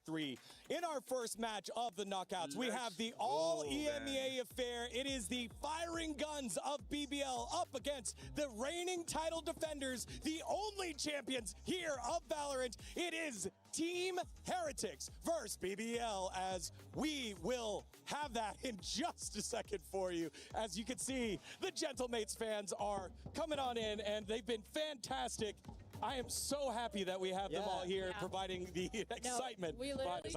3. In our first match of the knockouts, we have the all EMEA affair. It is the firing guns of BBL up against the reigning title defenders, the only champions here of Valorant. It is Team Heretics versus BBL, as we will have that in just a second for you. As you can see, the Gentlemates fans are coming on in, and they've been fantastic. I am so happy that we have them all here providing the excitement. We literally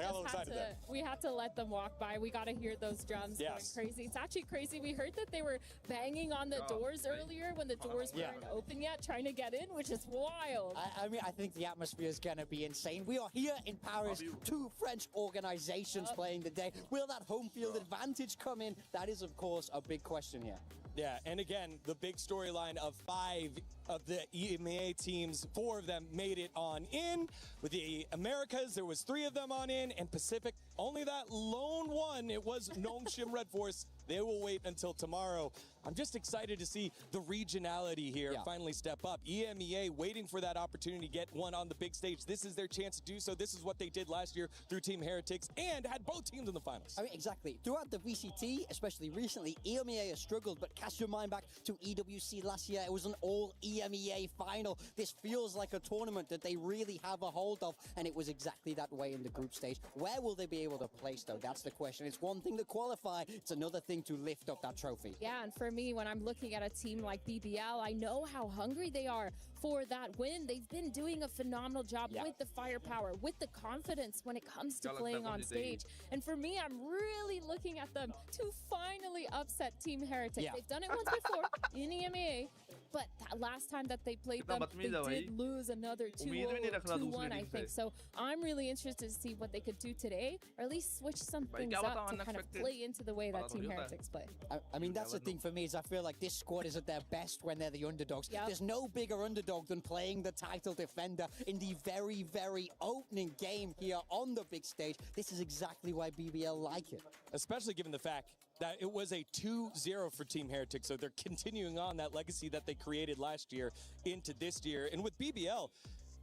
we had to let them walk by. We got to hear those drums going crazy. It's actually crazy. We heard that they were banging on the doors earlier when the doors weren't open yet, trying to get in, which is wild. I mean, I think the atmosphere is going to be insane. We are here in Paris, 2 French organizations playing the day. Will that home field advantage come in? That is, of course, a big question here. Yeah, and again, the big storyline of 5 of the EMEA teams, 4 of them made it on in. With the Americas, there was 3 of them on in, and Pacific, only that lone one. It was Nongshim Red Force. They will wait until tomorrow. I'm just excited to see the regionality here finally step up. EMEA waiting for that opportunity to get one on the big stage. This is their chance to do so. This is what they did last year through Team Heretics and had both teams in the finals. I mean, exactly. Throughout the VCT, especially recently, EMEA has struggled, but cast your mind back to EWC last year. It was an all EMEA final. This feels like a tournament that they really have a hold of, and it was exactly that way in the group stage. Where will they be able to place, though? That's the question. It's one thing to qualify. It's another thing to lift up that trophy. Yeah, and for me, when I'm looking at a team like BBL, I know how hungry they are for that win. They've been doing a phenomenal job with the firepower, with the confidence when it comes to playing on stage. And for me, I'm really looking at them to finally upset Team Heretics. They've done it once before in EMEA, but that last time that they played them, they did lose another 2-1, I think. So I'm really interested to see what they could do today, or at least switch some things up to kind of play into the way that Team Heretics play. I mean, that's the thing for me, is I feel like this squad is at their best when they're the underdogs. There's no bigger underdog than playing the title defender in the very, very opening game here on the big stage. This is exactly why BBL like it. Especially given the fact that it was a 2-0 for Team Heretics, so they're continuing on that legacy that they created last year into this year. And with BBL,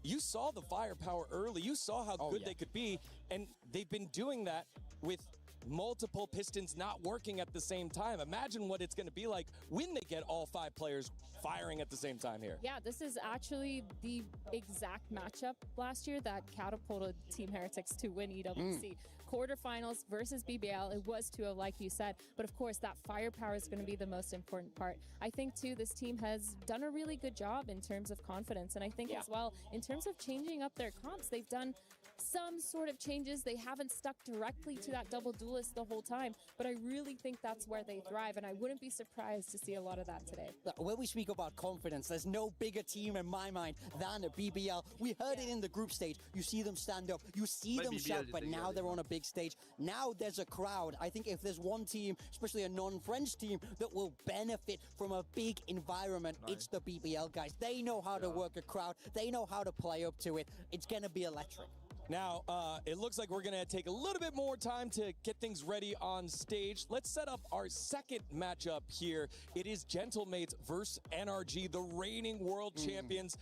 you saw the firepower early. You saw how good they could be, and they've been doing that with multiple pistons not working at the same time. Imagine what it's going to be like when they get all 5 players firing at the same time here. Yeah, this is actually the exact matchup last year that catapulted Team Heretics to win EWC. Quarterfinals versus BBL, it was 2-0 like you said, but of course that firepower is going to be the most important part. I think too, this team has done a really good job in terms of confidence, and I think as well, in terms of changing up their comps, they've done some sort of changes. They haven't stuck directly to that double duelist the whole time, but I really think that's where they thrive, and I wouldn't be surprised to see a lot of that today. When we speak about confidence, there's no bigger team in my mind than BBL. We heard it in the group stage. You see them stand up, you see them shout, but now they're on a big stage. Now there's a crowd. I think if there's one team, especially a non-French team, that will benefit from a big environment, it's the BBL guys. They know how to work a crowd. They know how to play up to it. It's going to be electric. Now, it looks like we're going to take a little bit more time to get things ready on stage. Let's set up our second matchup here. It is Gentlemates versus NRG, the reigning world champions.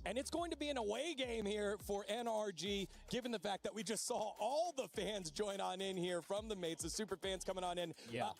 And it's going to be an away game here for NRG, given the fact that we just saw all the fans join on in here from the mates, the super fans coming on in.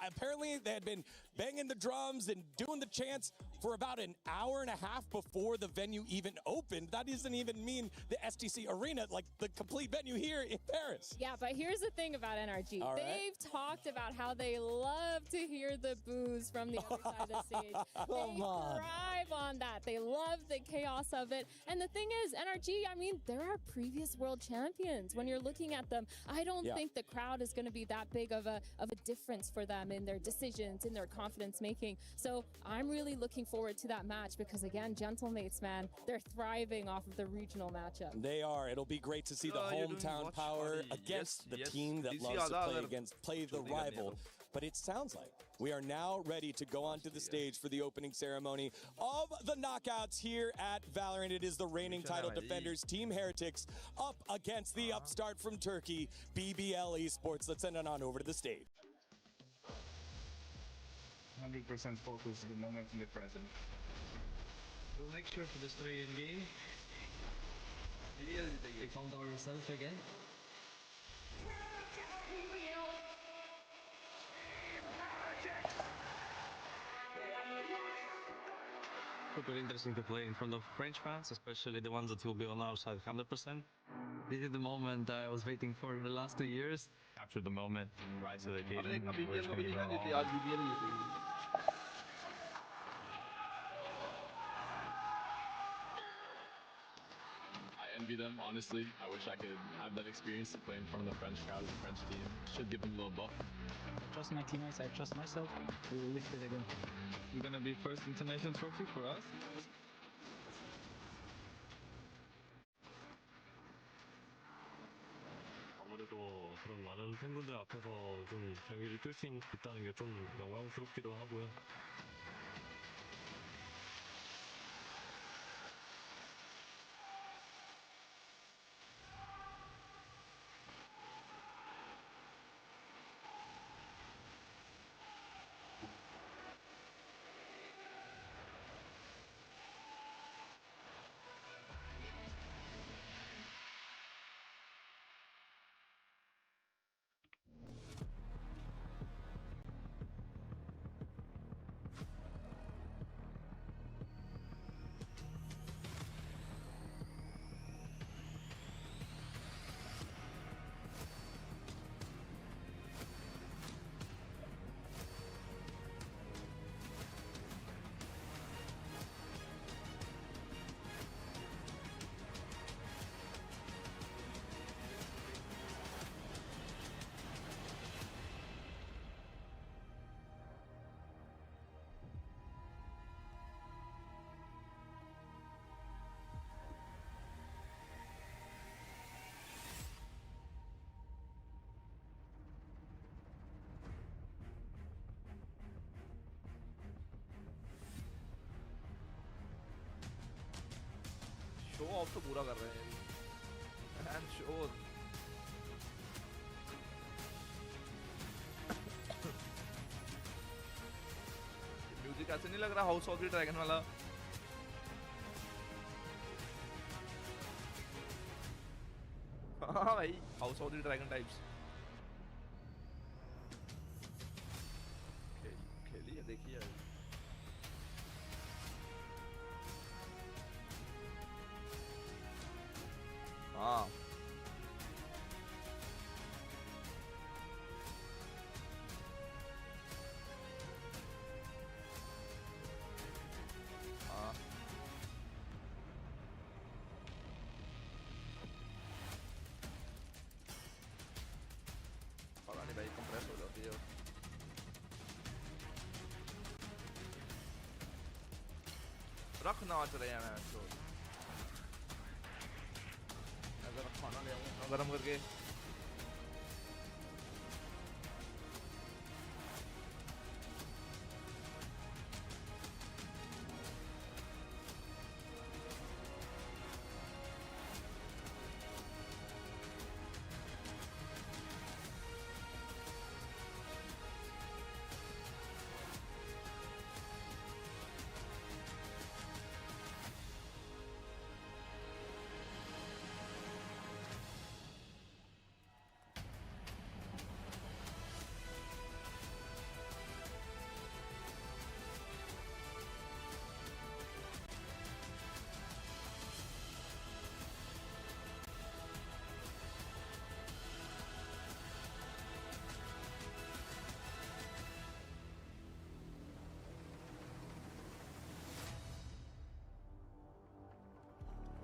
Apparently, they had been banging the drums and doing the chants for about an hour and a half before the venue even opened. That doesn't even mean the STC Arena, like the complete venue here in Paris. Yeah, but here's the thing about NRG. They've talked about how they love to hear the boos from the other side of the stage. They thrive on that. They love the chaos of it. And the thing is, NRG, I mean, there are previous world champions. When you're looking at them, I don't think the crowd is going to be that big of a difference for them in their decisions, in their confidence making. So I'm really looking forward to that match because, again, Gentlemates, man, they're thriving off of the regional matchup. They are. It'll be great to see the hometown power against the team that loves to play the rival. But it sounds like we are now ready to go onto the stage for the opening ceremony of the knockouts here at Valorant. It is the reigning title defenders, Team Heretics, up against the upstart from Turkey, BBL Esports. Let's send it on over to the stage. 100% focus the moment in the present. We'll make sure for the story in game. We found ourselves again. super interesting to play in front of French fans, especially the ones that will be on our side 100%. This is the moment I was waiting for the last 2 years. Capture the moment, rise to the occasion. I envy them, honestly. I wish I could have that experience to play in front of the French crowd, the French team. Should give them a little buff. I trust my teammates, I trust myself. We will lift it again. We're gonna be first international trophy for us. 아무래도 그런 많은 팬분들 앞에서 좀 경기를 뛸 수 있다는 게 좀 영광스럽기도 하고요. Show off तो पूरा कर रहे हैं and sure music ऐसे नहीं लग रहा house of the dragon वाला हाँ भाई house of the dragon types खेली है देखिए हाँ हाँ पता नहीं भाई कंप्रेस हो जाती है रख नाच रहे हैं तो खाना ले आऊँ गरम करके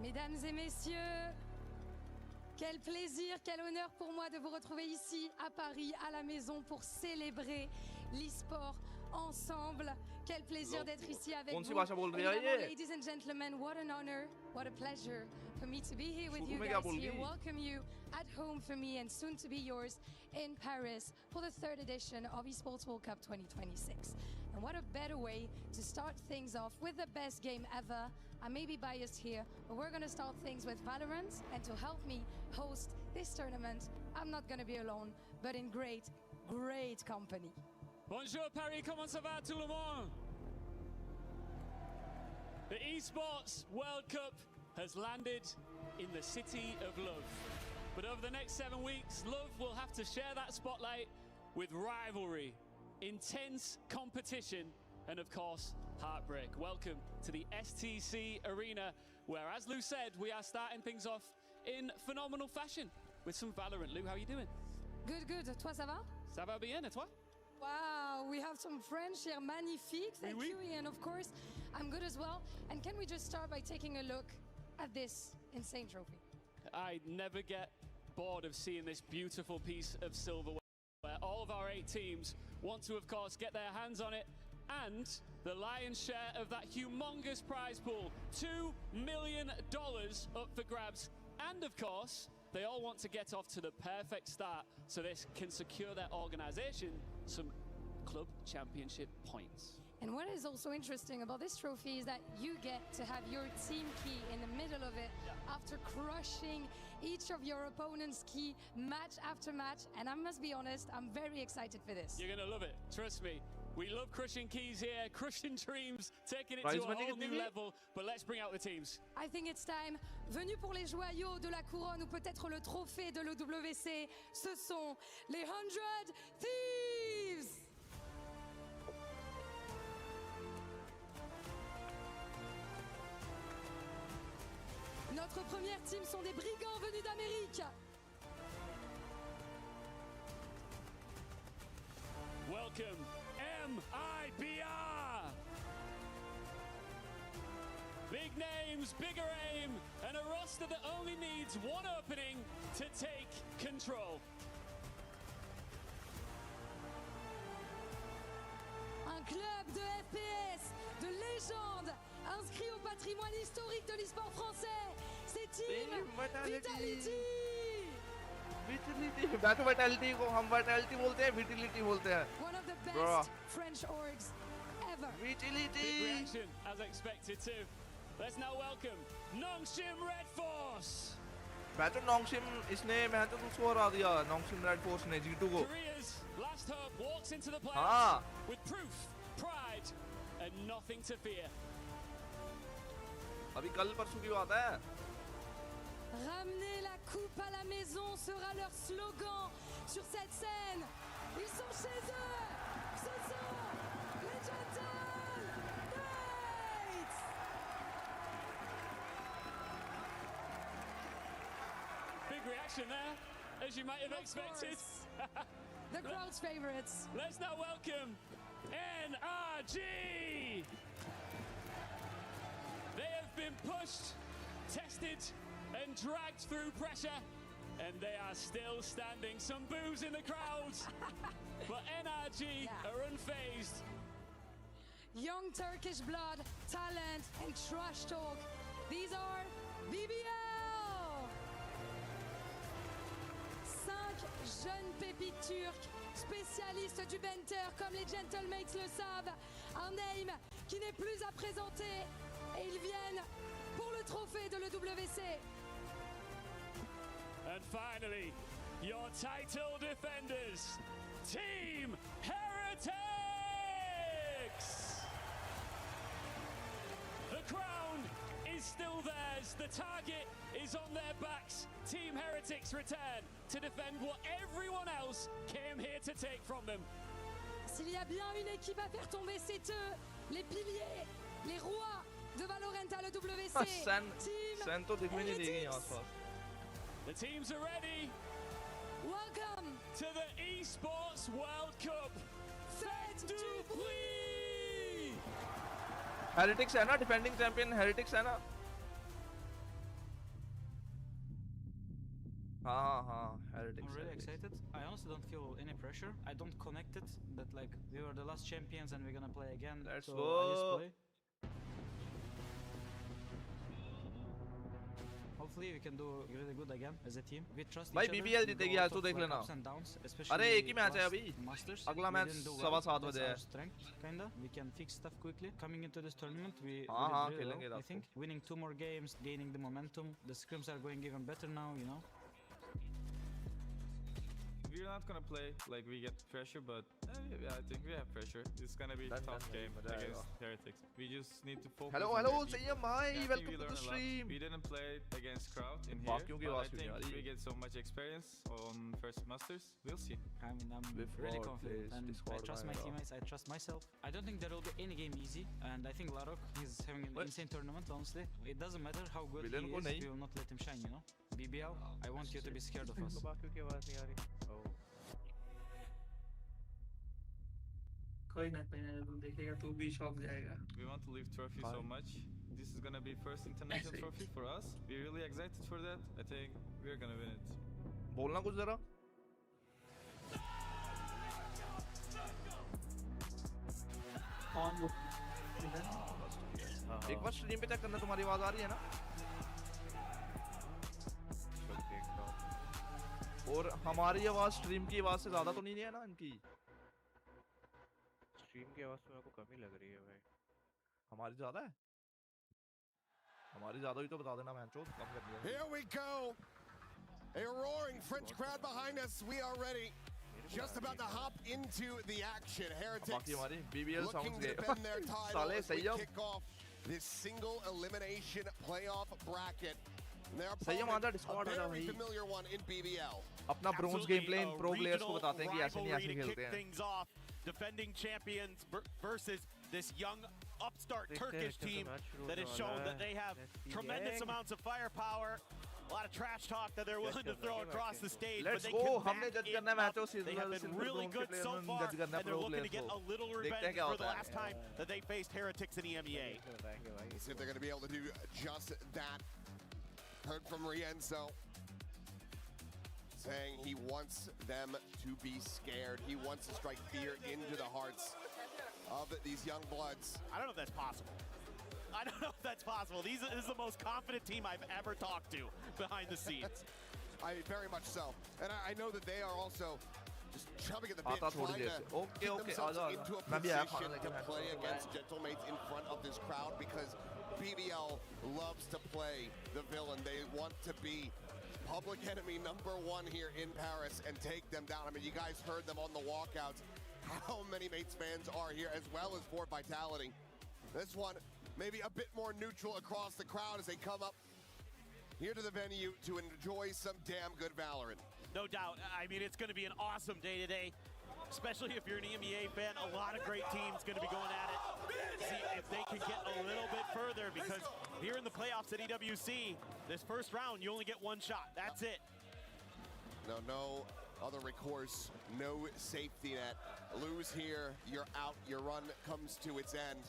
Mesdames et messieurs, quel plaisir, quel honneur pour moi de vous retrouver ici à Paris, à la maison, pour célébrer l'e-sport ensemble. Quel plaisir d'être ici avec vous. Ladies and gentlemen, what an honor, what a pleasure for me to be here with you guys here. Welcome you at home for me and soon to be yours in Paris for the 3rd edition of Esports World Cup 2026. And what a better way to start things off with the best game ever. I may be biased here, but we're going to start things with Valorant. And to help me host this tournament, I'm not going to be alone, but in great, great company. Bonjour Paris, comment ça va tout le monde? The Esports World Cup has landed in the city of love. But over the next 7 weeks, love will have to share that spotlight with rivalry, intense competition, and of course, heartbreak. Welcome to the STC Arena, where, as Lou said, we are starting things off in phenomenal fashion with some Valorant. Lou, how are you doing? Good, good. Toi, ça va? Ça va bien, et toi? Wow, we have some French here. Magnifique. Thank Oui, you, Ian. Of course, I'm good as well. And can we just start by taking a look at this insane trophy? I never get bored of seeing this beautiful piece of silverware where all of our 8 teams want to, of course, get their hands on it, and the lion's share of that humongous prize pool, $2 million up for grabs. And of course, they all want to get off to the perfect start so this can secure their organization some club championship points. And what is also interesting about this trophy is that you get to have your team key in the middle of it after crushing each of your opponent's key match after match. And I must be honest, I'm very excited for this. You're gonna love it, trust me. We love crushing keys here, crushing dreams, taking it to a whole new level. But let's bring out the teams. I think it's time. Venu pour les joyaux de la couronne ou peut-être le trophée de l'EWC, ce sont les 100 Thieves. Notre première team sont des brigands venus d'Amérique. Welcome, MIBR! Big names, bigger aim, and a roster that only needs one opening to take control. Un club de FPS, de légende, inscrit au patrimoine historique de l'e-sport français. C'est Team Vitality. विटलिटी मैं तो विटलिटी को हम विटलिटी बोलते हैं विटलिटी बोलते हैं One of the best French orgs ever. विटलिटी Big reaction, as expected too. Let's now welcome Nongshim Red Force. मैं तो नोंगशिम इसने मैं तो उसको हरा दिया नोंगशिम रेड फोर्स ने G2 को Korea's last hope walks into the playoffs with proof, pride, and nothing to fear. अभी कल परसों की बात है Ramener la coupe à la maison sera leur slogan sur cette scène. Ils sont chez eux. Ce sont les Gentle Knights. Big reaction there, as you might have expected. The crowd's favorites. Let's now welcome NRG. They have been pushed, tested, and dragged through pressure, and they are still standing. Some boos in the crowds, but NRG are unfazed. Young Turkish blood, talent, and trash talk. These are BBL. 5 jeunes pépites turcs, spécialistes du banter comme les Gentlemates le savent. Un aim qui n'est plus à présenter, et ils viennent pour le trophée de l'EWC. And finally, your title defenders, Team Heretics! The crown is still theirs, the target is on their backs. Team Heretics return to defend what everyone else came here to take from them. S'il y a bien une équipe à faire tomber, c'est eux, les piliers, les rois de Valorant à l'EWC. सन तो दिख भी नहीं देगी आसपास The teams are ready. Welcome to the esports World Cup. Faites du bruit. Heretics है ना defending champion heretics है ना हाँ heretics I'm really excited. I honestly don't feel any pressure. I don't connect it that like we were the last champions and we're gonna play again. Let's so go. I just play. Hopefully we can do really good again as a team. We trust each भाई other. BBL जीतेगी आज तो देख लेना अरे एक ही match है अभी अगला मैच 7:15 बजे है kinda we can fix stuff quickly coming into this tournament. We हाँ did really खेलेंगे well, I think winning 2 more games, gaining the momentum. The scrims are going even better now, you know. We we're not gonna play like we get pressure, but yeah, I think we have pressure. It's gonna be a tough game against Heretics. We just need to focus. Hello, say Bhai. Yeah, Welcome to the stream. We didn't play against crowd in here, but I think we get so much experience on first masters. We'll see. I mean, I'm really confident, and I trust my teammates. I trust myself. I don't think there will be any game easy, and I think Larok is having an insane tournament. Honestly, it doesn't matter how good he is. We will not let him shine. You know, BBL. I want you to be scared of us. कोई ना देखेगा तू भी shock जाएगा. We want to lift trophy so much. This is gonna be first international trophy for us. We're really excited for that. I think we're gonna win it. बोलना कुछ जरा. एक बार स्ट्रीम पे चेक करना तुम्हारी आवाज आ रही है ना? और हमारी आवाज स्ट्रीम की आवाज से ज्यादा तो नहीं है ना इनकी? स्ट्रीम की आवाज तो मेरे को कम ही लग रही है भाई. हमारी ज्यादा है? हमारी ज्यादा ही तो बता देना मैं चोद कम कर दिया. Here we go. A roaring French crowd behind us. We are ready. Just about to hop into the action. Heretics looking to defend their title as we kick off this single elimination playoff bracket. Their opponent, a very familiar one in BBL. अपना bronze gameplay इन pro players को बताते हैं कि ऐसे नहीं ऐसे खेलते हैं. Things off, defending champions versus this young upstart Turkish team that has shown that they have tremendous amounts of firepower. A lot of trash talk that they're willing to throw across the stage, but they can back it up. They have been really good so far, and they're looking to get a little revenge for the last time that they faced Heretics in EMEA. See if they're going to be able to do just that. Heard from Rienzo saying he wants them to be scared. He wants to strike fear into the hearts of these young bloods. I don't know if that's possible. I don't know if that's possible. This is the most confident team I've ever talked to behind the scenes. Very much so. And I know that they are also just chomping at the bit, trying to get themselves into a position to play against Gentlemates in front of this crowd, because BBL loves to play the villain. They want to be public enemy #1 here in Paris and take them down. I mean, you guys heard them on the walkouts. How many Mates fans are here, as well as for Vitality. This one, maybe a bit more neutral across the crowd as they come up here to the venue to enjoy some damn good Valorant. No doubt. I mean, it's going to be an awesome day today, especially if you're an EMEA fan. A lot of great teams going to be going at it. See if they can get a little bit further, because here in the playoffs at EWC, this first round, you only get one shot. That's it. No other recourse, no safety net. Lose here, you're out. Your run comes to its end.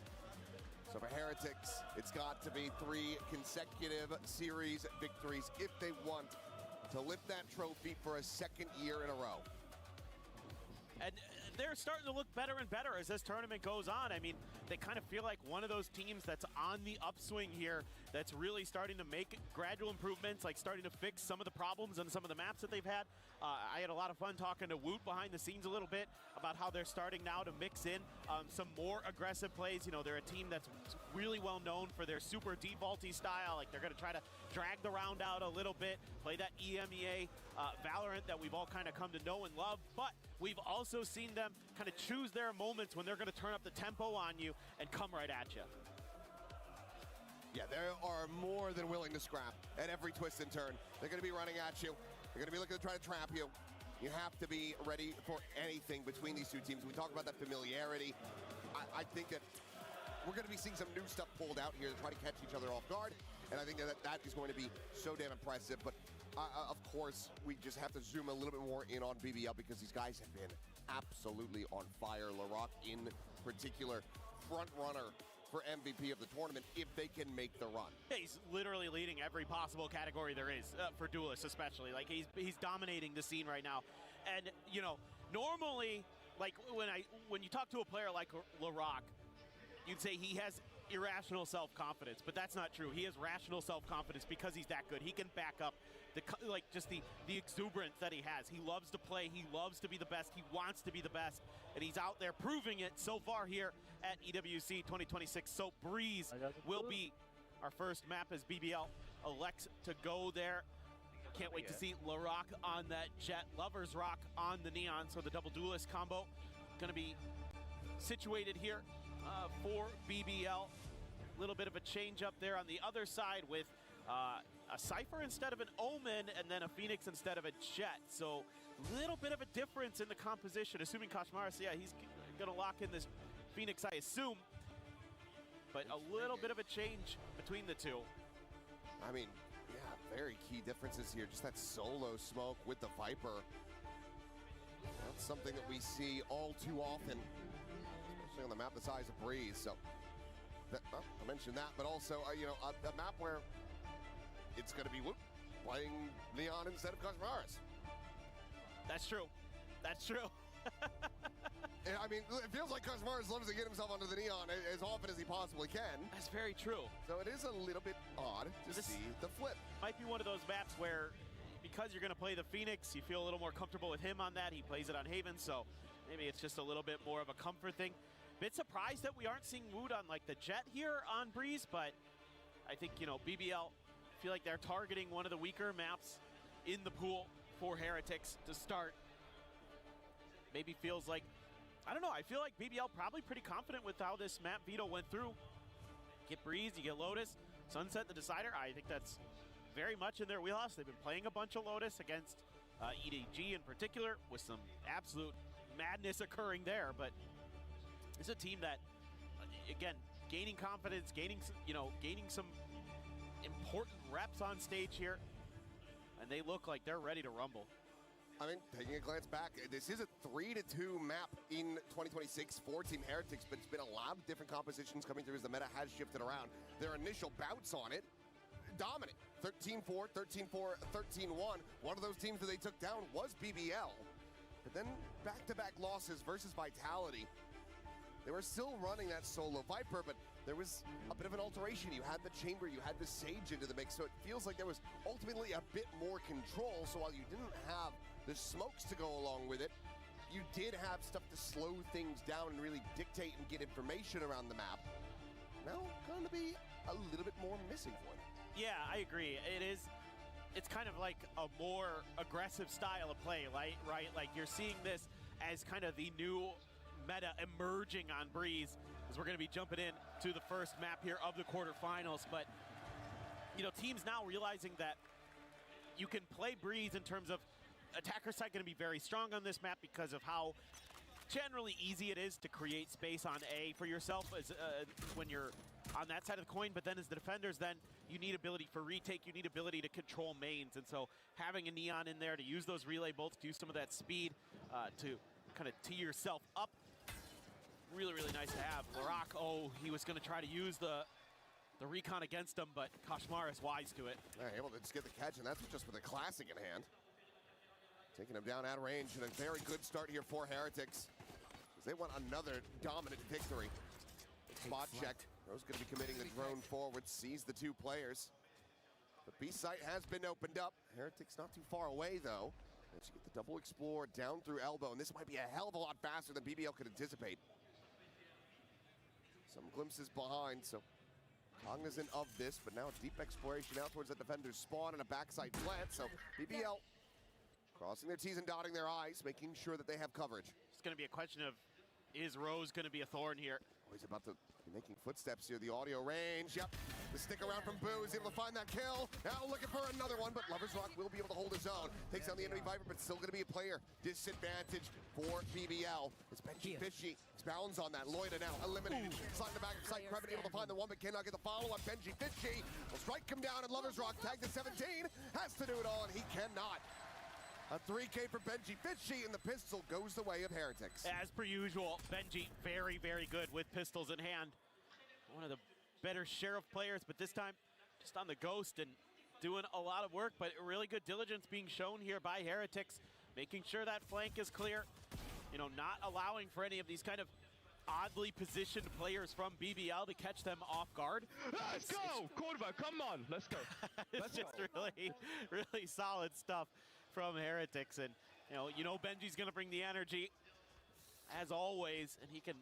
So for Heretics, it's got to be 3 consecutive series victories if they want to lift that trophy for a second year in a row. And they're starting to look better and better as this tournament goes on. I mean, they kind of feel like one of those teams that's on the upswing here, that's really starting to make gradual improvements, like starting to fix some of the problems on some of the maps that they've had. I had a lot of fun talking to Woot behind the scenes a little bit about how they're starting now to mix in some more aggressive plays. You know, they're a team that's really well known for their super defaulty style. Like, they're going to try to drag the round out a little bit, play that EMEA Valorant that we've all kind of come to know and love. But we've also seen them kind of choose their moments when they're going to turn up the tempo on you and come right at you. Yeah, they are more than willing to scrap at every twist and turn. They're going to be running at you. They're going to be looking to try to trap you. You have to be ready for anything between these two teams. We talk about that familiarity. I think that we're going to be seeing some new stuff pulled out here to try to catch each other off guard. And I think that is going to be so damn impressive. But of course, we just have to zoom a little bit more in on BBL, because these guys have been absolutely on fire. Larok in particular, front runner for MVP of the tournament if they can make the run. Yeah, he's literally leading every possible category there is for duelists, especially. Like, he's dominating the scene right now. And you know, normally, like when you talk to a player like Larok, you'd say he has irrational self-confidence, but that's not true. He has rational self-confidence because he's that good. He can back up the exuberance that he has. He loves to play. He loves to be the best. He wants to be the best, and he's out there proving it so far here at EWC 2026. So Breeze will be our first map as BBL elects to go there. Can't wait to see Larock on that Jet, Lovers Rock on the Neon. So the double duelist combo going to be situated here for BBL. A little bit of a change up there on the other side with a Cypher instead of an Omen, and then a Phoenix instead of a Jet. So a little bit of a difference in the composition, assuming Kashmaris, yeah, he's going to lock in this Phoenix, I assume. But a little bit of a change between the two. I mean, yeah, very key differences here. Just that solo smoke with the Viper. That's something that we see all too often, especially on the map the size of Breeze. So, I mentioned that, but also, you know, a map where it's going to be playing Neon instead of Kashmaris. That's true. That's true. I mean, it feels like Kashmaris loves to get himself onto the Neon as often as he possibly can. That's very true. So it is a little bit odd to see the flip. Might be one of those maps where, because you're going to play the Phoenix, you feel a little more comfortable with him on that. He plays it on Haven, so maybe it's just a little bit more of a comfort thing. Bit surprised that we aren't seeing Wood on like the Jet here on Breeze, but I think, you know, BBL, I feel like they're targeting one of the weaker maps in the pool for Heretics to start. Maybe feels like, I don't know, I feel like BBL probably pretty confident with how this map veto went through. Get Breeze, you get Lotus, Sunset the Decider. I think that's very much in their wheelhouse. They've been playing a bunch of Lotus against EDG in particular, with some absolute madness occurring there, but it's a team that, again, gaining confidence, gaining some important reps on stage here, and they look like they're ready to rumble. I mean, taking a glance back, this is a 3-2 map in 2026 for Team Heretics, but it's been a lot of different compositions coming through as the meta has shifted around. Their initial bouts on it, dominant. 13-4, 13-4, 13-1. One of those teams that they took down was BBL. But then back-to-back losses versus Vitality. They were still running that solo Viper, but there was a bit of an alteration. You had the Chamber, you had the Sage into the mix, so it feels like there was ultimately a bit more control. So while you didn't have the smokes to go along with it, you did have stuff to slow things down and really dictate and get information around the map. Now, going to be a little bit more missing for them. Yeah, I agree. It's kind of like a more aggressive style of play, right? Like you're seeing this as kind of the new meta emerging on Breeze, as we're going to be jumping in to the first map here of the quarterfinals. But, you know, teams now realizing that you can play Breeze in terms of attacker side going to be very strong on this map because of how generally easy it is to create space on A for yourself as when you're on that side of the coin. But then as the defenders, then you need ability for retake, you need ability to control mains. And so having a Neon in there to use those relay bolts, to use some of that speed to kind of tee yourself up, really, really nice to have. Larock, he was going to try to use the recon against him, but Kashmar is wise to it. They're able to just get the catch, and that's just with a classic in hand. Taking him down at range, and a very good start here for Heretics. They want another dominant victory. Spot checked. Rose going to be committing the drone forward, sees the two players. The B site has been opened up. Heretics not too far away, though. Let's get the double explore down through elbow, and this might be a hell of a lot faster than BBL could anticipate. Some glimpses behind, so cognizant of this, but now deep exploration out towards the defender's spawn and a backside plant, so BBL crossing their T's and dotting their I's, making sure that they have coverage. It's going to be a question of, is Rose going to be a thorn here? He's about to be making footsteps here. The audio range, yep. The stick around from Boo is able to find that kill. Now looking for another one, but Lovers Rock will be able to hold his own. Takes down the enemy Viper, but still going to be a player disadvantage for BBL. It's Benji Fishy. Expounds on that. Loida now eliminated. Slide in the back of sight. Krebin able to find the one, but cannot get the follow-up. Benji Fishy will strike him down, and Lovers Rock tagged to 17. Has to do it all, and he cannot. A 3K for Benji Fishy, and the pistol goes the way of Heretics. As per usual, Benji very, very good with pistols in hand. One of the better Sheriff players, but this time just on the Ghost and doing a lot of work, but really good diligence being shown here by Heretics, making sure that flank is clear, you know, not allowing for any of these kind of oddly positioned players from BBL to catch them off guard. Let's go! Corvo, come on, let's go. It's just really, really solid stuff from Heretics, and you know Benji's gonna bring the energy as always, and he can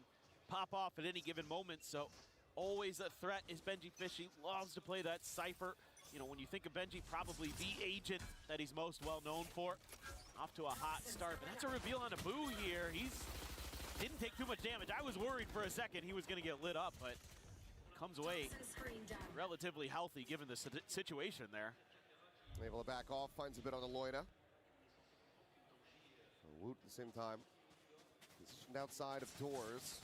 pop off at any given moment, so always a threat is Benji Fishy. Loves to play that Cypher, you know, when you think of Benji, probably the agent that he's most well known for. Off to a hot start, but that's a reveal on Abu here. Didn't take too much damage. I was worried for a second he was going to get lit up, but comes away relatively healthy given the situation there. Able to back off, finds a bit on the Loida. Woot at the same time. Positioned outside of doors.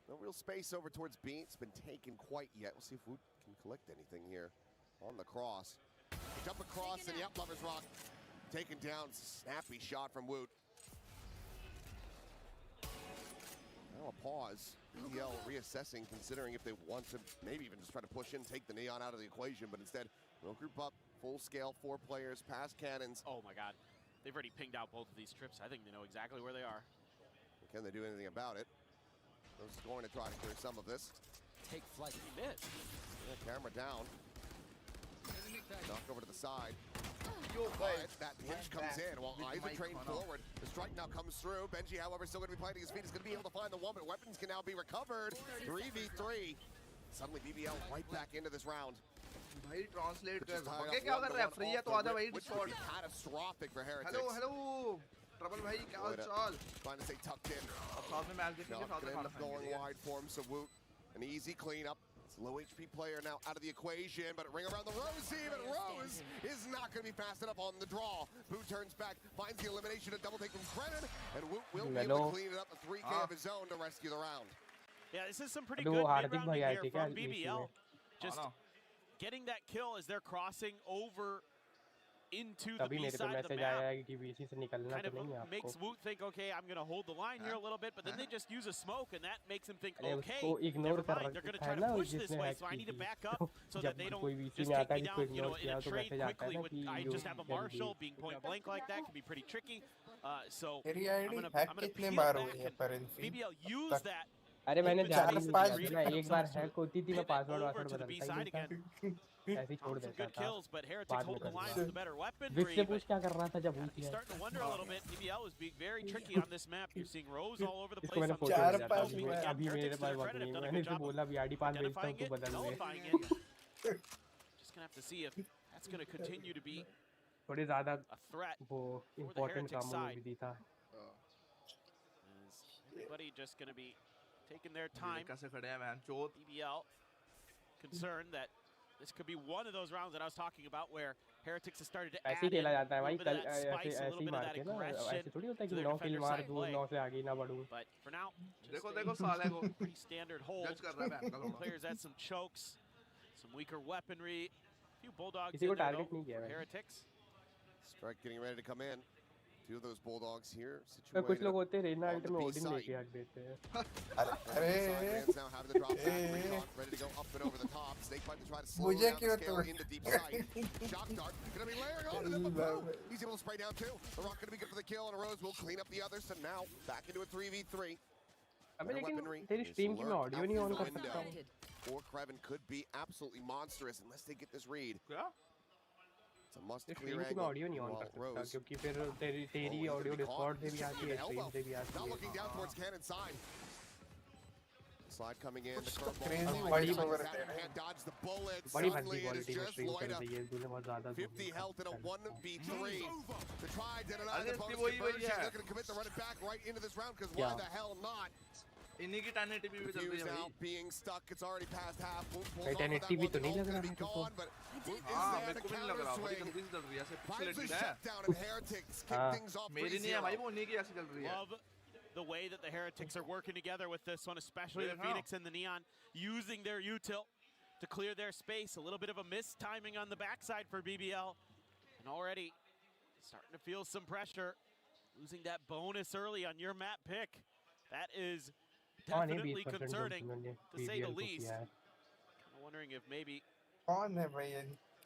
No real space over towards B. It's been taken quite yet. We'll see if Woot can collect anything here on the cross. Jump across and yep, Lover's Rock. Taken down, snappy shot from Woot. Now a pause. BBL reassessing, considering if they want to maybe even just try to push in, take the Neon out of the equation, but instead, we'll group up, full scale, 4 players, past cannons. Oh my god. They've already pinged out both of these trips. I think they know exactly where they are. Can they do anything about it? They're going to try to clear some of this. Take flight. He missed. Yeah, camera down. Knock over to the side. That pinch comes in while Aizen trained forward. The strike now comes through. Benji, however, still going to be planting his feet. He's going to be able to find the one, but weapons can now be recovered. 3v3. Suddenly BBL right back into this round. भाई translate कर भागे क्या कर रहा है free है तो आजा भाई Discord catastrophic for Heretics. Hello trouble भाई क्या हाल चाल trying to stay tucked in. अब साथ में मैच देखेंगे साथ में end up going wide for him, so Woot an easy cleanup. It's a low HP player now out of the equation, but a ring around the Rose even. Rose is not going to be fast enough on the draw. Woot turns back, finds the elimination, a double take from Krenin, and Woot will be able to clean it up, a 3K of his own to rescue the round. Yeah, this is some pretty good mid-rounding here from BBL. Just getting that kill as they're crossing over into the B side of the map. Kind of makes Woot think, okay, I'm going to hold the line here a little bit, but then they just use a smoke, and that makes him think, okay, never mind, they're going to try to push this way, so I need to back up so that they don't just take me down, you know, in a trade quickly. I just have a Marshall, being point blank like that can be pretty tricky. So I'm going to peel back, and BBL use that. अरे मैंने जान ना एक बार hack होती थी मैं password वासवर्ड बदलता ही ऐसे छोड़ देता था बाद में विक्स पूछ क्या कर रहा था जब हुई थी इसको मैंने फोटो अभी मेरे पास वक्त नहीं मैंने इसे बोला वीआईडी पास भेजता हूं तू बदल ले थोड़ी ज्यादा वो इंपॉर्टेंट कामों में बिजी था taking their time. BBL concerned that this could be one of those rounds that I was talking about where Heretics has started to add in a little bit of that spice, a little bit of that aggression to their defender side play. But for now, pretty standard hold. Players at some chokes, some weaker weaponry, a few bulldogs in there though for Heretics. Strike getting ready to come in. Two of those bulldogs here. कुछ लोग होते हैं Raina alt में Odin लेके आग देते हैं अरे now having the drop back ready to go up and over the top. Snakebite to try to slow down the scale into deep sight. Shock dart going to be layering onto them. He's able to spray down two. The Rock going to be good for the kill, and Rose will clean up the others. So now back into a 3v3. अबे लेकिन तेरी stream की मैं audio नहीं on कर सकता हूं or Kreven could be absolutely monstrous unless they get this read. क्या It's a must clear angle. Audio नहीं ऑन कर सकता क्योंकि फिर तेरी ऑडियो डिस्कॉर्ड से भी आती है स्ट्रीम से भी आती है Not looking down towards cannon side. Slide coming in. The curveball. Hand dodge the bullet. Suddenly it is just Loida. 50 health in a 1v3. The try did another bonus conversion. They're going to commit to run it back right into this round because why the hell not? Fuse now being stuck. It's already past half. Woot pulls off that one. The ult gonna be gone, but Woot is there to counter swing. Finds the shutdown and Heretics kick things off 3-0. Love the way that the Heretics are working together with this one, especially the Phoenix and the Neon, using their util to clear their space. A little bit of a missed timing on the backside for BBL. And already starting to feel some pressure. Losing that bonus early on your map pick. That is definitely concerning, to say the least. I'm wondering if maybe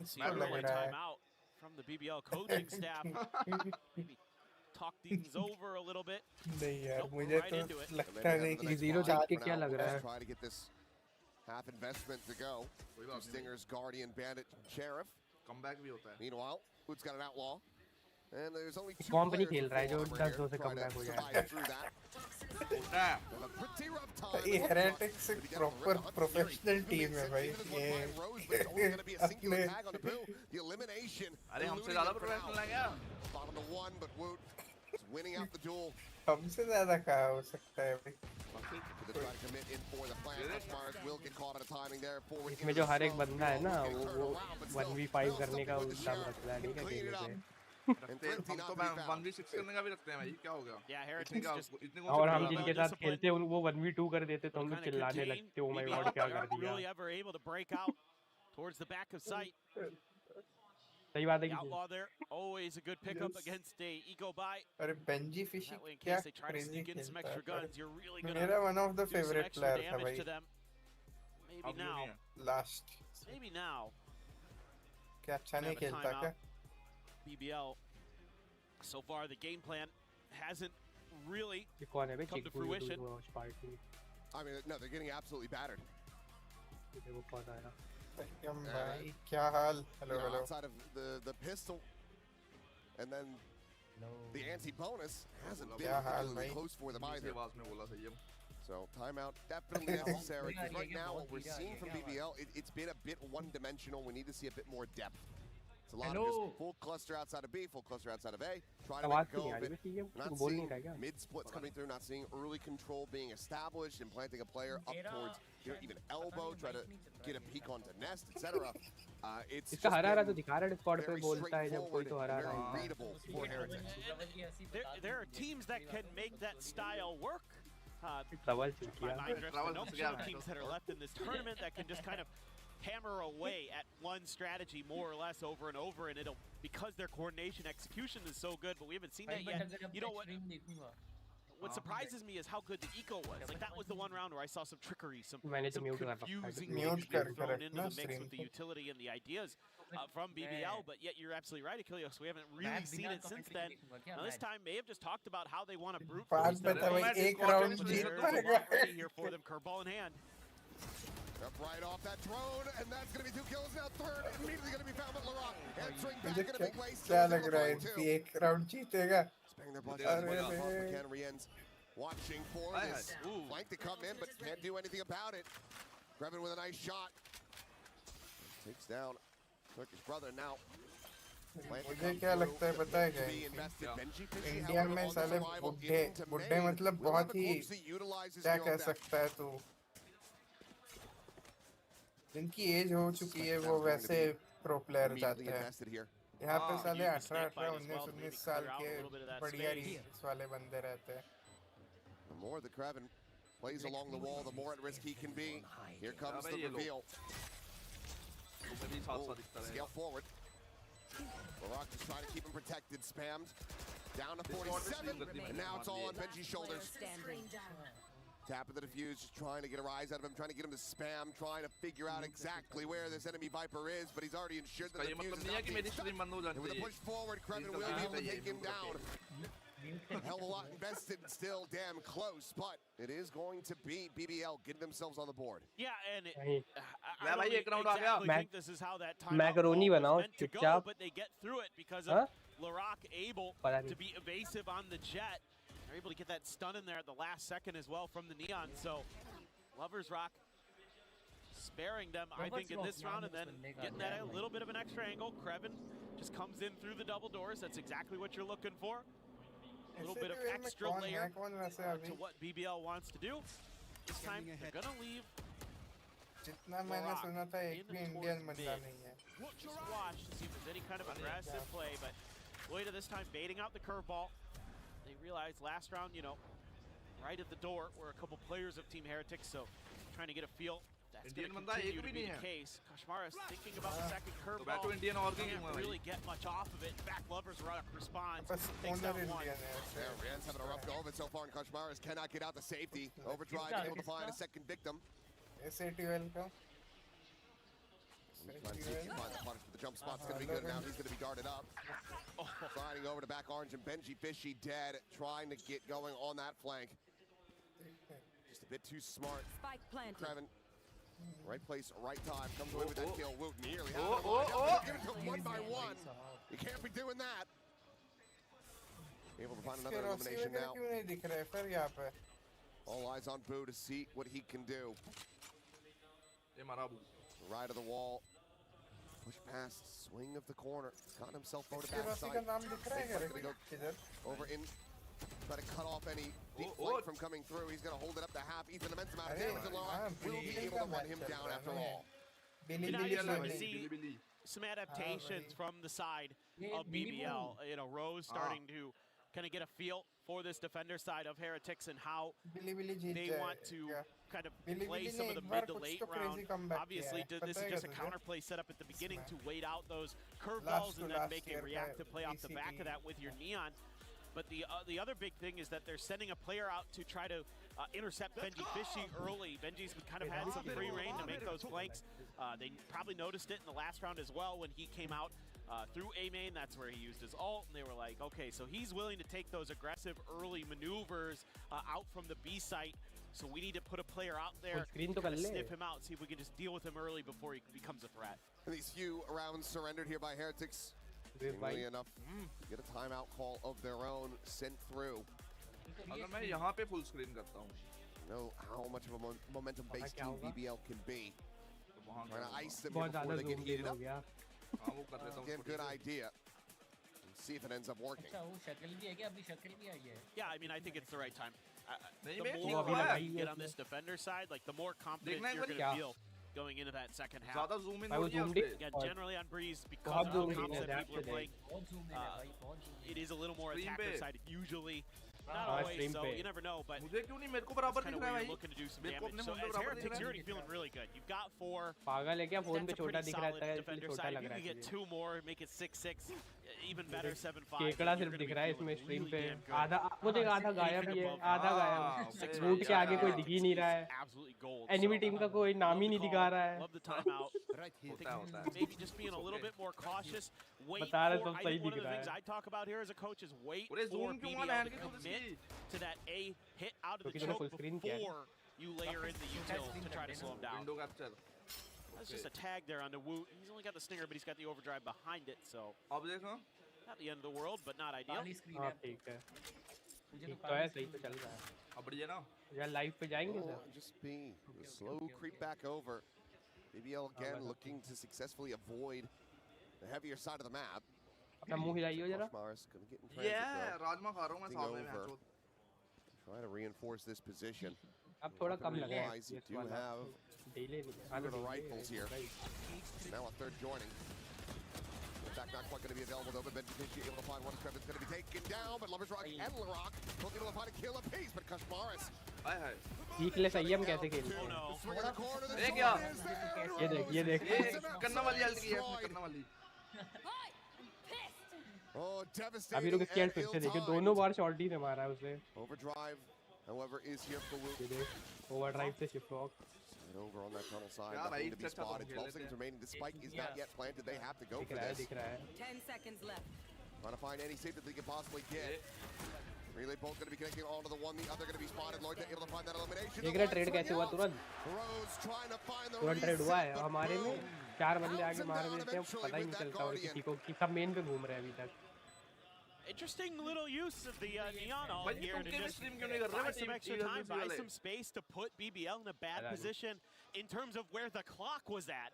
see a timeout from the BBL coaching staff. Maybe talk things over a little bit. Nope, right into it. Try to get this half investment to go. Stingers, Guardian, Bandit, Sheriff. Meanwhile, Woot's got an outlaw. And there's only 2 players खेल रहा है जो 10-2 से come back हो जाए ये heretics एक proper professional team है भाई ये अपने अरे हमसे ज़्यादा प्रोफेशनल है क्या? हमसे ज़्यादा कहाँ हो सकता है भाई? इसमें जो हर एक बंदा है ना वो 1v5 करने का उल्टा रखता है ठीक है गेम पे। हम तो 1v6 करने का भी रखते हैं भाई, क्या हो गया? और हम जिनके साथ खेलते हैं वो 1v2 कर देते तो हम लोग चिल्लाने लगते ओ माय गॉड क्या कर दिया। सही बात है कि अरे बेंजी फिशी क्या क्रेजी खेलता है। मेरा one of the favourite player था भाई लास्ट। क्या अच्छा नहीं खेलता क्या? BBL so far the game plan hasn't really come to fruition. I mean, no, they're getting absolutely battered. क्या हाल? Hello, hello. Outside of the pistol, and then the anti-bonus hasn't been particularly close for them either. So timeout definitely necessary. Because right now, what we're seeing from BBL, it's been a bit one-dimensional. We need to see a bit more depth. It's a lot of just full cluster outside of B, full cluster outside of A. Trying to make go of it. Not seeing mid-splits coming through, not seeing early control being established and planting a player up towards even elbow, try to get a peek onto nest, etc. It's इसका हरा तो दिखा रहा है squad पे बोलता है जब कोई तो हरा रहा है। There are teams that can make that style work. Trouble teams that are left in this tournament that can just kind of hammer away at one strategy more or less over and over, and it'll because their coordination execution is so good, but we haven't seen that yet. You know what surprises me is how good the eco was. Like that was the one round where I saw some trickery, some confusing things being thrown into the mix with the utility and the ideas from BBL, but yet you're absolutely right, Achilles. We haven't really seen it since then. Now this time may have just talked about how they want to brute force them. Ready here for them, curveball in hand. Up right off that drone, and that's going to be 2 kills now. Third immediately going to be found with Laurent. Answering back in a big way. क्या लग रहा है कि एक round जीतेगा? Spending their blood RYZEN watching for this flank to come in, but can't do anything about it. Crevin with a nice shot. Takes down Turkish brother now. मुझे क्या लगता है पता है क्या? इंडिया में साले बुड्ढे मतलब बहुत ही क्या कह सकता है तू? जिनकी एज हो चुकी है वो वैसे प्रो प्लेयर जाते हैं। यहाँ पे साले 18, 19 साल के बढ़िया रील्स वाले बंदे रहते हैं। The more the Crevin plays along the wall, the more at risk he can be. Here comes the reveal. Scale forward. Laurent just trying to keep him protected, spammed. Down to 47, and now it's all on Benji's shoulders. Tap of the defuse, just trying to get a rise out of him, trying to get him to spam, trying to figure out exactly where this enemy Viper is, but he's already ensured that the defuse is not being set. And with a push forward, Crevin will be able to take him down. A hell of a lot invested, still damn close, but it is going to be BBL getting themselves on the board. Yeah, and I don't exactly think this is how that time macaroni बनाओ चुपचाप, but they get through it because of Laurent able to be evasive on the jet. They're able to get that stun in there at the last second as well from the Neon, so Lovers Rock sparing them, I think, in this round, and then getting that a little bit of an extra angle. Crevin just comes in through the double doors. That's exactly what you're looking for. A little bit of extra layer to what BBL wants to do. This time, they're going to leave मैंने सुना था एक भी Indian बंदा नहीं है। Just watch to see if there's any kind of aggressive play, but Loida this time baiting out the curveball. They realized last round, you know, right at the door were a couple players of Team Heretics, so trying to get a feel. That's going to continue to be the case. Kashmaris thinking about the second curveball. Can't really get much off of it. Back Lovers Rock responds. Takes down one. Yeah, Rand's having a rough go of it so far, and Kashmaris cannot get out the safety. Overdrive able to find a second victim. SATL का The jump spot's going to be good now. He's going to be guarded up. Sliding over to back orange, and Benji Fishy dead, trying to get going on that flank. Just a bit too smart. Spike planted. Crevin, right place, right time. Comes away with that kill. Woot nearly had it. Give it to him one by one. You can't be doing that. Able to find another elimination now. All eyes on Boo to see what he can do. Right of the wall. Push past, swing of the corner. Got himself over to backside. Over in, try to cut off any deep flight from coming through. He's going to hold it up to half. Even immense amount of damage. And Laura will be able to run him down after all. You're starting to see some adaptations from the side of BBL. You know, Rose starting to kind of get a feel for this defender side of Heretics and how they want to kind of play some of the mid to late round. Obviously, this is just a counterplay set up at the beginning to wait out those curveballs and then make a reactive play off the back of that with your Neon. But the other big thing is that they're sending a player out to try to intercept Benji Fishy early. Benji's kind of had some free reign to make those flanks. They probably noticed it in the last round as well when he came out through A main. That's where he used his ult, and they were like, okay, so he's willing to take those aggressive early maneuvers out from the B site. So we need to put a player out there, sniff him out, see if we can just deal with him early before he becomes a threat. And these few rounds surrendered here by Heretics. Really enough to get a timeout call of their own sent through. Know how much of a momentum-based team BBL can be. Trying to ice them before they get heated up. Again, good idea. And see if it ends up working. Yeah, I mean, I think it's the right time. The more you get on this defender side, like the more confident you're going to feel going into that second half. Again, generally on Breeze, because of how comps that people are playing, it is a little more attacker-sided usually. Not always, so you never know, but that's kind of where you're looking to do some damage. So as Heretics, you're already feeling really good. You've got 4. That's a pretty solid defender side. If you can get 2 more, make it 6-6, even better 7-5. केकड़ा सिर्फ दिख रहा है इसमें stream पे आधा वो देख आधा गायब ही है आधा गायब बूट के आगे कोई दिख ही नहीं रहा है एनिमी टीम का कोई नाम ही नहीं दिखा रहा है Maybe just being a little bit more cautious. Wait बता रहे सब for, सही one दिख of the रहा things है I talk about here as a coach is wait for BBL to commit to that A hit out of the choke before you layer in the util to try to slow him down. That's just a tag there on the Woot. He's only got the stinger, but he's got the overdrive behind it, so not the end of the world, but not ideal. हाँ ठीक है तो है सही तो चल रहा है अब बढ़िया ना यार लाइव पे जाएंगे sir just be a slow creep back over. BBL again looking to successfully avoid the heavier side of the map. अपना मुंह हिलाइयो जरा Yeah, राजमा खा रहा हूँ मैं सामने में Try to reinforce this position. अब थोड़ा कम लगा है You do have the rifles here. Now a third joining. In fact, not quite going to be available though, but Benji Fishy able to find one scrap that's going to be taken down, but Lovers Rock and Larock both able to find a kill apiece, but Kashmaris. सीख ले सही हम कैसे खेलते हैं ये देख करना वाली अल्ट की है करना वाली Oh, devastating. अभी रुक स्कैन फिर से देखिए दोनों बार शॉट ही ने मारा है उसे Overdrive, however, is here for Woot. Overdrive से shift walk over on that tunnel side, nothing to be spotted. 12 seconds remaining. The spike is not yet planted. They have to go for this. 10 seconds left. Trying to find any save that they can possibly get. Relay both going to be connecting onto the one, the other going to be spotted. Lloyd able to find that elimination. देख रहा trade कैसे हुआ तुरंत Rose trying to find the तुरंत trade हुआ है हमारे में 4 बंदे आगे मार देते हैं पता ही नहीं चलता और किसी को कि सब मेन पे घूम रहे हैं अभी तक Interesting little use of the Neon ult here to just buy some extra time, buy some space to put BBL in a bad position in terms of where the clock was at.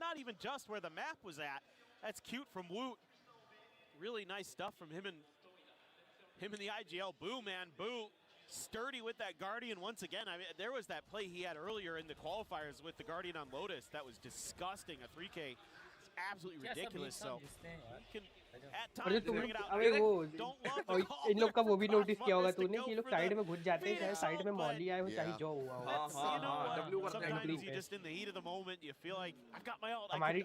Not even just where the map was at. That's cute from Woot. Really nice stuff from him and the IGL. Boo, man, Boo. Sturdy with that Guardian once again. I mean, there was that play he had earlier in the qualifiers with the Guardian on Lotus. That was disgusting. A 3K. It's absolutely ridiculous. So you can at times bring it out. अबे वो इन लोग का वो भी notice किया होगा तूने कि ये लोग साइड में घुस जाते हैं चाहे साइड में मॉली आए हो चाहे जो हुआ हो Sometimes you just in the heat of the moment you feel like I've got my ult. हमारी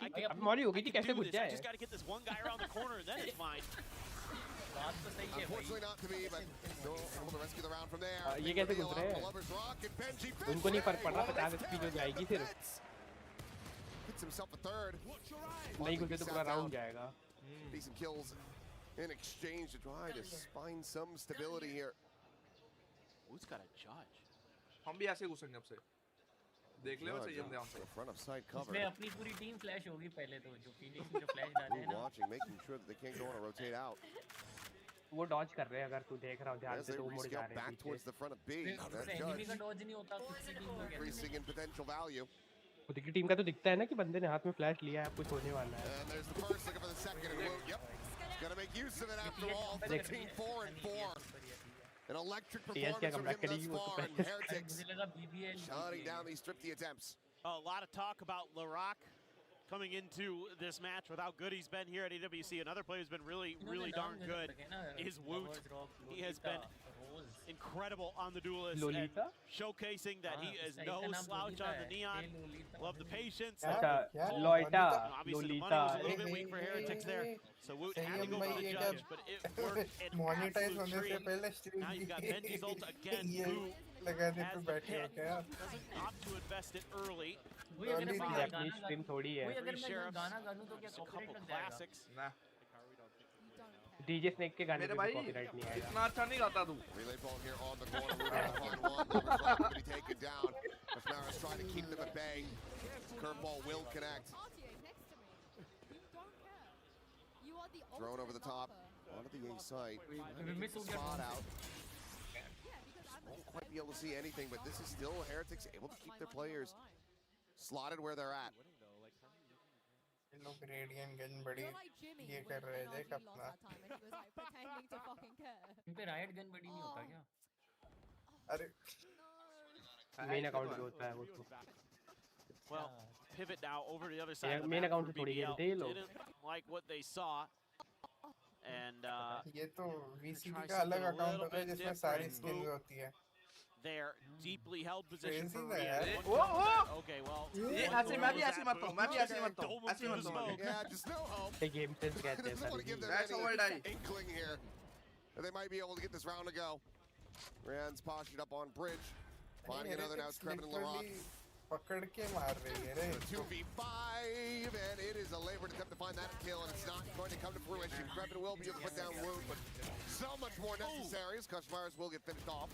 मॉली हो गई थी कैसे घुस जाए I just got to get this one guy around the corner and then it's fine. Unfortunately not to be, but still able to rescue the round from there. ये कैसे घुस रहे हैं उनको नहीं फर्क पड़ रहा 50 एचपी जो जाएगी सिर्फ Hits himself a third. नहीं घुसे तो पूरा राउंड जाएगा Decent kills in exchange to try to find some stability here. Who's got a judge? हम भी ऐसे घुसेंगे अब से देख ले वैसे हम ध्यान से front of side cover. इसमें अपनी पूरी टीम फ्लैश होगी पहले तो जो फिनिक्स में जो फ्लैश डाले हैं ना watching, making sure that they can't go on a rotate out. वो डॉज कर रहे हैं अगर तू देख रहा हो ध्यान से तो वो मुड़ जा रहे हैं back towards the front of B. Enemy का डॉज नहीं होता किसी टीम को Increasing in potential value. खुद की टीम का तो दिखता है ना कि बंदे ने हाथ में फ्लैश लिया है कुछ होने वाला है And there's the first looking for the second and Woot. Yep. Gonna make use of it after all. 13-4-4. An electric performance from him thus far, and Heretics shutting down these thrifty attempts. A lot of talk about Laroc coming into this match with how good he's been here at EWC. Another player who's been really darn good is Woot. He has been incredible on the Duelist and showcasing that he is no slouch on the Neon. Love the patience. Loita, obviously the money was a little bit weak for Heretics there, so Woot had to go for the judge, but it worked an absolute treat. Now you've got Benji's ult again, who has the pick, doesn't opt to invest it early. अपनी stream थोड़ी है Just a couple classics. DJ snake के गाने पे copyright नहीं आएगा इतना अच्छा नहीं गाता तू relay ball here on the corner Ruben on one going to be taken down Asmara's trying to keep them at bay curveball will connect thrown over the top onto the A side spot out won't quite be able to see anything but this is still Heretics able to keep their players slotted where they're at लोग radian gun बड़ी ये कर रहे थे अपना इन पे right gun बड़ी नहीं होता क्या अरे मेन अकाउंट पे होता है वो तो well pivot now over to the other side main account से थोड़ी खेलते हैं लोग didn't like what they saw and ये तो VCD का अलग अकाउंट होता है जिसमें सारी स्किल्स होती है their deeply held position for okay, well, yeah, just no hope. The game sense get this. Want to give them any inkling here. They might be able to get this round to go. Rand's postured up on bridge. Finding another now. It's Krevin and Laroc. 2v5, and it is a labored attempt to find that kill, and it's not going to come to fruition. Krevin will be able to put down Woot, but so much more necessary as Kushmars will get finished off.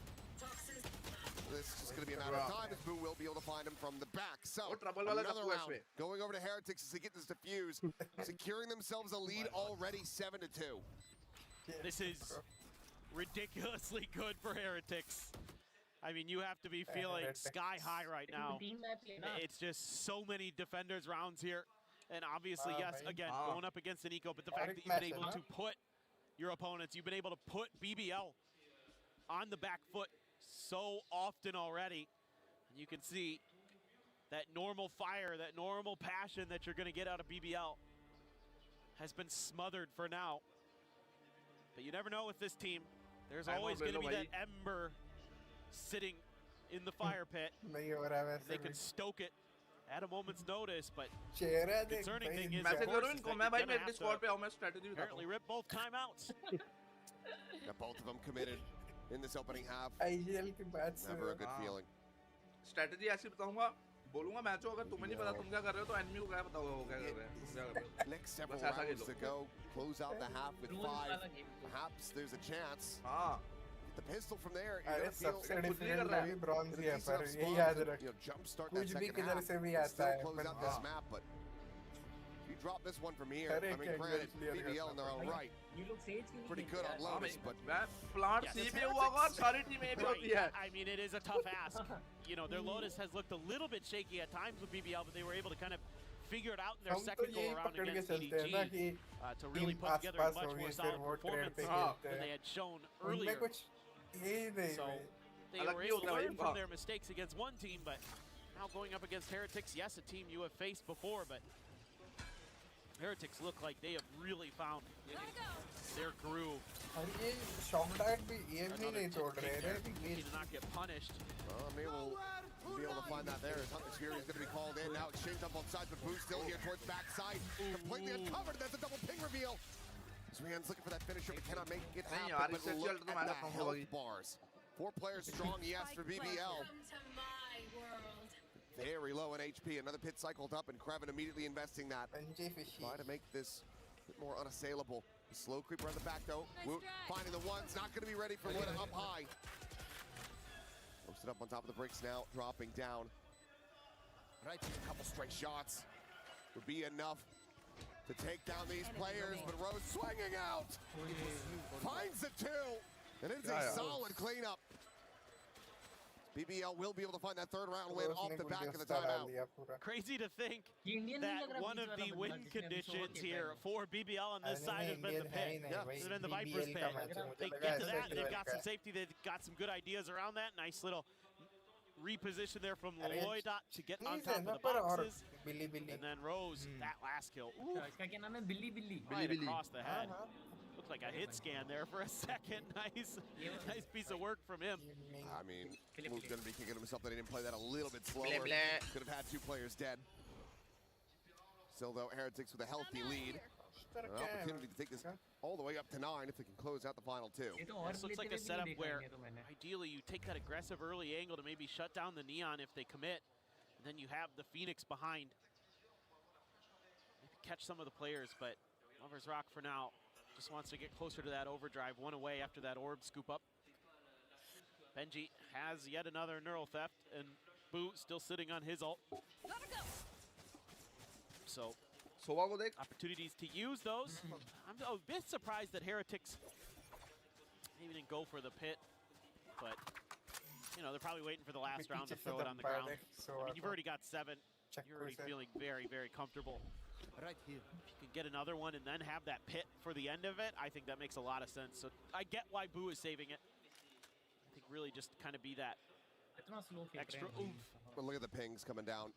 This is just going to be a matter of time as Boo will be able to find him from the back. So, another round going over to Heretics as they get this defuse, securing themselves a lead already 7-2. This is ridiculously good for Heretics. I mean, you have to be feeling sky high right now. It's just so many defenders rounds here. And obviously, yes, again, going up against an eco, but the fact that you've been able to put your opponents, you've been able to put BBL on the back foot so often already. And you can see that normal fire, that normal passion that you're going to get out of BBL has been smothered for now. But you never know with this team. There's always going to be that ember sitting in the fire pit. They can stoke it at a moment's notice, but concerning thing is, of course, is that apparently rip both timeouts. Got both of them committed in this opening half. Never a good feeling. Strategy ऐसी बताऊंगा बोलूंगा मैचों अगर तुम्हें नहीं पता तुम क्या कर रहे हो तो एनिमी को क्या पता होगा वो क्या कर रहे हैं next several rounds to go close out the half with 5 perhaps there's a chance get the pistol from there you're going to feel bronze ही है पर ये याद रख jump start that second half still close out this map but if you drop this one from here I mean granted BBL in their own right pretty good on Lotus but plant C पे हुआ होगा सारी team A पे होती है I mean it is a tough ask you know their Lotus has looked a little bit shaky at times with BBL but they were able to kind of figure it out in their second go around against EDG to really put together a much more solid performance than they had shown earlier so they were able to learn from their mistakes against one team but now going up against Heretics yes a team you have faced before but Heretics look like they have really found their groove. Another to not get punished. Maybe we'll be able to find that there. Hunter's Fury is going to be called in. Now it's changed on both sides, but Boo's still here towards backside. Completely uncovered. That's a double ping reveal. Zrian's looking for that finisher, but cannot make it happen. But look at that health bars. 4 players strong, yes, for BBL. Very low in HP. Another pit cycled up, and Krevin immediately investing that. Try to make this a bit more unassailable. Slow creeper on the back, though. Woot finding the ones. Not going to be ready for Luna up high. Posted up on top of the bricks now, dropping down. Right, a couple straight shots would be enough. to take down these players, but Rose swinging out. Finds the two, and it's a solid cleanup. BBL will be able to find that third round win off the back of the timeout. Crazy to think that one of the win conditions here for BBL on this side has been the pit. It's been the Viper's pit. They get to that, they've got some safety, they've got some good ideas around that. Nice little reposition there from Lloyd to get on top of the boxes. And then Rose, that last kill. Ooh. Right across the head. Looked like a hit scan there for a second. Nice piece of work from him. I mean, Luke's going to be kicking himself that he didn't play that a little bit slower. Could have had 2 players dead. Still, though, Heretics with a healthy lead. An opportunity to take this all the way up to 9 if they can close out the final 2. This looks like a setup where ideally you take that aggressive early angle to maybe shut down the Neon if they commit. And then you have the Phoenix behind. Maybe catch some of the players, but Lover's Rock for now just wants to get closer to that overdrive. 1 away after that orb scoop up. Benji has yet another neural theft, and Boo still sitting on his ult. So opportunities to use those. I'm a bit surprised that Heretics maybe didn't go for the pit, but you know, they're probably waiting for the last round to throw it on the ground. I mean, you've already got 7. You're already feeling very, very comfortable. Right here. If you can get another one and then have that pit for the end of it, I think that makes a lot of sense. So I get why Boo is saving it. I think really just kind of be that extra oomph. But look at the pings coming down.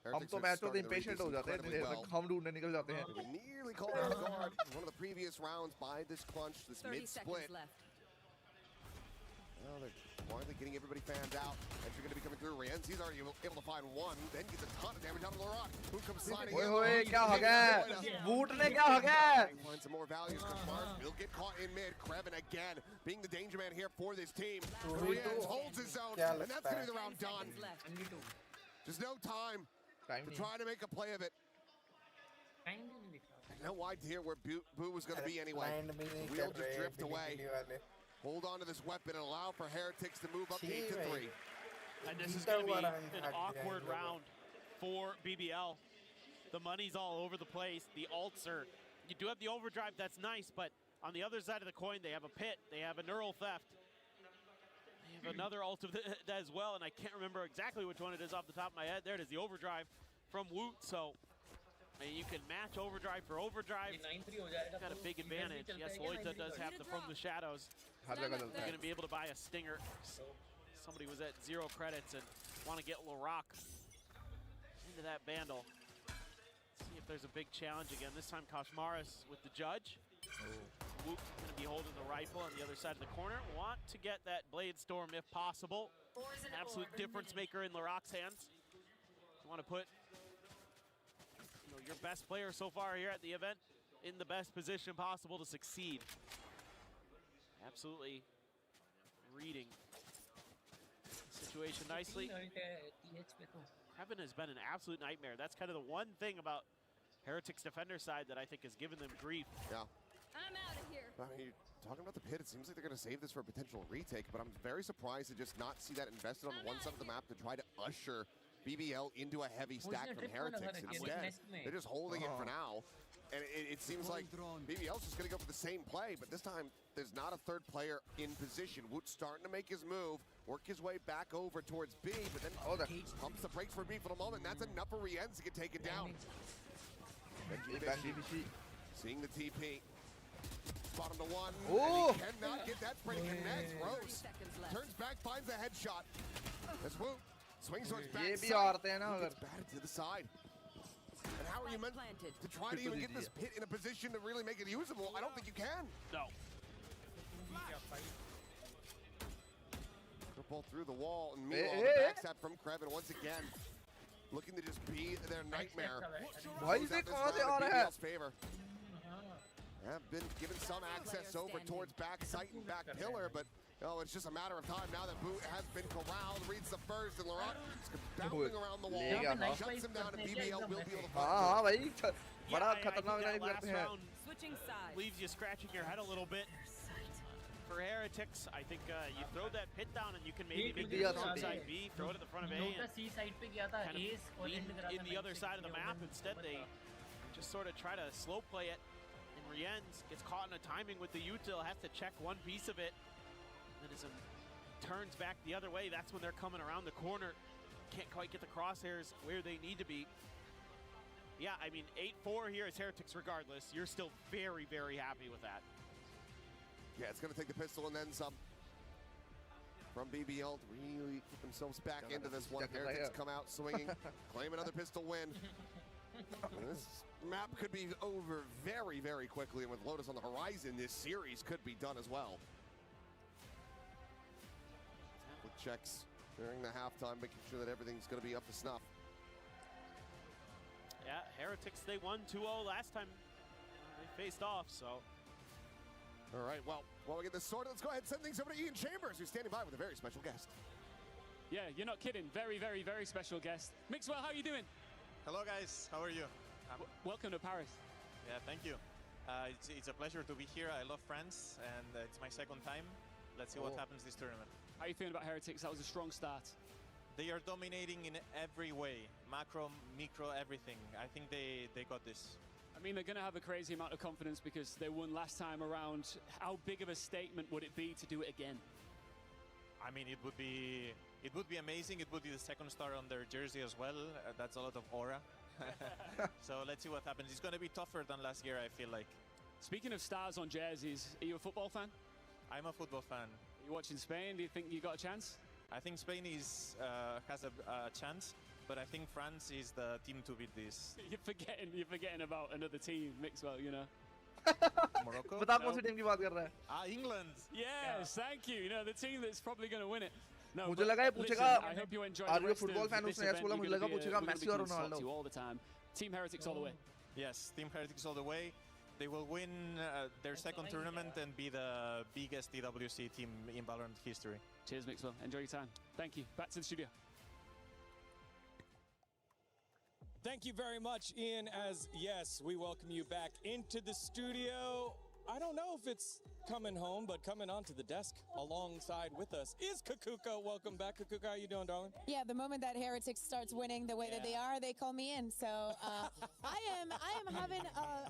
हम तो match में impatient हो जाते हैं, हम ढूंढने निकल जाते हैं. Nearly called off guard in one of the previous rounds by this clutch, this mid-split. Well, they're finally getting everybody fanned out. As you're going to be coming through, Rienzi's already able to find 1, then gets a ton of damage out of Laurent, who comes sliding in. क्या हो गया? Boot ने क्या हो गया? Find some more values. Kamar will get caught in mid. Kreven again being the danger man here for this team. Rienz holds his own, and that's going to be the round done. Just no time to try to make a play of it. No idea where Boo was going to be anyway. The wheel just drift away. Hold on to this weapon and allow for Heretics to move up 8-3. And this is going to be an awkward round for BBL. The money's all over the place. The ults are, you do have the overdrive, that's nice, but on the other side of the coin, they have a pit, they have a neural theft. They have another ult of that as well, and I can't remember exactly which one it is off the top of my head. There it is, the overdrive from Woot. So I mean, you can match overdrive for overdrive. Got a big advantage. Yes, Loita does have the From the Shadows. They're going to be able to buy a stinger. Somebody was at 0 credits and want to get Laroc into that bandle. See if there's a big challenge again. This time Koshmaris with the judge. Woot going to be holding the rifle on the other side of the corner. Want to get that Blade Storm if possible. An absolute difference maker in Laroc's hands. You want to put your best player so far here at the event in the best position possible to succeed. Absolutely reading the situation nicely. Kevin has been an absolute nightmare. That's kind of the one thing about Heretics defender side that I think has given them grief. Yeah. I'm out of here. I mean, talking about the pit, it seems like they're going to save this for a potential retake, but I'm very surprised to just not see that invested on one side of the map to try to usher BBL into a heavy stack from Heretics. Instead, they're just holding it for now. And it seems like BBL's just going to go for the same play, but this time there's not a third player in position. Woot's starting to make his move, work his way back over towards B, but then pumps the brakes for B for the moment. And that's enough for Rienz to get taken down. Seeing the TP. Spot him to 1. Oh! And he cannot get that spray connect. Rose turns back, finds a headshot. That's Woot. Swings towards back side. Gets batted to the side. And how are you meant to try to even get this pit in a position to really make it usable? I don't think you can. No. Ball through the wall, and meanwhile, the backstab from Kreven once again. Looking to just be their nightmare. Why is it called BBL's favor? Have been given some access over towards back site and back pillar, but it's just a matter of time now that Boo has been corralled, reads the first, and Laurent is bouncing around the wall, shuts him down, and BBL will be able to find him. Switching sides leaves you scratching your head a little bit. For Heretics, I think you throw that pit down and you can maybe make the front side B, throw it at the front of A, and kind of in the other side of the map. Instead, they just sort of try to slow play it. And RYZEN gets caught in a timing with the util, has to check one piece of it. And as it turns back the other way, that's when they're coming around the corner. Can't quite get the crosshairs where they need to be. Yeah, I mean, 8-4 here is Heretics regardless. You're still very, very happy with that. Yeah, it's going to take the pistol and then some from BBL to really put themselves back into this one. Heretics come out swinging, claim another pistol win. This map could be over very, very quickly, and with Lotus on the horizon, this series could be done as well. With checks during the halftime, making sure that everything's going to be up to snuff. Yeah, Heretics, they won 2-0 last time they faced off, so. All right, well, while we get this sorted, let's go ahead and send things over to Ian Chambers, who's standing by with a very special guest. Yeah, you're not kidding. Very, very, very special guest. Mixwell, how are you doing? Hello, guys. How are you? Welcome to Paris. Yeah, thank you. It's a pleasure to be here. I love France, and it's my second time. Let's see what happens this tournament. How are you feeling about Heretics? That was a strong start. They are dominating in every way. Macro, micro, everything. I think they got this. I mean, they're going to have a crazy amount of confidence because they won last time around. How big of a statement would it be to do it again? I mean, it would be amazing. It would be the second star on their jersey as well. That's a lot of aura. So let's see what happens. It's going to be tougher than last year, I feel like. Speaking of stars on jerseys, are you a football fan? I'm a football fan. Are you watching Spain? Do you think you got a chance? I think Spain has a chance, but I think France is the team to beat this. You're forgetting about another team, Mixwell, you know. Morocco? बता कौन सी team की बात कर रहा है? England. Yes, thank you. You know, the team that's probably going to win it. No, मुझे लगा ये पूछेगा are you a football fan? उसने ऐसा बोला मुझे लगा पूछेगा मेसी और Ronaldo. all the time. Team Heretics all the way. Yes, Team Heretics all the way. They will win their second tournament and be the biggest EWC team in Valorant history. Cheers, Mixwell. Enjoy your time. Thank you. Back to the studio. Thank you very much, Ian, as yes, we welcome you back into the studio. I don't know if it's coming home, but coming onto the desk alongside with us is Kakuka. Welcome back, Kakuka. How you doing, darling? Yeah, the moment that Heretics starts winning the way that they are, they call me in. So I am having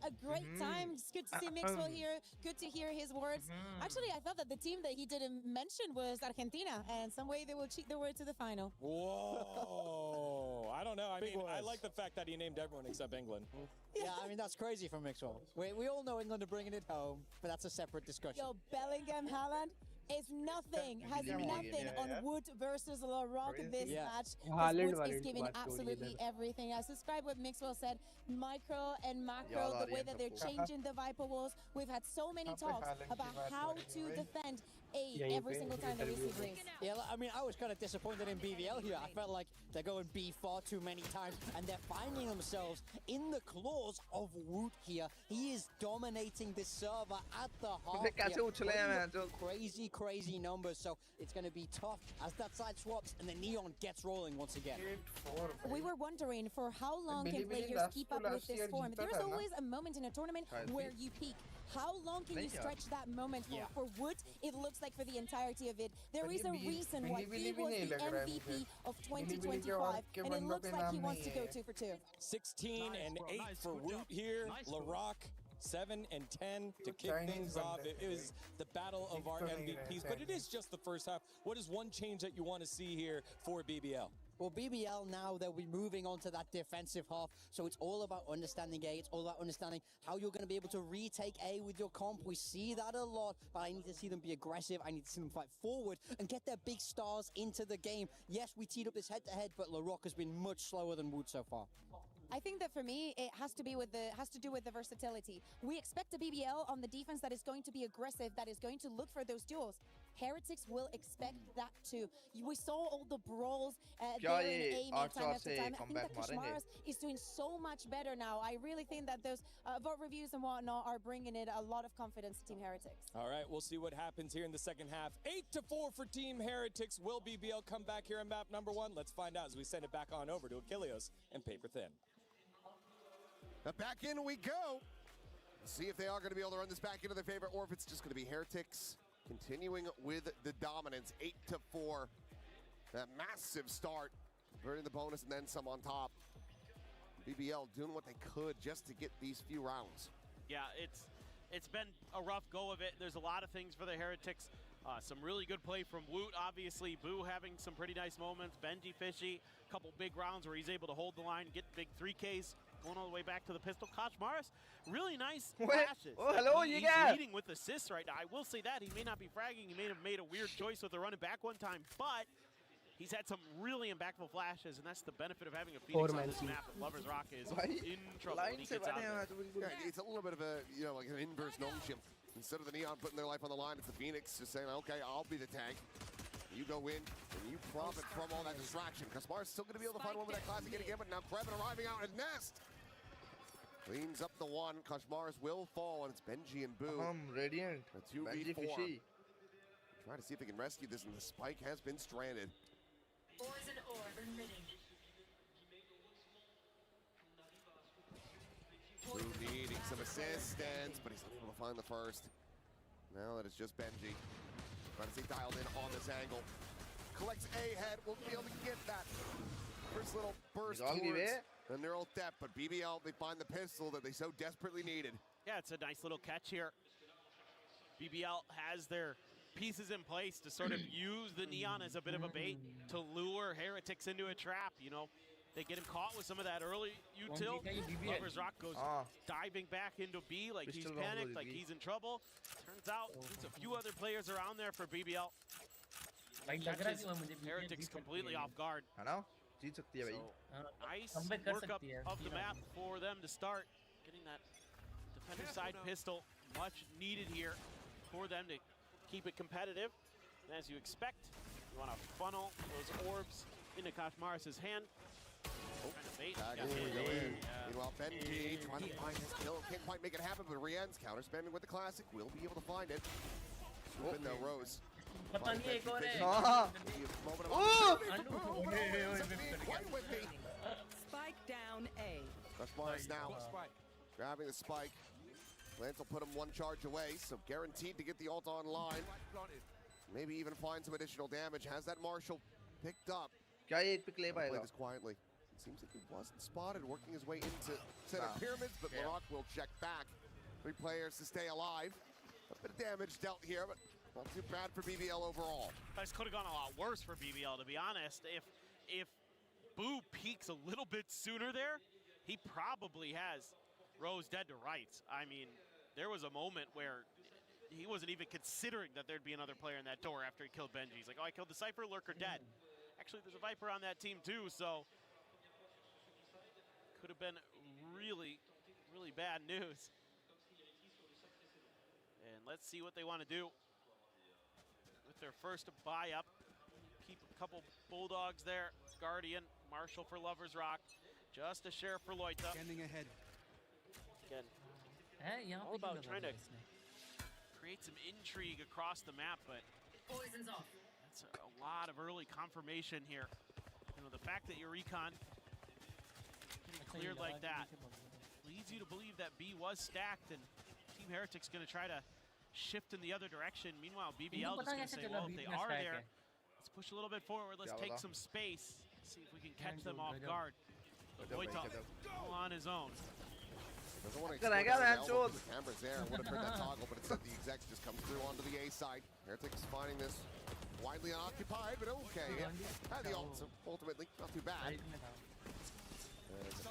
a great time. It's good to see Mixwell here. Good to hear his words. Actually, I thought that the team that he didn't mention was Argentina, and some way they will cheat their way to the final. Whoa! I don't know. I mean, I like the fact that he named everyone except England. Yeah, I mean, that's crazy from Mixwell. We all know England are bringing it home, but that's a separate discussion. Yo, Bellingham Haaland is nothing, has nothing on Wood versus LaRock this match. Wood is giving absolutely everything. I subscribe what Mixwell said, micro and macro, the way that they're changing the Viper walls. We've had so many talks about how to defend A every single time that we see Greece. Yeah, I mean, I was kind of disappointed in BBL here. I felt like they're going B far too many times, and they're finding themselves in the claws of Woot here. He is dominating this server at the half. Crazy numbers, so it's going to be tough as that side swaps and the Neon gets rolling once again. We were wondering for how long can players keep up with this form. There's always a moment in a tournament where you peak. How long can you stretch that moment for? For Wood, it looks like for the entirety of it. There is a reason why he was the MVP of 2025, and it looks like he wants to go 2 for 2. 16 and 8 for Woot here. LaRock 7 and 10 to kick things off. It is the battle of our MVPs, but it is just the first half. What is one change that you want to see here for BBL? Well, BBL now, they'll be moving on to that defensive half, so it's all about understanding A, it's all about understanding how you're going to be able to retake A with your comp. We see that a lot, but I need to see them be aggressive, I need to see them fight forward and get their big stars into the game. Yes, we teed up this head-to-head, but LaRock has been much slower than Wood so far. I think that for me, it has to do with the versatility. We expect a BBL on the defense that is going to be aggressive, that is going to look for those duels. Heretics will expect that too. We saw all the brawls there in A time after time. I think that Kashmaras is doing so much better now. I really think that those vote reviews and whatnot are bringing it a lot of confidence to Team Heretics. All right, we'll see what happens here in the second half. 8-4 for Team Heretics. Will BBL come back here on map number 1? Let's find out as we send it back on over to Achilleos and Paper Thin. Back in we go. Let's see if they are going to be able to run this back into their favor, or if it's just going to be Heretics continuing with the dominance. 8-4. That massive start, converting the bonus and then some on top. BBL doing what they could just to get these few rounds. Yeah, it's been a rough go of it. There's a lot of things for the Heretics. Some really good play from Woot, obviously. Boo having some pretty nice moments. Benji Fishy, a couple big rounds where he's able to hold the line, get big 3Ks, going all the way back to the pistol. Kochmaris, really nice flashes. Oh, hello, he's leading with assists right now. I will say that. He may not be fragging. He may have made a weird choice with the running back one time, but he's had some really impactful flashes, and that's the benefit of having a Phoenix on this map. And Lovers Rock is in trouble when he gets out there. Yeah, it's a little bit of a, like an inverse gnome chimp. Instead of the Neon putting their life on the line, it's the Phoenix just saying, okay, I'll be the tank. You go in, and you profit from all that distraction. Kaspar's still going to be able to find one with that classic hit again, but now Krebin arriving out at Nest. Cleans up the one. Kashmars will fall, and it's Benji and Boo. Radiant. A 2v4. Try to see if they can rescue this, and the spike has been stranded. Poison orb emitting. Boo needing some assistance, but he's unable to find the first. Now that it's just Benji. Trying to stay dialed in on this angle. Collects A head, will be able to get that first little burst towards the neural depth, but BBL, they find the pistol that they so desperately needed. Yeah, it's a nice little catch here. BBL has their pieces in place to sort of use the Neon as a bit of a bait to lure Heretics into a trap, They get him caught with some of that early util. Lovers Rock goes diving back into B like he's panicked, like he's in trouble. Turns out there's a few other players around there for BBL. Catches Heretics completely off guard. So, nice workup of the map for them to start. Getting that defender side pistol, much needed here for them to keep it competitive. And as you expect, you want to funnel those orbs into Kochmaris' hand. Meanwhile, Benji trying to find his kill. Can't quite make it happen, but Rien's counter spamming with the classic. Will be able to find it. Swoop in though, Rose. Spike down A. Kashmaris now grabbing the spike. Lance will put him one charge away, so guaranteed to get the ult online. Maybe even find some additional damage. Has that Marshall picked up? Play this quietly. It seems like he wasn't spotted, working his way into center pyramids, but Laroc will check back. 3 players to stay alive. A bit of damage dealt here, but not too bad for BBL overall. This could have gone a lot worse for BBL, to be honest. If Boo peaks a little bit sooner there, he probably has Rose dead to rights. I mean, there was a moment where he wasn't even considering that there'd be another player in that door after he killed Benji. He's like, oh, I killed the Cypher, Lurker dead. Actually, there's a Viper on that team too, so could have been really, really bad news. And let's see what they want to do with their first buy up. Keep a couple Bulldogs there. Guardian, Marshall for Lovers Rock. Just a share for Loita. Standing ahead. Again, all about trying to create some intrigue across the map, but Poison's off. that's a lot of early confirmation here. The fact that your recon getting cleared like that leads you to believe that B was stacked, and Team Heretics going to try to shift in the other direction. Meanwhile, BBL just going to say, well, if they are there, let's push a little bit forward. Let's take some space. See if we can catch them off guard. But Loita all on his own. Doesn't want to explode the cameras there. Would have heard that toggle, but instead the execs just comes through onto the A side. Heretics finding this widely unoccupied, but okay. Had the ult, so ultimately not too bad.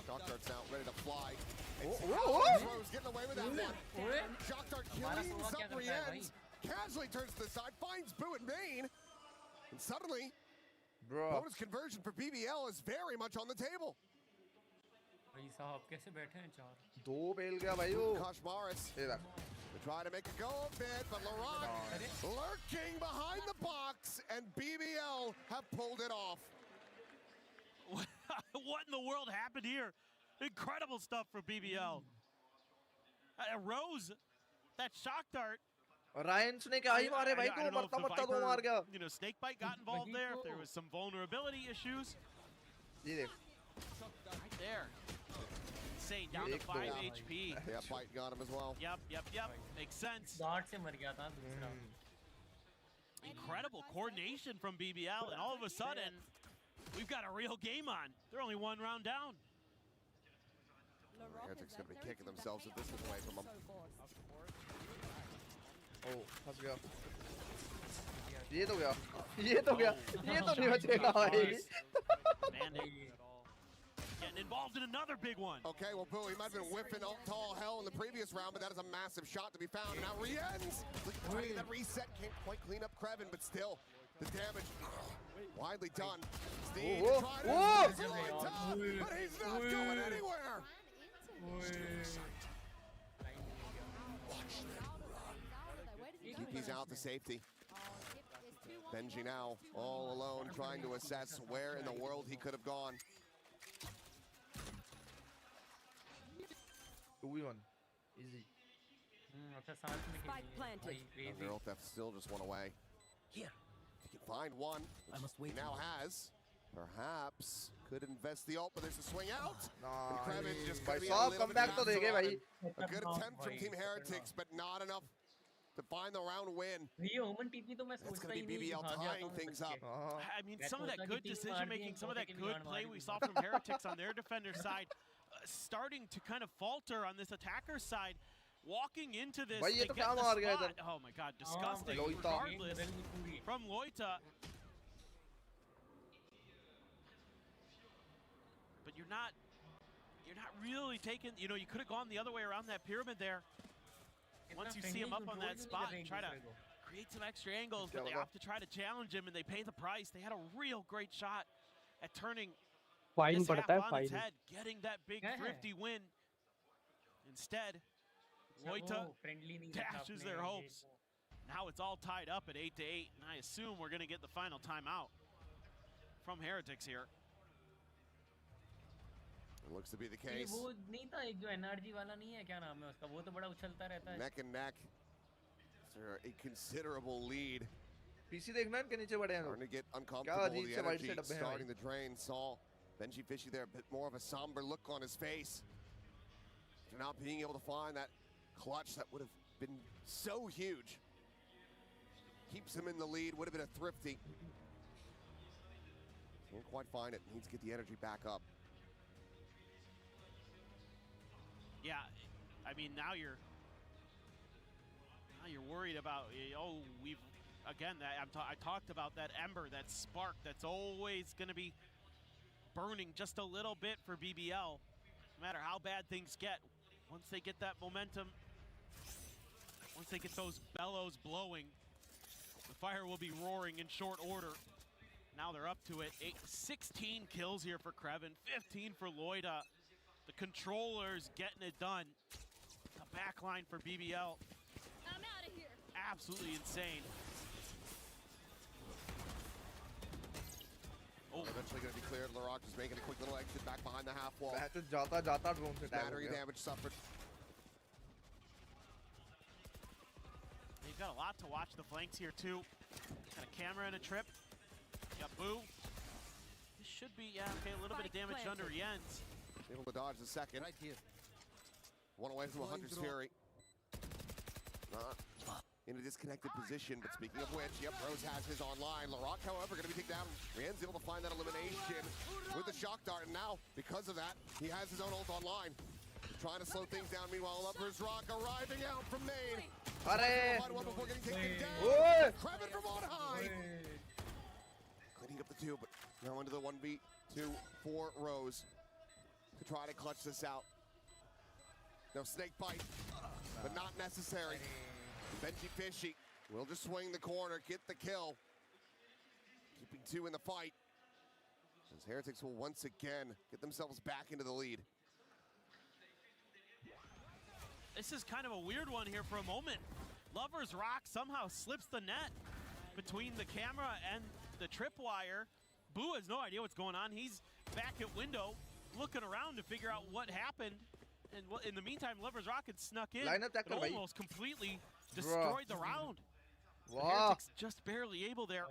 Shock Dart's now ready to fly. Rose getting away with that one. Shock Dart killing some Riens. Casually turns to the side, finds Boo and Bane. And suddenly, bonus conversion for BBL is very much on the table. Kochmaris. They try to make a go of it, but Laroc lurking behind the box, and BBL have pulled it off. What in the world happened here? Incredible stuff for BBL. Rose, that shock dart. Ryan सुने क्या ही मारे भाई तो मरता मरता दो मार गया. Snakebite got involved there. If there was some vulnerability issues. ये देख. Right there. Insane, down to 5 HP. Yeah, Bite got him as well. Yep. Makes sense. Incredible coordination from BBL, and all of a sudden, we've got a real game on. They're only 1 round down. Heretic's gonna be kicking themselves if this is away from them. Oh, फंस गया. ये तो गया. ये तो गया. ये तो नहीं बचेगा भाई. Getting involved in another big one. Okay, well, Boo, he might have been whiffing to all hell in the previous round, but that is a massive shot to be found. Now RYZEN's trying to that reset, can't quite clean up Kreven, but still, the damage widely done. Steve trying to but he's not going anywhere. He's out to safety. Benji now all alone trying to assess where in the world he could have gone. 2v1. Easy. Spike planted. Girl Theft still just one away. Here. He can find one. I must wait. He now has. Perhaps could invest the ult, but there's a swing out. And Kreven just gonna be a little bit comeback to देंगे भाई. A good attempt from Team Heretics, but not enough to find the round win. It's gonna be BBL tying things up. I mean, some of that good decision making, some of that good play we saw from Heretics on their defender side, starting to kind of falter on this attacker side. Walking into this, they get the spot. Oh my god, disgusting. Regardless, from Loita. But you're not really taking, you know, you could have gone the other way around that pyramid there. Once you see him up on that spot and try to create some extra angles, but they have to try to challenge him and they pay the price. They had a real great shot at turning this half on its head, getting that big thrifty win. Instead, Loita dashes their hopes. Now it's all tied up at 8-8, and I assume we're going to get the final timeout from Heretics here. It looks to be the case. Neck and neck. They're a considerable lead. PC देखना है कि नीचे बढ़े हैं. Starting to get uncomfortable. The energy starting to drain. Saw Benji Fishy there, a bit more of a somber look on his face. After not being able to find that clutch that would have been so huge. Keeps him in the lead. Would have been a thrifty. Can't quite find it. Needs to get the energy back up. Yeah, I mean, now you're worried about, oh, we've, again, I talked about that ember, that spark that's always going to be burning just a little bit for BBL. No matter how bad things get, once they get that momentum, once they get those bellows blowing, the fire will be roaring in short order. Now they're up to it. 16 kills here for Kreven, 15 for Loita. The controllers getting it done. The backline for BBL. I'm out of here. Absolutely insane. Oh, eventually going to be cleared. Laroc just making a quick little exit back behind the half wall. Battery damage suffered. They've got a lot to watch the flanks here too. Got a camera and a trip. Got Boo. This should be, yeah, okay, a little bit of damage under Jens. Able to dodge the second. Right here. One away from 100's Fury. Not in a disconnected position, but speaking of which, yep, Rose has his online. Laroc, however, going to be taken down. RYZEN's able to find that elimination with the shock dart, and now, because of that, he has his own ult online. Trying to slow things down. Meanwhile, Lovers Rock arriving out from main. One before getting taken down. Kreven from on high. Cleaning up the two, but now into the 1v2 for Rose to try to clutch this out. No snake bite, but not necessary. Benji Fishy will just swing the corner, get the kill. Keeping two in the fight. As Heretics will once again get themselves back into the lead. This is kind of a weird one here for a moment. Lovers Rock somehow slips the net between the camera and the tripwire. Boo has no idea what's going on. He's back at window looking around to figure out what happened. And in the meantime, Lovers Rock had snuck in, but almost completely destroyed the round. Heretics just barely able there.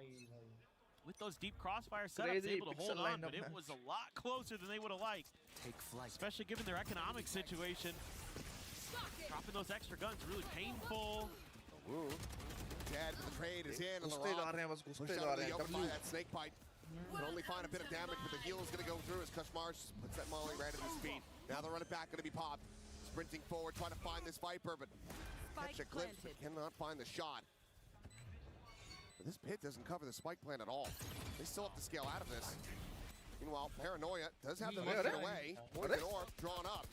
With those deep crossfire setups, able to hold on, but it was a lot closer than they would have liked. Take flight. Especially given their economic situation. Dropping those extra guns, really painful. Ooh. Dead, but the trade is in, and Laroc pushed out of the open by that snake bite. Can only find a bit of damage, but the heal is going to go through as Kushmarsh puts that molly right at his feet. Now the run it back going to be popped. Sprinting forward, trying to find this Viper, but catch a glimpse, but cannot find the shot. But this pit doesn't cover the spike plant at all. They still have to scale out of this. Meanwhile, Paranoia does have the motion away. Poison Orb drawn up.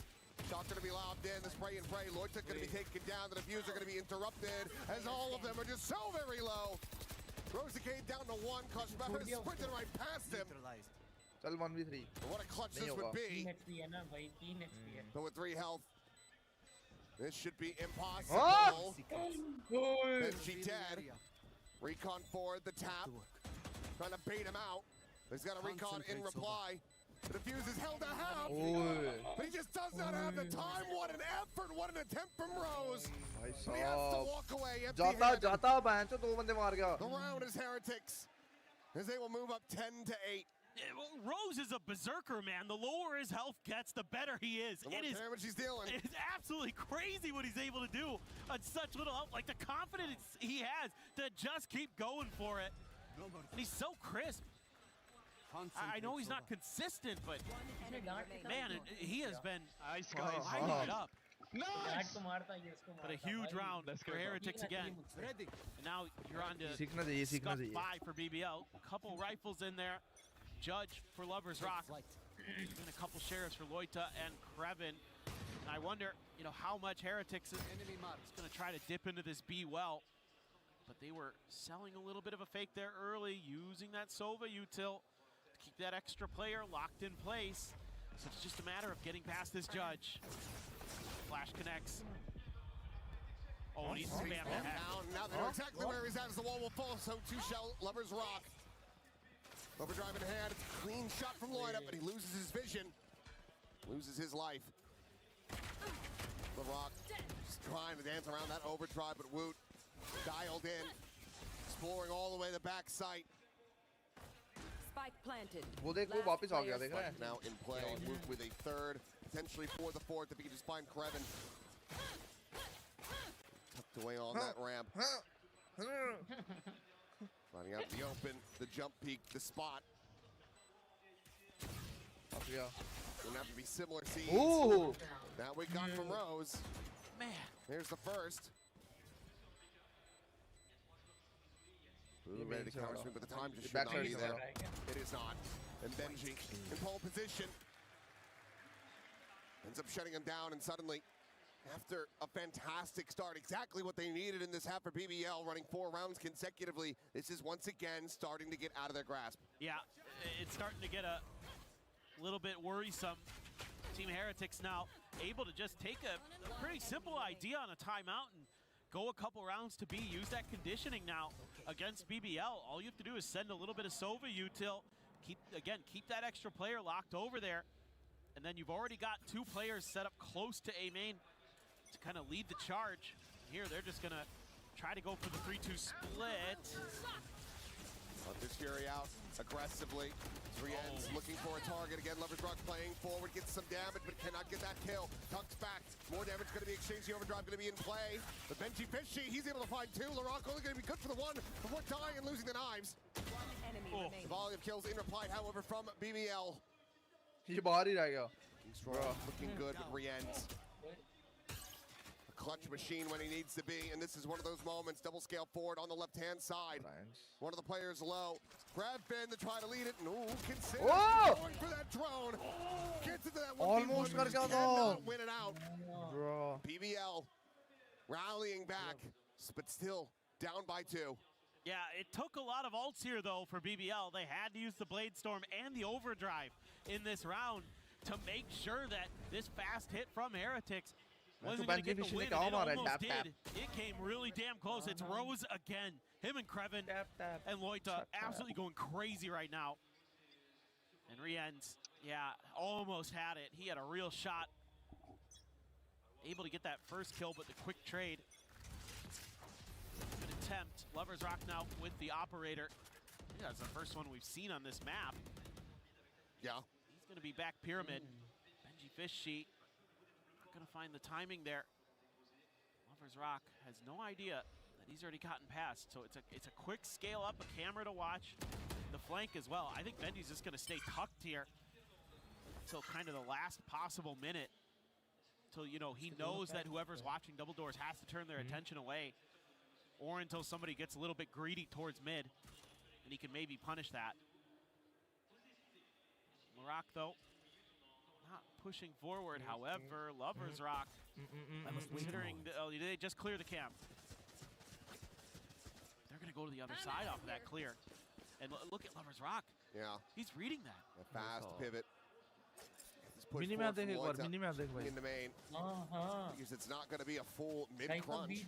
Shot's going to be lobbed in, the spray and pray. Loita going to be taken down, the diffuser going to be interrupted as all of them are just so very low. Throws the gate down to 1, Kushmarsh sprinted right past him. Chal 1v3. What a clutch this would be. But with 3 health, this should be impossible. Benji dead. Recon forward, the tap. Trying to bait him out. He's got a recon in reply. The defuse is held to half. But he just does not have the time. What an effort. What an attempt from Rose. But he has to walk away empty-handed. The round is Heretics, as they will move up 10-8. Rose is a berserker, man. The lower his health gets, the better he is. It is damage he's dealing. It's absolutely crazy what he's able to do on such little health. Like the confidence he has to just keep going for it. And he's so crisp. I know he's not consistent, but man, he has been lighting it up. Nice! But a huge round for Heretics again. And now you're on to Scuff Bhai for BBL. A couple rifles in there. Judge for Lover's Rock. And a couple shares for Loita and Krevin. And I wonder, how much Heretics is going to try to dip into this B well. But they were selling a little bit of a fake there early, using that Sova util to keep that extra player locked in place. So it's just a matter of getting past this Judge. Flash connects. Oh, and he's spammed down. Now they know exactly where he's at as the wall will fall. So 2 shell, Lover's Rock. Overdrive in hand. It's a clean shot from Loita, but he loses his vision. Loses his life. The Rock just trying to dance around that overdrive, but Woot dialed in. Exploring all the way the back site. Spike planted. Now in play. Woot with a 3rd, potentially for the 4th if he can just find Krevin. Tucked away on that ramp. Finding out the open, the jump peak, the spot. Gonna have to be similar scenes. Ooh! That we got from Rose. Man. Here's the first. Ooh, ready to counter swing, but the time just should not be there. It is not. And Benji in pole position. Ends up shutting him down, and suddenly, after a fantastic start, exactly what they needed in this half for BBL, running 4 rounds consecutively, this is once again starting to get out of their grasp. Yeah, it's starting to get a little bit worrisome. Team Heretics now able to just take a pretty simple idea on a timeout and go a couple rounds to B. Use that conditioning now against BBL. All you have to do is send a little bit of Sova util. Keep that extra player locked over there. And then you've already got 2 players set up close to A main to kind of lead the charge. Here, they're just going to try to go for the 3-2 split. Hunter's Fury out aggressively. 3 ends looking for a target again. Lover's Rock playing forward, gets some damage, but cannot get that kill. Tucks back. More damage going to be exchanged. The overdrive going to be in play. But Benji Fishy, he's able to find 2. Laroc only going to be good for the 1 before dying and losing the knives. The volley of kills in reply, however, from BBL. Looking good with Rienz. A clutch machine when he needs to be, and this is one of those moments. Double scale forward on the left-hand side. One of the players low. Grab Ben to try to lead it, and consider going for that drone. Gets into that 1v1, but cannot win it out. BBL rallying back, but still down by 2. Yeah, it took a lot of ults here, though, for BBL. They had to use the Blade Storm and the Overdrive in this round to make sure that this fast hit from Heretics wasn't going to get the win, and it almost did. It came really damn close. It's Rose again. Him and Krevin and Loita absolutely going crazy right now. And Rienz, yeah, almost had it. He had a real shot. Able to get that first kill, but the quick trade. Good attempt. Lover's Rock now with the operator. I think that's the first one we've seen on this map. Yeah. He's going to be back pyramid. Benji Fishy not going to find the timing there. Lover's Rock has no idea that he's already gotten past. So it's a quick scale up, a camera to watch. the flank as well. I think Benji's just going to stay tucked here until kind of the last possible minute. Until, you know, he knows that whoever's watching double doors has to turn their attention away. Or until somebody gets a little bit greedy towards mid. And he can maybe punish that. Rock, though, not pushing forward. However, Lovers Rock, considering they just clear the camp. They're going to go to the other side off of that clear. And look at Lovers Rock. Yeah. He's reading that. A fast pivot. Push Mini में आप देखें एक बार, mini में आप देखें भाई. in the main. Because it's not going to be a full mid crunch.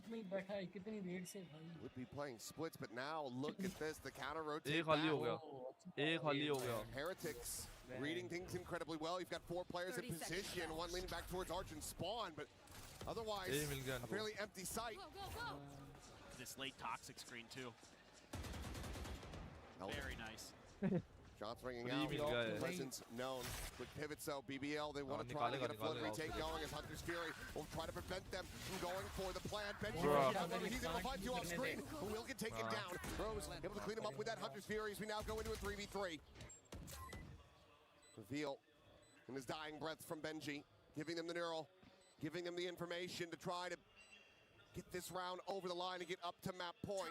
Would be playing splits, but now look at this. The counter rotate. एक खाली हो गया. एक खाली हो गया. Heretics reading things incredibly well. You've got 4 players in position, one leaning back towards Arch and Spawn, but otherwise a fairly empty site. This late toxic screen too. Very nice. Shots ringing out. Presence known. Quick pivots though. BBL, they want to try to get a flood retake going as Hunter's Fury will try to prevent them from going for the plan. Benji he's able to find 2 off screen. Who will get taken down. Rose able to clean him up with that Hunter's Fury as we now go into a 3v3. Reveal in his dying breath from Benji, giving them the neural, giving them the information to try to get this round over the line and get up to map point.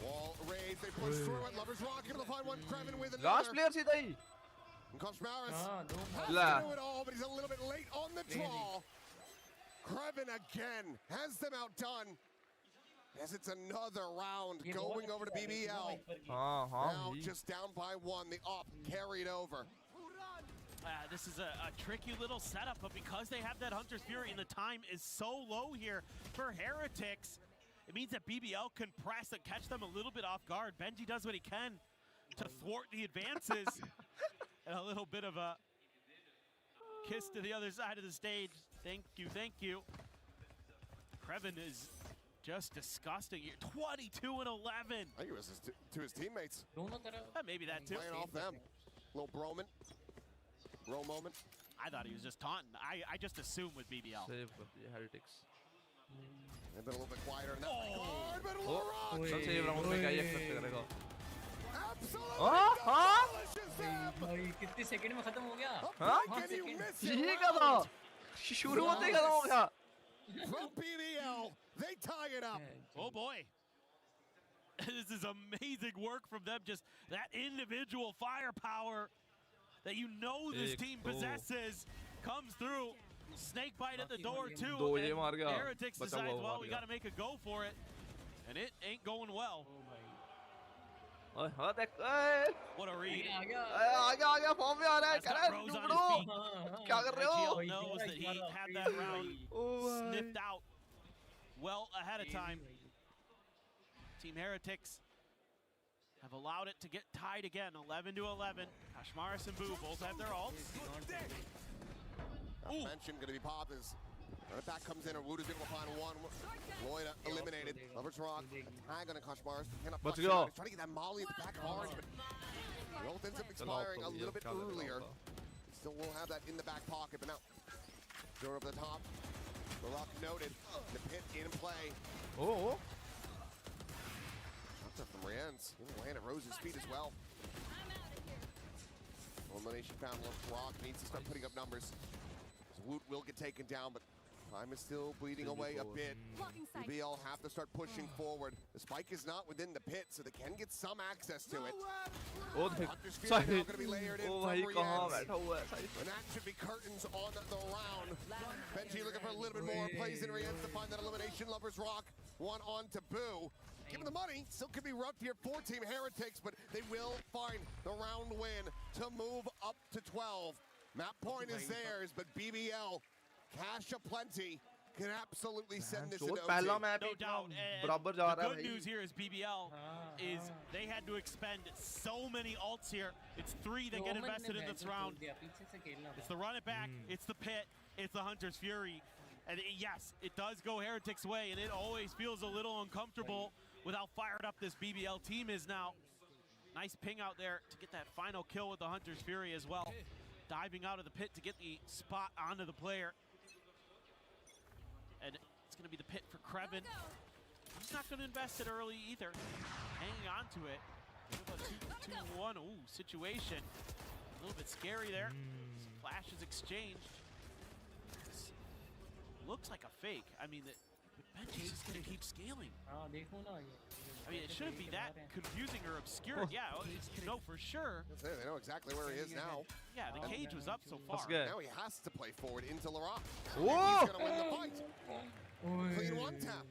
Wall raised, they push through it. Lovers Rock able to find one. Kreven with another. Last player सीधा ही. Koshmaris has to do it all, but he's a little bit late on the draw. Kreven again has them outdone. As it's another round going over to BBL. Now just down by 1, the op carried over. This is a tricky little setup, but because they have that Hunter's Fury and the time is so low here for Heretics, it means that BBL can press and catch them a little bit off guard. Benji does what he can to thwart the advances. And a little bit of a kiss to the other side of the stage. Thank you, thank you. Kreven is just disgusting here. 22 and 11. I think it was to his teammates. Maybe that too. Playing off them. Little bro moment. I thought he was just taunting. I just assumed with BBL. Save with the Heretics. They've been a little bit quieter in that regard, but a little rock. Save round में क्या expect करेगा? भाई कितने second में खत्म हो गया? ये क्या था? शुरू होते ही खत्म हो गया. From BBL, they tie it up. Oh boy. This is amazing work from them. Just that individual firepower that you know this team possesses comes through. Snake bite at the door too. And Heretics decides, well, we got to make a go for it. And it ain't going well. What a read. आ गया form में आ रहा है. करे टुकड़ो. क्या कर रहे हो? IGL knows that he had that round sniffed out well ahead of time. Team Heretics have allowed it to get tied again, 11 to 11. Ashmaris and Boo both have their ults. Mention going to be popped as back comes in, and Wood is able to find 1. Lloyd eliminated. Lovers Rock, tag on a Koshmaris. Let's go. Trying to get that molly at the back hard, but the ult ends up expiring a little bit earlier. Still will have that in the back pocket, but now throw it over the top. The Rock noted. The pit in play. Oh. Shots up from Rian's. Land at Rose's feet as well. Elimination found. Rock needs to start putting up numbers. Woot will get taken down, but time is still bleeding away a bit. BBL have to start pushing forward. The spike is not within the pit, so they can get some access to it. Hunter's Fury now going to be layered in from Rian's. And that should be curtains on the round. Benji looking for a little bit more. Plays in Rian's to find that elimination. Lovers Rock, 1 on to Boo. Give him the money. Still could be rough here for Team Heretics, but they will find the round win to move up to 12. Map point is theirs, but BBL, cash aplenty, can absolutely send this in OT. No doubt. The good news here is BBL is they had to expend so many ults here. It's 3 that get invested in this round. It's the run it back, it's the pit, it's the Hunter's Fury. And yes, it does go Heretics' way, and it always feels a little uncomfortable with how fired up this BBL team is now. Nice ping out there to get that final kill with the Hunter's Fury as well. Diving out of the pit to get the spot onto the player. And it's going to be the pit for Kreven. he's not going to invest it early either. Hanging on to it. A 2-1 situation. A little bit scary there. Some flashes exchanged. This looks like a fake. I mean, the Benji's just going to keep scaling. I mean, it shouldn't be that confusing or obscure. Yeah, you know for sure. They know exactly where he is now. Yeah, the cage was up so far. Now he has to play forward into Laroc. Whoa! He's going to win the fight. Clean one tap.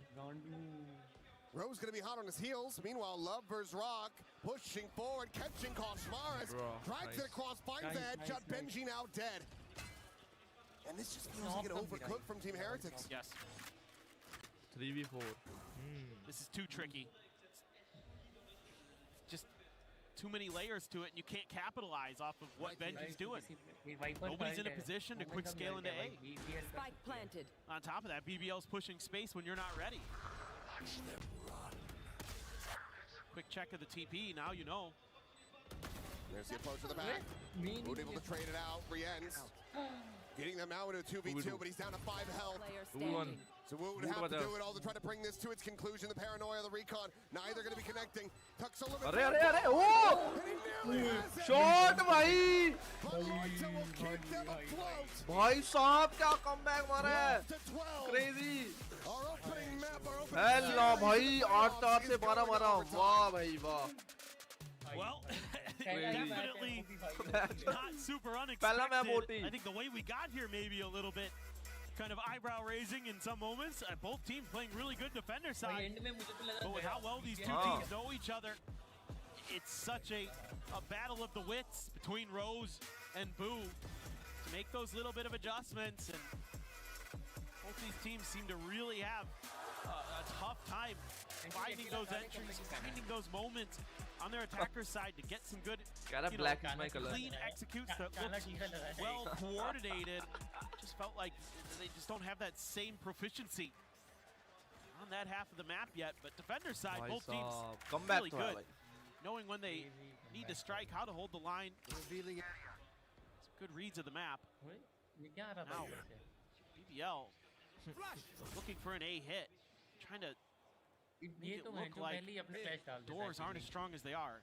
Rowe's going to be hot on his heels. Meanwhile, Love versus Rock pushing forward, catching Koshmaras. Drags it across 5 edge. Benji now dead. And this just feels like an overcooked from Team Heretics. Yes. 3v4. This is too tricky. Just too many layers to it, and you can't capitalize off of what Benji's doing. Nobody's in a position to quick scale into A. Spike planted. On top of that, BBL's pushing space when you're not ready. Quick check of the TP, now you know. There's the approach to the back. Wood able to trade it out. Rien's getting them now into a 2v2, but he's down to 5 health. So Wood would have to do it all to try to bring this to its conclusion. The paranoia, the recon, neither going to be connecting. Tucks a little bit. Oh! Shot, bhai! Bhai sahab, kya comeback mara hai? Crazy. Hello, bhai. 8 se 12 mara. Wow, bhai, wow. Well, definitely not super unexpected. I think the way we got here maybe a little bit kind of eyebrow raising in some moments. Both teams playing really good defender side. But with how well these two teams know each other, it's such a battle of the wits between Rose and Boo to make those little bit of adjustments. And both these teams seem to really have a tough time finding those entries, finding those moments on their attacker side to get some good, clean executes that looks well coordinated. Just felt like they just don't have that same proficiency on that half of the map yet. But defender side, both teams really good, knowing when they need to strike, how to hold the line. Some good reads of the map. Now, BBL looking for an A hit, trying to make it look like doors aren't as strong as they are.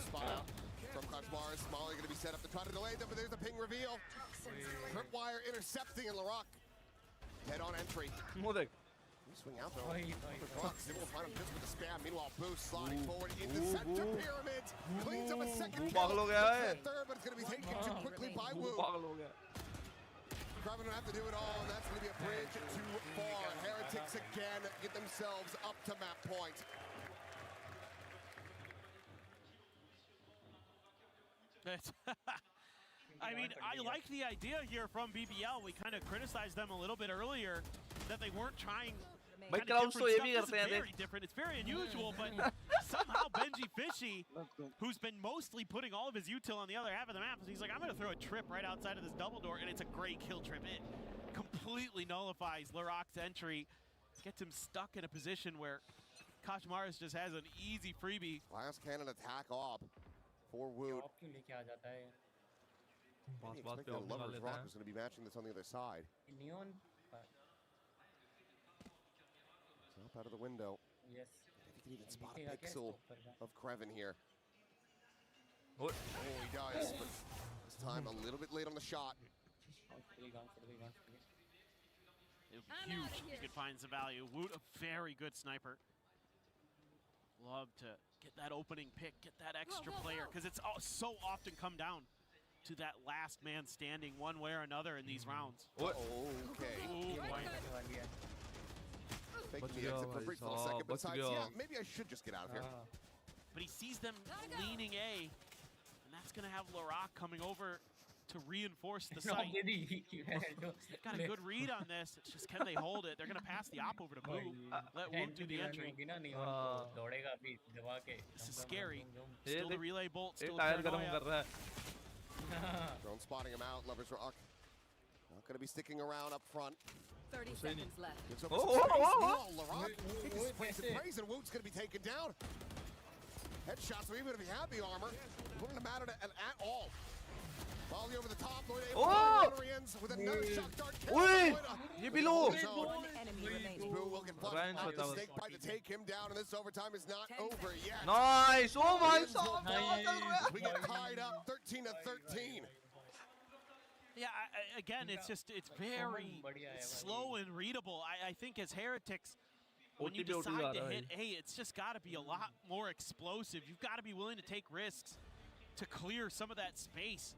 Spot out from Koshmaras. Molly going to be set up to try to delay them, but there's the ping reveal. Tripwire intercepting, and Laroc head on entry. Swing out though. Able to find him just with the spam. Meanwhile, Boost sliding forward into center pyramid. Cleans up a second kill. Third, but it's going to be taken too quickly by Wu. Croww don't have to do it all, and that's going to be a bridge too far. Heretics again get themselves up to map point. I mean, I like the idea here from BBL. We kind of criticized them a little bit earlier that they weren't trying different stuff. This is very different. It's very unusual, but somehow Benji Fishy, who's been mostly putting all of his util on the other half of the map, he's like, I'm going to throw a trip right outside of this double door, and it's a great kill trip. It completely nullifies Laroc's entry, gets him stuck in a position where Koshmaras just has an easy freebie. Last cannon attack op for Wood. Lover's Rock is going to be matching this on the other side. Up out of the window. Yes. I think he can even spot a pixel of Creven here. Oh, he does, but this time a little bit late on the shot. It would be huge if you could find some value. Woot, a very good sniper. Love to get that opening pick, get that extra player, because it's so often come down to that last man standing one way or another in these rounds. Okay. Taking the exit for brief for a second, but besides, yeah, maybe I should just get out of here. But he sees them leaning A, and that's going to have Laroc coming over to reinforce the site. They've got a good read on this. It's just, can they hold it? They're going to pass the op over to Boo. Let Woot do the entry. This is scary. Still the relay bolt, still paranoia. Drone spotting him out. Lovers Rock not going to be sticking around up front. 30 seconds left. Laroc taking sprays and praise, and Woot's going to be taken down. Headshots, so even if he had the armor, it wouldn't have mattered at all. Volley over the top. Oh! With another shock dart. Ui! Ye below! One enemy remaining. Boo will get flushed by the snake bite to take him down, and this overtime is not over yet. Nice! Oh my God! We get tied up 13-13. Yeah, again, it's very slow and readable. I think as Heretics, when you decide to hit A, it's just got to be a lot more explosive. You've got to be willing to take risks to clear some of that space.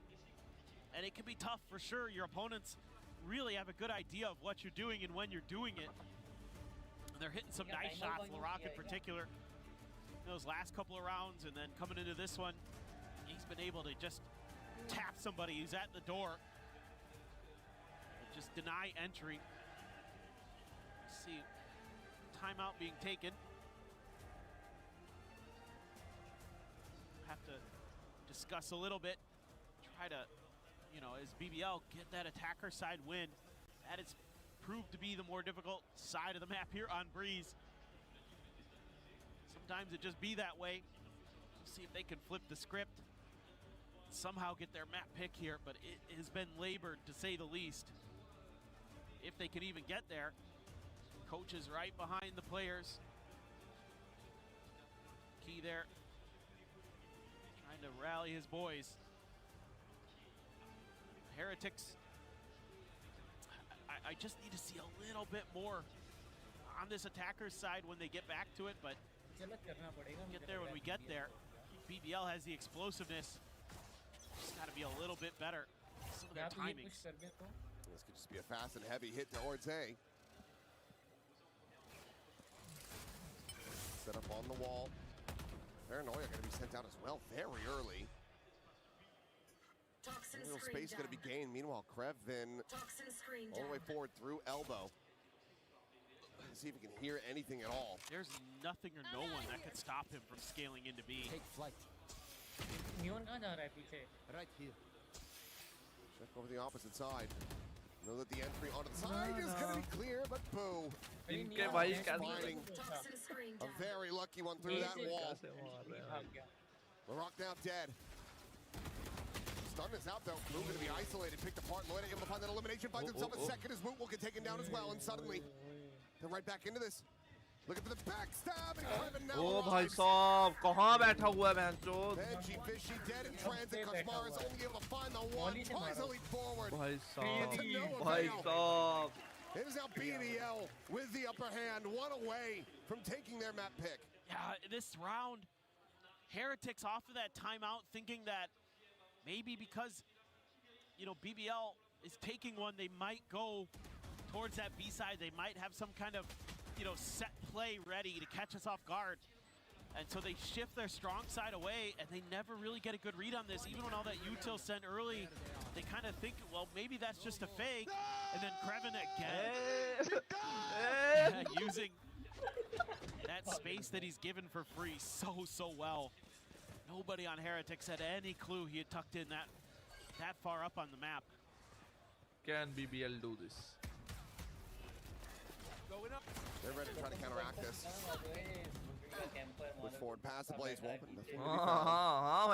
And it can be tough for sure. Your opponents really have a good idea of what you're doing and when you're doing it. And they're hitting some nice shots, Larock in particular, in those last couple of rounds, and then coming into this one, he's been able to just tap somebody who's at the door. Just deny entry. See timeout being taken. Have to discuss a little bit. Try to, as BBL, get that attacker side win. That has proved to be the more difficult side of the map here on Breeze. Sometimes it just be that way. We'll see if they can flip the script. Somehow get their map pick here, but it has been labored to say the least. If they can even get there. Coach is right behind the players. Key there. Trying to rally his boys. Heretics. I just need to see a little bit more on this attacker's side when they get back to it, but get there when we get there. BBL has the explosiveness. Just got to be a little bit better. Some of their timings. This could just be a fast and heavy hit towards A. Set up on the wall. Paranoia going to be sent out as well very early. A little space going to be gained. Meanwhile, Krevin all the way forward through elbow. Let's see if he can hear anything at all. There's nothing or no one that could stop him from scaling into B. Take flight. Right here. Check over the opposite side. Know that the entry onto the side is going to be clear, but Boo. Finding a very lucky one through that wall. Larock now dead. Stun is out though. Boo going to be isolated, picked apart. Lloyd able to find that elimination, finds himself a second as Woot will get taken down as well, and suddenly they're right back into this. Looking for the backstab, and Krevin now Oh bhai sahab, kahan baitha hua hai bhaichod? Benji Fishy dead in transit. Kashmar is only able to find the one. Tries to leap forward. Bhai sahab. It is now BBL with the upper hand, one away from taking their map pick. Yeah, this round, Heretics off of that timeout, thinking that maybe because, BBL is taking one, they might go towards that B side. They might have some kind of, set play ready to catch us off guard. And so they shift their strong side away, and they never really get a good read on this. Even when all that util sent early, they kind of think, well, maybe that's just a fake. And then Krevin again, using that space that he's given for free so well. Nobody on Heretics had any clue he had tucked in that far up on the map. Can BBL do this? Going up. They're ready to try to counteract this. With forward pass, the Blaze won't. Well,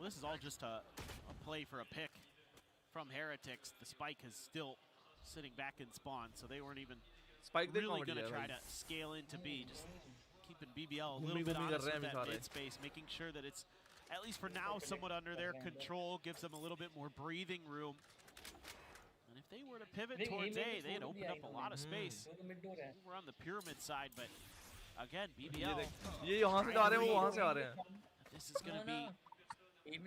this is all just a play for a pick from Heretics. The spike is still sitting back in spawn, so they weren't even really going to try to scale into B. Just keeping BBL a little bit honest with that mid space, making sure that it's, at least for now, somewhat under their control, gives them a little bit more breathing room. And if they were to pivot towards A, they'd open up a lot of space. We're on the pyramid side, but again, BBL. This is going to be a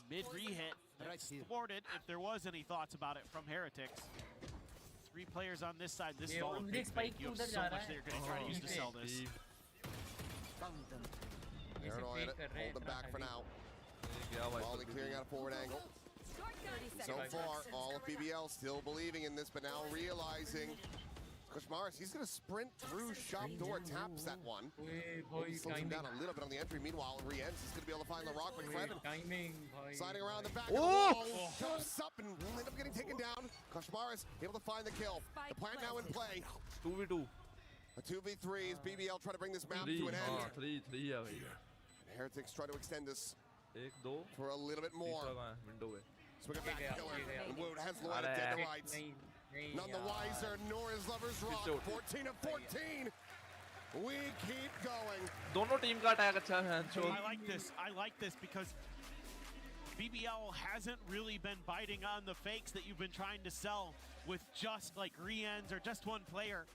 mid re-hit that's thwarted if there was any thoughts about it from Heretics. 3 players on this side. This is all a big make. You have so much they're going to try to use to sell this. Paranoia hold them back for now. Volley clearing out a forward angle. So far, all of BBL still believing in this, but now realizing Kashmaris, he's going to sprint through shop door, taps that one. Slows him down a little bit on the entry. Meanwhile, Riens is going to be able to find Larock with Krevin. Sliding around the back of the wall, jumps up and will end up getting taken down. Kashmaris able to find the kill. The plan now in play. 2v2. A 2v3 as BBL try to bring this map to an end. 3 Heretics try to extend this. for a little bit more. Swing it back, killer. And Wood has Lloyd dead to rights. None the wiser, nor is Lovers Rock. 14 of 14. We keep going. दोनों team का attack अच्छा है. I like this because BBL hasn't really been biting on the fakes that you've been trying to sell with just like re-ends or just one player.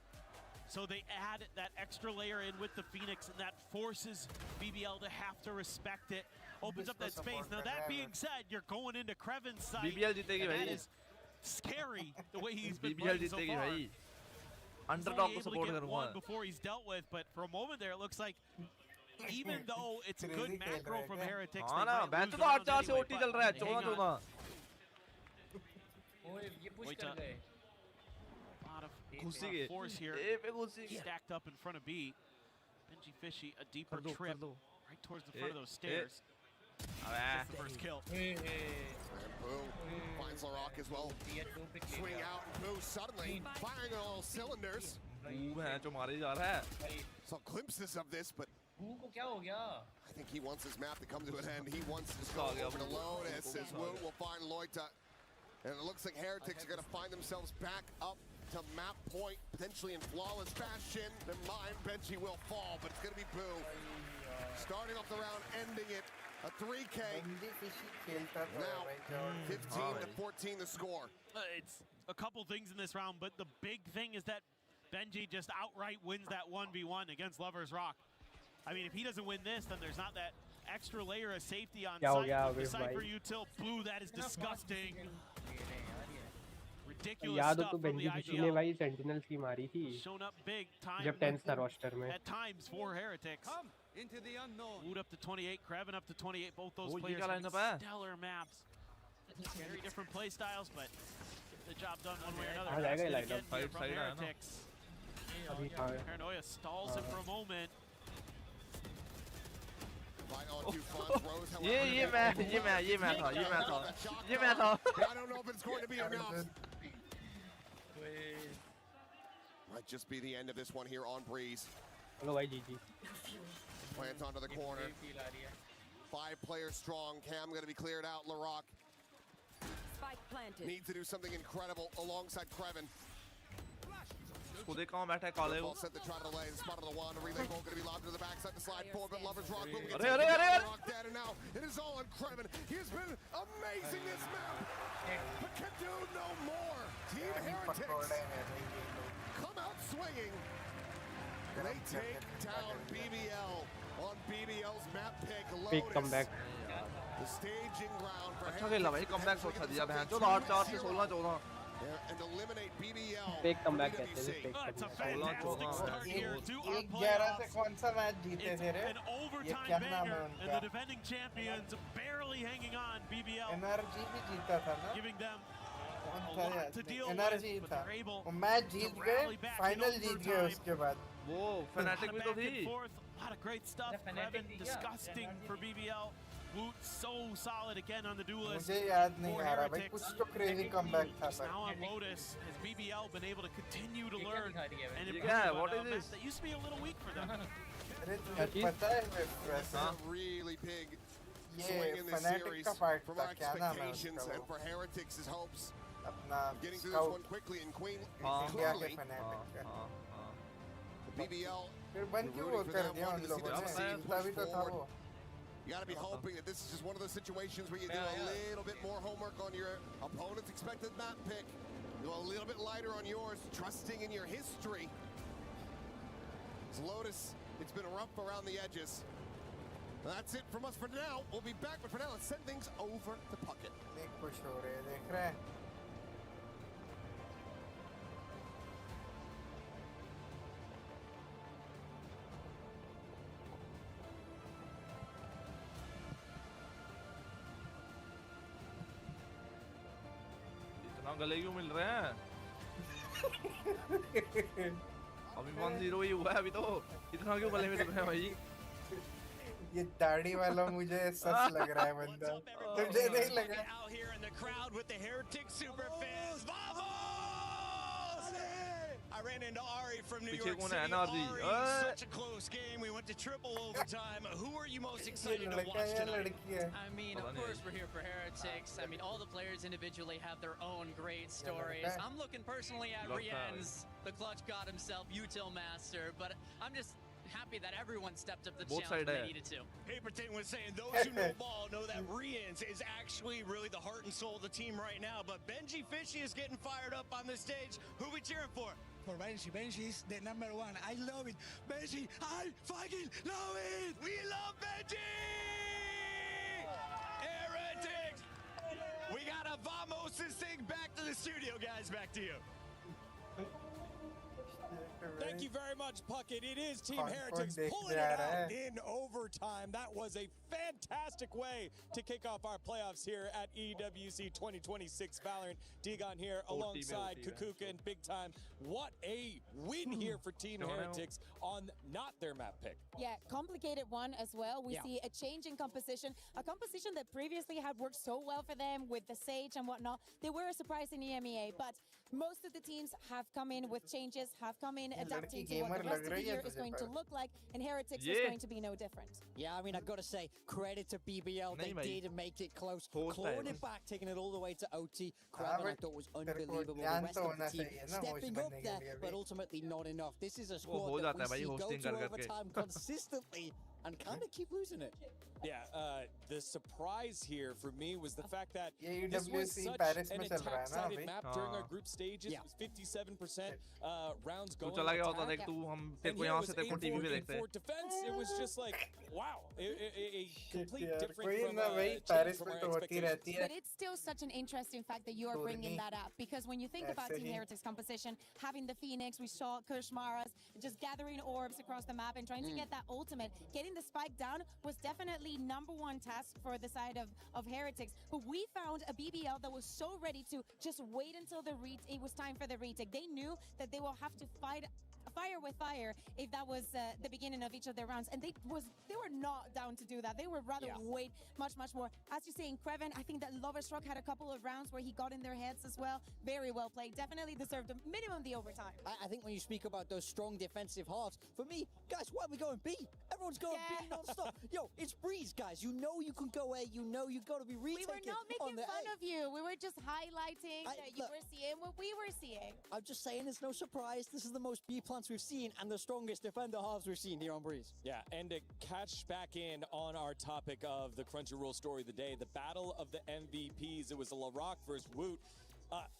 So they add that extra layer in with the Phoenix, and that forces BBL to have to respect it. Opens up that space. Now that being said, you're going into Kreven's side. BBL जीतेगी and भाई. that is scary the way he's been BBL playing so जीतेगी far. भाई. He's Underdog only को able to support get करूँगा. one before he's dealt with, but for a moment there, it looks like even though it's a good macro from Heretics, हाँ they ना, might batch lose तो round 8 से anyway, OT चल रहा है. but hang 14 on. ये push कर गए. Lot of घुसी गए. force here. A पे घुसी गए. Stacked up in front of B. Benji Fishy, a deeper कर trip दो. right towards the front of those stairs. अबे. Gets the first kill. And Boo finds LaRock as well. Swing out and Boo suddenly firing on all cylinders. है जो मारे जा रहा है. Saw glimpses of this, but को क्या हो गया? I think he wants his map to come to an end. He wants to go over to Lotus as Wu will find Loita. And it looks like Heretics are going to find themselves back up to map point, potentially in flawless fashion. Their mind, Benji will fall, but it's going to be Boo. Starting off the round, ending it. A 3K. Now, 15 to 14 the score. It's a couple things in this round, but the big thing is that Benji just outright wins that 1v1 against Lovers Rock. I mean, if he doesn't win this, then there's not that extra layer of safety on site. The Cypher util, Blue, that is disgusting. Ridiculous याद हो stuff तो from the Benji ने IGL. भाई sentinels की मारी थी Shown up big time जब 10th था रोस्टर में. at times for Heretics. Into the unknown. Wood up to 28, Kreven up to 28. Both those Oh, players ये क्या having lineup है? stellar maps. Very different play styles, but get the job done one way or another. आ जाएगा ये That's lineup. again here from Side है ना? Heretics. अभी हाँ. Paranoia stalls it for a moment. ये मैं था. I don't know if it's going to be enough. Might just be the end of this one here on Breeze. Hello भाई GG. Plants onto the corner. 5 players strong. Cam going to be cleared out. LaRock Spike planted. needs to do something incredible alongside Kreven. उसको देख कहाँ बैठा है काले वो. Ball set to try to delay. The spot of the wand. The relay ball going to be lobbed to the backside to slide forward, but Lovers Rock will get LaRock dead, and now it is all on Kreven. He has been amazing this map, but can do no more. Team Heretics come out swinging. They take down BBL on BBL's map pick. Big comeback. The staging ground for अच्छा खेला भाई. Comeback तो अच्छा दिया बहन. 8-4 से 16-14. and eliminate BBL. Big comeback कहते हैं. Big It's a comeback. fantastic start here to our 11 से कौन सा मैच जीते It's थे रे? an overtime क्या नाम है banger, and उनका? the defending champions barely hanging on. BBL NRG भी जीता था ना? giving them कौन a था lot यार? to deal NRG with, but था. they're able वो मैच जीत to गए, rally back in फाइनल जीत गए overtime. उसके बाद. वो फैनेटिक भी तो Back and थी. forth, a lot of great stuff. Kreven disgusting for BBL. Woot so solid again on the duelist. मुझे याद नहीं for आ रहा भाई. Heretics. कुछ तो crazy comeback था पर. Now on Lotus, has BBL been able to continue to learn and improve Yeah, on what a is map this? that used to be a little weak for them. अरे तुझे पता है वैसे? A really big ये swing in this Fnatic series का fight from था. our क्या नाम है expectations उसका and वो? for Heretics' hopes अपना getting through this scout. one quickly and Queen India के clearly Fnatic का. BBL. फिर बंद क्यों वो कर दिया उन लोगों ने? जीता भी तो था वो. You got to be hoping that this is just one of those situations where you do a little bit more homework on your opponent's expected map pick. You go a little bit lighter on yours, trusting in your history. It's Lotus, it's been rough around the edges. That's it from us for now. We'll be back, but for now, let's send things over to Puckett. देख खुश हो रहे हैं, देख रहे हैं. इतना गले क्यों मिल रहे हैं? अभी 1-0 ही हुआ है अभी तो. इतना क्यों गले मिल रहे हैं भाई? ये दाढ़ी वाला मुझे सच लग रहा है बंदा. तुझे नहीं लगा? Out here in the crowd with the Heretic super fans. Vamos! I ran into Ari from New पीछे York कौन City. है NRG? Ari, such a close game. We went to triple overtime. Who are you most excited to watch tonight? I mean, of course, we're here for Heretics. I mean, all the players individually have their own great stories. I'm looking personally at Rien's, the clutch god himself, util master, but I'm just happy that everyone stepped up the challenge when they needed to. Paperton was saying those who know ball know that Rien's is actually really the heart and soul of the team right now, but Benji Fishy is getting fired up on the stage. Who we cheering for? For Benji. Benji is the #1. I love it. Benji, I fucking love it. We love Benji! Heretics! We gotta vamos this thing back to the studio, guys. Back to you. Thank you very much, Puckett. It is Team Heretics pulling it out in overtime. That was a fantastic way to kick off our playoffs here at EWC 2026 Valorant. Digon here alongside Kukuka and Big Time. What a win here for Team Heretics on not their map pick. Yeah, complicated one as well. We see a change in composition, a composition that previously had worked so well for them with the Sage and whatnot. They were a surprise in EMEA, but most of the teams have come in with changes, have come in adapting to what the rest of the year is going to look like, and Heretics is going to be no different. Yeah, I mean, I've got to say, credit to BBL. They did make it close, clawing it back, taking it all the way to OT. croww, I thought was unbelievable. The rest of the team stepping up there, but ultimately not enough. This is a squad that we see go to overtime consistently and kind of keep losing it. Yeah, the surprise here for me was the fact that ये this was EWC such PARIS an में चल रहा है ना attack-sided अभी? map during our group stages. It was 57% rounds तू going चला गया on होता attack. देख तू हम And तेरे को here यहाँ was से तेरे को टीवी पे देखते हैं for defense. It was just like, wow, a complete यार, different कोई from, ना भाई change पेरिस from में our तो होती रहती है But it's still such an interesting fact that you are bringing that up, because when you think about Team Heretics composition, having the Phoenix, we saw Kushmaras just gathering orbs across the map and trying to get that ultimate. Getting the spike down was definitely #1 task for the side of Heretics. But we found a BBL that was so ready to just wait until it was time for the retake. They knew that they will have to fight fire with fire if that was the beginning of each of their rounds, and they were not down to do that. They would rather wait much more. As you say, in Creven, I think that Loverstruck had a couple of rounds where he got in their heads as well. Very well played. Definitely deserved a minimum the overtime. I think when you speak about those strong defensive halves, for me, guys, why are we going B? Everyone's going B non-stop. Yo, it's Breeze, guys. You know you can go A. You know you've got to be retaking. We were not making fun of you. We were just highlighting that you were seeing what we were seeing. I'm just saying it's no surprise. This is the most B plants we've seen and the strongest defender halves we've seen here on Breeze. Yeah, and to catch back in on our topic of the Crunchyroll story of the day, the battle of the MVPs. It was a LaRock versus Woot.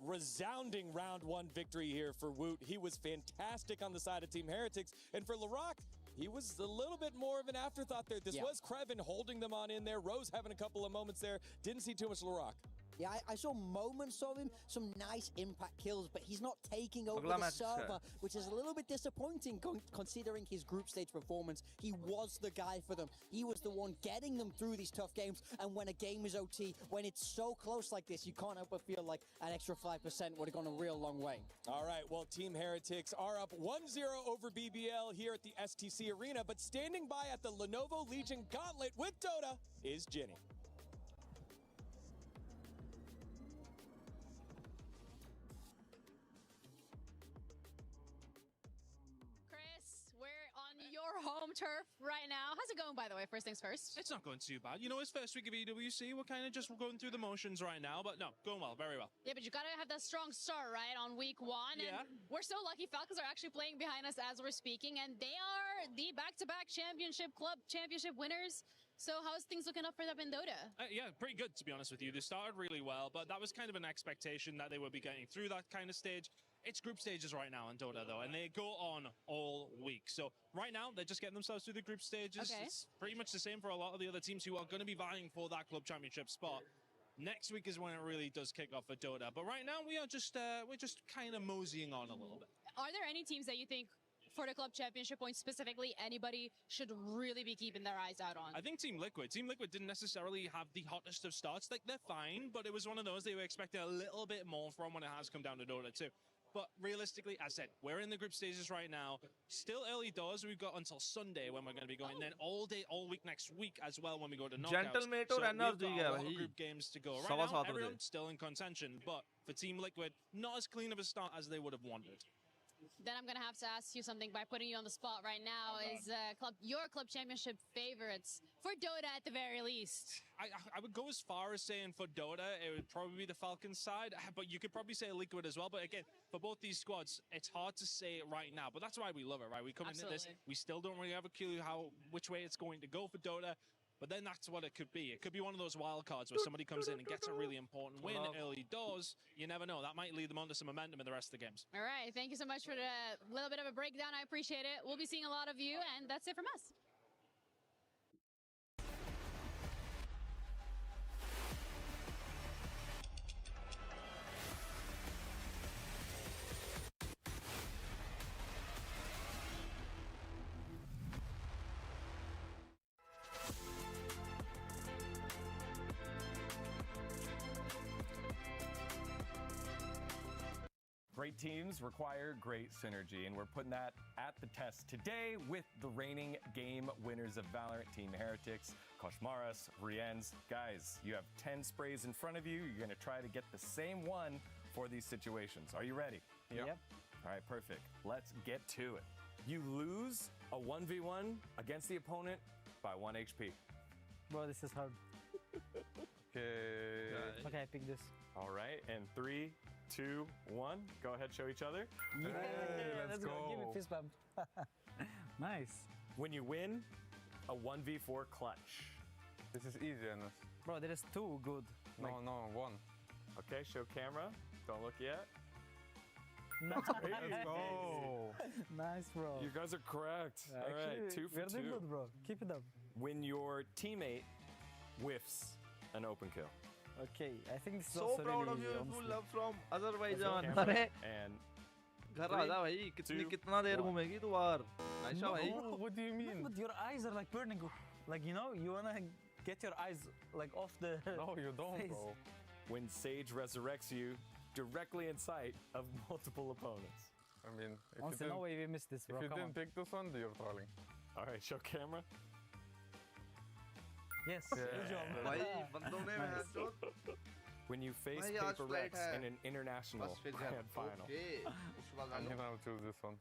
Resounding round 1 victory here for Woot. He was fantastic on the side of Team Heretics. And for LaRock, he was a little bit more of an afterthought there. This was Creven holding them on in there. Rose having a couple of moments there. Didn't see too much LaRock. Yeah, I saw moments of him, some nice impact kills, but he's not taking over the server, which is a little bit disappointing considering his group stage performance. He was the guy for them. He was the one getting them through these tough games, and when a game is OT, when it's so close like this, you can't help but feel like an extra 5% would have gone a real long way. All right, well, Team Heretics are up 1-0 over BBL here at the STC Arena, but standing by at the Lenovo Legion Gauntlet with Dota is Jenny. Home turf right now. How's it going, by the way? First things first. It's not going too bad. You know, it's first week of EWC. We're kind of just going through the motions right now, but no, going well, very well. Yeah, but you got to have that strong start, right, on week 1. Yeah. And we're so lucky. Falcons are actually playing behind us as we're speaking, and they are the back-to-back club championship winners. So how's things looking up for them in Dota? Yeah, pretty good, to be honest with you. They started really well, but that was kind of an expectation that they would be getting through that kind of stage. It's group stages right now in Dota, though, and they go on all week. So right now, they're just getting themselves through the group stages. Okay. It's pretty much the same for a lot of the other teams who are going to be vying for that club championship spot. Next week is when it really does kick off for Dota. But right now, we're just kind of moseying on a little bit. Are there any teams that you think, for the club championship points specifically, anybody should really be keeping their eyes out on? I think Team Liquid didn't necessarily have the hottest of starts. Like, they're fine, but it was one of those they were expecting a little bit more from when it has come down to Dota 2. But realistically, as I said, we're in the group stages right now. Still early doors. We've got until Sunday when we're going to be going. Then all day, all week next week as well when we go to knockouts. So we've got a lot of group games to go. Right now, everyone's still in contention. But for Team Liquid, not as clean of a start as they would have wanted. then I'm going to have to ask you something by putting you on the spot right now. Is your club championship favorites for Dota at the very least? I would go as far as saying for Dota, it would probably be the Falcons side, but you could probably say Liquid as well. But again, for both these squads, it's hard to say it right now. But that's why we love it, right? We come into this, we still don't really have a clue which way it's going to go for Dota. But then that's what it could be. It could be one of those wild cards where somebody comes in and gets a really important win early doors. You never know. That might lead them on to some momentum in the rest of the games. All right. Thank you so much for the little bit of a breakdown. I appreciate it. We'll be seeing a lot of you, and that's it from us. Great teams require great synergy, and we're putting that at the test today with the reigning game winners of Valorant, Team Heretics, Koshmaras, Riens. Guys, you have 10 sprays in front of you. You're going to try to get the same one for these situations. Are you ready? Yep. All right, perfect. Let's get to it. You lose a 1v1 against the opponent by 1 HP. Bro, this is hard. Okay, I pick this. All right, and 3, 2, 1. Go ahead, show each other. Yeah, let's go. Give me fist bump. Nice. When you win, a 1v4 clutch. This is easy, Anas. Bro, there is 2 good. No, one. Okay, show camera. Don't look yet. Nice. Let's go. Nice, bro. You guys are correct. All right, 2 for 2. We're doing good, bro. Keep it up. When your teammate whiffs an open kill. Okay, I think this is So also proud really of easy, you, honestly. full love from Azerbaijan. Camera, अरे and घर आ जा भाई कितना देर घूमेगी तू बाहर नाइशा भाई What do you mean? But your eyes are like burning. Like, you know, you wanna get your eyes like off the No, you don't, face. bro. when Sage resurrects you directly in sight of multiple opponents. I mean, if Honestly, no way we missed this, bro. If you Come didn't on. pick this one, you're trolling. All right, show camera. Yes, good job. भाई बंदों ने मैं जो When you face भाई, आज Paper flight Rex है. in an international बस फिर grand final. Okay. I'm gonna choose this one.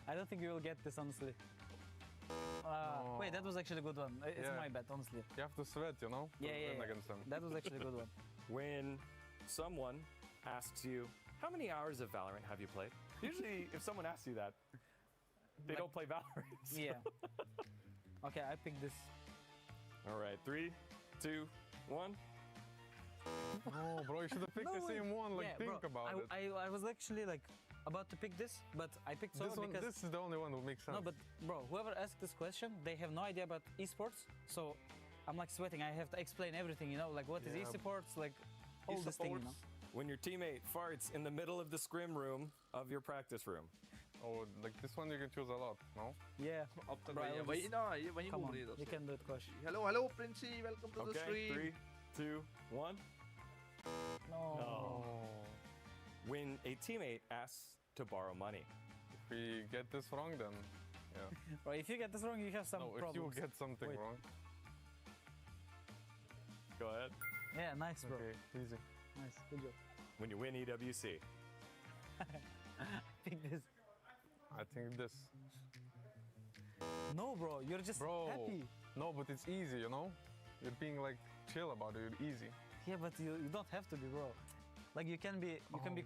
I don't think we will get this, honestly. No. Wait, that was actually a good one. It's Yeah. my bet, honestly. You have to sweat, you know? to Yeah. win against them. That was actually a good one. When someone asks you, how many hours of Valorant have you played? Usually, if someone asks you that, they don't play Valorant. so- Yeah. Okay, I picked this. All right, 3, 2, 1. No, bro, you should have picked No the way. same one. Like, Yeah, think bro, about it. I was actually like about to pick this, but I picked This Sova one, because this is the only one who makes sense. no, but bro, whoever asked this question, they have no idea about esports, so I'm like sweating. I have to explain everything, you know, like what is Yeah. esports, like all this thing, you know. When your teammate farts in the middle of the scrim room of your practice room. Oh, like this one you can choose a lot, no? Yeah. अब तक Bro, I वही was वही ना ये वही Come घूम on, रही है you can do it, Kosh. Hello Princey, welcome to the Okay, stream. 3, 2, 1. No. When a teammate asks to borrow money. If we get this wrong, then yeah. Bro, if you get this wrong, you have some No, if problems. you get something Wait. wrong. Go ahead. Yeah, nice, bro. Okay, easy. Nice, good job. When you win EWC. Pick this. I think this. No, bro, you're just happy. No, but it's easy, you know? You're being like chill about it, you're easy. Yeah, but you don't have to be, bro. Like you can be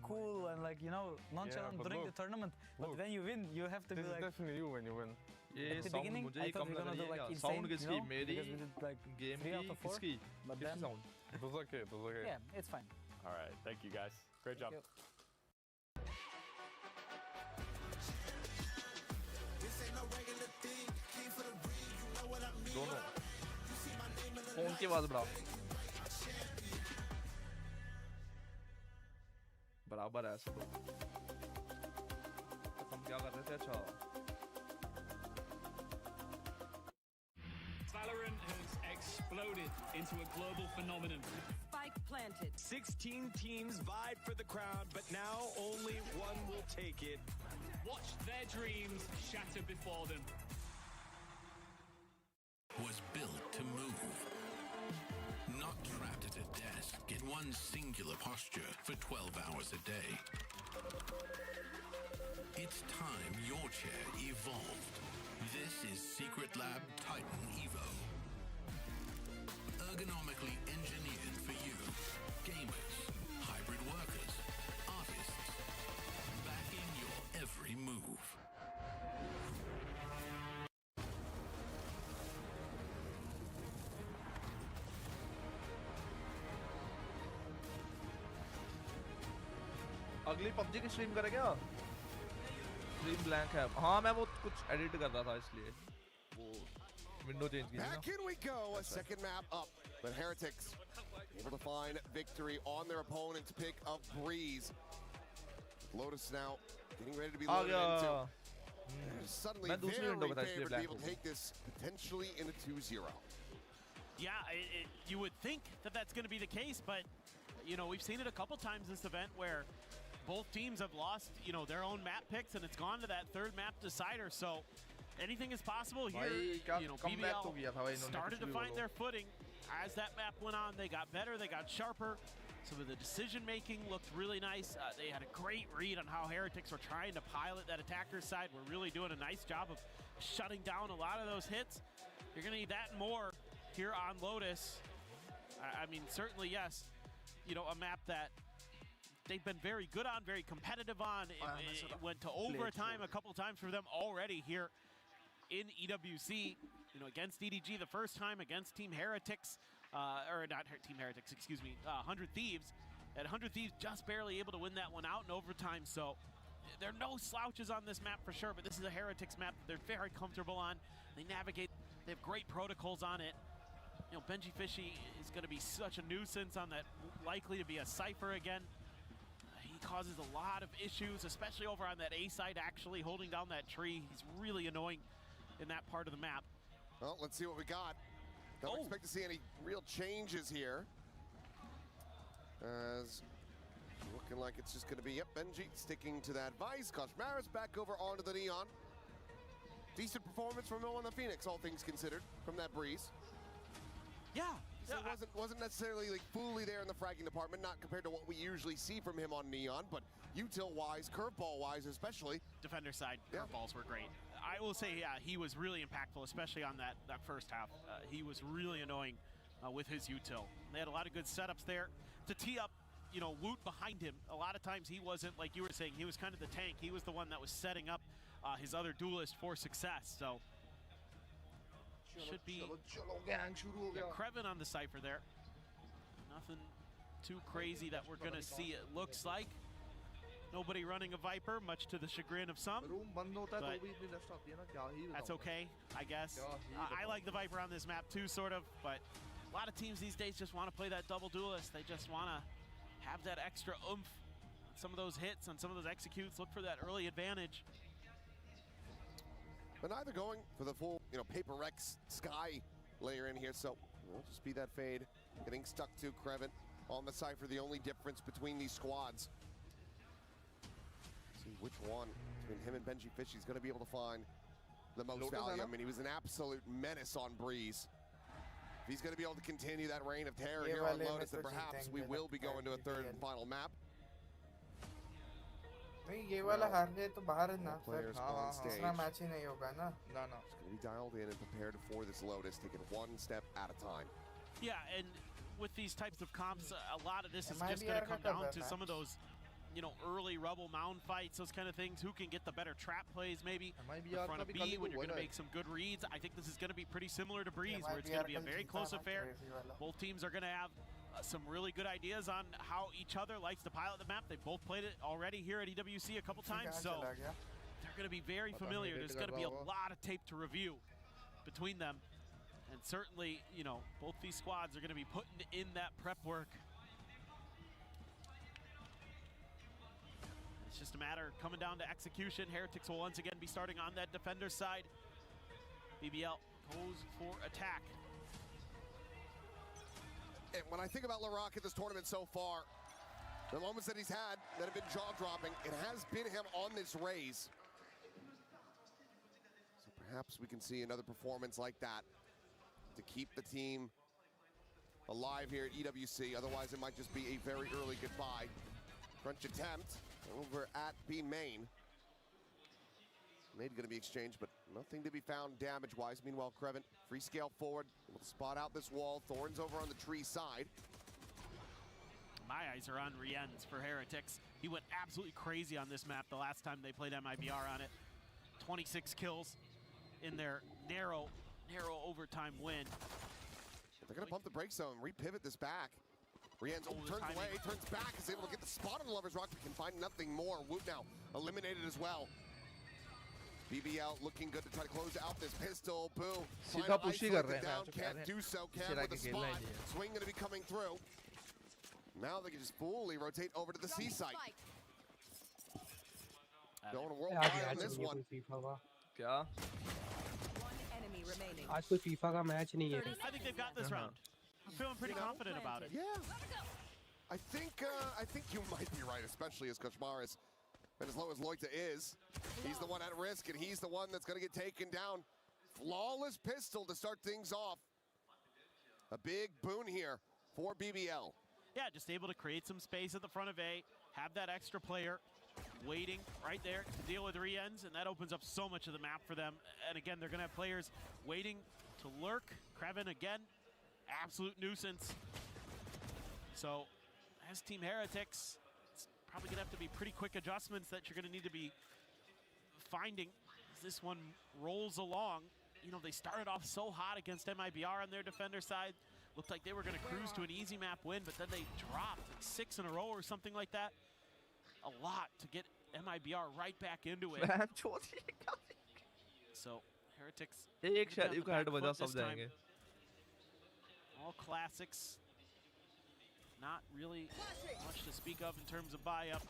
cool and like, you know, nonchalant but during look, the tournament. But look. when you win, you have to This be is like. definitely you when you win. ये At the sound beginning, मुझे I he thought come we were लग gonna रही do है like क्या? insane, Sound किसकी? you know, मेरी because we did like game 3 out की of 4. किसकी? But किसकी then, sound? It was okay, it was okay. yeah, it's fine. All right, thank you guys. Great job. you. दोनों phone की आवाज बढ़ाओ बराबर है सब हम क्या कर रहे थे अच्छा Valorant has exploded into a global phenomenon. Spike planted. 16 teams vied for the crown, but now only one will take it. Watch their dreams shatter before them. Was built to move. Not trapped at a desk in one singular posture for 12 hours a day. It's time your chair evolved. This is Secret Lab Titan Evo. Ergonomically engineered for you, gamers, hybrid workers, artists, backing your every move. अगली PUBG की stream करें क्या? Stream blank है। हाँ मैं वो कुछ edit कर रहा था इसलिए वो विंडो चेंज की थी ना। Back in we go, a second map up, but Heretics able to find victory on their opponent's pick of Breeze. Lotus now getting ready to be loaded into. Suddenly very favored to be able to take this potentially in a 2-0. Yeah, you would think that that's going to be the case, but you know, we've seen it a couple times this event where both teams have lost, you know, their own map picks, and it's gone to that third map decider. So anything is possible here. You know, BBL started to find their footing as that map went on. They got better, they got sharper. Some of the decision making looked really nice. They had a great read on how Heretics were trying to pilot that attacker side. We're really doing a nice job of shutting down a lot of those hits. You're gonna need that and more here on Lotus. I mean, certainly yes. You know, a map that they've been very good on, very competitive on. It went to overtime a couple times for them already here in EWC. You know, against EDG the first time, against Team Heretics, or not Team Heretics, excuse me, 100 Thieves. And 100 Thieves just barely able to win that one out in overtime. So there are no slouches on this map for sure, but this is a Heretics map that they're very comfortable on. They navigate, they have great protocols on it. You know, Benji Fishy is going to be such a nuisance on that, likely to be a Cypher again. He causes a lot of issues, especially over on that A side, actually holding down that tree. He's really annoying in that part of the map. Well, let's see what we got. Don't expect to see any real changes here. As looking like it's just going to be, yep, Benji sticking to that vice. Koshmaris back over onto the Neon. Decent performance from Nolan the Phoenix, all things considered, from that Breeze. Yeah. So it wasn't necessarily like fully there in the fragging department, not compared to what we usually see from him on Neon, but util-wise, curveball-wise especially. Defender side, curveballs were great. I will say, yeah, he was really impactful, especially on that first half. He was really annoying with his util. They had a lot of good setups there to tee up, you know, Woot behind him. A lot of times he wasn't, like you were saying, he was kind of the tank. He was the one that was setting up his other duelist for success. So should be Krevin on the Cypher there. Nothing too crazy that we're gonna see, it looks like. Nobody running a Viper, much to the chagrin of some. But that's okay, I guess. I like the Viper on this map too, sort of, but a lot of teams these days just want to play that double duelist. They just want to have that extra oomph. Some of those hits, on some of those executes, look for that early advantage. But neither going for the full, you know, Paper Rex Sky layer in here, so it'll just be that fade. Getting stuck to Krevin on the Cypher, the only difference between these squads. See which one between him and Benji Fishy is going to be able to find the most value. I mean, he was an absolute menace on Breeze. If he's going to be able to continue that reign of terror here on Lotus, then perhaps we will be going to a third and final map. नहीं ये वाला हार गए तो बाहर है ना फिर दूसरा मैच ही नहीं होगा ना It's going to be dialed in and prepared for this Lotus, taking one step at a time. Yeah, and with these types of comps, a lot of this is just going to come down to some of those, you know, early rubble mound fights, those kind of things. Who can get the better trap plays, maybe in front of B when you're going to make some good reads. I think this is going to be pretty similar to Breeze, where it's going to be a very close affair. Both teams are going to have some really good ideas on how each other likes to pilot the map. They've both played it already here at EWC a couple times, so they're going to be very familiar. There's going to be a lot of tape to review between them. And certainly, you know, both these squads are going to be putting in that prep work. It's just a matter of coming down to execution. Heretics will once again be starting on that defender side. BBL goes for attack. And when I think about Larock at this tournament so far, the moments that he's had that have been jaw-dropping, it has been him on this raise. So perhaps we can see another performance like that to keep the team alive here at EWC. Otherwise, it might just be a very early goodbye. Crunch attempt over at B main. Grenade going to be exchanged, but nothing to be found damage-wise. Meanwhile, Creven, free scale forward, able to spot out this wall. Thorns over on the tree side. My eyes are on Riens for Heretics. He went absolutely crazy on this map the last time they played MIBR on it. 26 kills in their narrow overtime win. They're going to pump the brake zone, repivot this back. Riens turns away, turns back, is able to get the spot on the Lover's Rock, but can find nothing more. Woot now eliminated as well. BBL looking good to try to close out this pistol. Boo. सीधा push ही कर रहे हैं down, can't do so. Cam with the spot. Swing going to be coming through. Now they can just fully rotate over to the C site. Going to worldwide on this one. क्या? आज कोई FIFA का match नहीं है. I think they've got this round. I'm feeling pretty confident about it. Yeah. I think you might be right, especially as Koshmaris, and as low as Loita is, he's the one at risk, and he's the one that's going to get taken down. Flawless pistol to start things off. A big boon here for BBL. Yeah, just able to create some space at the front of A, have that extra player waiting right there to deal with Riens, and that opens up so much of the map for them. And again, they're going to have players waiting to lurk. Creven again, absolute nuisance. So, as Team Heretics, it's probably going to have to be pretty quick adjustments that you're going to need to be finding as this one rolls along. You know, they started off so hot against MIBR on their defender side. Looked like they were going to cruise to an easy map win, but then they dropped like 6 in a row or something like that. A lot to get MIBR right back into it. So, Heretics. All classics. Not really much to speak of in terms of buy-up.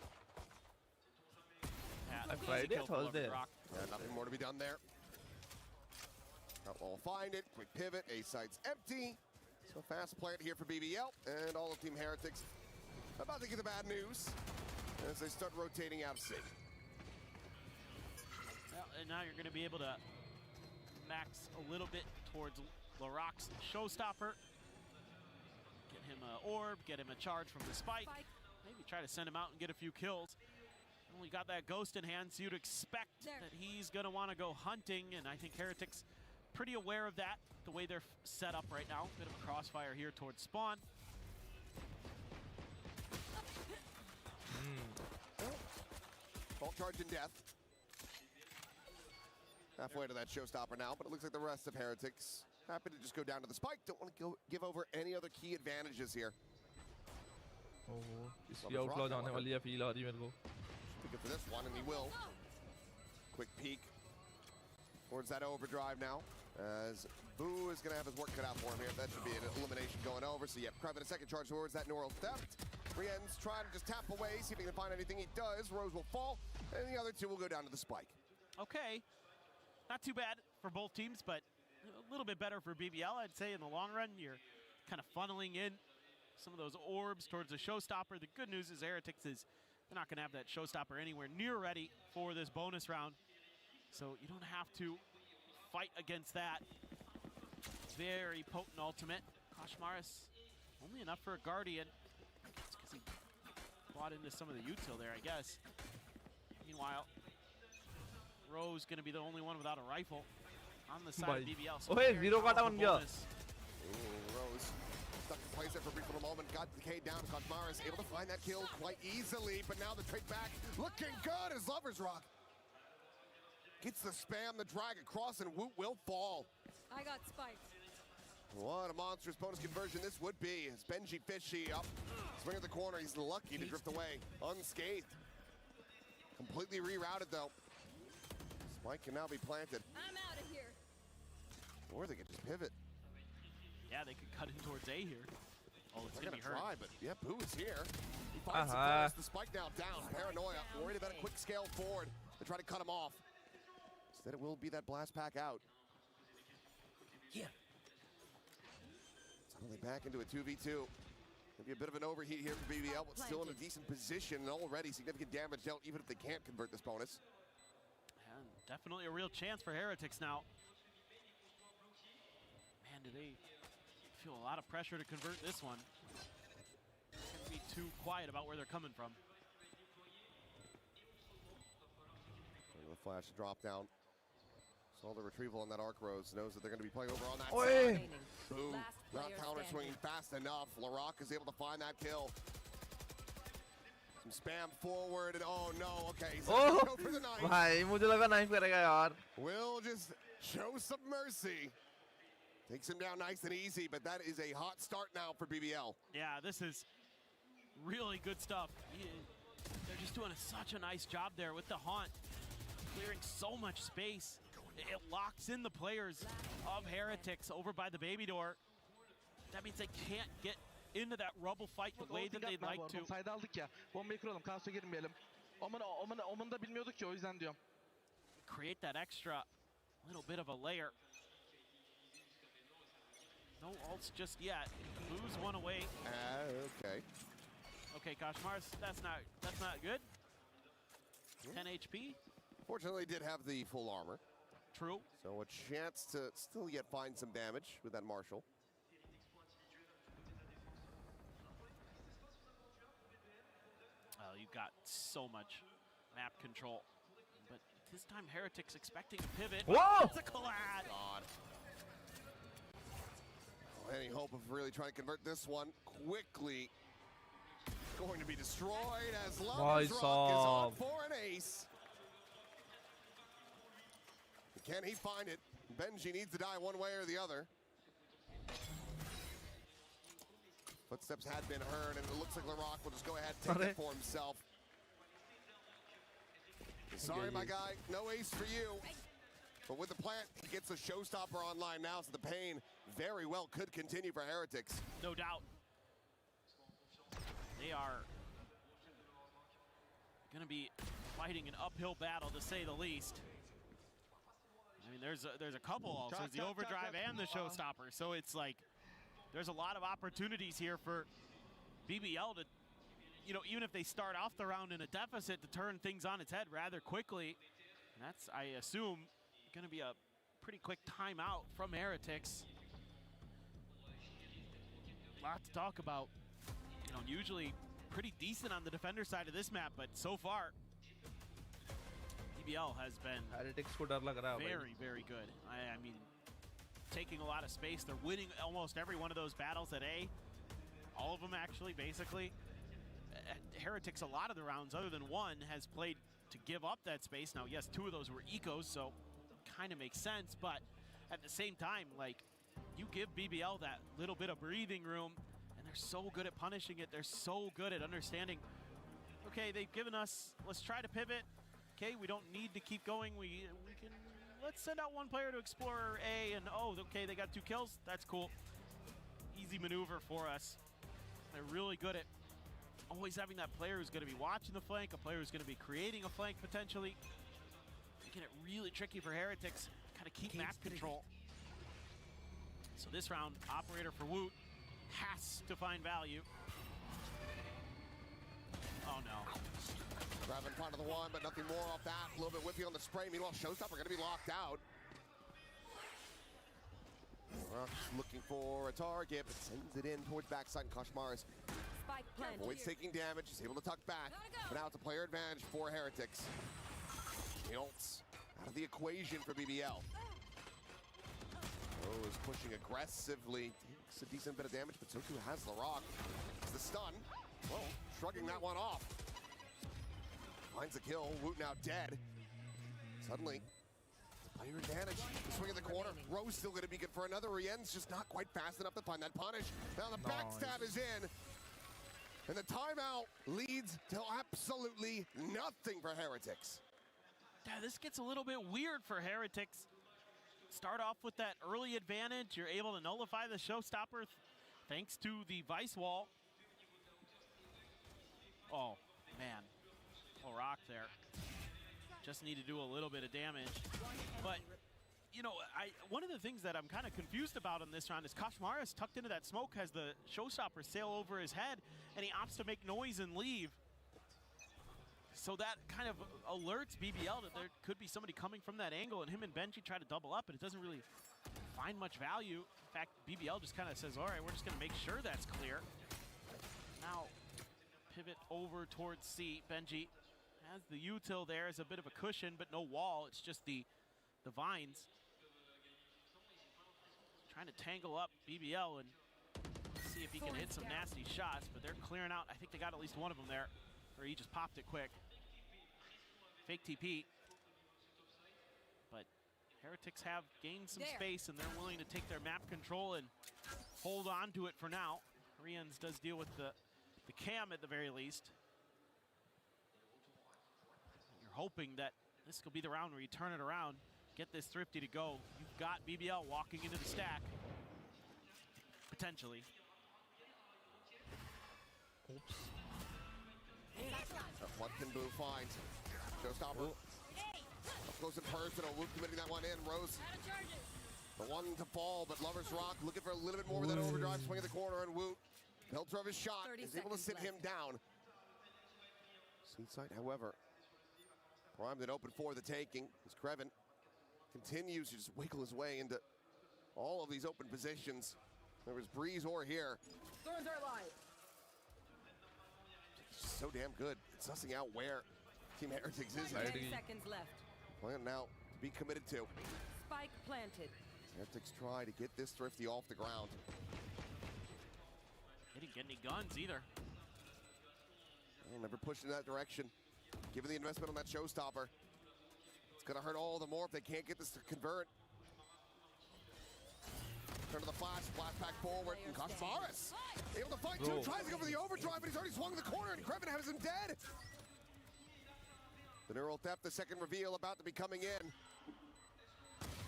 Friday, Thursday. Yeah, nothing more to be done there. I'll find it. Quick pivot. A site's empty. So fast plant here for BBL and all of Team Heretics about to get the bad news as they start rotating out of sync. Well, and now you're going to be able to max a little bit towards Laroc's showstopper. Get him an orb, get him a charge from the spike. Maybe try to send him out and get a few kills. Only got that ghost in hand, so you'd expect that he's going to want to go hunting, and I think Heretics pretty aware of that, the way they're set up right now. Bit of a crossfire here towards spawn. Bolt charge in death. Halfway to that showstopper now, but it looks like the rest of Heretics happy to just go down to the spike. Don't want to give over any other key advantages here. इसकी outlaw जाने वाली है, feel आ रही है मेरे को. Looking for this one, and he will. Quick peek towards that overdrive now, as Boo is going to have his work cut out for him here. That should be an elimination going over. So, yeah, Creven a second charge towards that neural theft. Riens trying to just tap away, see if he can find anything. He does. Rose will fall, and the other two will go down to the spike. Okay. Not too bad for both teams, but a little bit better for BBL, I'd say, in the long run. You're kind of funneling in some of those orbs towards the showstopper. The good news is Heretics is they're not going to have that showstopper anywhere near ready for this bonus round. So you don't have to fight against that. Very potent ultimate. Koshmaris, only enough for a Guardian. It's because he bought into some of the util there, I guess. Meanwhile, Rose going to be the only one without a rifle on the side of BBL. So zero got down here. Rose stuck in place there for a brief little moment. Got the K down. Koshmaris able to find that kill quite easily, but now the trade back looking good as Lover's Rock gets the spam, the drag across, and Woot will fall. I got spiked. What a monstrous bonus conversion this would be. As Benji Fishy up, swing at the corner. He's lucky to drift away unscathed. Completely rerouted though. Spike can now be planted. I'm out of here. Or they could just pivot. Yeah, they could cut in towards A here. Oh, it's They're going to be hurt. try, but yeah, Boo is here. He finds the spike now down. Paranoia, worried about a quick scale forward to try to cut him off. Instead, it will be that blast pack out. Yeah. Suddenly back into a 2v2. Maybe a bit of an overheat here for BBL, but still in a decent position and already significant damage dealt, even if they can't convert this bonus. And definitely a real chance for Heretics now. Man, do they feel a lot of pressure to convert this one. Can't be too quiet about where they're coming from. The flash drop down. Saw the retrieval on that arc rose, knows that they're going to be playing over on that Oi. side. Boom. Not counter swinging fast enough. Larock is able to find that kill. Some spam forward, and oh no, okay. So Oh, go for the knife. भाई मुझे लगा knife करेगा यार. Will just show some mercy. Takes him down nice and easy, but that is a hot start now for BBL. Yeah, this is really good stuff. They're just doing such a nice job there with the haunt, clearing so much space. It locks in the players of Heretics over by the baby door. That means they can't get into that rubble fight the way that they'd like to. Sayda aldık ya. Bombayı kuralım. Kaos'a girmeyelim. Omen da bilmiyorduk ki o yüzden diyorum. Create that extra little bit of a layer. No ults just yet. Lose one away. Okay. Okay, Koshmars, that's not good. 10 HP. Fortunately, did have the full armor. True. So a chance to still yet find some damage with that Marshall. Well, you've got so much map control. But this time, Heretics expecting a pivot. Whoa! It's a collide. God. Any hope of really trying to convert this one quickly going to be destroyed as Lover's Rock is on for an ace. Can he find it? Benji needs to die one way or the other. Footsteps had been heard, and it looks like Larock will just go ahead and take it for himself. Sorry, my guy, no ace for you. But with the plant, he gets a showstopper online now, so the pain very well could continue for Heretics. No doubt. They are going to be fighting an uphill battle, to say the least. I mean, there's a couple also. There's the overdrive and the showstopper. So it's like there's a lot of opportunities here for BBL to, you know, even if they start off the round in a deficit, to turn things on its head rather quickly. And that's, I assume, going to be a pretty quick timeout from Heretics. A lot to talk about. You know, usually pretty decent on the defender side of this map, but so far, BBL has been very, very good. I mean, taking a lot of space. They're winning almost every one of those battles at A. All of them, actually, basically. Heretics, a lot of the rounds, other than one, has played to give up that space. Now, yes, 2 of those were ecos, so kind of makes sense. But at the same time, like, you give BBL that little bit of breathing room, and they're so good at punishing it. They're so good at understanding, okay, they've given us, let's try to pivot. Okay, we don't need to keep going. We can, let's send out one player to explore A, and oh, okay, they got 2 kills. That's cool. Easy maneuver for us. They're really good at always having that player who's going to be watching the flank, a player who's going to be creating a flank potentially. Making it really tricky for Heretics. Kind of keep map control. So this round, operator for Woot has to find value. Oh no. Grab in front of the one, but nothing more off that. A little bit whippy on the spray. Meanwhile, Showstopper going to be locked out. Rock's looking for a target, but sends it in towards backside, and Koshmars avoids taking damage. He's able to tuck back, but now it's a player advantage for Heretics. The ults out of the equation for BBL. Rose pushing aggressively. Takes a decent bit of damage, but so too has Larock. It's the stun. Well, shrugging that one off. Finds the kill. Woot now dead. Suddenly, player advantage. Swing in the corner. Rose still going to be good for another. Rien's just not quite fast enough to find that punish. Now the backstab is in. And the timeout leads to absolutely nothing for Heretics. Yeah, this gets a little bit weird for Heretics. Start off with that early advantage. You're able to nullify the showstopper thanks to the Vice Wall. Oh, man. Rock there. Just need to do a little bit of damage. But, you know, one of the things that I'm kind of confused about in this round is Koshmaris tucked into that smoke, has the showstopper sail over his head, and he opts to make noise and leave. So that kind of alerts BBL that there could be somebody coming from that angle, and him and Benji try to double up, but it doesn't really find much value. In fact, BBL just kind of says, all right, we're just going to make sure that's clear. Now, pivot over towards C. Benji has the util there as a bit of a cushion, but no wall. It's just the the vines. Trying to tangle up BBL and see if he can hit some nasty shots, but they're clearing out. I think they got at least one of them there, or he just popped it quick. Fake TP. But Heretics have gained some space, and they're willing to take their map control and hold on to it for now. ryZEN does deal with the cam at the very least. You're hoping that this could be the round where you turn it around, get this Thrifty to go. You've got BBL walking into the stack, potentially. Oops. What can Boo find? Showstopper. Up close and personal. Woot committing that one in. Rose. The one to fall, but Lover's Rock looking for a little bit more with that overdrive swing at the corner, and Woot, filter of his shot, is able to sit him down. Seaside, however, primed and open for the taking as Crevin continues to just wiggle his way into all of these open positions. There was Breeze or here. Thorns are alive. He's just so damn good at sussing out where Team Heretics is. 10 seconds left. Plan now to be committed to. Spike planted. Heretics try to get this Thrifty off the ground. He didn't get any guns either. Well, never pushed in that direction. Given the investment on that Showstopper, it's gonna hurt all the more if they can't get this to convert. Turn to the flash back forward, and Koshmaris able to fight two, tries to go for the overdrive, but he's already swung the corner, and Crevin has him dead. The neural theft, the second reveal about to be coming in.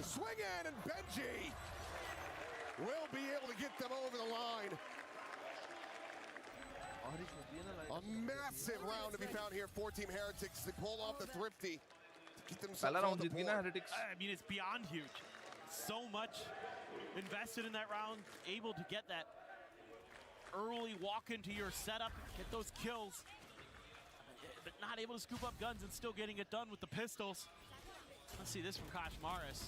Swing in, and Benji will be able to get them over the line. A massive round to be found here for Team Heretics. They pull off the Thrifty to get themselves on the board. I mean, it's beyond huge. So much invested in that round, able to get that early walk into your setup, get those kills, but not able to scoop up guns and still getting it done with the pistols. Let's see this from Koshmaris.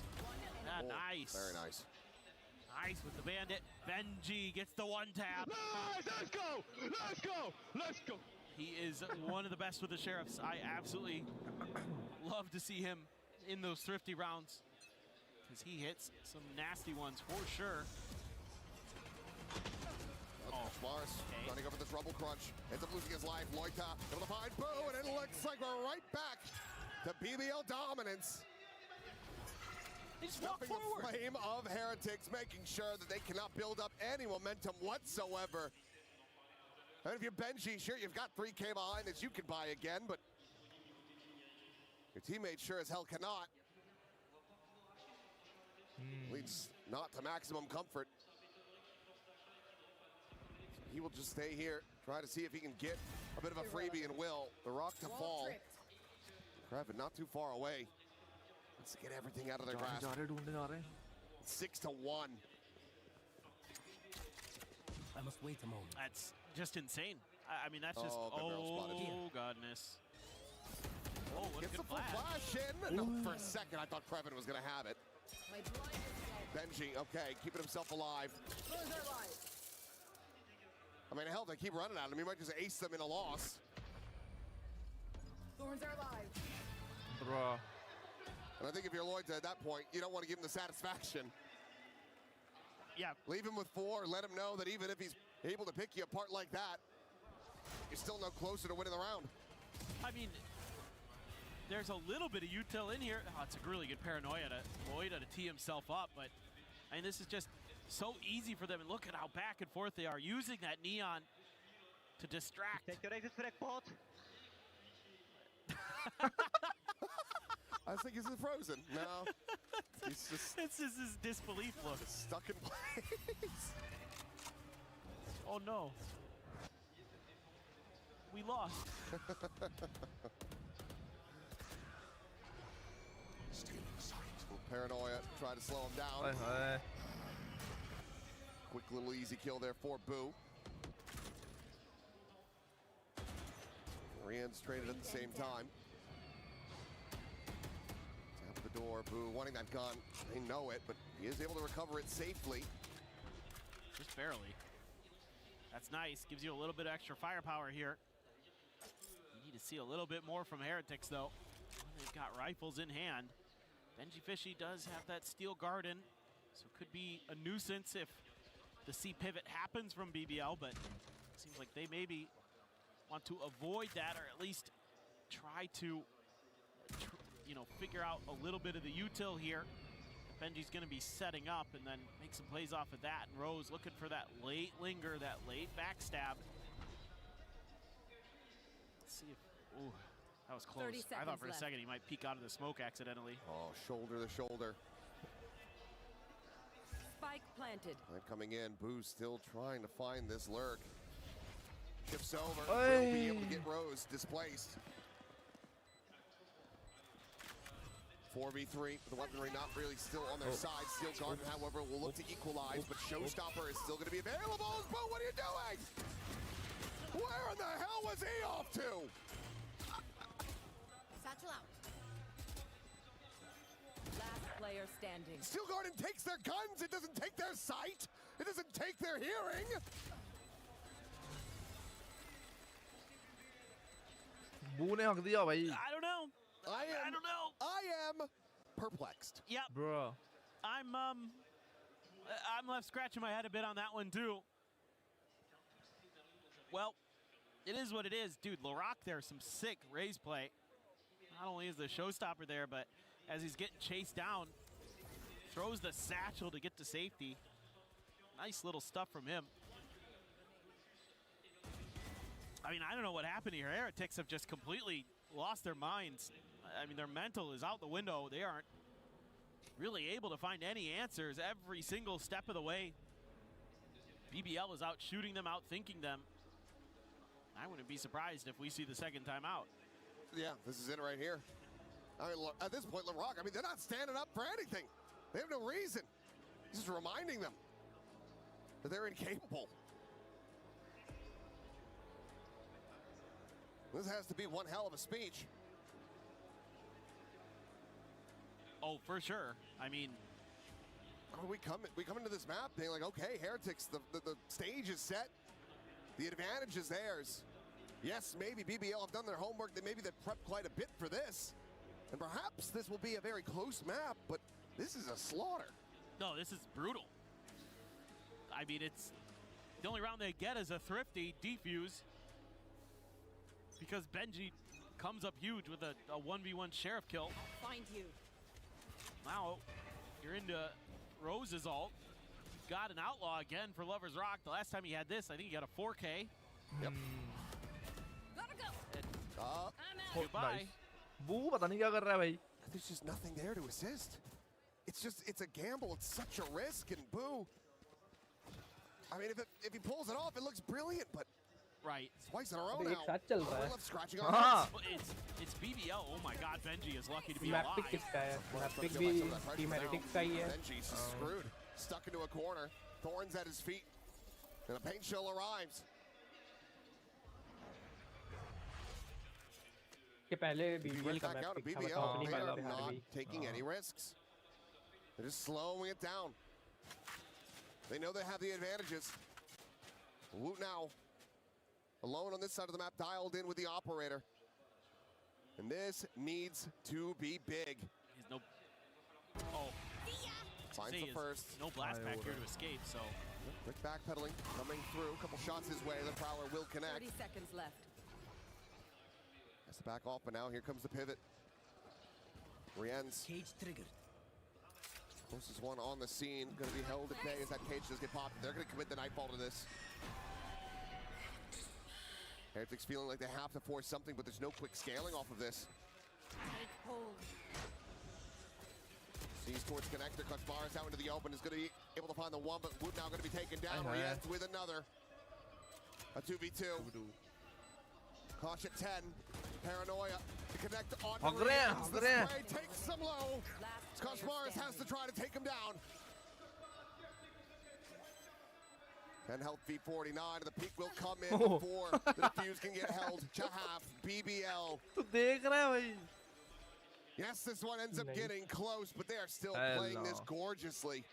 Nice. Very nice. Nice with the bandit. Benji gets the one tap. Nice, let's go! Let's go! Let's go! He is one of the best with the Sheriffs. I absolutely love to see him in those Thrifty rounds, because he hits some nasty ones for sure. Mars running over this Rumble Crunch. Ends up losing his life. Loita able to find Boo, and it looks like we're right back to BBL dominance. Stopping the flame of Heretics, making sure that they cannot build up any momentum whatsoever. And if you're Benji, sure, you've got 3K behind that you can buy again, but your teammates sure as hell cannot. Leads not to maximum comfort. He will just stay here, try to see if he can get a bit of a freebie, and will. The rock to fall. Crevin not too far away. Let's get everything out of their grasp. 6-1. I must wait a moment. That's just insane. I mean, that's just, oh, godness. Oh, what a good flash in. No, for a second, I thought Crevin was going to have it. Benji, okay, keeping himself alive. I mean, hell, they keep running at him. He might just ace them in a loss. Thorns are alive. Bruh. And I think if you're Lloyd at that point, you don't want to give him the satisfaction. Yeah. Leave him with 4. Let him know that even if he's able to pick you apart like that, you're still no closer to winning the round. I mean, there's a little bit of util in here. Oh, it's a really good paranoia to Lloyd to tee himself up, but I mean, this is just so easy for them. And look at how back and forth they are, using that neon to distract. Take your exit for bot. I think he's frozen. No, he's just. It's just his disbelief look. Stuck in place. Oh no. We lost. Paranoia, try to slow him down. Quick little easy kill there for Boo. ryZEN's traded at the same time. Tap the door, Boo wanting that gun. They know it, but he is able to recover it safely. Just barely. That's nice, gives you a little bit of extra firepower here. You need to see a little bit more from Heretics though. They've got rifles in hand. Benji Fishy does have that steel garden, so it could be a nuisance if the C pivot happens from BBL, but it seems like they maybe want to avoid that, or at least try to, figure out a little bit of the util here. Benji's going to be setting up and then make some plays off of that. And Rose looking for that late linger, that late backstab. Let's see if, ooh, that was close. I thought for a second he might peek out of the smoke accidentally. Oh, shoulder to shoulder. Spike planted. And coming in, Boo still trying to find this lurk. Shifts over, will be able to get Rose displaced. 4v3, the weaponry not really still on their side. Steel Garden, however, will look to equalize, but Showstopper is still going to be available. Boo, what are you doing? Where in the hell was he off to? Satchel out. Last player standing. Steel Garden takes their guns, it doesn't take their sight, it doesn't take their hearing. बू ने हक दिया भाई. I don't know. I don't know. I am perplexed. Yep. Bro. I'm left scratching my head a bit on that one too. Well, it is what it is. Dude, LaRock there, some sick raise play. Not only is the showstopper there, but as he's getting chased down, throws the satchel to get to safety. Nice little stuff from him. I mean, I don't know what happened here. Heretics have just completely lost their minds. I mean, their mental is out the window. They aren't really able to find any answers every single step of the way. BBL is out shooting them, out thinking them. I wouldn't be surprised if we see the second time out. Yeah, this is it right here. I mean, at this point, LaRock, I mean, they're not standing up for anything. They have no reason. This is reminding them that they're incapable. This has to be one hell of a speech. Oh, for sure. I mean, we come into this map being like, okay, Heretics, the stage is set. The advantage is theirs. Yes, maybe BBL have done their homework. Maybe they've prepped quite a bit for this. And perhaps this will be a very close map, but this is a slaughter. No, this is brutal. I mean, it's the only round they get is a thrifty defuse, because Benji comes up huge with a 1v1 Sheriff kill. I'll find you. Now you're into Rose's ult. You've got an outlaw again for Lover's Rock. The last time he had this, I think he got a 4K. Yep. Gotta go. And goodbye. बू पता नहीं क्या कर रहा है भाई. There's just nothing there to assist. It's a gamble. It's such a risk, and Boo. I mean, if he pulls it off, it looks brilliant, but right. Twice in a row now. We're left scratching our heads. It's BBL. Oh my God, Benji is lucky to be Map alive. pick किसका है? Map pick भी Team Heretics का ही है. Benji's screwed, stuck into a corner. Thorns at his feet, and a paint shell arrives. के पहले BBL का map pick था, BBL, अपनी they वाला are पे हार not गई. taking any risks. They're just slowing it down. They know they have the advantages. Woot now, alone on this side of the map, dialed in with the operator. And this needs to be big. He's no. Oh. Finds the first. No blast back here to escape, so. Quick backpedaling, coming through. A couple shots his way. The Prowler will connect. 30 seconds left. Has to back off, but now here comes the pivot. Rien's. Cage triggered. Closest one on the scene. Going to be held at bay as that cage does get popped. They're going to commit the nightfall to this. Heretics feeling like they have to force something, but there's no quick scaling off of this. Take hold. Sees towards connector, cuts Mars out into the open, is going to be able to find the one, but Wood now going to be taken down. Riet with another. A 2v2. Caution 10. Paranoia. To connect on Riet. The spray takes him low. Scotch Mars has to try to take him down. And help V49, the peak will come in before the defuse can get held. Chahaf, BBL. तू देख रहा है भाई. Yes, this one ends up getting close, but they are still playing this gorgeously.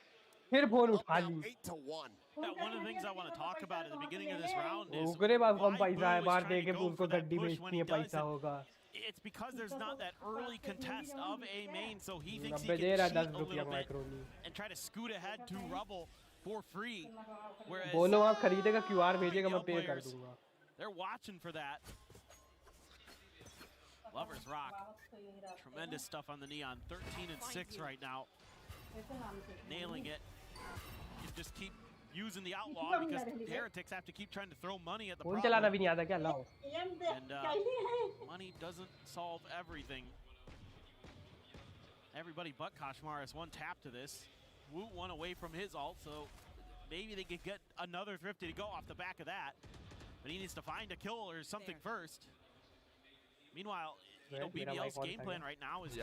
फिर phone उठा ली. 8-1. One of the things I want to talk about at the beginning of this round is उगरे बात कौन पैसा है बाहर देके उसको गड्डी में इतनी पैसा होगा. it's because there's not that early contest of a main, so he thinks he can cheat a little bit and try to scoot ahead to Rubble for free. Whereas बोलो आप खरीदेगा QR भेजेगा मैं पे कर दूंगा. They're watching for that. Lovers Rock. Tremendous stuff on the Neon. 13 and 6 right now. Nailing it. You just keep using the outlaw because Heretics have to keep trying to throw money at the problem. And money doesn't solve everything. Everybody but Koshmaris one tap to this. Woot one away from his ult, so maybe they could get another Thrifty to go off the back of that. But he needs to find a kill or something first. Meanwhile, you know, BBL's game plan right now is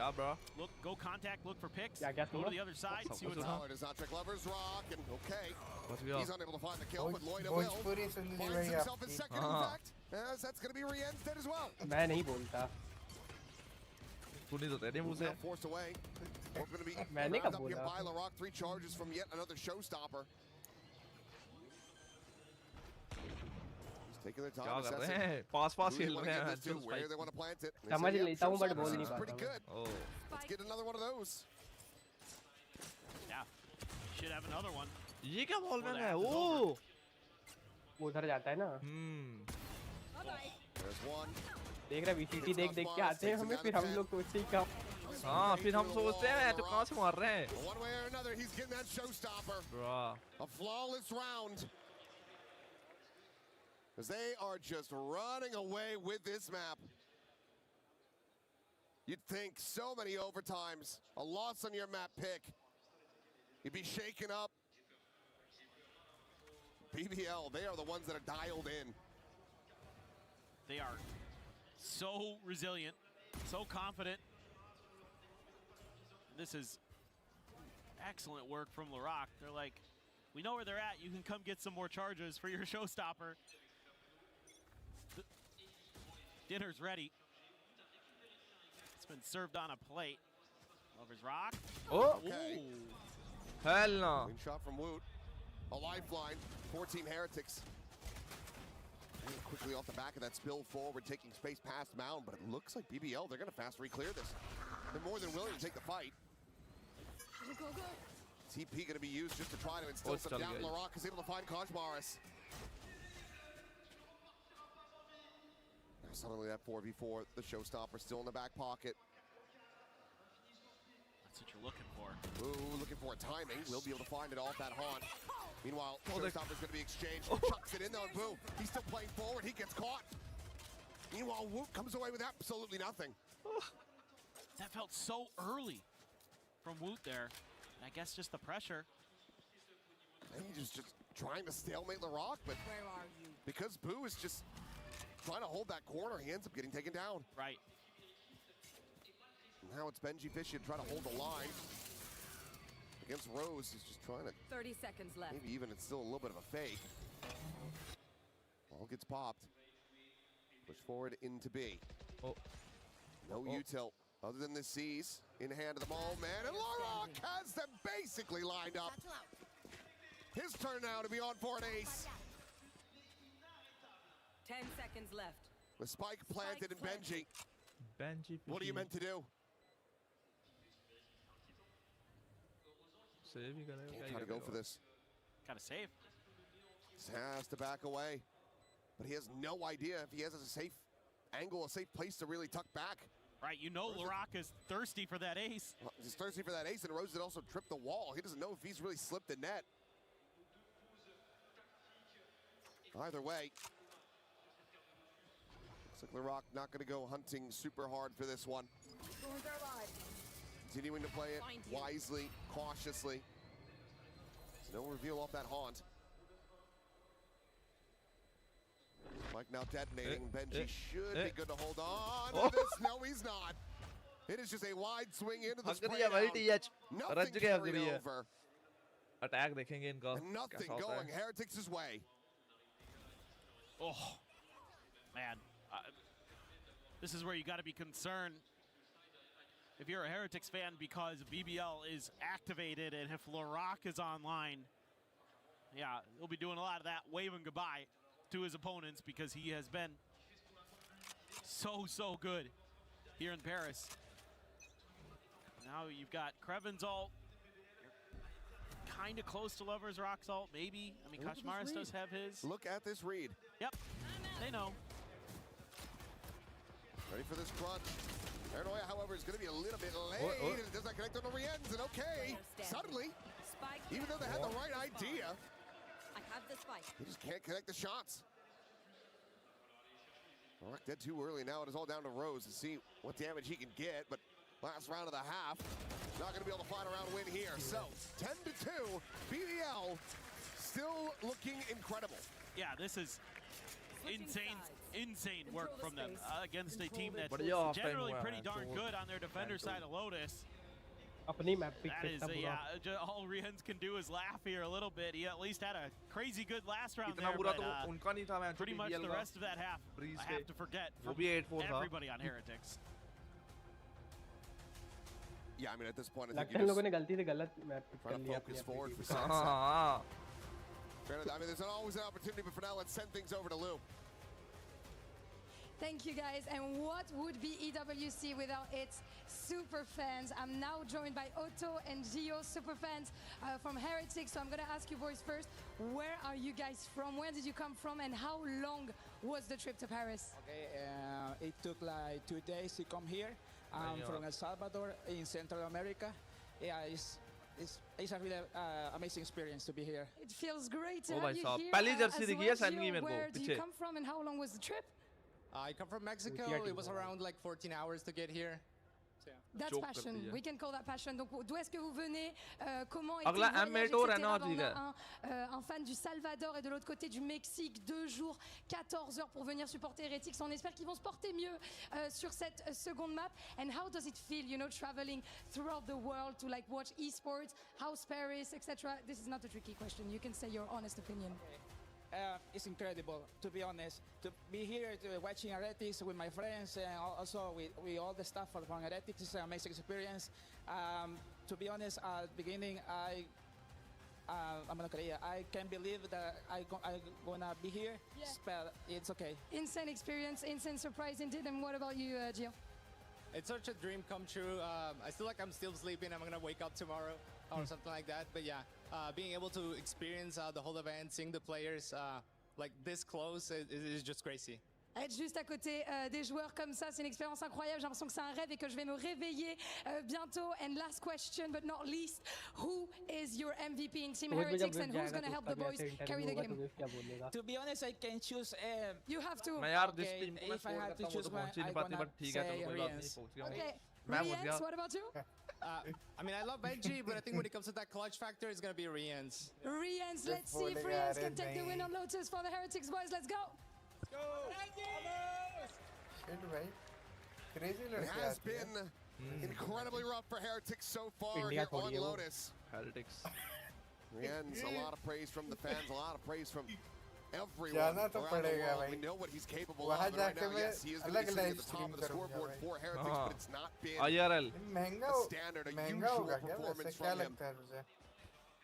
look, go contact, look for picks, go to the other side, see what's up. Does not check Lovers Rock, and he's unable to find the kill, but Lloyd will. Finds himself in second, in fact, as that's going to be Rien's dead as well. मैं नहीं बोलता. Now forced away. We're going to be मैंने कब up here बोला? by LaRock. 3 charges from yet another showstopper. Taking their time, assessing who they want to get this to, where they want to plant it. समझ लेता हूँ but बोल नहीं पाता. Pretty good. Let's get another one of those. Yeah, should have another one. ये क्या ball में है? ओ, वो उधर जाता है ना. There's one. देख रहा VCT देख के आते हैं हमें फिर हम लोग सोचते हैं क्या. हाँ, फिर हम सोचते हैं तो कहाँ से मार रहे हैं? One way or another, he's getting that showstopper. A flawless round. As they are just running away with this map. You'd think so many overtimes, a loss on your map pick, you'd be shaken up. BBL, they are the ones that are dialed in. They are so resilient, so confident. This is excellent work from LaRock. They're like, we know where they're at. You can come get some more charges for your showstopper. Dinner's ready. It's been served on a plate. Lovers Rock. Oh, okay. Hell no. Clean shot from Woot. A lifeline for Team Heretics. And quickly off the back of that spill forward, taking space past Mound, but it looks like BBL, they're going to fast re-clear this. They're more than willing to take the fight. Go, go, go. TP going to be used just to try to instill some doubt. LaRock is able to find Koshmaris. Suddenly that 4v4, the showstopper still in the back pocket. That's what you're looking for. Ooh, looking for a timing. We'll be able to find it off that haunt. Meanwhile, showstopper's going to be exchanged. Chucks it in there on Boo. He's still playing forward. He gets caught. Meanwhile, Woot comes away with absolutely nothing. That felt so early from Woot there. I guess just the pressure. And he's just trying to stalemate LaRock, but where are you? Because Boo is just trying to hold that corner, he ends up getting taken down. Right. Now it's Benji Fishy trying to hold the line. Against Rose, he's just trying to... 30 seconds left. Maybe even it's still a little bit of a fake. Ball gets popped. Push forward into B. Oh. No util other than the C's in hand of the ball man. And LaRock has them basically lined up. His turn now to be on for an ace. 10 seconds left. The spike planted in Benji. What are you meant to do? Can't try to go for this. Gotta save. Just has to back away. But he has no idea if he has a safe angle, a safe place to really tuck back. Right, you know LaRock is thirsty for that ace. Well, he's thirsty for that ace, and Rose did also trip the wall. He doesn't know if he's really slipped the net. Either way, looks like LaRock not going to go hunting super hard for this one. Continuing to play it wisely, cautiously. No reveal off that haunt. Mike now detonating. Benji should be good to hold on to this. No, he's not. It is just a wide swing into the spray down. Nothing carried over. Attack देखेंगे इनका. And nothing going Heretics' way. Oh, man. This is where you got to be concerned if you're a Heretics fan, because BBL is activated, and if LaRock is online, yeah, he'll be doing a lot of that, waving goodbye to his opponents, because he has been so good here in Paris. Now you've got Kreven's ult. Kind of close to Lover's Rock's ult, maybe. I mean, Kashmaris does have his. Look at this read. Yep, they know. Ready for this crunch. Paranoia, however, is going to be a little bit late. And it does not connect on the Riens. And okay, suddenly, even though they had the right idea, I have the spike. they just can't connect the shots. Rock dead too early. Now it is all down to Rose to see what damage he can get. But last round of the half, not going to be able to find a round win here. So 10-2, BBL still looking incredible. Yeah, this is insane work from them against a team that's generally pretty darn good on their defender side of Lotus. अपनी map pick That is, all Riens can do is laugh here a little bit. He at least had a crazy good last round there, but pretty much the rest of that half, I have to forget from everybody on Heretics. Yeah, I mean, at this point, I think लगता है लोगों ने गलती से गलत map pick कर लिया focus forward for Sunset. I mean, there's always an opportunity, but for now, let's send things over to Lou. Thank you guys. And what would be EWC without its super fans? I'm now joined by Otto and Gio, super fans from Heretics. So I'm going to ask you boys first, where are you guys from? Where did you come from? And how long was the trip to Paris? Okay, it took like 2 days to come here. I'm from El Salvador in Central America. Yeah, it's a really amazing experience to be here. It feels great to Oh have you भाई here. साहब पहली Jersey दिखी है सन की मेरे को Where do you पीछे come from and how long was the trip? I come from Mexico. It was around like 14 hours to get here. That's passion. We can call that passion. Donc, d'où est-ce que vous venez? Comment अगला était le voyage, M8 और etc. है ना On a un fan du Salvador et de l'autre côté du Mexique. 2 jours, 14 heures pour venir supporter Heretics. On espère qu'ils vont se porter mieux sur cette seconde map. And how does it feel, you know, traveling throughout the world to like watch esports, house Paris, etc. This is not a tricky question. You can say your honest opinion. It's incredible, to be honest, to be here watching Heretics with my friends and also with all the staff from Heretics. It's an amazing experience. To be honest, at the beginning, I can't believe that I'm gonna be here, but it's okay. Insane experience, insane surprise indeed. And what about you, Gio? It's such a dream come true. I feel like I'm still sleeping. I'm gonna wake up tomorrow or something like that. But yeah, being able to experience the whole event, seeing the players like this close is just crazy. Être juste à côté des joueurs comme ça, c'est une expérience incroyable. J'ai l'impression que c'est un rêve et que je vais me réveiller bientôt. And last question, but not least, who is your MVP in Team Heretics and who's going to help the boys carry the game? To be honest, I can choose. You have to. Okay, if I had to choose one, I'm gonna say Riens. Okay. Riens, what about you? I mean, I love Benji, but I think when it comes to that clutch factor, it's going to be Riens. Riens, let's see if Riens can take the win on Lotus for the Heretics boys. Let's go. It has been incredibly rough for Heretics so far here on Lotus. Heretics. Riens, a lot of praise from the fans, a lot of praise from everyone around the world. We know what he's capable of. And right now, yes, he is going to be sitting at the top of the scoreboard for Heretics, but it's not been a standard, a usual performance from him.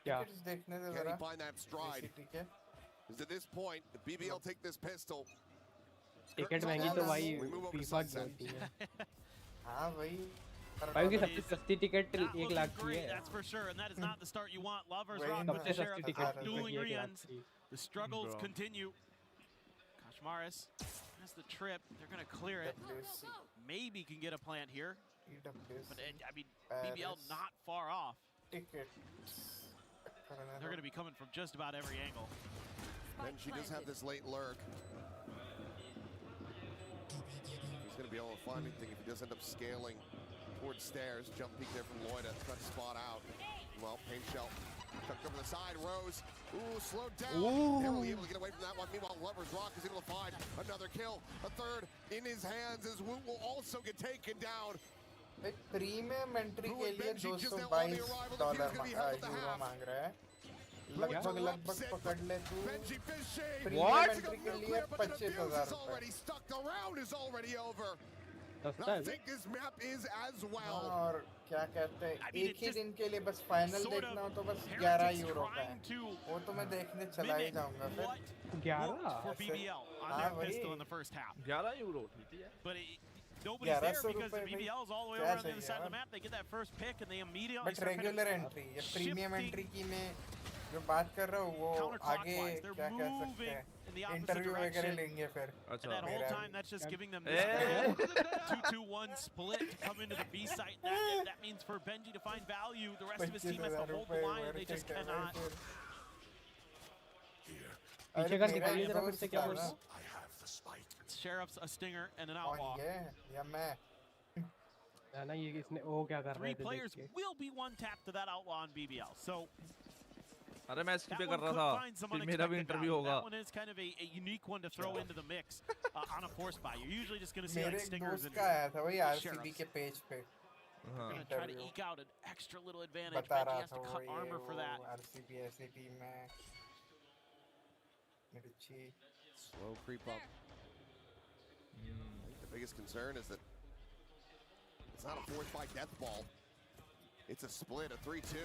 Can he find that stride? Because at this point, the BBL take this pistol. Ticket महंगी तो भाई FIFA की होती है हाँ भाई की सबसे सस्ती टिकट 1 लाख की है That's for sure, and that is not the start you want. Lovers Rock with the share of the dueling Riens. The struggles continue. Kashmaris has the trip. They're going to clear it. Maybe can get a plant here. But I mean, BBL not far off. They're going to be coming from just about every angle. And she does have this late lurk. He's going to be able to find anything if he does end up scaling towards stairs. Jump peek there from Loida, trying to spot out. Well, Pain Shell tucked over the side. Rose, slowed down. Barely able to get away from that one. Meanwhile, Lovers Rock is able to find another kill. A third in his hands as Woot will also get taken down. Premium entry के लिए $222 मांग रहा है लगभग पकड़ ले तू premium entry के लिए $25,000 I think this map is as well. और क्या कहते हैं एक ही दिन के लिए बस फाइनल देखना हो तो बस €11 का है वो तो मैं देखने चला ही जाऊंगा फिर 11 for BBL on their pistol in the first half. €11 ठीक है But nobody's there because the BBL is all the way over on the other side of the map. They get that first pick and they immediately but regular entry, ये premium entry की मैं जो बात कर रहा हूँ वो आगे क्या कह सकते हैं interview वगैरह लेंगे फिर. And that whole time, that's just giving them this 2-2-1 split to come into the B site. That means for Benji to find value, the rest of his team has to hold the line, and they just cannot. पीछे का दिखाइए जरा फिर से क्या बोल रहा है. Sheriff's a stinger and an outlaw. या मैं. ना ये इसने वो क्या कर रहा है. 3 players will be one tap to that outlaw on BBL. So. अरे मैं स्किप कर रहा था फिर मेरा भी इंटरव्यू होगा. That one is kind of a unique one to throw into the mix on a force buy. You're usually just going to see like stingers and sheriffs. मेरे दोस्त का आया था वही RCB के पेज पे. Try to eke out an extra little advantage. Benji has to cut armor for that. RCB ऐसी team में. Slow creep up. The biggest concern is that it's not a force by death ball. It's a split, a 3-2.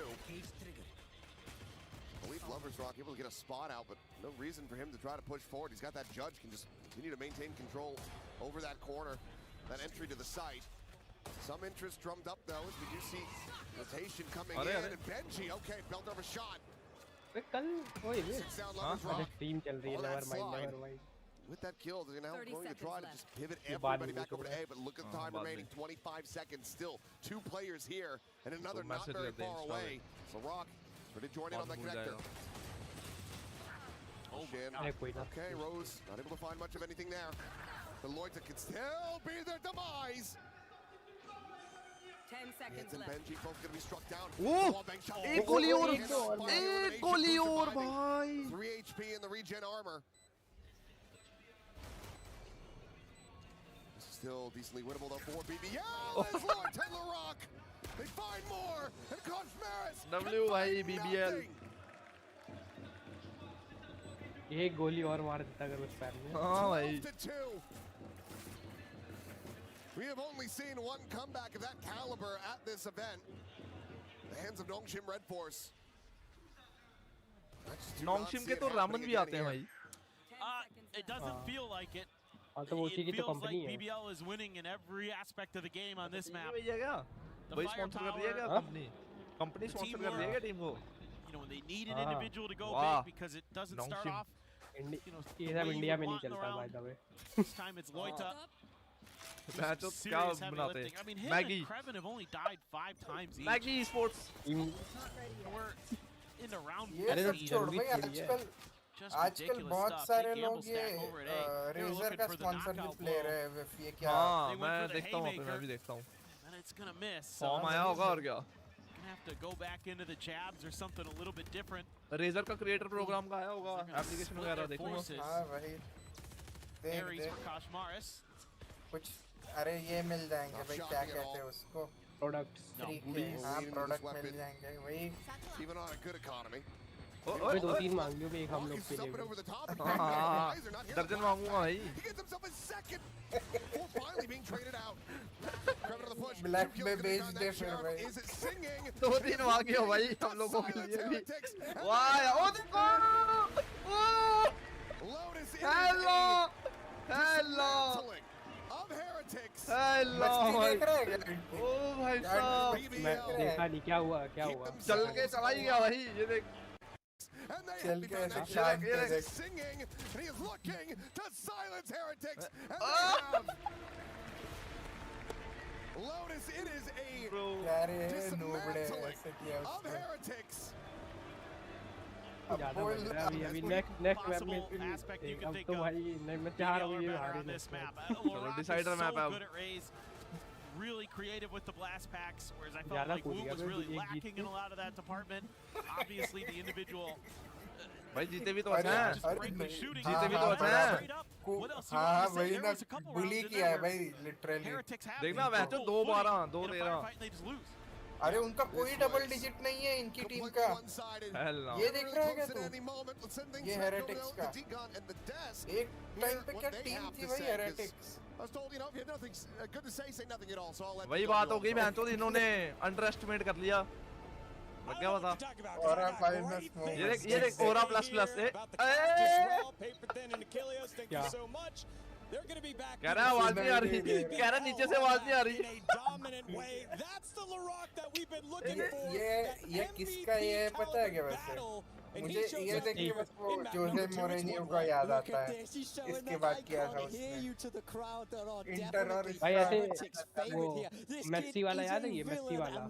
I believe Lovers Rock able to get a spot out, but no reason for him to try to push forward. He's got that judge, can just continue to maintain control over that corner, that entry to the site. Some interest drummed up though, as we do see rotation coming in, and Benji, okay, felt over shot. कल वही है. हाँ. Team चल रही है. Never mind. With that kill, they're now going to try to just pivot everybody back over to A, but look at the time remaining, 25 seconds still. 2 players here, and another not very far away. So Rock, ready to join in on that connector. Oh, okay, Rose, not able to find much of anything there. The Lloyds can still be their demise. 10 seconds and left. Benji both going to be struck down. एक गोली और भाई. 3 HP in the regen armor. Still decently winnable though for BBL. As Lord Tedler Rock, they find more and Cosmaris. W भाई BBL. एक गोली और मार देता अगर उस पैर में. हाँ भाई. We have only seen one comeback of that caliber at this event. The hands of Nongshim Red Force. Nongshim के तो रामन भी आते हैं भाई. It doesn't feel like it. हाँ तो वो उसी की तो कंपनी है. BBL is winning in every aspect of the game on this map. भैया क्या? वही स्पॉन्सर कर दिया क्या कंपनी? कंपनी स्पॉन्सर कर दिया क्या टीम को? You know when they need an individual to go big because it doesn't start off. ये सब इंडिया में नहीं चलता by the way. This time it's Loita. Match क्या बनाते हैं? I mean, him Maggie. and Krevin have only died 5 times each. Maggie esports. We're in the round. ये सब छोड़ भाई आजकल बहुत सारे लोग ये रेजर का स्पॉन्सर भी प्ले रहे हैं. ये क्या? हाँ मैं देखता हूँ मैं भी देखता हूँ. And it's gonna miss. Form आया होगा और क्या? Gonna have to go back into the jabs or something a little bit different. Razer का क्रिएटर प्रोग्राम का आया होगा. एप्लीकेशन वगैरह देखूंगा. हाँ भाई. Aries for Koshmaris. कुछ अरे ये मिल जाएंगे भाई क्या कहते हैं उसको? प्रोडक्ट्स. हाँ प्रोडक्ट मिल जाएंगे वही. Even on a good economy. मैं 2-3 मांग लियो एक हम लोग के लिए. हाँ दर्जन मांगूंगा भाई. ब्लैक में बेच दे फिर भाई. 2-3 मांगे हो भाई हम लोगों के लिए भी. वाह ओ देखो. हेलो हेलो हेलो भाई. ओ भाई साहब मैं देखा नहीं क्या हुआ चल के चला ही गया भाई. ये देख चल के शांत है. Singing, and he is looking to silence heretics. Lotus, it is a dismantling of heretics. अभी नेक्स्ट मैप में अब तो भाई मैं चाह रहा हूँ ये हारे. चलो डिसाइडर मैप है. Really creative with the blast packs, whereas I felt like Wu was really lacking in a lot of that department. Obviously, the individual. भाई जीते भी तो अच्छा है. जीते भी तो अच्छा है. हाँ वही ना बुली किया है भाई लिटरली. देखना मैच 2-12 2-13. अरे उनका कोई डबल डिजिट नहीं है इनकी टीम का. ये देख रहा है क्या तू? ये हेरेटिक्स का एक टाइम पे क्या टीम थी भाई हेरेटिक्स. वही बात हो गई मैच तो इन्होंने अंडर एस्टिमेट कर लिया. क्या बता? ओरा माइनस ये देख ओरा plus They're going to be back. कह रहा है आवाज नहीं आ रही कह रहा नीचे से आवाज नहीं आ रही In a dominant way. That's the LaRock that we've been looking for. ये किसका ये पता है क्या वैसे मुझे ये देख के बस वो जोसे मोरिन्यो का याद आता है इसके बाद किया था उसने इंटर और भाई ऐसे वो मेस्सी वाला याद है ये मेस्सी वाला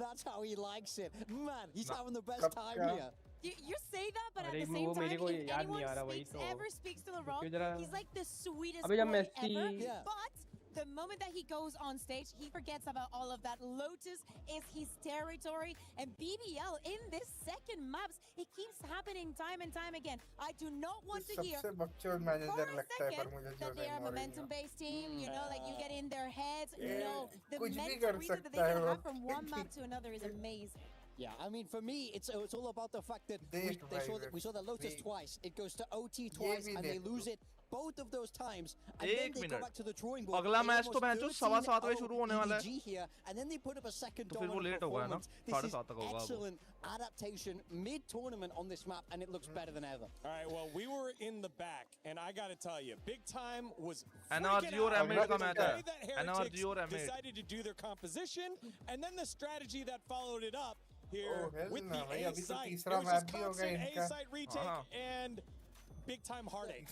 You say that, but at अरे the same वो time, मेरे को if याद नहीं आ रहा anyone वही speaks, तो ever speaks to LaRock, he's like the sweetest अबे जब boy Messi ever. But the moment that he goes on stage, he forgets about all of that. Lotus is his territory, and BBL in this second maps, it keeps happening time and time again. I do not want to hear सबसे बकचोद manager लगता है पर मुझे that they are a Jose momentum-based team. You know, like you get in their heads. No, the कुछ भी mental कर reason that they सकता है can वो have from one map to another is amazing. Yeah, I mean, for me, it's all about the fact that we saw the Lotus twice. It goes to OT twice, and they lose it both of those times. And then they go back to the drawing board. अगला match तो match 7:15 बजे शुरू होने वाला है here, and then they put up a second तो फिर वो लेट होगा ना 7:30 तक होगा excellent adaptation mid-tournament on this map, and it looks better than ever. All right, well, we were in the back, and I got to tell you, Big Time was NRG और M8 का match है NRG और M8 decided to do their composition, and then the strategy that followed it up here with the A site. It was just constant A site retake and big time heartache.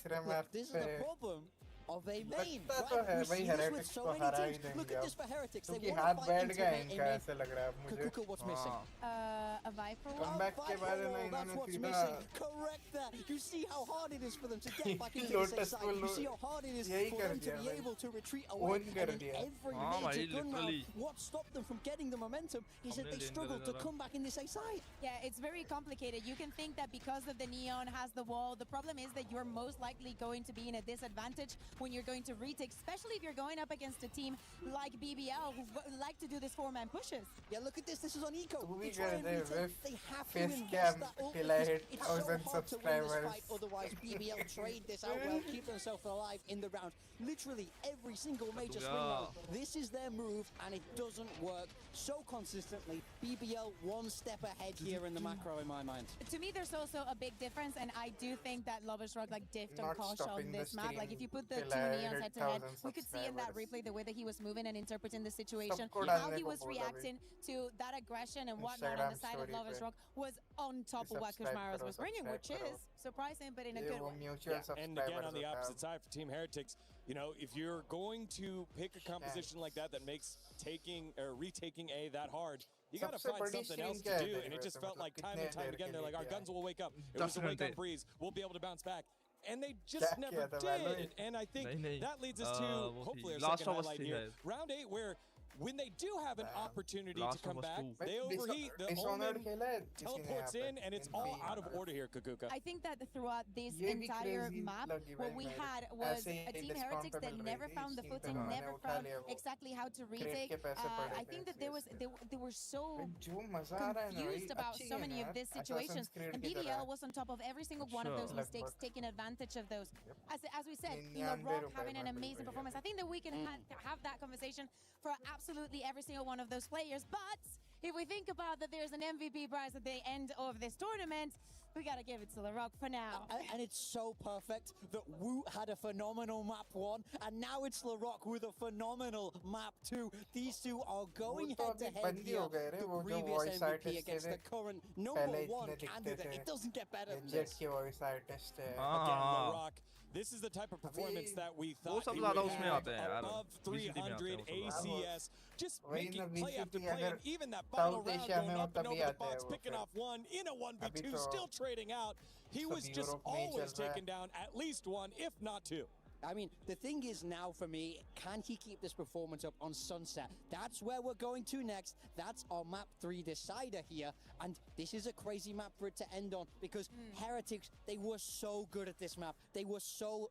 This is the problem of a main. लगता तो है भाई heretics को हरा ही देंगे Look at this for Heretics. क्योंकि हाथ बैठ गए इनका ऐसे लग रहा है मुझे Kukuka, what's missing? A Viper wall? Comeback के बाद ना इन्होंने सीधा Correct that. You see how hard it is for them to get back into Lotus this side. You see how hard it is for them to be able to retreat away. And in every major gun round, what stopped them from getting the momentum is that they struggled to come back in this A side. Yeah, it's very complicated. You can think that because of the Neon has the wall, the problem is that you're most likely going to be in a disadvantage when you're going to retake, especially if you're going up against a team like BBL who like to do this 4-man pushes. Yeah, look at this. This is on Eco. We they have to invest that till I hit 1,000 subscribers. Otherwise, BBL trade this out well, keep themselves alive in the round. Literally every single major swing round. This is their move, and it doesn't work so consistently. BBL one step ahead here in the macro, in my mind. To me, there's also a big difference, and I do think that Lovers Rock like diffed on Kosh on this map. Like if you put the two Neons head to head, we could see in that replay the way that he was moving and interpreting the situation, how he was reacting to that aggression and whatnot on the side of Lovers Rock was on top of what Kushmaras was bringing, which is surprising, but in a good way. And again, on the opposite side for Team Heretics, you know, if you're going to pick a composition like that that makes taking or retaking A that hard, you got to find something else to do, and it just felt like time and time again, they're like, our guns will wake up. It was a wake-up breeze. We'll be able to bounce back. And they just never did. And I think that leads us to, hopefully, our second highlight here. Round 8, where when they do have an opportunity to come back, they overheat. The Omen teleports in, and it's all out of order here, Kukuka. I think that throughout this entire map, what we had was a Team Heretics that never found the footing, never found exactly how to retake. I think that they were so confused about so many of these situations, and BBL was on top of every single one of those mistakes, taking advantage of those. As we said, LaRock having an amazing performance. I think that we can have that conversation for absolutely every single one of those players, but if we think about that there's an MVP prize at the end of this tournament, we gotta give it to LaRock for now. And it's so perfect that Woot had a phenomenal map 1, and now it's LaRock with a phenomenal map 2. These two are going head-to-head here. The previous MVP against the current #1 candidate. It doesn't get better than this. Again, LaRock, this is the type of performance that we thought he would have, above 300 ACS, just making play after play, and even that final round going up and over the box, picking off one in a 1v2, still trading out. He was just always taking down at least one, if not two. I mean, the thing is now for me, can he keep this performance up on Sunset? That's where we're going to next. That's our map 3 decider here. And this is a crazy map for it to end on, because Heretics, they were so good at this map. They were so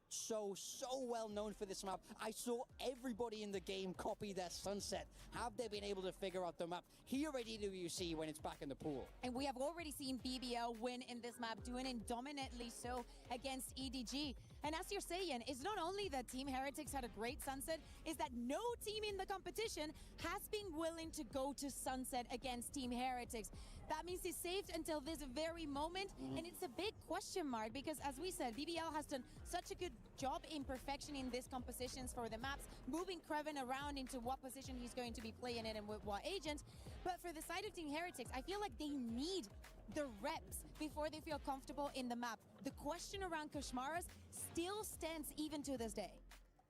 well known for this map. I saw everybody in the game copy their Sunset. Have they been able to figure out the map here at EWC when it's back in the pool? And we have already seen BBL win in this map, doing it dominantly so against EDG. And as you're saying, it's not only that Team Heretics had a great Sunset, it's that no team in the competition has been willing to go to Sunset against Team Heretics. That means it's saved until this very moment, and it's a big question mark because, as we said, BBL has done such a good job in perfectioning these compositions for the maps, moving croww around into what position he's going to be playing in and with what agent. But for the side of Team Heretics, I feel like they need the reps before they feel comfortable in the map. The question around Koshmaras still stands even to this day.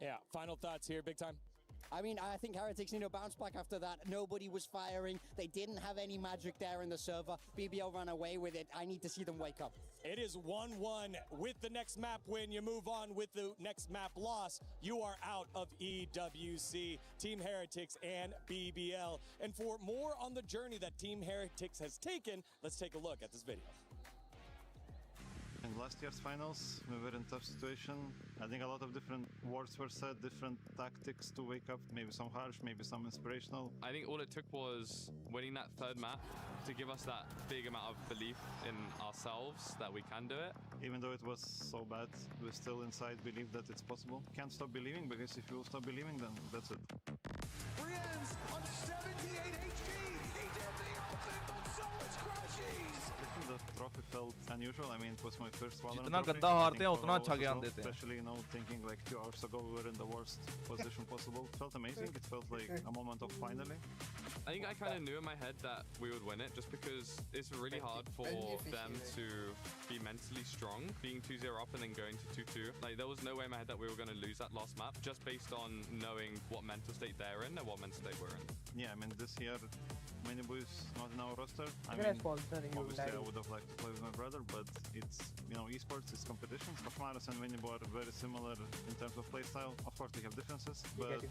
Yeah, final thoughts here, Big Time. I mean, I think Heretics need to bounce back after that. Nobody was firing. They didn't have any magic there in the server. BBL ran away with it. I need to see them wake up. It is 1-1 with the next map win. You move on with the next map loss. You are out of EWC, Team Heretics and BBL. And for more on the journey that Team Heretics has taken, let's take a look at this video. In last year's finals, we were in a tough situation. I think a lot of different words were said, different tactics to wake up, maybe some harsh, maybe some inspirational. I think all it took was winning that third map to give us that big amount of belief in ourselves that we can do it. Even though it was so bad, we still inside believe that it's possible. Can't stop believing, because if you stop believing, then that's it. Friends on 78 HP! He did the ultimate, but so much crashes! The trophy felt unusual. I mean, it was my first Valorant जितना trophy. गंदा हारते हैं उतना अच्छा ज्ञान देते हैं. Especially, you know, thinking like 2 hours ago we were in the worst position possible. It felt amazing. It felt like a moment of finally. I think I kind of knew in my head that we would win it just because it's really hard for them to be mentally strong, being 2-0 up and then going to 2-2. Like, there was no way in my head that we were going to lose that last map just based on knowing what mental state they're in and what mental state we're in. Yeah, I mean, this year, many boys not in our roster. I mean, obviously I would have liked to play with my brother, but it's, you know, esports, it's competitions. Koshmaras and Winnibo are very similar in terms of playstyle. Of course, they have differences, but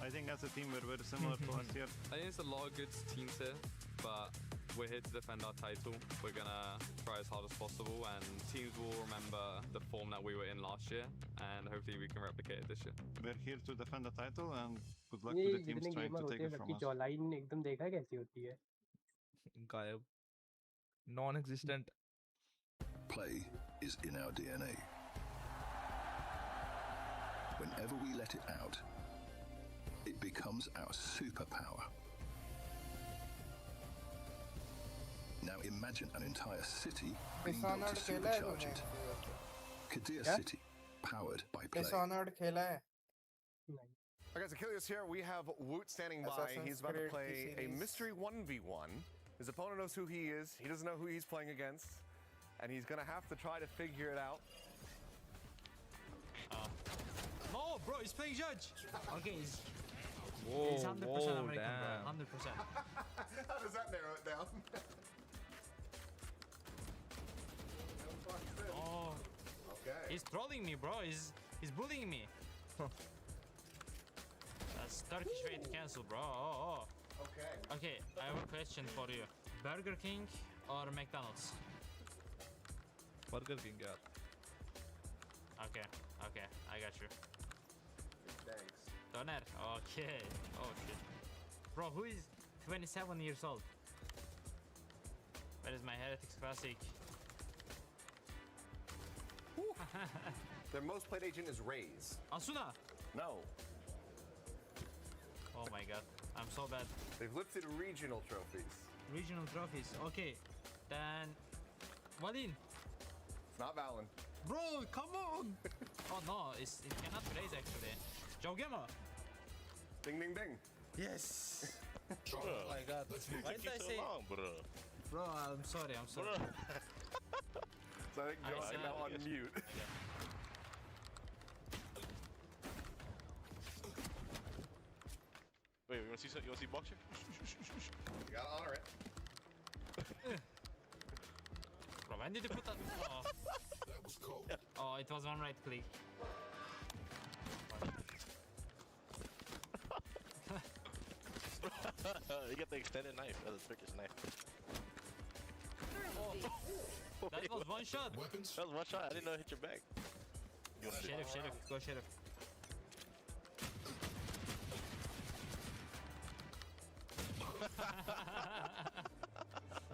I think as a team we're very similar to last year. I think there's a lot of good teams here, but we're here to defend our title. We're gonna try as hard as possible, and teams will remember the form that we were in last year, and hopefully we can replicate it this year. We're here to defend the title, and good luck to the teams trying to take it from us. Jawline एकदम देखा कैसी होती है? गायब, non-existent. Play is in our DNA. Whenever we let it out, it becomes our superpower. Now imagine an entire city being built to supercharge it. Kadir City, powered by Play. Dishonored खेला है. Alright guys, Achilles here. We have Woot standing by. He's about to play a mystery 1v1. His opponent knows who he is. He doesn't know who he's playing against. And he's going to have to try to figure it out. No, bro, he's playing Judge. Okay, he's 100% American, bro. 100%. How does that narrow it down? Oh. Okay. He's trolling me, bro. He's bullying me. That's Turkish way to cancel, bro. Oh. Okay. Okay, I have a question for you. Burger King or McDonald's? Burger King, yeah. Okay, I got you. Thanks. Doner, okay. Oh shit. Bro, who is 27 years old? That is my Heretics Classic. Their most played agent is Raze. Asuna? No. Oh my god, I'm so bad. They've lifted regional trophies. Regional trophies, okay. Then, Wadin. It's not Valen. Bro, come on! Oh no, it cannot raise actually. Joe Gamer. Ding ding ding. Yes. Oh my god. Why did I say? Long, bro. Bro, I'm sorry. So I think Joe's now on mute. Okay. Wait, you wanna see boxer? You gotta honor it. Bro, when did you put that? Oh. That was cold. Oh, it was one right click. You get the extended knife, the Turkish knife. Oh. That was one shot. Weapons? That was one shot. I didn't know it hit your back. Sheriff, go Sheriff.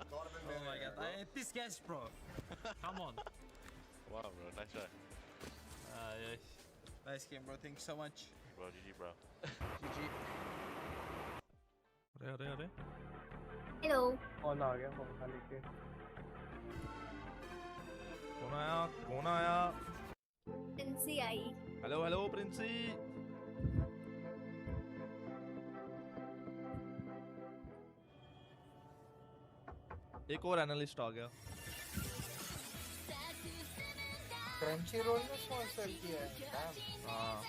Oh my god, I hate this guess, bro. Come on. Wow, bro, nice shot. Nice game, bro. Thank you so much. Bro, GG, bro. GG. अरे hello कौन आ गया phone खा लेके कौन आया प्रिंसी आई hello Princy एक और analyst आ गया क्रंची रोल में स्पॉन्सर किया है हाँ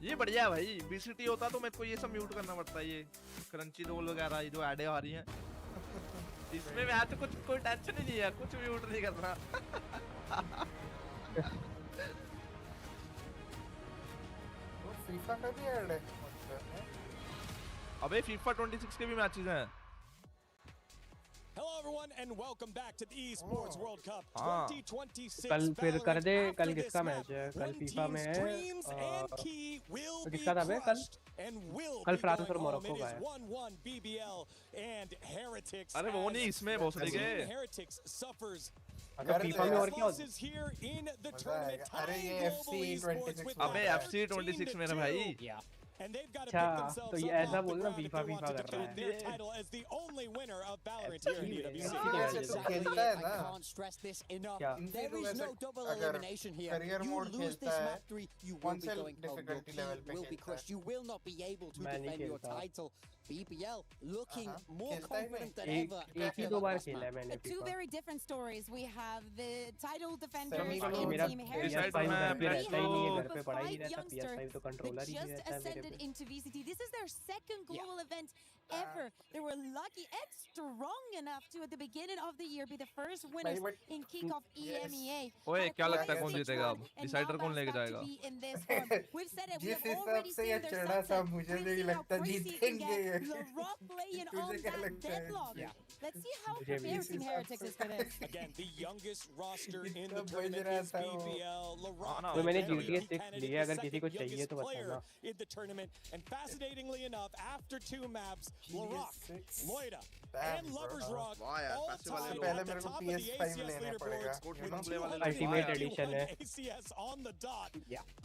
ये बढ़िया भाई बीसीटी होता तो मेरे को ये सब म्यूट करना पड़ता है ये क्रंची रोल वगैरह ये जो ऐडे आ रही हैं इसमें मैं तो कुछ कोई टेंशन ही नहीं है कुछ म्यूट नहीं करना वो फीफा का भी ऐड है अबे फीफा 26 के भी मैचेस हैं Hello everyone and welcome back to the esports World Cup 2026. कल फिर कर दे कल किसका मैच है कल फीफा में है किसका था बे कल फ्रांस और मोरक्को का है 1-1 BBL and Heretics. अरे वो नहीं इसमें बहुत सारे गए Heretics suffers अच्छा फीफा में और क्या होता है अरे ये FC26 अबे FC26 मेरा भाई अच्छा तो ये ऐसा बोलना फीफा कर रहा है खेलता है ना अगर करियर मोड खेलता है कौन से डिफिकल्टी लेवल पे खेलता मैं नहीं खेलता BBL looking more confident than ever. एक ही दो बार खेला है मैंने Two very different stories. We have the title defender मेरा team PS5 घर पे रहता ही नहीं है घर पे पड़ा ही नहीं रहता PS5 तो कंट्रोलर ही just रहता है मेरे ascended पे into VCT. This is their second global event ever. They were lucky and strong enough to at the beginning of the year be the first winners in kickoff EMEA. ओए क्या लगता है कौन जीतेगा अब डिसाइडर कौन लेके जाएगा We've said it. जिस हिसाब से ये चढ़ा था मुझे नहीं लगता जीतेंगे The Rock laying on that deadlock. Let's see how prepared Team Heretics is for this. Again, the youngest roster in the tournament is BBL. तो मैंने GTA 6 लिया अगर किसी को चाहिए तो बताना in the tournament. And fascinatingly enough, after two maps, Larock, Loida, and Lovers Rock all tied at the top of the ACS leaderboards with Ultimate Edition है ACS on the dot.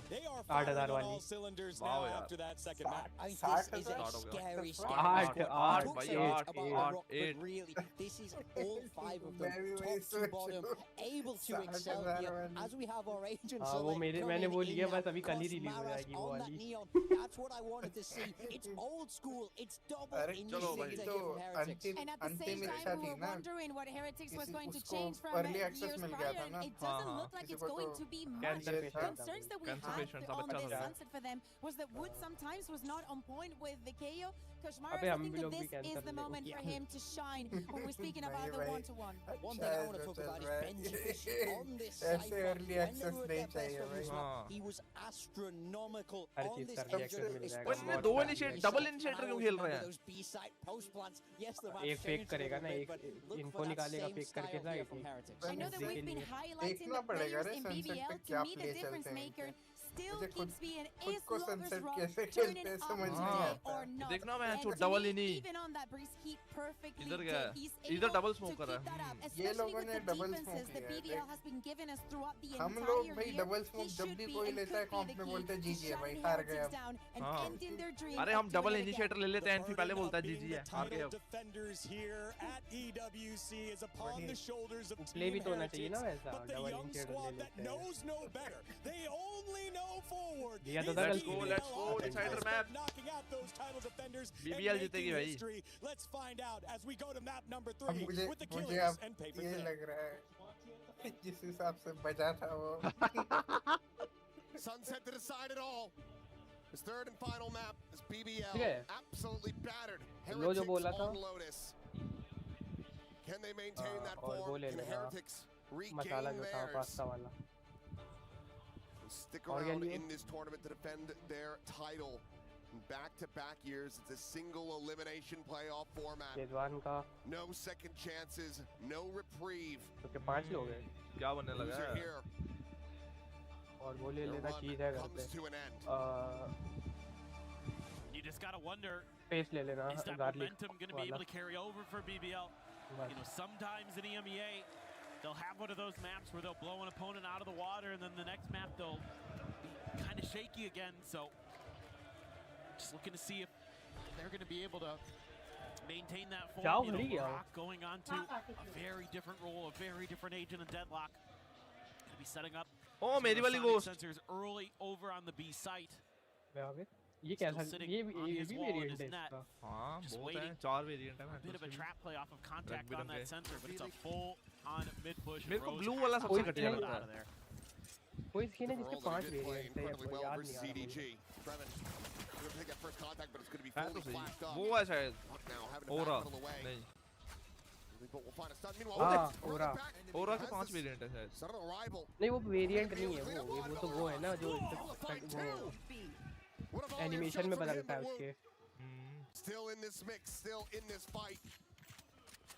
They are 8000 firing on all वाली cylinders now after that second map. I think this is a scary really, this is all five of them, top to bottom, able to excel here. As we have our agents वो मैंने वो लिया बस अभी कल ही release हो जाएगी वो वाली That's what I wanted to see. It's old school. It's double initiative from Heretics. And at the same time, we were wondering what Heretics was going to change from years prior, and it doesn't look like it's going to be much. Concerns that we had on this sunset for them was that Wood sometimes was not on point with the KO. Kashmara, I think that this is the moment for him to shine when we're speaking about the one-to-one. One thing I want to talk about is Benji on this cypher. When they were their best on this map, he was astronomical on this इसमें दो initiate double initiator क्यों खेल रहे हैं एक fake करेगा ना एक इनको निकालेगा फेक करके ना I know that we've been highlighting the players in BBL. To me, the difference maker still keeps being is Lovers Rock turning up today or not. देखना मैं जो डबल ही नहीं Even on that breeze, he perfectly इधर did. गया He's इधर able double to smoke keep कर रहा that है up, especially with the defenses the BBL has been giving us throughout the entire year. भाई डबल स्मोक जब भी कोई लेता है कॉम्प में बोलते हैं जीजी है भाई हार गए अब अरे हम डबल इनिशिएटर ले लेते हैं एनपी पहले बोलता है जीजी है हार गए अब defenders here at EWC is upon the shoulders of play भी तो होना चाहिए ना वैसा but the double young initiator ले squad that लेते हैं knows no better. They only know forward. दिया तो था कल let's go decider map knocking out those title defenders. BBL जीतेगी भाई Let's find out as we go to map number 3 with the मुझे killers and paper ये thin. लग रहा है जिस हिसाब से बजा था वो Sunset to decide it all. His third and final map is BBL. Absolutely battered. Heretics on Lotus. Can they maintain that form? Can Heretics regain theirs? Stick around in this tournament to defend their title. In back-to-back years, it's a single elimination playoff format. No second chances, no reprieve. क्योंकि 5 लोग हैं क्या बनने लगा Loser है here. और वो ले लेना चीज है घर Comes पे to an end. You just gotta wonder, paste ले लेना is that garlic momentum going to be able to carry over for BBL? You know, sometimes in EMEA, they'll have one of those maps where they'll blow an opponent out of the water, and then the next map they'll be kind of shaky again. So, just looking to see if they're going to be able to maintain that form. You know, Rock going on to a very different role, a very different agent in Deadlock. Going to be setting up मेरी वाली ghost sensors early over on the B site. ये कैसा ये भी variant है इसका हां बहुत है 4 वेरिएंट है bit of a trap play off of contact on that sensor, but it's a full on mid push. मेरे को ब्लू वाला सबसे घटिया लगता है कोई स्किन है जिसके 5 वेरिएंट है याद नहीं आ रहा वो है शायद ओरा नहीं ओरा के 5 वेरिएंट है शायद नहीं वो वेरिएंट नहीं है वो तो वो है ना जो एनिमेशन में बदलता है उसके Still in this mix, still in this fight.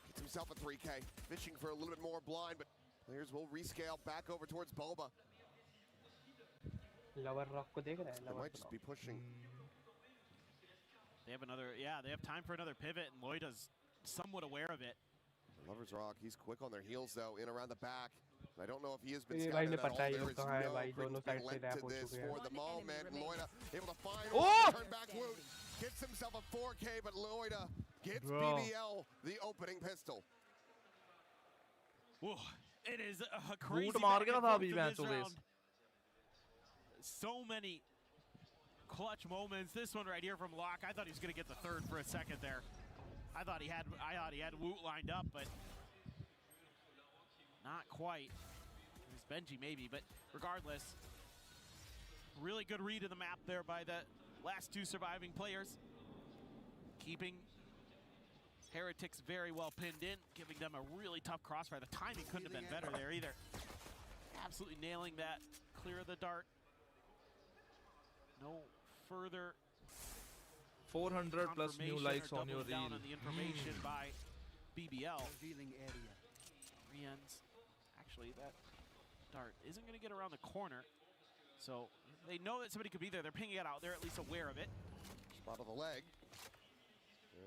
Gets himself a 3K, fishing for a little bit more blind, but players will rescale back over towards Boba. Lower rock को देख रहा है They might just be pushing. They have another, they have time for another pivot, and Lloyda's somewhat aware of it. Lover's Rock, he's quick on their heels though, in around the back. I don't know if he has been scouted at all. There is no big length to this for the moment. Lloyda able to find turn back wound. Gets himself a 4K, but Lloyda gets BBL the opening pistol. Whoa, it is a crazy round. So many clutch moments. This one right here from Locke. I thought he was going to get the third for a second there. I thought he had Woot lined up, but not quite. It was Benji maybe, but regardless, really good read of the map there by the last two surviving players. Keeping Heretics very well pinned in, giving them a really tough crossfire. The timing couldn't have been better there either. Absolutely nailing that. Clear the dart. No further 400 plus new likes on your reel. On the information by BBL. Reends. Actually, that dart isn't going to get around the corner. So they know that somebody could be there. They're pinging it out. They're at least aware of it. Spot of the leg.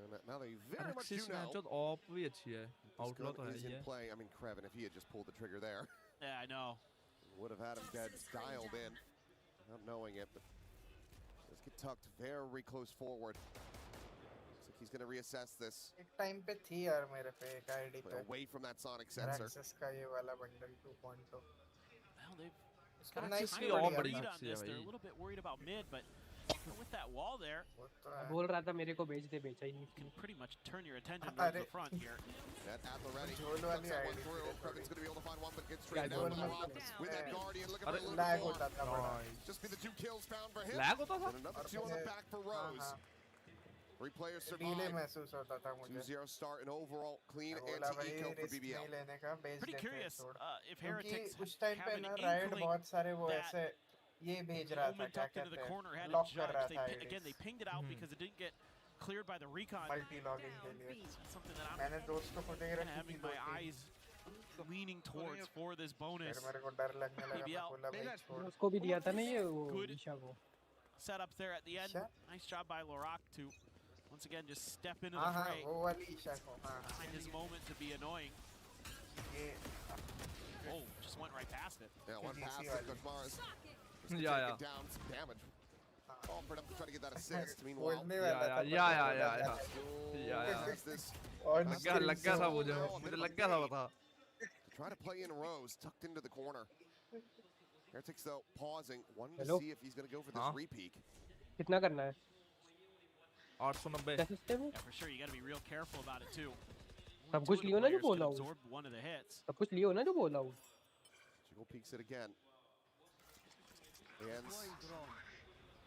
And now they very much do know. This gun is in play. I mean, Krevin, if he had just pulled the trigger there. Yeah, I know. Would have had him dead, dialed in. Not knowing it, but let's get tucked very close forward. Looks like he's going to reassess this. Time pe thi yaar mere pe ek ID pe. Away from that sonic sensor. ASUS ka ye wala bundle 2.0. Well, they've got nice read on this. They're a little bit worried about mid, but with that wall there, बोल रहा था मेरे को बेच दे बेचा ही नहीं. Can pretty much turn your attention to the front here. That Athletic tucks that one through. Krevin's going to be able to find one, but gets straight down to the rock with that Guardian. Looking for a little bit more. Just be the 2 kills found for him. And another 2 on the back for Rose. 3 players survive. 2-0 start, an overall clean anti-eco for BBL. Pretty curious if Heretics उस time पे ना right बहुत सारे वो ऐसे ये भेज रहा था क्या कहते हैं लॉक कर रहा था again they pinged it out because it didn't get cleared by the recon. Multi logging के लिए something that मैंने दोस्तों को देख रखी थी having my eyes leaning towards for this bonus. मेरे को डर लगने लगा मैं बोला भाई छोड़ उसको भी दिया था ना ये वो ईशा को setups there at the end. Nice job by Lorak to once again just step into the fray. वो वाली ईशा को find his moment to be annoying. Oh, just went right past it. Yeah, one pass to Coach Mars. Yeah. Down some damage. Oh, for them to try to get that assist. Meanwhile, लगा था मुझे लगा था बता. Try to play in Rose, tucked into the corner. Heretics though pausing, wanting to see if he's going to go for this repeat. कितना करना है? 890. Yeah, for sure. You got to be real careful about it too. सब कुछ लियो ना जो बोला हूँ. One of the hits. सब कुछ लियो ना जो बोला हूँ. Jiggle peeks it again. Hands.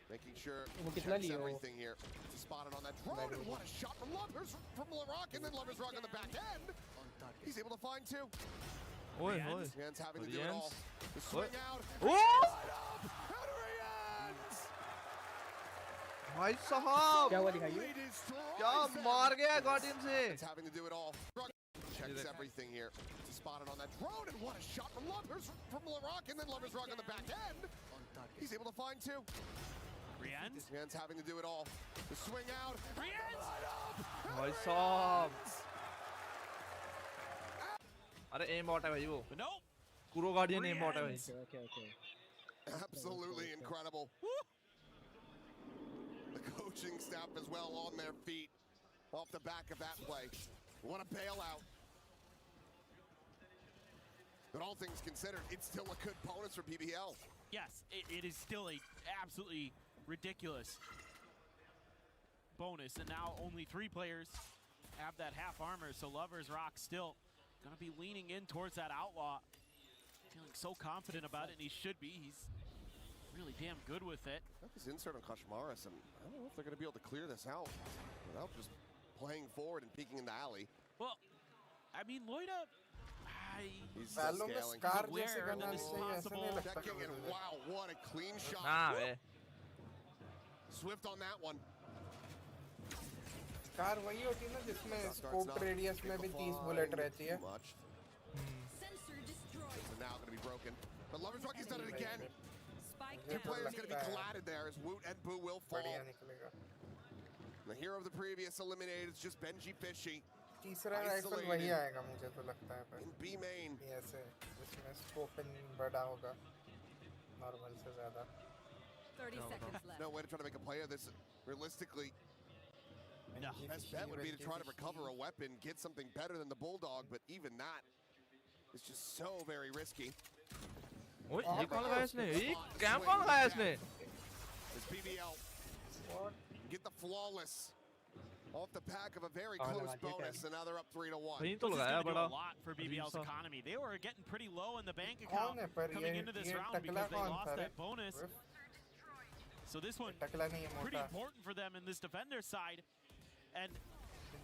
Making sure checks everything here. It's spotted on that drone, and what a shot from Lovers from Rock, and then Lovers Rock on the back end. He's able to find 2. Hands having to do it all. The swing out. भाई साहब क्या हुआ दिखाइए क्या मार गया guardian से It's having to do it all. Checks everything here. Spotted on that drone, and what a shot from Lovers from Larock, and then Lovers Rock on the back end. He's able to find two. Rian's having to do it all. The swing out. भाई साहब अरे M bot है भाई वो कुरो guardian M bot है भाई Absolutely incredible. The coaching staff as well on their feet off the back of that play. What a bailout. But all things considered, it's still a good bonus for BBL. Yes, it is still a absolutely ridiculous bonus, and now only 3 players have that half armor, so Lovers Rock still gonna be leaning in towards that outlaw, feeling so confident about it, and he should be. He's really damn good with it. Got this insert on Kashmaris, and I don't know if they're gonna be able to clear this out without just playing forward and peeking in the alley. Well, I mean, Loida, he's Valo में scaling. scar जैसे करना चाहिए ऐसा नहीं लगता Checking, and wow, what a clean shot. हाँ बे Swift on that one. Scar वही होती है ना जिसमें scope radius में भी 30 बुलेट रहती है. So now going to be broken. But Lovers Rock, he's done it again. 2 players going to be collided there as Woot and Boo will fall. The hero of the previous eliminated is just Benji Fishy. तीसरा rifle वही आएगा मुझे तो लगता है पर in B main ऐसे इसमें स्कोप बड़ा होगा नॉर्मल से ज्यादा 30 seconds left. No way to try to make a play of this realistically. No. Best bet would be to try to recover a weapon, get something better than the Bulldog, but even that is just so very risky. ओए ये कौन लगाया इसने ये cam कौन लगाया इसने It's BBL. Get the flawless off the pack of a very close bonus, and now they're up 3-1. कहीं तो लगाया बड़ा a lot for BBL's economy. They were getting pretty low in the bank account coming into this round because they lost that bonus. So this one pretty important for them in this defender side, and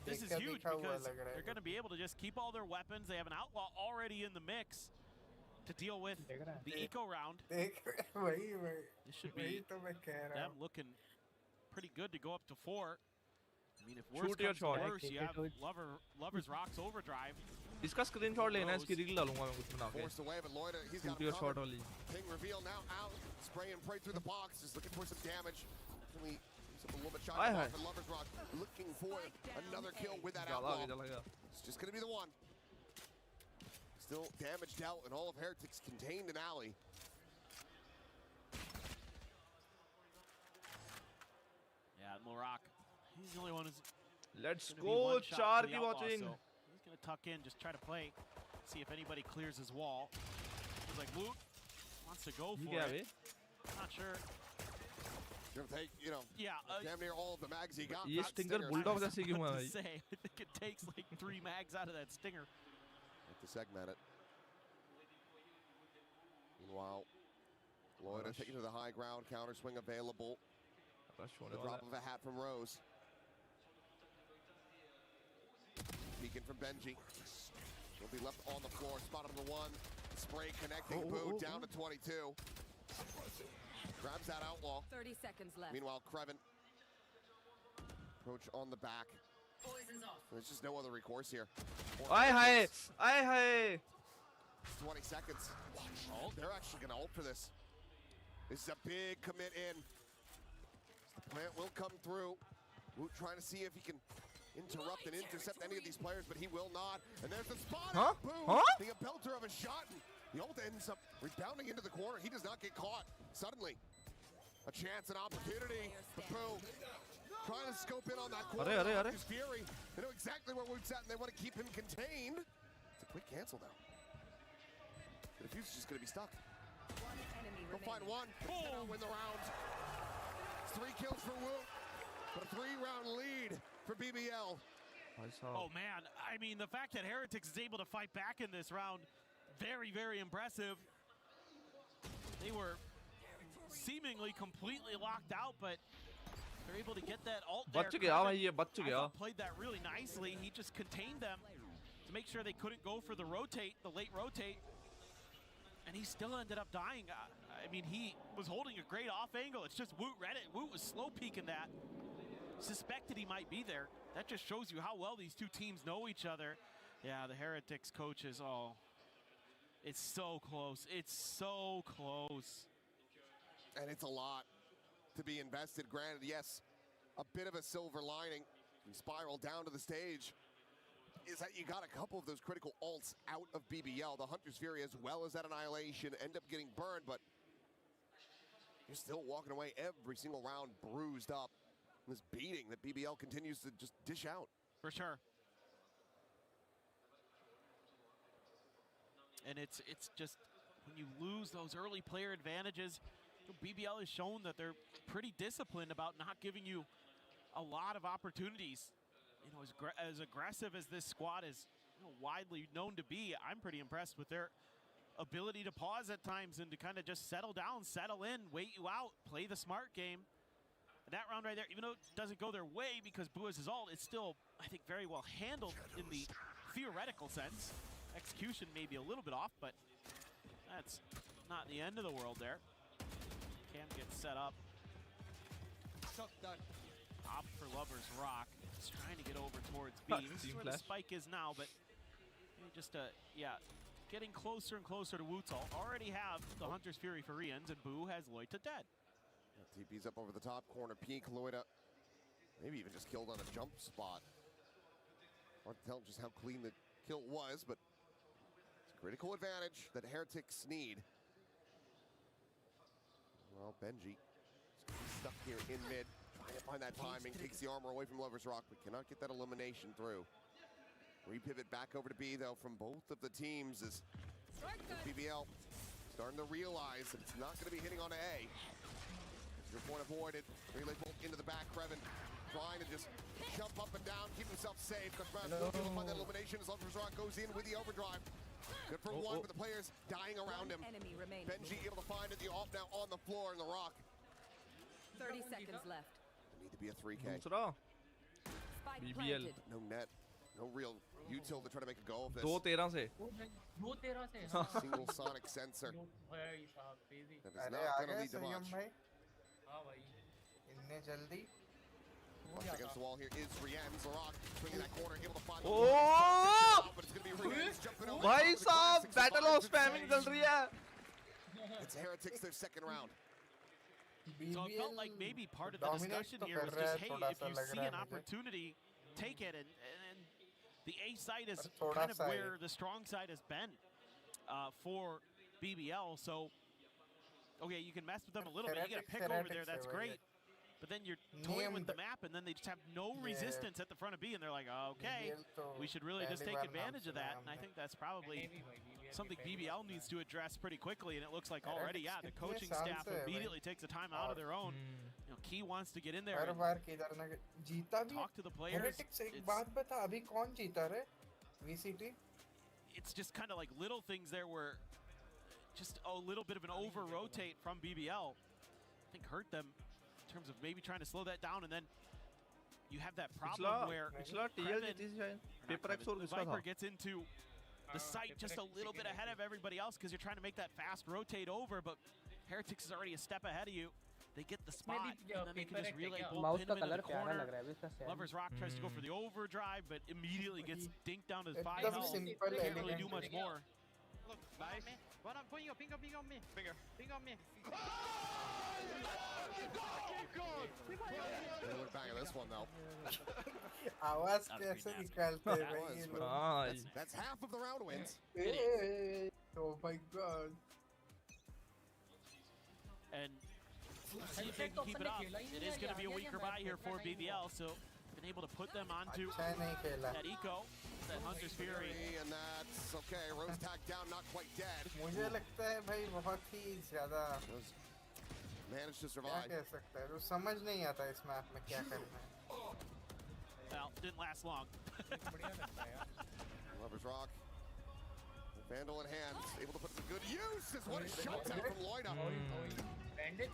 this is huge because they're going to be able to just keep all their weapons. They have an outlaw already in the mix to deal with the eco round. This should be them looking pretty good to go up to 4. I mean, if worse comes to worse, you have Lovers Rock's overdrive. इसका screenshot लेना है इसकी reel डालूंगा मैं कुछ बना के Forced away, but Loida, he's got shoot shot वाली Ping reveal now out, spraying right through the box, just looking for some damage. Definitely a little bit shy off, and Lovers Rock looking for another kill with that outlaw. It's just gonna be the one. Still damage dealt, and all of Heretics contained in alley. Yeah, Larock. He's the only one who's. Let's go, Char ki watching. So he's gonna tuck in, just try to play, see if anybody clears his wall. He's like, Woot wants to go for it. Not sure. Gonna take, damn near all of the mags he got. ये stinger bulldog जैसे क्यों है भाई? I think it takes like 3 mags out of that stinger. Have to segment it. Meanwhile, Loida taking to the high ground, counter swing available. The drop of a hat from Rose. Peeking from Benji. He'll be left on the floor. Spot on the 1. Spray connecting. Boo down to 22. Grabs that outlaw. 30 seconds left. Meanwhile, Creven. Approach on the back. Poison's off. There's just no other recourse here. Aye hi. 20 seconds. They're actually going to ult for this. This is a big commit in. The plant will come through. Woot trying to see if he can interrupt and intercept any of these players, but he will not. And there's the spot. Boom. The belter of a shot. And the ult ends up rebounding into the corner. He does not get caught. Suddenly, a chance, an opportunity. But boom. Trying to scope in on that corner. His Fury. They know exactly where Woot's at, and they want to keep him contained. It's a quick cancel now. The defuse is just going to be stuck. Go find one. Boom. Win the round. 3 kills for Woot, but a 3-round lead for BBL. Oh man, I mean the fact that Heretics is able to fight back in this round, very, very impressive. They were seemingly completely locked out, but they're able to get that ult there. Played that really nicely. He just contained them to make sure they couldn't go for the late rotate, and he still ended up dying. I mean, he was holding a great off angle. It's just Woot read it. Woot was slow peeking that. Suspected he might be there. That just shows you how well these two teams know each other. Yeah, the Heretics coaches, oh, it's so close. It's so close. And it's a lot to be invested. Granted, yes, a bit of a silver lining. You spiral down to the stage is that you got a couple of those critical ults out of BBL. The Hunter's Fury as well as that Annihilation end up getting burned, but you're still walking away every single round bruised up. This beating that BBL continues to just dish out. For sure. And it's just, when you lose those early player advantages, BBL has shown that they're pretty disciplined about not giving you a lot of opportunities. You know, as aggressive as this squad is, you know, widely known to be, I'm pretty impressed with their ability to pause at times and to kind of just settle down, settle in, wait you out, play the smart game. And that round right there, even though it doesn't go their way because Bua's ult, it's still, I think, very well handled in the theoretical sense. Execution may be a little bit off, but that's not the end of the world there. Cam gets set up. Opt for Lover's Rock. He's trying to get over towards B. This is where the spike is now, but just, yeah, getting closer and closer to Woot's ult. Already have the Hunter's Fury for Rians, and Boo has Loita dead. TP's up over the top corner. Peek, Loita, maybe even just killed on a jump spot. Hard to tell just how clean the kill was, but it's a critical advantage that Heretics need. Well, Benji is stuck here in mid, trying to find that timing, takes the armor away from Lover's Rock, but cannot get that elimination through. Repivot back over to B, though, from both of the teams as BBL starting to realize that it's not going to be hitting on A. Your point avoided. Relay bolt into the back. Kreven trying to just jump up and down, keep himself safe. But Brown still able to find that elimination as Lover's Rock goes in with the overdrive. Good for one, but the players dying around him. Benji able to find it. The off now on the floor in the rock. 30 seconds left. Need to be a 3K. BBL. No net. No real util to try to make a go of this. 2-13 से. Single sonic sensor. That is not going to lead to much. Against the wall here is Rian's Rock, swinging that corner, able to find but it's going to be Rian's jumping over. भाई साहब, battle of spamming चल रही है. It's Heretics, their second round. So it felt like maybe part of the discussion here was just, hey, if you see an opportunity, take it. And the A side is kind of where the strong side has been for BBL. So, okay, you can mess with them a little bit. You get a pick over there, that's great. But then you're toying with the map, and then they just have no resistance at the front of B, and they're like, okay, we should really just take advantage of that. And I think that's probably something BBL needs to address pretty quickly, and it looks like already, yeah, the coaching staff immediately takes the time out of their own. You know, Key wants to get in there and talk to the players. It's just kind of like little things there where just a little bit of an over-rotate from BBL, I think, hurt them in terms of maybe trying to slow that down, and then you have that problem where Viper gets into the site just a little bit ahead of everybody else because you're trying to make that fast rotate over, but Heretics is already a step ahead of you. They get the spot, and then they can just relay bolt, pin him into the corner. Lover's Rock tries to go for the overdrive, but immediately gets dinked down to 5 health. Can't really do much more. Look, nice. One on, ping on me. Finger. Ping on me. They look back at this one, though. आवाज कैसे निकालते हैं भाई ये लोग? That's half of the round wins. Oh my god. And see if they can keep it up. It is going to be a weaker buy here for BBL, so been able to put them onto that eco, that Hunter's Fury. And that's okay. Rose tagged down, not quite dead. मुझे लगता है भाई बहुत ही ज़्यादा managed to survive. क्या कह सकता है? वो समझ नहीं आता इस मैप में क्या करना है. Well, didn't last long. Lover's Rock. Vandal in hand, able to put some good use. Is what a shot out from Loida.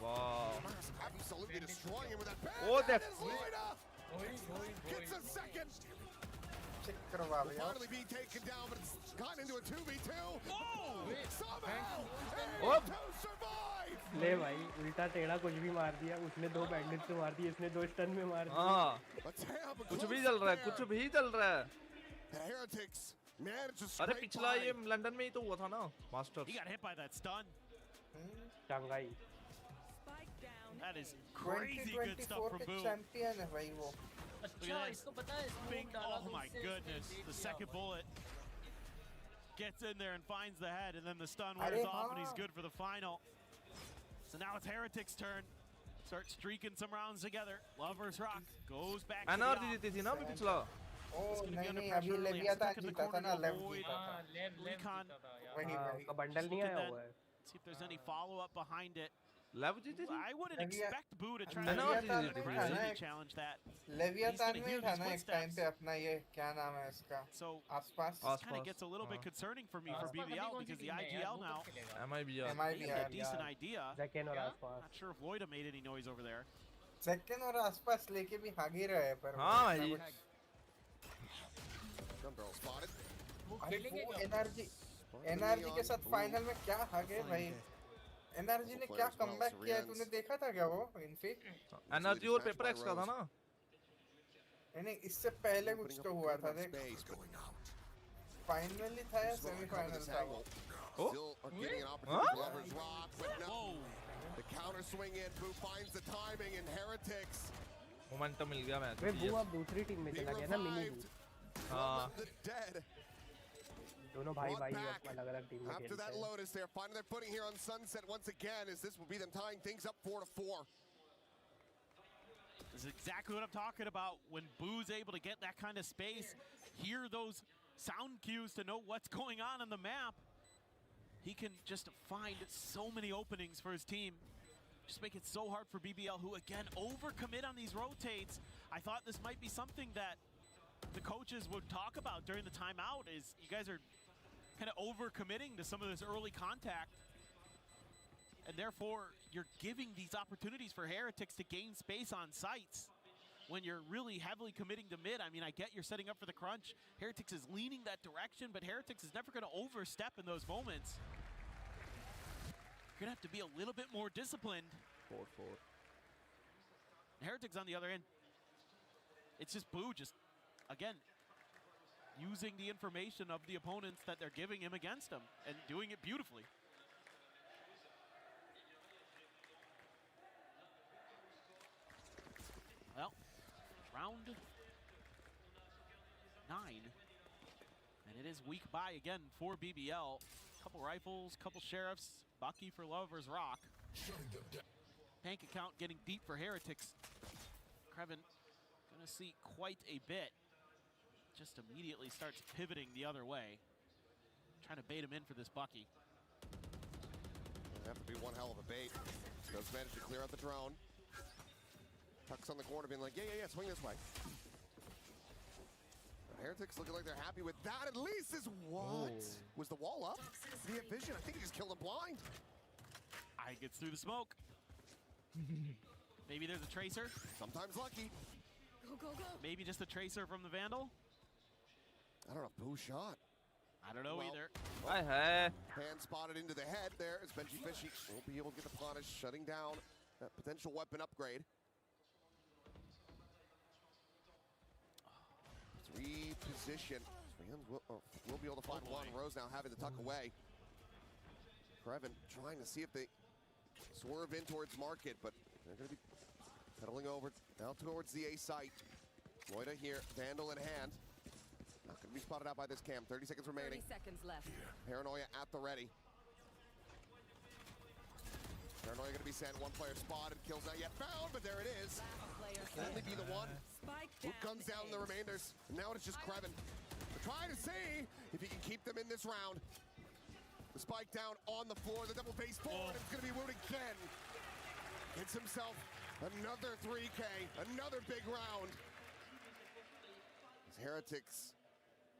Wow. Absolutely destroying him with that band. Oh, that's Loida. Gets a second. check करवा भैया. Finally being taken down, but it's gotten into a 2v2. Oh! Somehow, Whoop. to survive. ले भाई उल्टा टेढ़ा कुछ भी मार दिया. उसने 2 बैंडेज से मार दिए, इसने 2 स्टन में मार दिया. हाँ. कुछ भी चल रहा है, कुछ भी चल रहा है. Heretics managed to अरे scrape पिछला by. ये लंदन में ही तो हुआ था ना, masters. He got hit by that stun. Shanghai. That is crazy good stuff from Boo. Champion है भाई वो. Look at this. Big, oh my goodness. The second bullet gets in there and finds the head, and then the stun wears off, and he's good for the final. So now it's Heretics' turn. Start streaking some rounds together. Lovers Rock goes back to the NRG जीती थी ना अभी पिछला. नहीं अभी लेवियातान जीता था ना, लेव जीता था. वही बंडल नहीं आया हुआ है. See if there's any follow-up behind it. लेव जीती थी. I wouldn't expect Boo to try to challenge that. लेवियातान में था ना एक टाइम पे अपना ये क्या नाम है इसका? So आसपास. this kind of gets a little bit concerning for me for BBL because the IGL now. MIBR. A decent idea. Zekken और आसपास. Not sure if Loida made any noise over there. Zekken और आसपास लेके भी भाग ही रहे पर. हाँ भाई. अरे वो एनआरजी के साथ फाइनल में क्या भागे भाई. एनआरजी ने क्या कमबैक किया है, तूने देखा था क्या वो इनफिट? एनआरजी और पेपर एक्स का था ना. नहीं इससे पहले कुछ तो हुआ था देख. फाइनली था या सेमीफाइनल था वो? The counter swing in, Boo finds the timing, and Heretics. Momentum मिल गया मैच. वे बू अब दूसरी टीम में चला गया ना, मिनी बू. हाँ. दोनों भाई अलग-अलग टीम में खेलते हैं. After that Lotus, they're finding their footing here on Sunset once again, as this will be them tying things up 4-4. This is exactly what I'm talking about. When Boo's able to get that kind of space, hear those sound cues to know what's going on the map, he can just find so many openings for his team. Just make it so hard for BBL, who again overcommit on these rotates. I thought this might be something that the coaches would talk about during the timeout, is you guys are kind of overcommitting to some of this early contact, and therefore you're giving these opportunities for Heretics to gain space on sites when you're really heavily committing to mid. I mean, I get you're setting up for the crunch. Heretics is leaning that direction, but Heretics is never going to overstep in those moments. You're going to have to be a little bit more disciplined. 4-4. Heretics on the other end, it's just Boo just, again, using the information of the opponents that they're giving him against him and doing it beautifully. Well, round 9, and it is weak by again for BBL. Couple rifles, couple sheriffs, Bucky for Lovers Rock. Tank account getting deep for Heretics. creww gonna see quite a bit. Just immediately starts pivoting the other way. Trying to bait him in for this Bucky. That'd have to be one hell of a bait. Does manage to clear out the drone. Tucks on the corner being like, yeah, swing this way. But Heretics looking like they're happy with that. At least is what? Was the wall up? Did he have vision? I think he just killed him blind. I gets through the smoke. Maybe there's a tracer. Sometimes lucky. Go. Maybe just a tracer from the Vandal. I don't know if Boo shot. I don't know either. Hand spotted into the head there as Benji Fishy won't be able to get the punish, shutting down that potential weapon upgrade. Reposition. We'll be able to find one. Rose now having to tuck away. creww trying to see if they swerve in towards market, but they're going to be pedaling over now towards the A site. Loida here, Vandal in hand. Not going to be spotted out by this cam. 30 seconds remaining. 30 seconds left. Paranoia at the ready. Paranoia going to be sent. One player spotted. Kills not yet found, but there it is. Can only be the one. Who guns down the remainders. And now it's just creww. We're trying to see if he can keep them in this round. The spike down on the floor. The double base forward. It's going to be Wood again. Gets himself another 3K. Another big round. As Heretics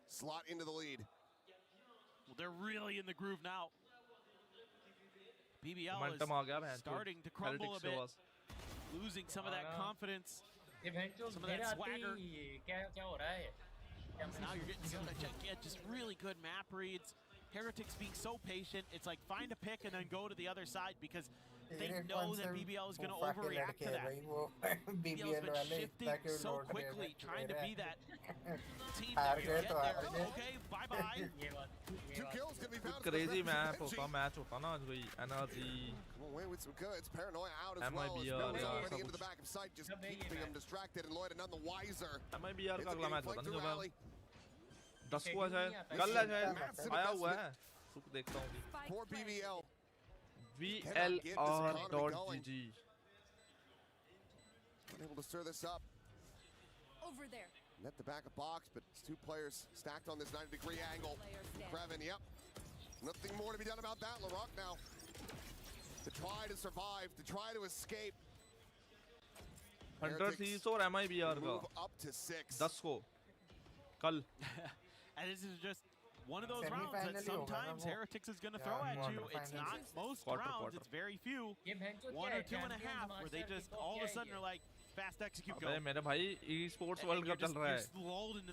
slot into the lead. Well, they're really in the groove now. BBL is starting to crumble a bit. Losing some of that confidence, some of that swagger. So now you're getting some just really good map reads. Heretics being so patient. It's like find a pick and then go to the other side because they know that BBL is going to overreact to that. BBL's been shifting so quickly, trying to be that team that can get there. Okay, bye-bye. 2 kills can be found. Crazy map होता match होता ना कोई energy. Come away with some goods. Paranoia out as well. As already into the back of sight, just keeping him distracted, and Lloyd none the wiser. MIBR का अगला match होता नहीं जो 10 को है शायद कल है शायद आया हुआ है सुख देखता हूँ Poor BBL. VLR.GG. Unable to stir this up. Over there. Net the back of box, but it's 2 players stacked on this 90-degree angle. Crevin, yep. Nothing more to be done about that. LaRock now to try to survive, to try to escape. 130 और MIBR का move up to 6. 10 को कल. And this is just one of those rounds that sometimes Heretics is going to throw at you. It's not most rounds, it's very few. 1 or 2.5 where they just all of a sudden are like, fast execute, go. मेरे भाई esports world cup चल रहा है.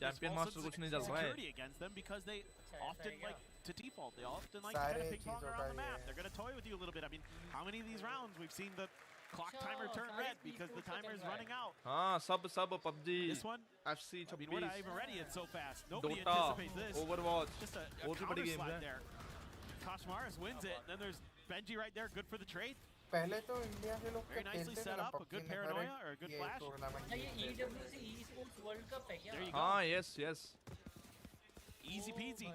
Champion master कुछ नहीं चल रहा है. Security against them because they often like to default. They often like to kind of ping pong around the map. They're going to toy with you a little bit. I mean, how many of these rounds we've seen the clock timer turn red because the timer is running out. हाँ सब PUBG. This one, FC 26. I mean, we're not even ready. It's so fast. Nobody Dota, anticipates this. Overwatch. Just a counter slide there. Koshmaris wins it. And then there's Benji right there. Good for the trade. पहले तो India से लोग Very nicely set up. A good paranoia or a good flash. ये EWC esports world cup है क्या? There you go. हाँ yes. Easy peasy.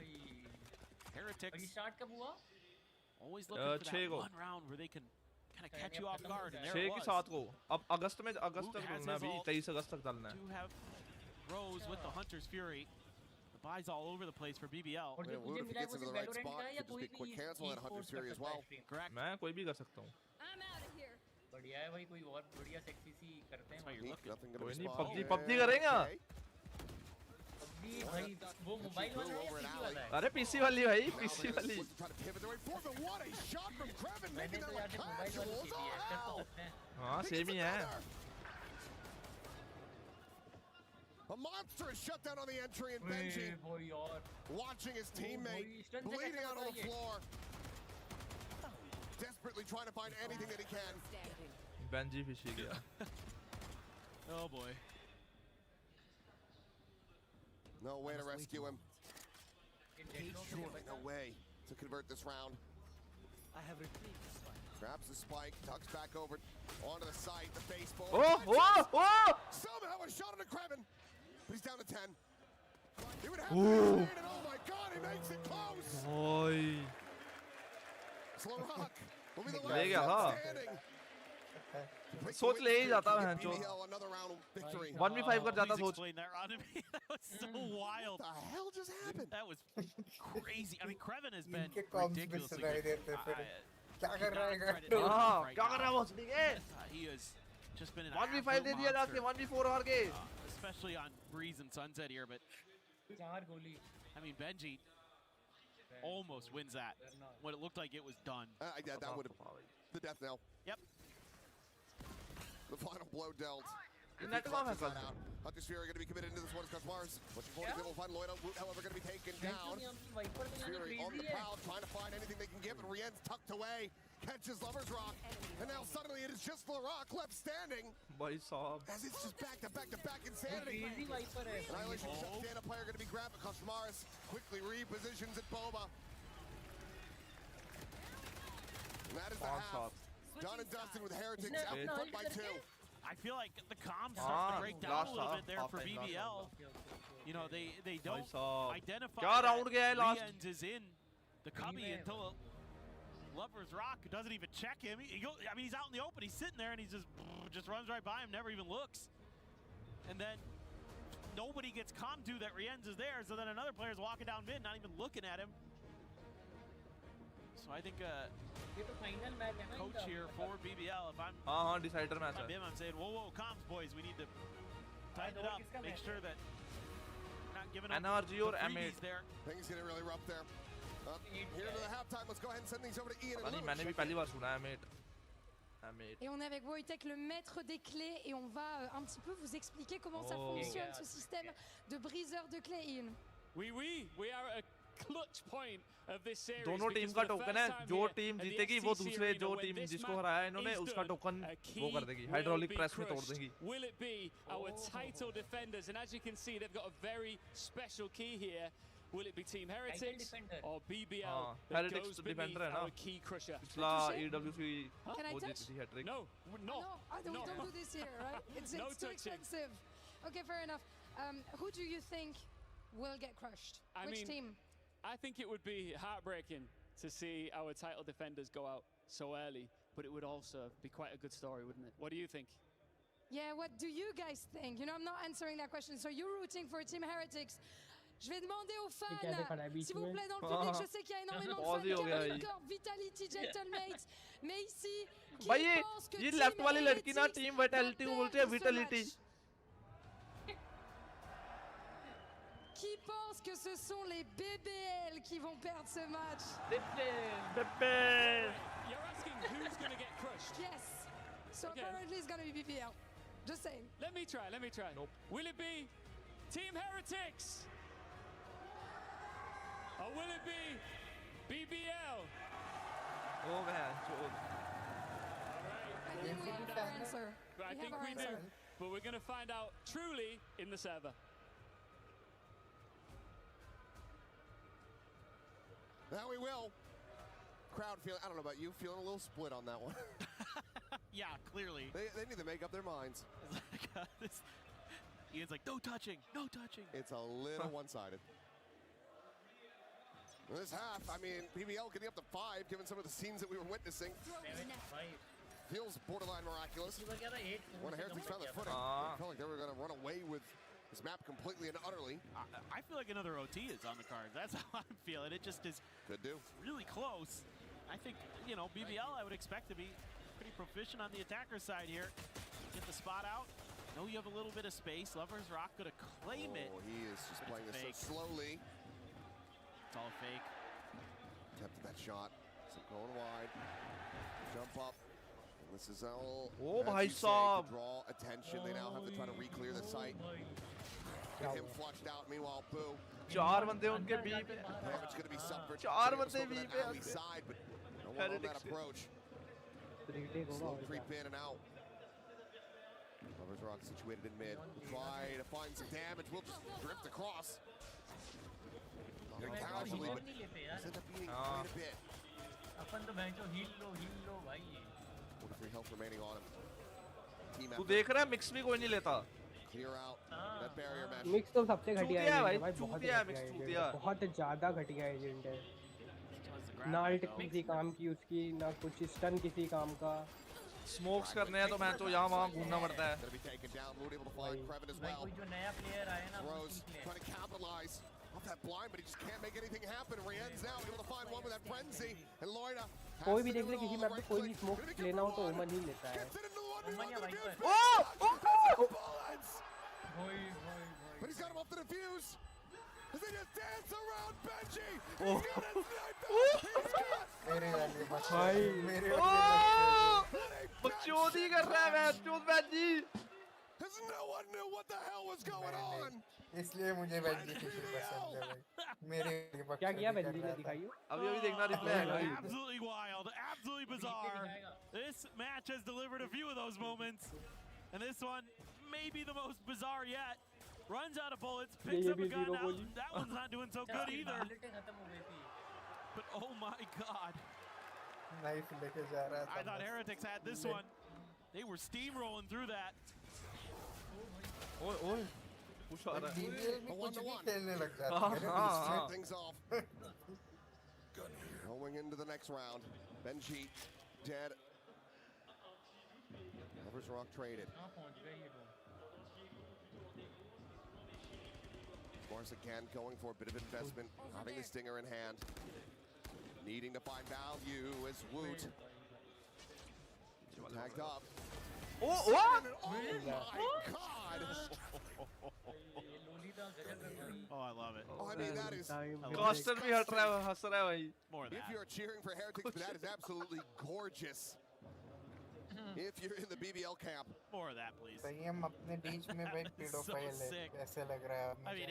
Heretics. Start कब हुआ? Always looking for that one round where they can kind of catch you off guard. And there 6 it की was. 7 को अब अगस्त तक चलना अभी 23 अगस्त तक चलना है. Do have Rose with the Hunter's Fury. The buys all over the place for BBL. Wood, if he gets into the right spot, could just be a quick cancel that Hunter's Fury as well. Correct. मैं कोई भी कर सकता हूँ. I'm out of here. बढ़िया है भाई कोई और बढ़िया सेक्सी सी करते हैं. कोई नहीं PUBG करेंगे. भाई वो मोबाइल वाला है PC वाला है. अरे PC वाली भाई PC वाली. मैंने तो यार मोबाइल वाली की है कर तो सकते हैं. हाँ सेम ही है. A monstrous shutdown on the entry, and Benji watching his teammate bleeding out on the floor, desperately trying to find anything that he can. Benji fishy गया. Oh boy. No way to rescue him. No way to convert this round. I have retrieved the spike. Grabs the spike, tucks back over onto the site, the baseball. Somehow a shot on the Crevin. But he's down to 10. He would have to expand it. Oh my god, he makes it close. Boy. LaRock will be the last standing. सोच ले ही जाता है जो 1v5 कर जाता सोच. That was so wild. What the hell just happened? That was crazy. I mean, Crevin has been ridiculously good. क्या कर रहा है? क्या कर रहा है वो सुनिए. He has just been an 1v5 दे दिया जाके 1v4 हार गए. Especially on Breeze and Sunset here, but I mean, Benji almost wins that when it looked like it was done. Yeah, that would have the death knell. Yep. The final blow dealt. Hunter's Fury going to be committed into this one as Koshmaris. Looking forward to be able to find Lloyd, however, going to be taken down. Fury on the prowl, trying to find anything they can get, but Rien's tucked away. Catches Lover's Rock, and now suddenly it is just LaRock left standing. As it's just back to back to back insanity. Annihilation shuts down a player going to be grabbed, but Koshmaris quickly repositions at Boba. And that is the half. Done and dusted with Heretics out front by 2. I feel like the comms start to break down a little bit there for BBL. You know, they don't identify that Rienz is in the cubby until Lover's Rock doesn't even check him. I mean, he's out in the open, he's sitting there and he just runs right by him, never even looks. And then nobody gets comm to that Rienz is there, so then another player's walking down mid, not even looking at him. So I think coach here for BBL, if I'm decider match him, I'm saying, whoa, comms boys, we need to tighten it up, make sure that we're not giving up NRG or M8 there. Things getting really rough there. Here to the halftime, let's go ahead and send things over to Ian and Luke. मैंने भी पहली बार सुना है M8. Et on est avec Wojtek, le maître des clés, et on va un petit peu vous expliquer comment ça fonctionne, ce système de briseur de clés. We are at a clutch point of this series. दोनों team का token है, जो team जीतेगी वो दूसरे जो team जिसको हराया इन्होंने उसका टोकन वो कर देगी, हाइड्रोलिक प्रेस में तोड़ देगी. Will it be our title defenders? And as you can see, they've got a very special key here. Will it be Team Heretics or BBL that goes beneath our key crusher? पिछला EWC Can I वो touch? जीती थी hat trick. No. Don't do this here, right? It's too expensive. Okay, fair enough. Who do you think will get crushed? Which team? I think it would be heartbreaking to see our title defenders go out so early, but it would also be quite a good story, wouldn't it? What do you think? Yeah, what do you guys think? You know, I'm not answering that question. So you're rooting for Team Heretics. Je vais demander aux fans, s'il vous plaît, dans le public, je sais qu'il y a énormément de fans, Cavalry Corp, Vitality, Gentlemates, mais ici, qui pense que ये left वाली लड़की ना team vitality को बोलते हैं vitality. Qui pense que ce sont les BBL qui vont perdre ce match? BBL. You're asking who's going to get crushed? Yes. So apparently it's going to be BBL. Just saying. Let me try. Nope. Will it be Team Heretics? Or will it be BBL? Oh man. I think we have our answer. I think we do. But we're going to find out truly in the server. Now we will. Crowd feeling, I don't know about you, feeling a little split on that one. Yeah, clearly. They need to make up their minds. Ian's like, no touching, no touching. It's a little one-sided. This half, I mean, BBL getting up to 5, given some of the scenes that we were witnessing. Feels borderline miraculous. When Heretics found their footing, it felt like they were going to run away with this map completely and utterly. I feel like another OT is on the cards. That's how I'm feeling. It just is really close. I think, you know, BBL I would expect to be pretty proficient on the attacker side here. Get the spot out. Know you have a little bit of space. Lover's Rock gonna claim it. He is just playing this so slowly. It's all fake. Attempted that shot. So going wide. Jump up. And this is all Bhai Saab. Draw attention. They now have to try to re-clear the site. Get him flushed out. Meanwhile, Boo. चार बंदे उनके B पे. Damage going to be suffered. चार बंदे B पे. Side, but no one on that approach. Slow creep in and out. Lover's Rock situated in mid. Try to find some damage. We'll just drift across. Casually, but ends up beating quite a bit. अपन तो बेंचो heal लो भाई. 43 health remaining on him. Team तू देख रहा है mix भी कोई नहीं लेता. Clear out that barrier mesh. Mix तो सबसे घटिया है भाई, बहुत ज़्यादा घटिया एजेंट है. ना अल्ट किसी काम की उसकी, ना कुछ स्टन किसी काम का. स्मोक्स करने हैं तो मैं तो यहाँ वहाँ घूमना पड़ता है. भाई कोई जो नया प्लेयर आया ना वो trying to capitalize off that blind, but he just can't make anything happen. RYZEN's now able to find one with that frenzy, and Loida. कोई भी देख ले किसी मैप पे कोई भी स्मोक लेना हो तो ओमन ही लेता है. ओमन या wiper. But he's got him off the defuse. As they just dance around Benji. बकचोदी कर रहा है बकचोद Benji. As no one knew what the hell was going on. इसलिए मुझे बेंजी फिशर पसंद है भाई. मेरे क्या किया बेंजी ने दिखाइयो. अभी देखना रिप्ले है. Absolutely wild, absolutely bizarre. This match has delivered a few of those moments, and this one may be the most bizarre yet. Runs out of bullets, picks up a gun out. That one's not doing so good either. But oh my god. Knife लेके जा रहा था. I thought Heretics had this one. They were steamrolling through that. ओए push आ रहा है. BBL में कुछ भी खेलने लग जाता है. Start things off. Going into the next round. Benji dead. Lover's Rock traded. Mars again going for a bit of investment, having the stinger in hand. Needing to find value as Woot. Tagged up. Oh my god! Oh, I love it. Oh, I mean, that is... Coster भी हट रहा है, हंस रहा है भाई. More than If you're cheering for Heretics, that is absolutely gorgeous. if you're in the BBL camp. More of that, please. संयम अपने बीच में भाई pedophile है ऐसे लग रहा है I mean,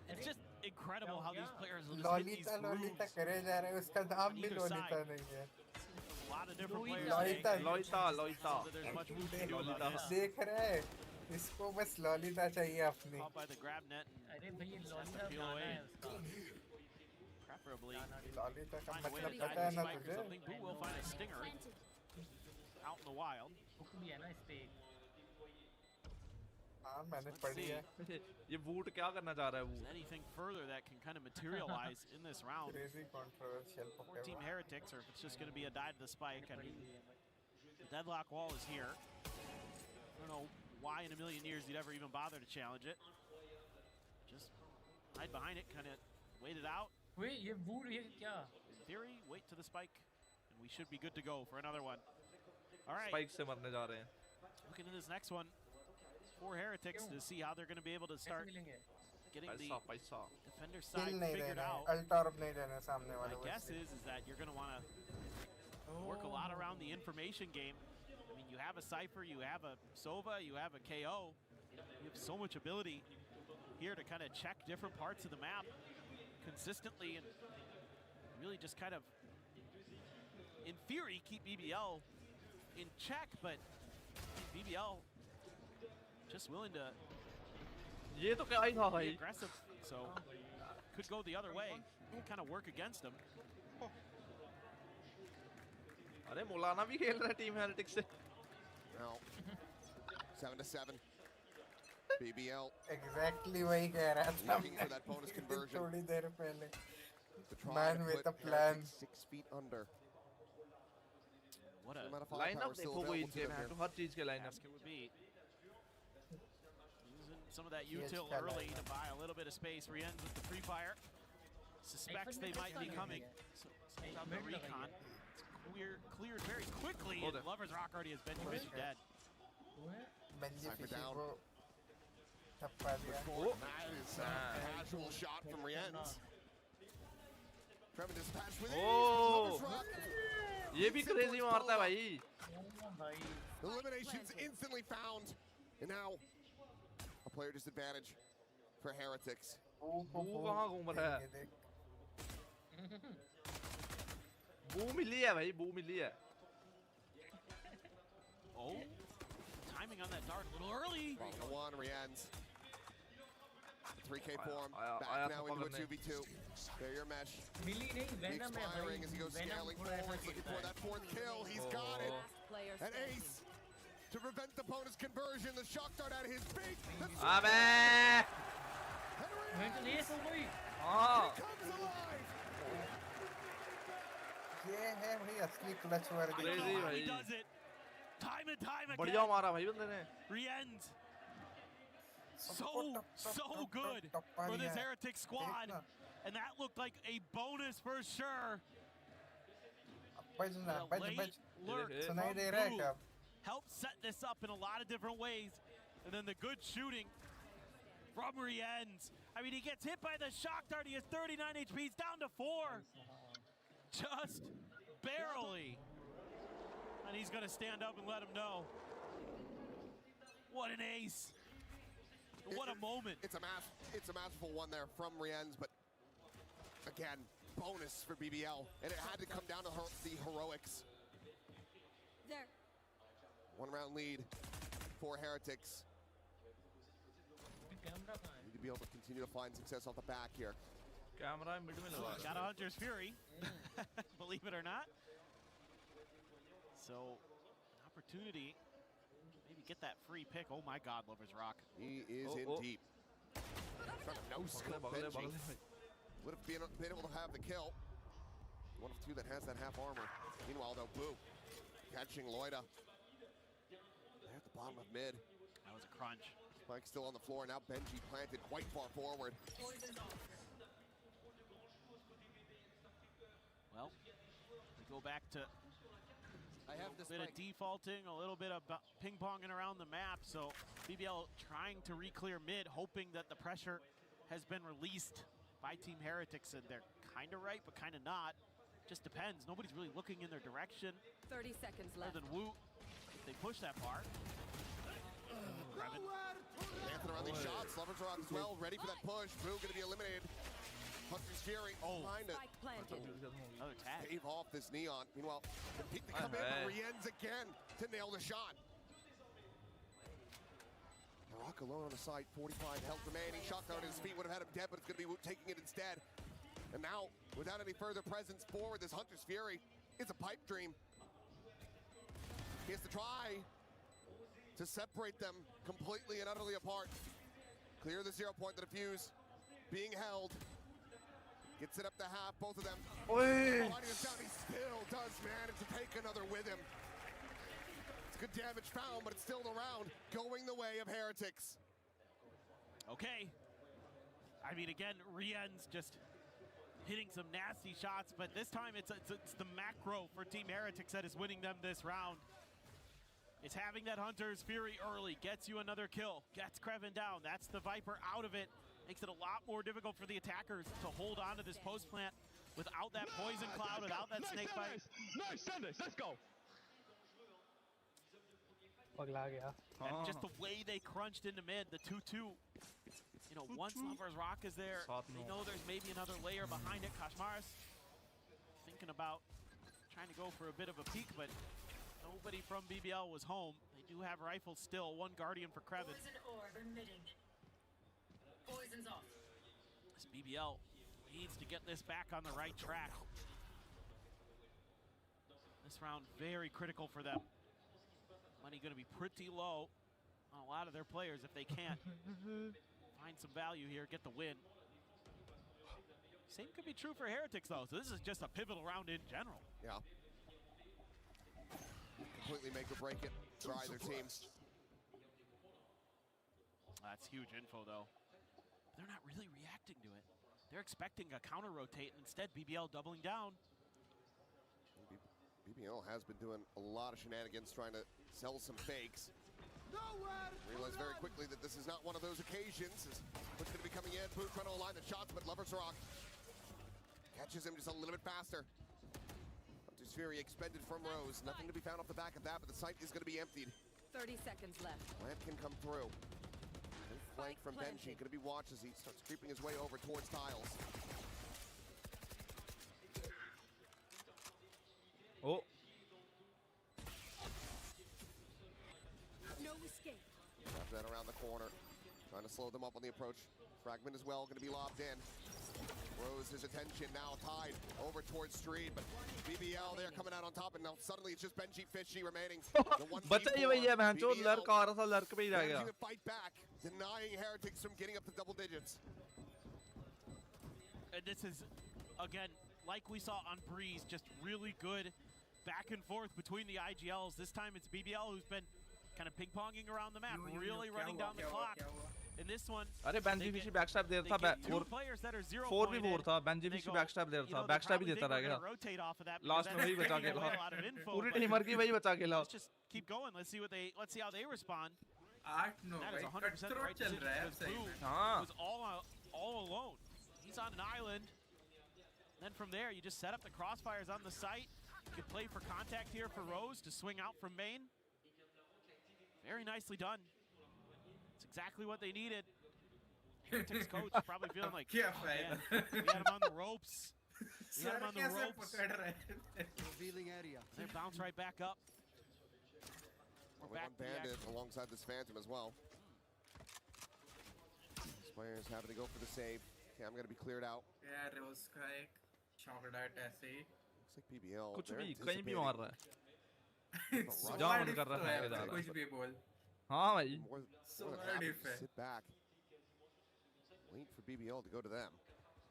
it's just incredible how these players will just hit these Lolita करे जा रहे हैं उसका नाम भी लॉलिता नहीं है a lot of different players Loita. there's much room to do about this. देख रहे हैं इसको बस लॉलिता चाहिए अपनी Caught by the grab net. अरे भाई ये लॉलिता गाना है उसका Preferably लॉलिता का find a way मतलब to पता guide है the ना spike or तुझे something. Boo will find a stinger out in the wild. Hook भी है ना इस पे हाँ मैंने पढ़ी है ये बूट क्या करना चाह रहा है वो Anything further that can kind of materialize in this round crazy controversial for Team Heretics, or if it's just going to be a dive to the spike. I mean, the deadlock wall is here. I don't know why in a million years you'd ever even bother to challenge it. Just hide behind it, kind of wait it out. Wait, ये boot ये क्या In theory, wait to the spike, and we should be good to go for another one. All right. Spike से मरने जा रहे हैं Looking at this next one for Heretics to see how they're going to be able to start getting the defender side kill नहीं figured देना out. Alt ऑर्ब नहीं देना सामने वाले My guess is that you're going to want to work a lot around the information game. I mean, you have a Cypher, you have a Sova, you have a KO. You have so much ability here to kind of check different parts of the map consistently and really just kind of, in theory, keep BBL in check, but BBL just willing to ये तो क्या ही था be भाई aggressive, so could go the other way, kind of work against them. अरे मौलाना भी खेल रहा है टीम हेरेटिक्स से Now, 7-7. BBL. Exactly वही कह रहा था Looking for that bonus conversion. थोड़ी देर पहले To try Man to with put a plan. Heretics 6 feet under. What a lineup देखो वो इनके में तो हर चीज के lineup basket would be. Using some of that util early to buy a little bit of space. Rienz with the free fire. Suspects they might be coming. So sends out the recon. It's cleared very quickly. And Lover's Rock already has Benji dead. Benji Cypher Fishy down. को थप्पा दिया That is a casual shot from Rienz. Trevor dispatched with Oh! Lover's Rock. ये भी crazy मारता है भाई Eliminations instantly found. And now, a player disadvantage for Heretics. बू कहाँ घूम रहा है बू मिली है भाई बू मिली है Oh, timing on that dart a little early. 1 Rienz. 3K form. Back now into a 2v2. Barrier mesh. मिली नहीं He's वेनम है भाई firing as he goes scaling forward, looking for that 4th kill. He's got it. An ace to prevent the opponent's conversion. The shock dart at his feet. अबे ये सो गई हाँ Comes alive. ये है भाई असली क्लच वर्दी क्रेजी He भाई does it. Time and time again. बढ़िया मारा भाई बंदे ने Rienz. So good for this Heretic squad. And that looked like a bonus for sure. Bazna The बज late बज lurk सुनाई from दे रहा है Boo क्या helped set this up in a lot of different ways. And then the good shooting from Rienz. I mean, he gets hit by the shock dart. He has 39 HP. He's down to 4. Just barely. And he's going to stand up and let him know. What an ace. What a moment. It's a masterful one there from Rienz, but again, bonus for BBL. And it had to come down to the heroics. There. 1 round lead for Heretics. Need to be able to continue to find success off the back here. Camera mid में लगा Got a Hunter's Fury, believe it or not. So, opportunity, maybe get that free pick. Oh my God, Lover's Rock. He is in deep. Trying to no-scope Benji. Would have been able to have the kill. 1 of 2 that has that half armor. Meanwhile, though, Boo catching Loida. They're at the bottom of mid. That was a crunch. Spike still on the floor. Now Benji planted quite far forward. Well, we go back to a bit of defaulting, a little bit of ping-ponging around the map. So BBL trying to re-clear mid, hoping that the pressure has been released by Team Heretics. And they're kind of right, but kind of not. Just depends. Nobody's really looking in their direction. 30 seconds Other left. than Wu they push that bar. Dancing around these shots. Lovers are on as well, ready for that push. Boo going to be eliminated. Hunter's Fury trying to another tag. Save off this Neon. Meanwhile, the peak to come in. RYZEN again to nail the shot. Rock alone on the side, 45 health remaining. Shot down at his feet would have had him dead, but it's going to be Woot taking it instead. And now, without any further presence forward, this Hunter's Fury is a pipe dream. He has to try to separate them completely and utterly apart. Clear the 0 point, the defuse being held. Gets it up to half, both of them. Fighting us down, he still does manage to take another with him. It's good damage found, but it's still around, going the way of Heretics. Okay. I mean, again, RYZEN's just hitting some nasty shots, but this time it's the macro for Team Heretics that is winning them this round. It's having that Hunter's Fury early, gets you another kill, gets creww down. That's the Viper out of it. Makes it a lot more difficult for the attackers to hold on to this post plant without that poison cloud, without that snake bite. Nice, Sanders, let's go. And just the way they crunched into mid, the 2-2. You know, once Lover's Rock is there, they know there's maybe another layer behind it. Kashmaris thinking about trying to go for a bit of a peek, but nobody from BBL was home. They do have rifles still, one Guardian for creww. Poison's off. This BBL needs to get this back on the right track. This round very critical for them. Money going to be pretty low on a lot of their players if they can't find some value here, get the win. Same could be true for Heretics though, so this is just a pivotal round in general. Yeah. Completely make or break it for either team. That's huge info though. They're not really reacting to it. They're expecting a counter rotate, and instead BBL doubling down. BBL has been doing a lot of shenanigans trying to sell some fakes. Realize very quickly that this is not one of those occasions. What's going to be coming in? Boo trying to align the shots, but Lover's Rock catches him just a little bit faster. Hunter's Fury expended from Rose. Nothing to be found off the back of that, but the site is going to be emptied. 30 seconds left. Plant can come through. Flank from Benji, going to be watched as he starts creeping his way over towards Tiles. Oh. No escape. Grab that around the corner, trying to slow them up on the approach. Fragment as well, going to be lobbed in. Rose's attention now tied over towards Street, but BBL there coming out on top, and now suddenly it's just Benji Fishy remaining. The fight back, denying Heretics from getting up to double digits. And this is, again, like we saw on Breeze, just really good back and forth between the IGLs. This time it's BBL who's been kind of ping-ponging around the map, really running down the clock. In this one, अरे Benji Fishy backstab दे रहा था, 4 भी 4 था, Benji Fishy backstab दे रहा था, backstab ही देता रहेगा. Last में वही बचा के लाओ. पूरी टीमर की वही बचा के लाओ. Let's just keep going. Let's see how they respond. 8-9 That is 100% the right decision because Boo was all alone. He's on an island. Then from there, you just set up the crossfires on the site. You can play for contact here for Rose to swing out from main. Very nicely done. It's exactly what they needed. Heretics coach is probably feeling like, oh, man, we had him on the ropes. We had him on the ropes. Revealing area. They bounce right back up. We're back to Bandit alongside this Phantom as well. These players having to go for the save. Okay, I'm going to be cleared out. Yeah, Rose का एक chocolate ऐसे ही. Looks like BBL. कुछ भी कहीं भी मार रहा है. जाम कर रहा है इधर. कुछ भी बोल. हाँ भाई. Sit back. Wait for BBL to go to them.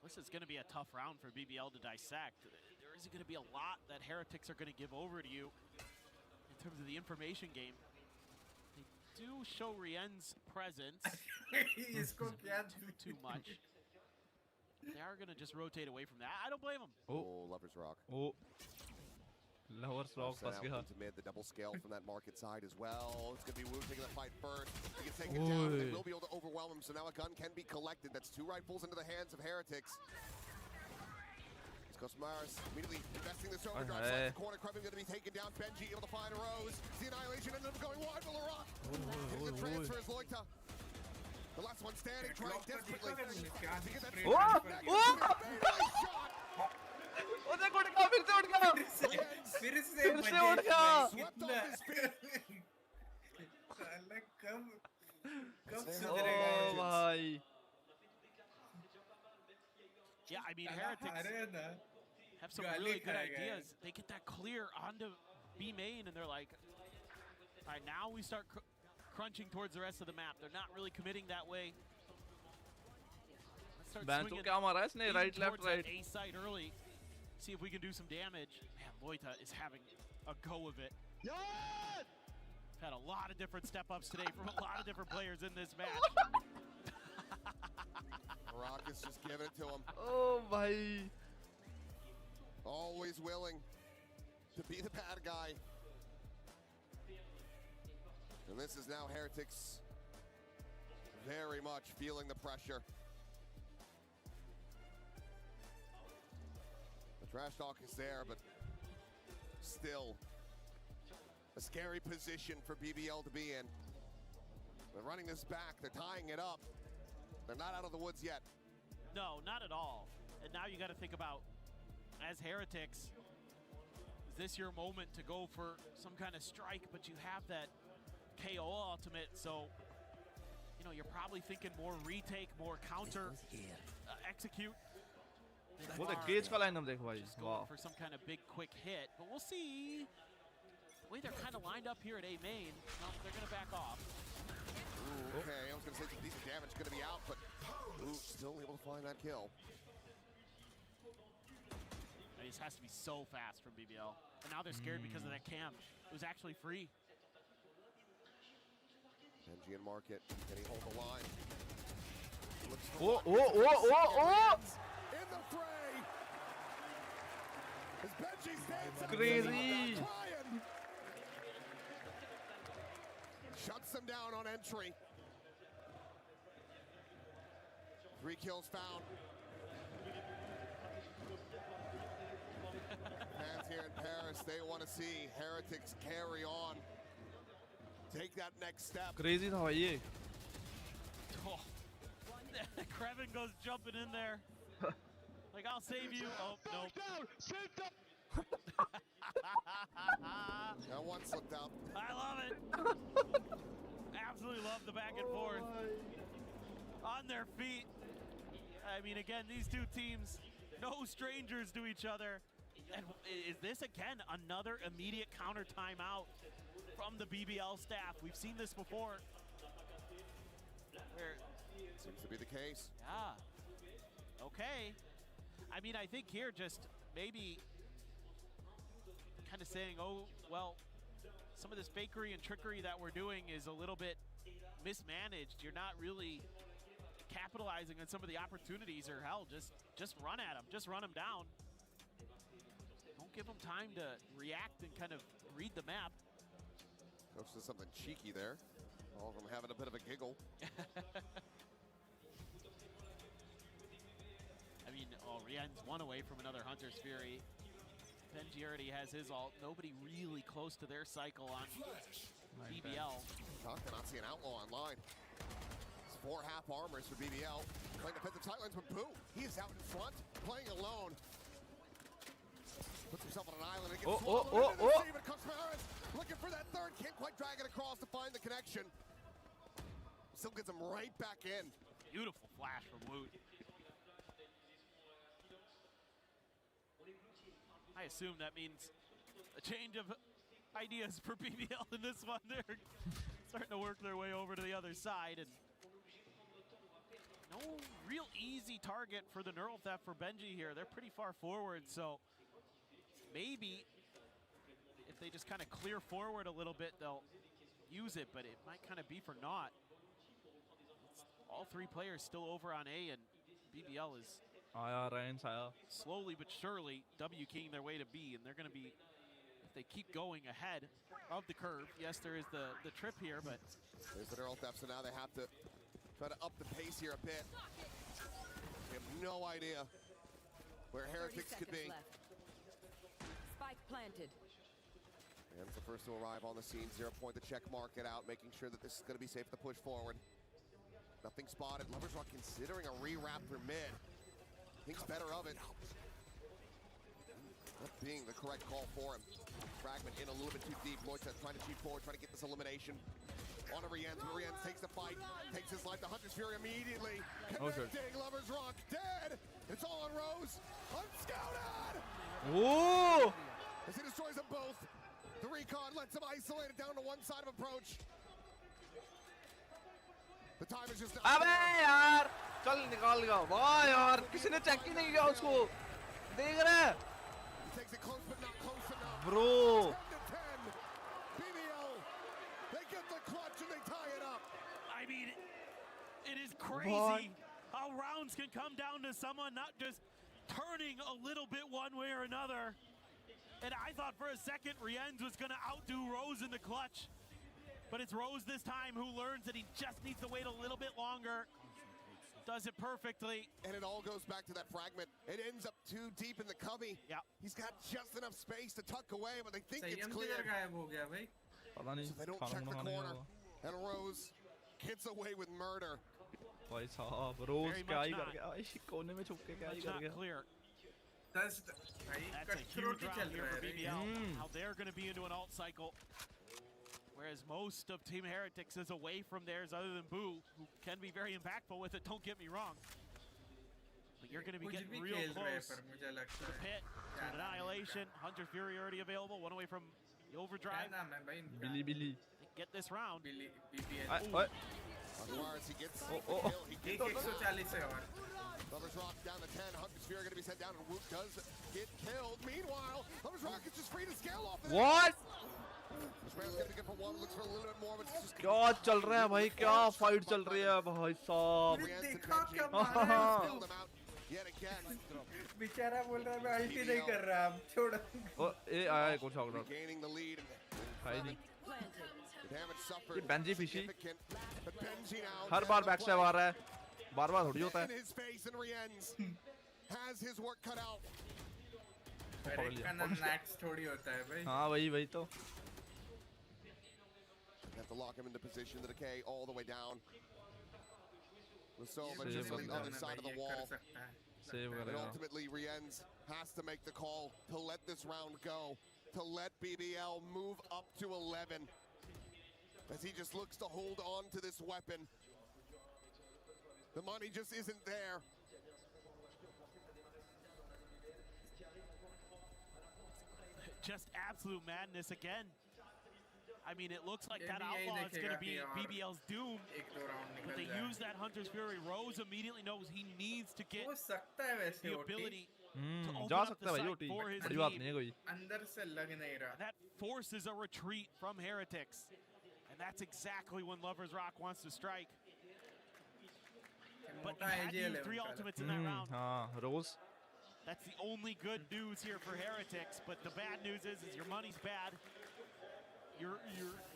This is going to be a tough round for BBL to dissect. There isn't going to be a lot that Heretics are going to give over to you in terms of the information game. They do show RYZEN's presence. too much. They are going to just rotate away from that. I don't blame them. Oh, Lover's Rock. Oh. Lover's Rock फंस गया. To mid, the double scale from that market side as well. It's going to be Wu taking the fight first. He can take it down. They will be able to overwhelm him, so now a gun can be collected. That's 2 rifles into the hands of Heretics. He's Cosmaris immediately investing this overdrive. Slides the corner. Croww going to be taken down. Benji able to find Rose. The annihilation ended up going wide for Larock. The transfer is Loita. The last one standing, trying desperately to get that shot. Oh, देखो उठ गया, फिर से उठ गया। Swept off his feet. Oh, भाई। Yeah, I mean, Heretics have some really good ideas. They get that clear onto B main, and they're like, all right, now we start crunching towards the rest of the map. They're not really committing that way. Let's start swinging right, left, right. A side early. See if we can do some damage. Man, Loita is having a go of it. Yes! Had a lot of different step-ups today from a lot of different players in this match. Rockets just giving it to him. Oh, bhai. Always willing to be the bad guy. And this is now Heretics very much feeling the pressure. The trash talk is there, but still a scary position for BBL to be in. They're running this back, they're tying it up. They're not out of the woods yet. No, not at all. And now you got to think about, as Heretics, is this your moment to go for some kind of strike, but you have that KO ultimate, so you know you're probably thinking more retake, more counter, execute. वो तो gauge का lineup देखो भाई, वाह. For some kind of big quick hit, but we'll see. The way they're kind of lined up here at A main, no, they're gonna back off. Ooh, okay, I was gonna say some decent damage gonna be out, but still able to find that kill. And this has to be so fast from BBL, and now they're scared because of that cam. It was actually free. Benji and Market, can he hold the line? Oh! In the fray! As Benji stands up, crazy! Shuts them down on entry. 3 kills found. Fans here in Paris, they want to see Heretics carry on. Take that next step. Crazy था भाई ये. Oh. Krevin goes jumping in there. Like, I'll save you. Oh, no. That one slipped out. I love it. Absolutely love the back and forth. On their feet. I mean, again, these two teams, no strangers to each other. And is this, again, another immediate counter timeout from the BBL staff? We've seen this before. Where seems to be the case. Yeah. Okay. I mean, I think here just maybe kind of saying, oh, well, some of this fakery and trickery that we're doing is a little bit mismanaged. You're not really capitalizing on some of the opportunities, or hell, just run at them. Just run them down. Don't give them time to react and kind of read the map. Coach does something cheeky there. All of them having a bit of a giggle. I mean, Rien's one away from another Hunter's Fury. Benji already has his ult. Nobody really close to their cycle on BBL. Shocked to not see an outlaw online. It's 4 half armors for BBL. Playing defensive sidelines, but Boo, he is out in front, playing alone. Puts himself on an island and gets swallowed into the sea, but Cosmaris looking for that third, can't quite drag it across to find the connection. Still gets him right back in. Beautiful flash from Woot. I assume that means a change of ideas for BBL in this one. They're starting to work their way over to the other side, and no real easy target for the Neural Theft for Benji here. They're pretty far forward, so maybe if they just kind of clear forward a little bit, they'll use it, but it might kind of be for naught. It's all 3 players still over on A, and BBL is slowly but surely W keying their way to B, and they're going to be, if they keep going ahead of the curve. Yes, there is the trip here, but there's the Neural Theft, so now they have to try to up the pace here a bit. They have no idea where Heretics could be. Left. Spike planted. And it's the first to arrive on the scene. 0 point to check mark it out, making sure that this is going to be safe to push forward. Nothing spotted. Lovers Rock considering a re-wrap through mid. Thinks better of it. That being the correct call for him. Fragment in a little bit too deep. Moita trying to cheat forward, trying to get this elimination. On to Rienz, but Rienz takes the fight, takes his life. The Hunter's Fury immediately connecting. Lovers Rock dead. It's all on Rose. Unscouted. Ooh! As he destroys them both. The recon lets him isolate it down to one side of approach. The time is just. अबे यार, चल निकाल गया। वाह यार, किसी ने check ही नहीं किया उसको। देख रहे? He takes it close but not close enough. Bro. 10-10. BBL. They get the clutch and they tie it up. I mean, it is crazy how rounds can come down to someone not just turning a little bit one way or another. And I thought for a second Rienz was going to outdo Rose in the clutch. But it's Rose this time who learns that he just needs to wait a little bit longer. Does it perfectly. And it all goes back to that fragment. It ends up too deep in the cubby. Yeah. He's got just enough space to tuck away, but they think it's clear. So they don't check the corner. And Rose gets away with murder. भाई साहब रोज क्या ही कर गया इसी कोने में छुप के क्या ही कर गया clear. That's a huge round here for BBL. How they're going to be into an alt cycle. Whereas most of Team Heretics is away from theirs other than Boo, who can be very impactful with it, don't get me wrong. But you're going to be getting real close to the pit. Annihilation, Hunter Fury already available, one away from the overdrive. Billy. Get this round. What? He gets the kill. He gets Lovers Rock down to 10. Hunter's Fury going to be sent down, and Woot does get killed. Meanwhile, Lovers Rock is just free to scale off. What? This man's going to get for one. Looks for a little bit more, but it's just. क्या चल रहा है भाई क्या fight चल रही है भाई साहब बेचारा बोल रहा है मैं अल्टी नहीं कर रहा अब छोड़ ओ ए आया एक और शॉट Gaining the lead. भाई नहीं Damage suffered. ये Benji fishy But Benji now her bar back से आ रहा है बार-बार थोड़ी होता है in his face, and Rienz has his work cut out. Next थोड़ी होता है भाई हाँ वही तो Have to lock him into position, the decay all the way down. Lusoma just on the other side of the wall. And ultimately, Rienz has to make the call to let this round go, to let BBL move up to 11. As he just looks to hold on to this weapon. The money just isn't there. Just absolute madness again. I mean, it looks like that outlaw is going to be BBL's doom, but they use that Hunter's Fury. Rose immediately knows he needs to get the ability to open up the site for his team. That forces a retreat from Heretics, and that's exactly when Lovers Rock wants to strike. But he had to use 3 ultimates in that round. Rose. That's the only good news here for Heretics, but the bad news is your money's bad. You're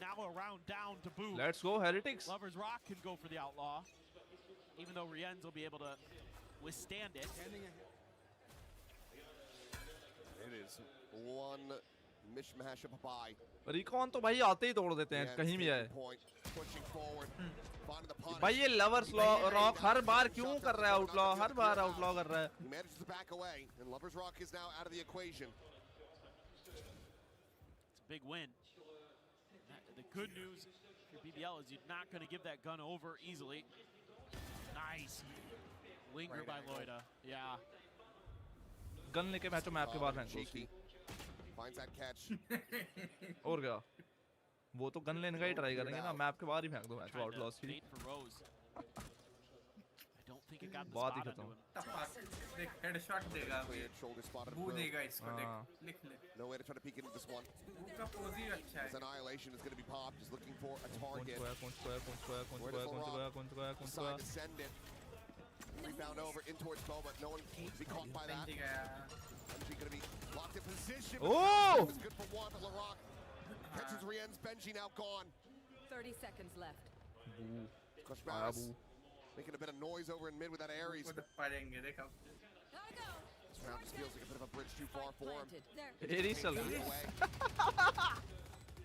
now a round down to Boo. Let's go, Heretics. Lovers Rock can go for the outlaw, even though Rienz will be able to withstand it. It is one mishmash of a bye. Recon तो भाई आते ही तोड़ देते हैं कहीं भी आए भाई ये लवर्स रॉक हर बार क्यों कर रहा है आउटलॉ हर बार आउटलॉ कर रहा है He manages to back away, and Lovers Rock is now out of the equation. It's a big win. The good news for BBL is you're not going to give that gun over easily. Nice. Linger by Loida. Yeah. Gun लेके match में आपके बाहर फेंक दो Finds that catch. और क्या वो तो गन लेने का ही ट्राई करेंगे ना मैप के बाहर ही फेंक दो मैच आउटलॉस की बात ही खत्म देख हेडशॉट देगा वो देगा इसको देख लिख ले No way to try to peek into this one. उसका पोज ही अच्छा है Annihilation is going to be popped, just looking for a target. कौन Decide to send it. Rebound over in towards Bo, but no one can be caught by that. Benji going to be locked in position. Oh! It's good for one, but LaRock catches Rienz. Benji now gone. 30 seconds left. Making a bit of noise over in mid with that Ares. Now just feels like a bit of a bridge too far for him. It is a little.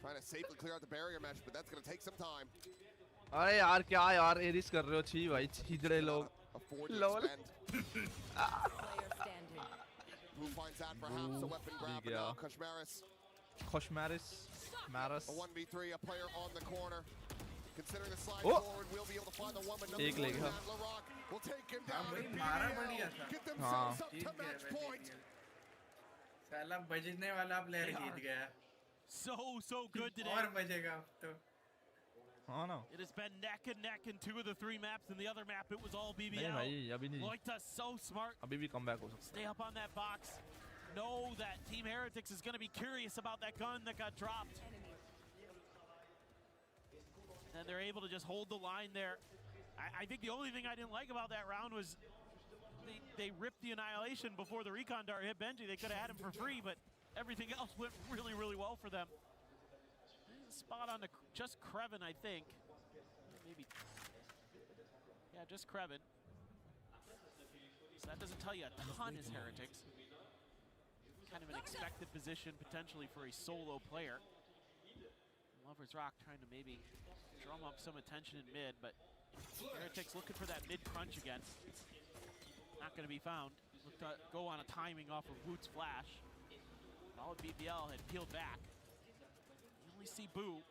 Trying to safely clear out the barrier mesh, but that's going to take some time. अरे यार क्या यार Eris कर रहे हो छी भाई छिजड़े लोग lol Who finds out perhaps a weapon grab now? Koshmaris Maris a 1v3, a player on the corner. Considering the slide forward, we'll be able to find the one, but एक लेगा LaRock will take him down. Get themselves हाँ up to match point. साला बजने वाला player जीत गया. So good today. और बजेगा अब तो. हाँ ना. It has been neck and neck in 2 of the 3 maps, and the other map it was all BBL. नहीं भाई अभी नहीं. Loikta so smart. अभी भी comeback हो सकता है. Stay up on that box. Know that Team Heretics is going to be curious about that gun that got dropped. And they're able to just hold the line there. I think the only thing I didn't like about that round was they ripped the Annihilation before the Recon Dart hit Benji. They could have had him for free, but everything else went really, really well for them. Spot on the just Kreven, I think. Maybe. Yeah, just Kreven. So that doesn't tell you a ton as Heretics. Kind of an expected position potentially for a solo player. Lover's Rock trying to maybe drum up some attention in mid, but Heretics looking for that mid crunch again. Not going to be found. Looked to go on a timing off of Woot's flash. All of BBL had peeled back. You only see Boo.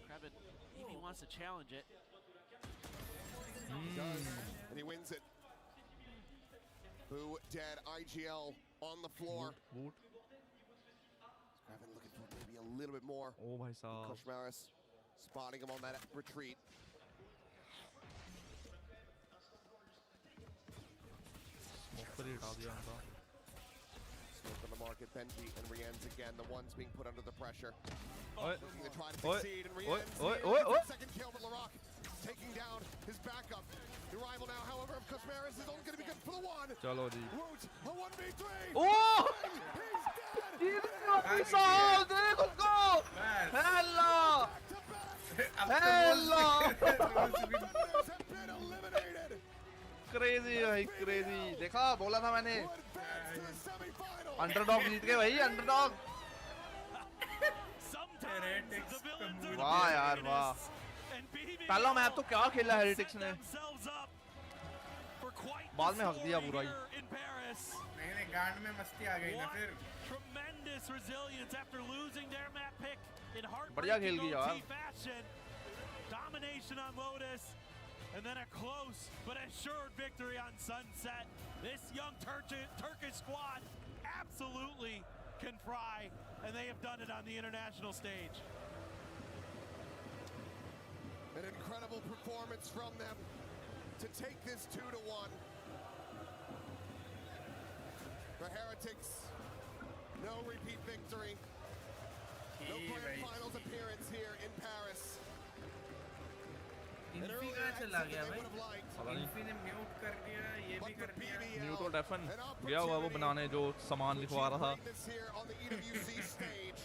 Kreven maybe wants to challenge it. He does, and he wins it. Boo dead. IGL on the floor. Woot. Kreven looking for maybe a little bit more. Oh भाई साहब. Koshmaris spotting him on that retreat. Smoke on the market. Benji and Rienz again, the ones being put under the pressure. Looking to try to succeed, and Rienz second kill, but LaRock taking down his backup. The rival now, however, of Koshmaris is only going to be good for the one. चलो जी. Woot, a 1v3. Oh! He's dead. Hello. Hello. Crazy भाई crazy. देखा बोला था मैंने. Underdog जीत गए भाई underdog. वाह यार वाह. पहला मैच तो क्या खेला हेरिटिक्स ने. बाद में हक दिया पूरा ही. नहीं गांड में मस्ती आ गई ना फिर. Tremendous resilience after losing their map pick in बढ़िया खेल गई यार. Domination on Lotus, and then a close but assured victory on Sunset. This young Turkish squad absolutely can fry, and they have done it on the international stage. An incredible performance from them to take this 2-1. The Heretics, no repeat victory. No grand finals appearance here in Paris. Infy कहाँ चला गया भाई? Infy ने mute कर दिया, ये भी कर दिया. म्यूट और डेफन गया हुआ वो बनाने जो सामान लिखवा रहा था. On the EWC stage,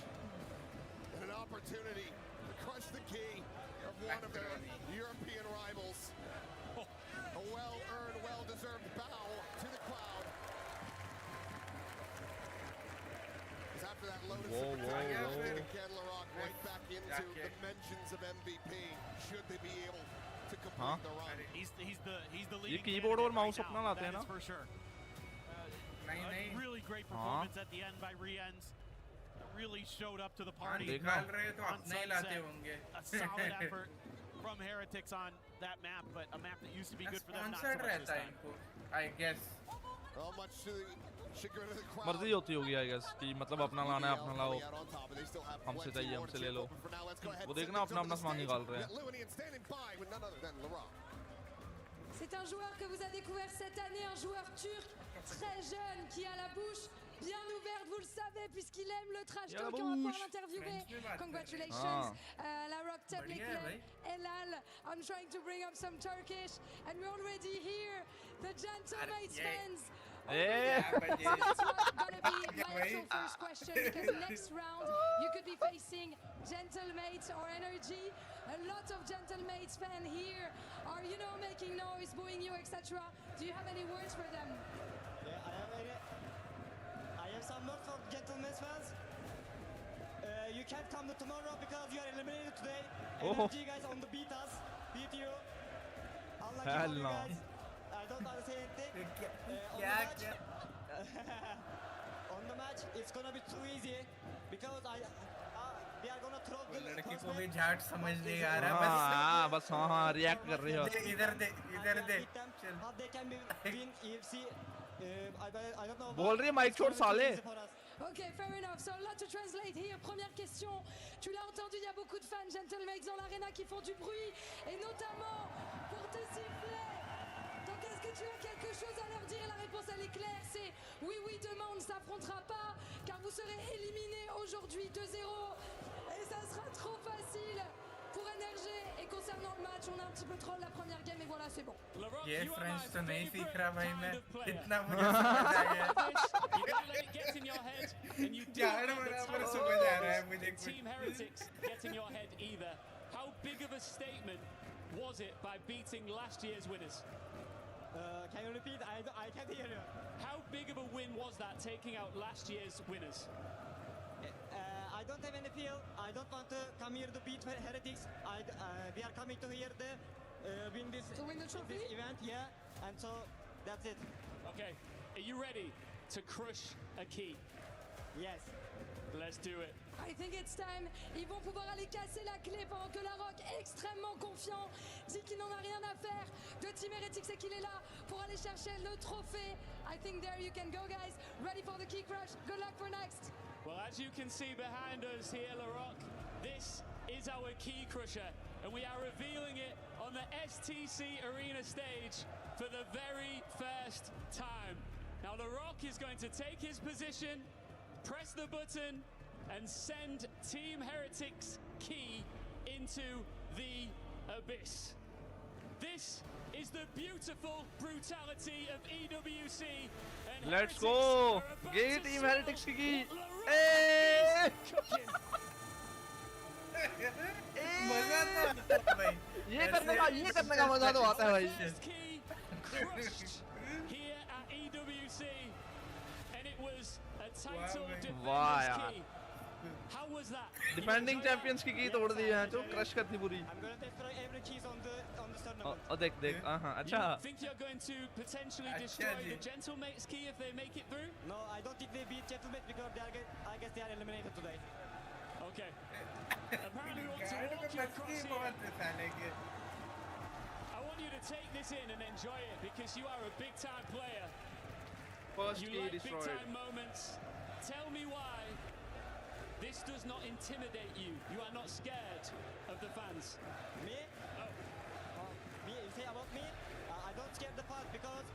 and an opportunity to crush the key of one of their European rivals. A well-earned, well-deserved bow to the crowd. As after that Lotus again, LaRock right back into the mentions of MVP. Should they be able to complete the run? He's the leading. ये keyboard और mouse अपना लाते हैं ना? For sure. Really great performance at the end by Rienz. Really showed up to the party. निकाल रहे तो अपने ही लाते होंगे. A solid effort from Heretics on that map, but a map that used to be good for them. Not so much this time. I guess. Well, much to the chagrin of the crowd. मर्जी होती होगी I guess कि मतलब अपना लाना है अपना लाओ. हमसे चाहिए हमसे ले लो. वो देखना अपना अपना सामान निकाल रहे हैं. C'est un joueur que vous avez découvert cette année, un joueur turc très jeune qui a la bouche bien ouverte, vous le savez, puisqu'il aime le trash talk. On va pouvoir l'interviewer. Congratulations, LaRock Tebrikler, Elal. I'm trying to bring up some Turkish, and we already hear the Gentlemates fans. That's gonna be my actual first question, because next round you could be facing Gentlemates or Energy. A lot of Gentlemates fans here are, you know, making noise, booing you, etc. Do you have any words for them? Yeah, I have come tomorrow because you are eliminated today. Oh. Energy guys on the beat us, beat you. Unlucky for you guys. I don't want to say anything. On the match, it's gonna be too easy because we are gonna throw the लड़की को भी झाट समझ नहीं आ रहा हाँ बस हाँ रिएक्ट कर रही हो इधर दे how they can be win EFC. I don't know. बोल रही है माइक छोड़ साले. Ok, fair enough. So, là, to translate here, première question. Tu l'as entendu, il y a beaucoup de fans Gentlemates dans l'arena qui font du bruit, et notamment pour te siffler. Donc, est-ce que tu as quelque chose à leur dire? La réponse, elle est claire, c'est oui, demain, on ne s'affrontera pas, car vous serez éliminés aujourd'hui 2-0, et ça sera trop facile pour NRG. Et concernant le match, on a un petit peu troll la première game, et voilà, c'est bon. ये French तो नहीं सीख रहा भाई मैं इतना मुझे समझ आ गया झाड़ बराबर समझ आ रहा है मुझे Team Heretics get in your head either. How big of a statement was it by beating last year's winners? Can you repeat? I can't hear you. How big of a win was that, taking out last year's winners? I don't have any feel. I don't want to come here to beat Heretics. We are coming to here to win this event, yeah. And so that's it. Okay, are you ready to crush a key? Yes. Let's do it. I think it's time. Ils vont pouvoir aller casser la clé pendant que la Rock, extrêmement confiant, dit qu'il n'en a rien à faire de Team Heretics et qu'il est là pour aller chercher le trophée. I think there you can go, guys. Ready for the key crush. Good luck for next. Well, as you can see behind us here, LaRock, this is our key crusher, and we are revealing it on the STC Arena stage for the very first time. Now, LaRock is going to take his position, press the button, and send Team Heretics key into the abyss. This is the beautiful brutality of EWC. And let's go! Get Team Heretics key! Hey! मजा तो आता है भाई ये करने का मजा तो आता है भाई. Here at EWC, and it was a title वाह defender's key. How was that? Defending champions की तोड़ दी है जो क्रश करती पूरी. I'm going to destroy every keys on the tournament. Oh, देख हाँ अच्छा. You think you're going to potentially destroy the Gentlemates key if they make it through? No, I don't think they beat Gentlemates because I guess they are eliminated today. Okay. Apparently we want to walk you across here. I want you to take this in and enjoy it because you are a big time player. First you key like destroyed. big time moments. Tell me why this does not intimidate you. You are not scared of the fans. Me? Me? You say about me? I don't scare the fans because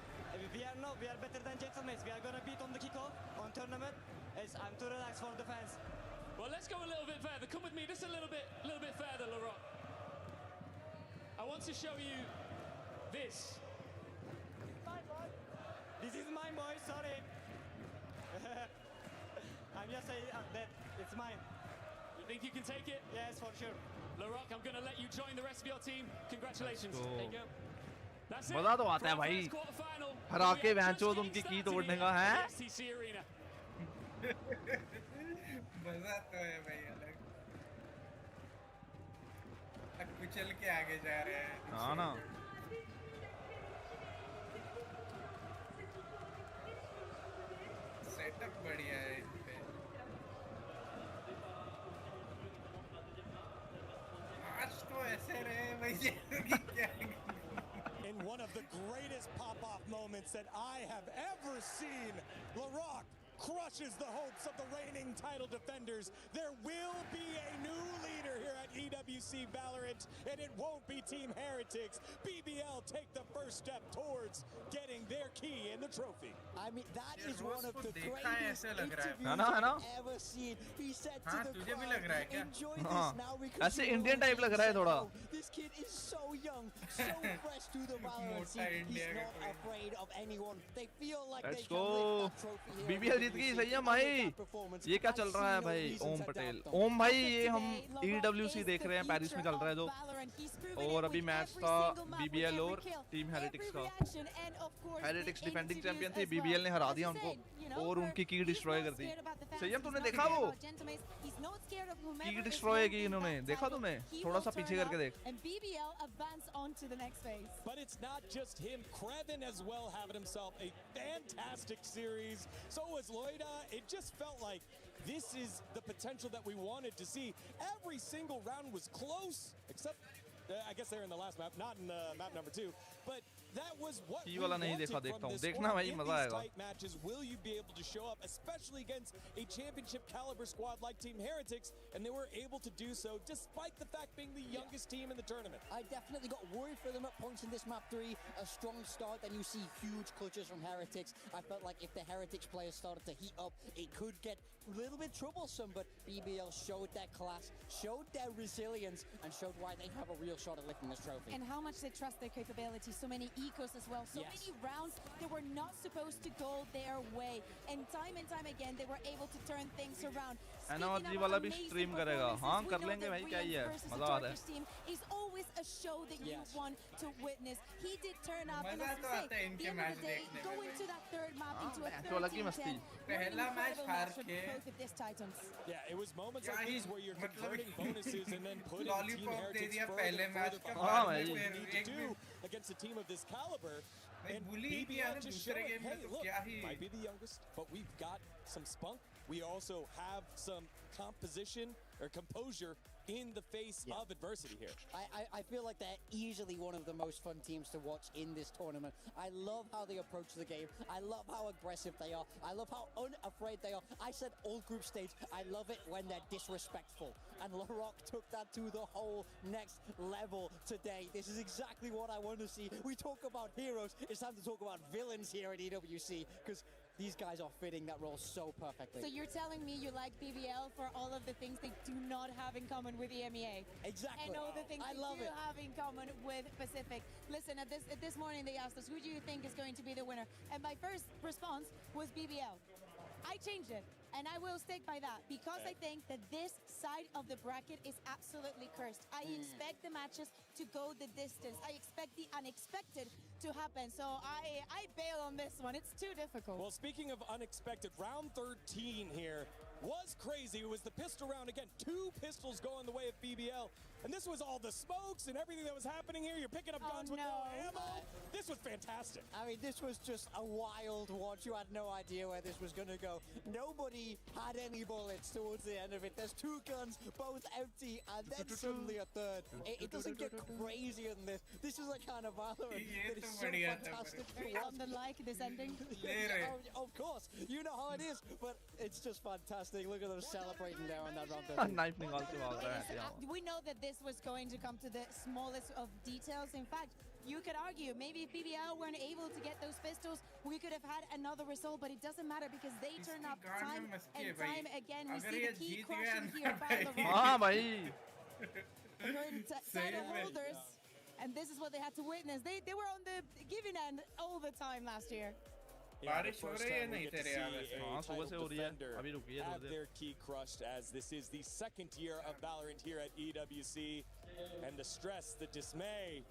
we are better than Gentlemates. We are gonna beat on the kickoff on tournament. I'm too relaxed for the fans. Well, let's go a little bit further. Come with me just a little bit further, LaRock. I want to show you this. This is my boy, sorry. I'm just saying that it's mine. You think you can take it? Yes, for sure. LaRock, I'm going to let you join the rest of your team. Congratulations. There you go. That's it. मजा तो आता है भाई. हरा के वैंचो तुमकी की तोड़ने का है. STC Arena. मजा तो है भाई अलग. कुचल के आगे जा रहे हैं. हाँ ना. सेटअप बढ़िया है इस पे. आज तो ऐसे रहे भैया कि क्या. In one of the greatest pop-off moments that I have ever seen, LaRock crushes the hopes of the reigning title defenders. There will be a new leader here at EWC Valorant, and it won't be Team Heretics. BBL take the first step towards getting their key in the trophy. I mean, that is one of the greatest interviews I've ever seen. He said to the तुझे भी लग रहा है क्या? enjoy this now because ऐसे Indian type लग रहा है थोड़ा. This kid is so young, so fresh to the Valorant scene. He's not afraid of anyone. They feel like Let's they can lift go. that trophy here. BBL जीत गई संयम भाई। ये क्या चल रहा है भाई? ओम पटेल, ओम भाई, ये हम EWC देख रहे हैं, पेरिस में चल रहा है जो, और अभी मैच था BBL और टीम हेरेटिक्स का। हेरेटिक्स डिफेंडिंग चैंपियन थे, BBL ने हरा दिया उनको और उनकी की डिस्ट्रॉय कर दी। संयम तुमने देखा वो की डिस्ट्रॉय की इन्होंने, देखा तुमने? थोड़ा सा पीछे करके देख। But it's not just him. Crevin as well having himself a fantastic series. So was Loida. It just felt like this is the potential that we wanted to see. Every single round was close, except I guess they're in the last map, not in map number 2. But that was what we wanted from this. देखना भाई, मजा आएगा। Tight matches, will you be able to show up, especially against a championship caliber squad like Team Heretics? And they were able to do so despite the fact being the youngest team in the tournament. I definitely got worried for them at points in this map 3. A strong start, then you see huge clutches from Heretics. I felt like if the Heretics players started to heat up, it could get a little bit troublesome, but BBL showed their class, showed their resilience, and showed why they have a real shot at lifting this trophy. And how much they trust their capabilities. So many ecos as well. So many rounds that were not supposed to go their way. And time again, they were able to turn things around. Energy वाला भी stream करेगा। हाँ कर लेंगे भाई, क्या ही है, मजा आ रहा है। Is always a show that you want to witness. He did turn up, and as I say, the end of the day, go into that third map, into a 13-10. पहला मैच हार के both of these titans. Yeah, it was moments like these where you're converting bonuses and then putting Team Heretics पहले match का what they need to do against a team of this caliber. And BBL just showed, hey, look, might be the youngest, but we've got some spunk. We also have some composition or composure in the face of adversity here. I feel like they're easily one of the most fun teams to watch in this tournament. I love how they approach the game. I love how aggressive they are. I love how unafraid they are. I said all group stage, I love it when they're disrespectful. And LaRock took that to the whole next level today. This is exactly what I want to see. We talk about heroes. It's time to talk about villains here at EWC, because these guys are fitting that role so perfectly. So you're telling me you like BBL for all of the things they do not have in common with EMEA? Exactly. And all the things they do have in common with Pacific. Listen, at this morning they asked us, who do you think is going to be the winner? And my first response was BBL. I changed it, and I will stick by that, because I think that this side of the bracket is absolutely cursed. I expect the matches to go the distance. I expect the unexpected to happen. So I bail on this one. It's too difficult. Well, speaking of unexpected, round 13 here was crazy. It was the pistol round again. 2 pistols going the way of BBL. And this was all the smokes and everything that was happening here. You're picking up guns with no ammo. This was fantastic. I mean, this was just a wild watch. You had no idea where this was going to go. Nobody had any bullets towards the end of it. There's 2 guns, both empty, and then suddenly a third. It doesn't get crazier than this. This is a kind of valorant that is so fantastic to watch. On the like this ending. Of course, you know how it is, but it's just fantastic. Look at them celebrating there on that round. Knifing also all right. We know that this was going to come to the smallest of details. In fact, you could argue maybe if BBL weren't able to get those pistols, we could have had another result, but it doesn't matter because they turn up time and time again. We see the key crushing here by the title holders, and this is what they had to witness. They were on the giving end all the time last year. बारिश हो रही है नहीं तेरे यहाँ वैसे? हाँ सुबह से हो रही है, अभी रुकी है have their key crushed, as this is the second year of Valorant here at EWC, and the stress, the dismay,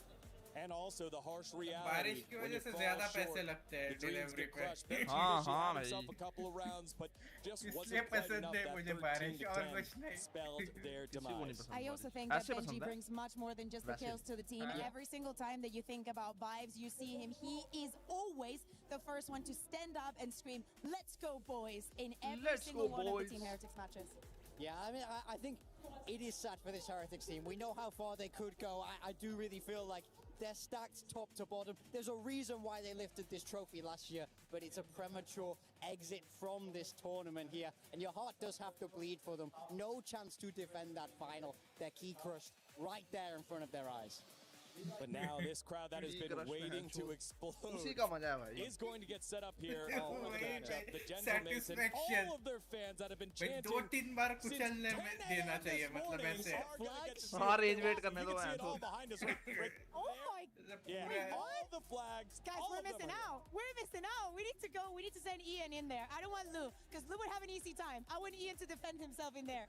and also the harsh reality. बारिश की वजह से ज़्यादा पैसे लगते हैं डिलीवरी पे। हाँ हाँ भाई। A couple of rounds, but just wasn't इसलिए quite पसंद enough. है That मुझे 13 बारिश to और 10 कुछ नहीं। spelled their demise. I also think that Benji brings much more than just the kills to the team. Every single time that you think about Vibes, you see him. He is always the first one to stand up and scream, "Let's go, boys!" in every single one of the Team Heretics matches. Yeah, I mean, I think it is sad for this Heretics team. We know how far they could go. I do really feel like they're stacked top to bottom. There's a reason why they lifted this trophy last year, but it's a premature exit from this tournament here. And your heart does have to bleed for them. No chance to defend that final. Their key crushed right there in front of their eyes. But now this crowd that has been waiting to explode is going to get set up here for the matchup. The Gentlemates and all of their fans that have been chanting since 10 a.m. this morning are going to get to see it all behind us right Oh my Yeah, all the flags. Guys, all we're of them missing are here. out. We're missing out. We need to go. We need to send Ian in there. I don't want Lou, because Lou would have an easy time. I want Ian to defend himself in there.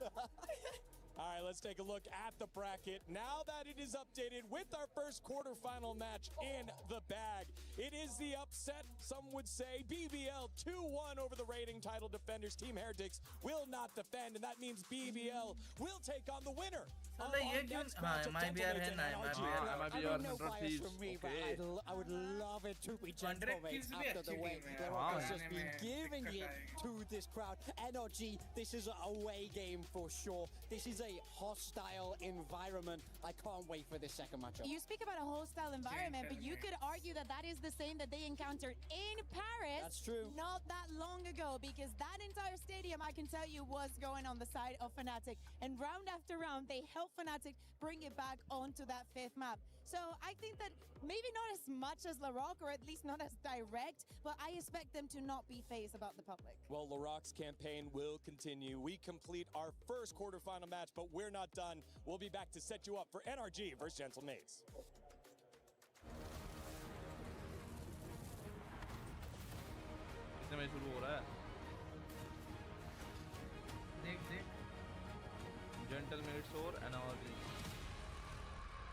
All right, let's take a look at the bracket. Now that it is updated with our first quarterfinal match in the bag. It is the upset, some would say. BBL 2-1 over the reigning title defenders. Team Heretics will not defend, and that means BBL will take on the winner. ये क्यों हाँ MIBR है ना MIBR no bias from me, but I would love it to be Gentlemates after the way Lerock has just been giving it to this crowd. NRG, this is an away game for sure. This is a hostile environment. I can't wait for this second matchup. You speak about a hostile environment, but you could argue that that is the same that they encountered in Paris. That's true. Not that long ago, because that entire stadium, I can tell you, was going on the side of Fnatic. And round after round, they helped Fnatic bring it back onto that fifth map. So I think that maybe not as much as Lerock, or at least not as direct, but I expect them to not be phased about the public. Well, Lerock's campaign will continue. We complete our first quarterfinal match, but we're not done. We'll be back to set you up for NRG versus Gentlemates. कितने में शुरू हो रहा है? देख Gentlemates और NRG.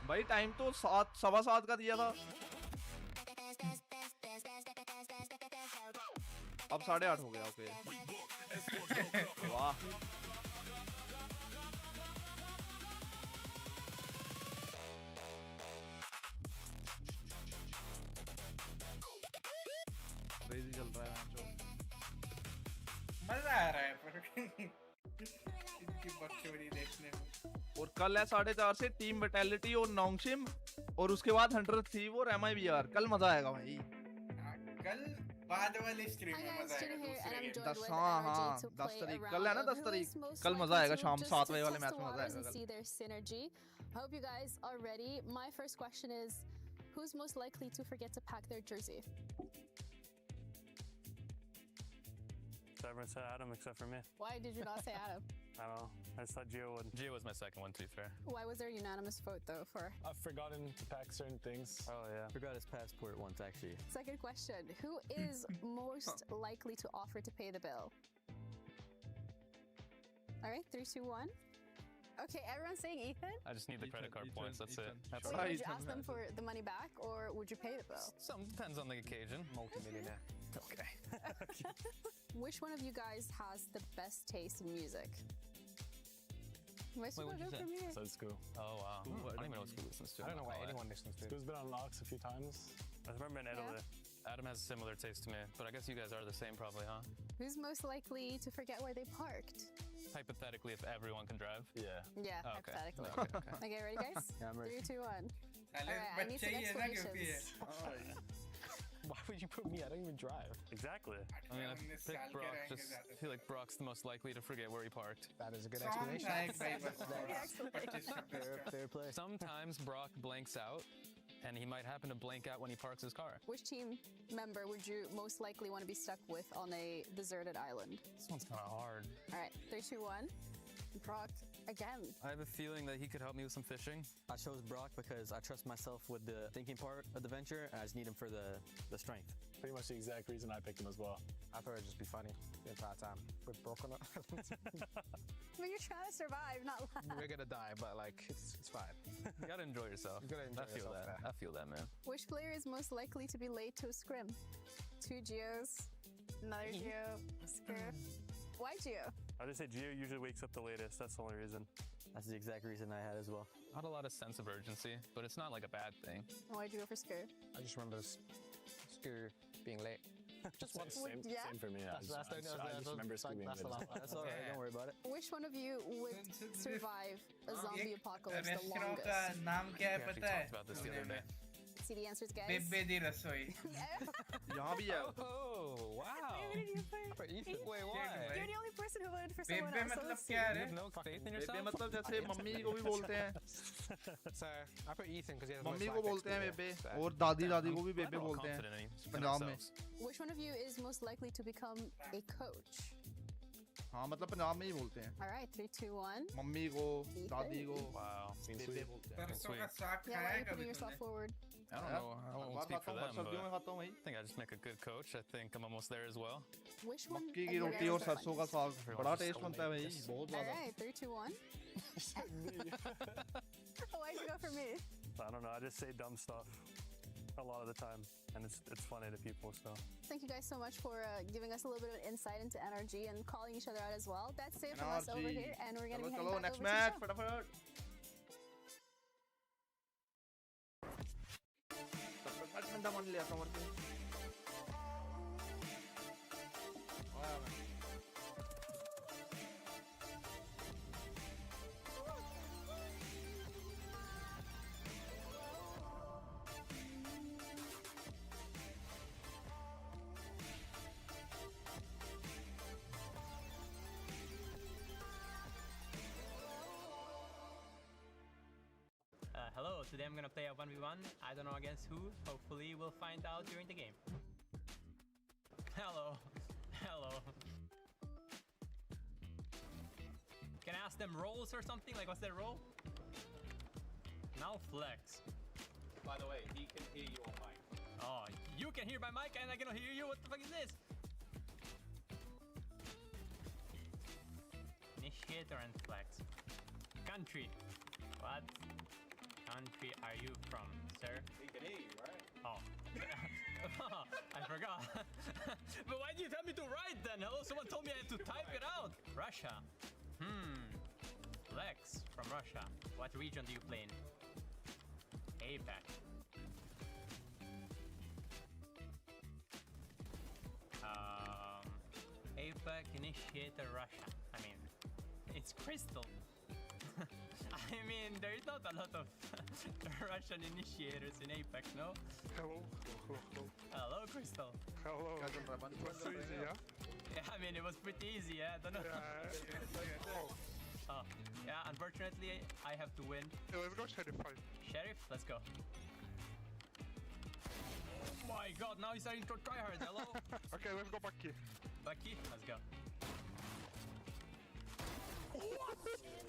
भाई time तो 7:15 का दिया था. अब 8:30 हो गया. ओके. वाह. क्रेजी चल रहा है मैच. मजा आ रहा है पर इनकी बकचोदी देखने में. और कल है 4:30 से टीम विटैलिटी और नोंगशिम, और उसके बाद 100 थीव और MIBR. कल मजा आएगा भाई. कल बाद वाली स्ट्रीम में मजा आएगा. 10 तारीख कल है ना. 10 तारीख कल मजा आएगा. शाम 7 बजे वाले मैच में मजा आएगा see their synergy. I hope you guys are ready. My first question is, who's most likely to forget to pack their jersey? Everyone said Adam except for me. Why did you not say Adam? I don't know. I just thought Gio would. Gio was my second one, to be fair. Why was there a unanimous vote, though, for? I've forgotten to pack certain things. Oh, yeah. Forgot his passport once, actually. Second question. Who is most likely to offer to pay the bill? All right, 3, 2, 1. Okay, everyone's saying Ethan? I just need the credit card points, that's it. That's Wait, would you ask them for the money back, or would you pay the bill? Some depends on the occasion. Multimillionaire. Okay. Which one of you guys has the best taste in music? Wait, what'd you say? So Scoo. Oh, wow. I don't even know what Scoo listens to. I don't know why anyone listens to it. Scoo's been on locks a few times. I remember in Italy. Adam has a similar taste to me, but I guess you guys are the same probably, huh? Who's most likely to forget where they parked? Hypothetically, if everyone can drive? Yeah, okay. hypothetically. Okay. Okay, ready, guys? Yeah, I'm ready. 3, 2, 1. All right, I need some explanations. Why would you put me? I don't even drive. Exactly. I'm gonna pick Brock. Just feel like Brock's the most likely to forget where he parked. That is a good explanation. Fair play. Sometimes Brock blanks out, and he might happen to blank out when he parks his car. Which team member would you most likely want to be stuck with on a deserted island? This one's kind of hard. All right, 3, 2, 1. Brock again. I have a feeling that he could help me with some fishing. I chose Brock because I trust myself with the thinking part of the venture, and I just need him for the strength. Pretty much the exact reason I picked him as well. I thought it'd just be funny the entire time with broken up. But you're trying to survive, not laugh. We're gonna die, but like it's fine. You gotta enjoy yourself. You gotta enjoy yourself. I feel that, man. Which player is most likely to be late to a scrim? 2 Geos, another Geo, scrim. Why Geo? I just say Gio usually wakes up the latest. That's the only reason. That's the exact reason I had as well. I had a lot of sense of urgency, but it's not like a bad thing. Why'd you go for Scur? I just remember Scur being late. Just What- same yeah? for me. I just remember Scur being late. That's all right. Don't worry about it. Which one of you would survive a zombie apocalypse the restaurant longest? का नाम क्या है We actually पता है? talked about this the other day. See the answers, guys? बेबे दी रसोई. यहाँ भी है. Oh, wow. Wait, why? You're the only person who voted for someone बेबे else. so मतलब let's क्या see. है? No faith in yourself? बेबे मतलब जैसे मम्मी को भी बोलते हैं. So I put Ethan because he has mummy को बोलते हैं बेबे, और दादी को भी बेबे बोलते हैं पंजाब में. Which one of you is most likely to become a coach? हाँ मतलब पंजाब में ही बोलते हैं. All right, 3, 2, 1. मम्मी को, दादी को, Wow. बेबे बोलते हैं. सरसों का साग Yeah, why are खाया you putting कभी yourself तूने? forward? I don't know. I won't speak for them, but I think I just make a good coach. I think I'm almost there as well. Which one? मक्की की रोटी और सरसों का साग बड़ा टेस्ट बनता है भाई बहुत ज़्यादा. Alright, 3, 2, 1. Why'd you go for me? I don't know. I just say dumb stuff a lot of the time, and it's funny to people. So Thank you guys so much for giving us a little bit of insight into NRG and calling each other out as well. That's it from us over here, and we're gonna be heading back next over match, to the show. Hello, today I'm gonna play a 1v1. I don't know against who. Hopefully we'll find out during the game. Hello. Hello. Can I ask them roles or something? Like, what's their role? Now flex. By the way, he can hear you on mic. Oh, you can hear my mic and I cannot hear you? What the fuck is this? Initiator and flex. Country. What country are you from, sir? He can hear you, right? Oh. I forgot. But why did you tell me to write then? Hello, someone told me I had to type it out. Russia. Flex from Russia. What region do you play in? APAC. APAC Initiator Russia. I mean, it's Crystal. I mean, there is not a lot of Russian initiators in Apex, no? Hello, hello, hello. Hello, Crystal. Hello. It was so easy, yeah? Yeah, I mean, it was pretty easy, yeah? I don't know. Oh, yeah, unfortunately, I have to win. Yeah, let's go Sheriff fight. Sheriff, let's go. Oh my god, now he's starting to try hard, hello? Okay, let's go Bucky. Bucky, let's go. What?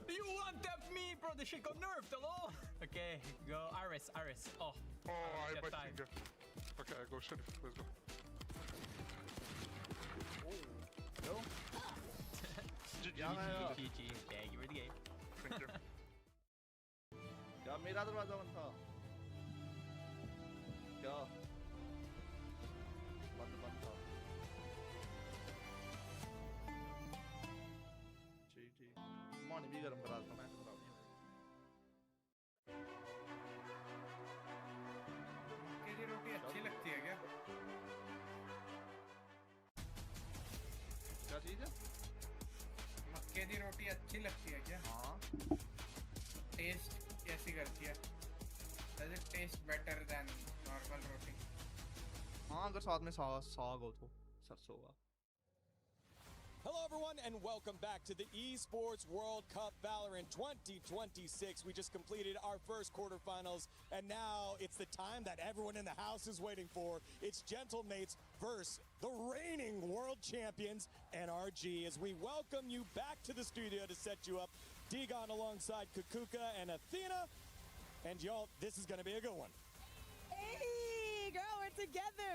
You one-tap me, bro. The shit got nerfed, hello? Okay, go Iris. Oh, I might finger. Okay, I go Sheriff. Let's go. Go. GG. Thank you for the game. Thank you. क्या मेरा दरवाजा बंद था क्या बंद था ठीक पानी भी गर्म करा था मैं खराब नहीं मक्के की रोटी अच्छी लगती है क्या चीज है मक्के की रोटी अच्छी लगती है क्या हाँ टेस्ट कैसी करती है does it taste better than normal roti हाँ अगर साथ में साग हो तो सरसों का. Hello everyone and welcome back to the Esports World Cup Valorant 2026. We just completed our first quarterfinals and now it's the time that everyone in the house is waiting for. It's Gentlemates versus the reigning world champions NRG as we welcome you back to the studio to set you up. Digon alongside Kukuka and Athena. And y'all, this is going to be a good one. Hey, girl, we're together.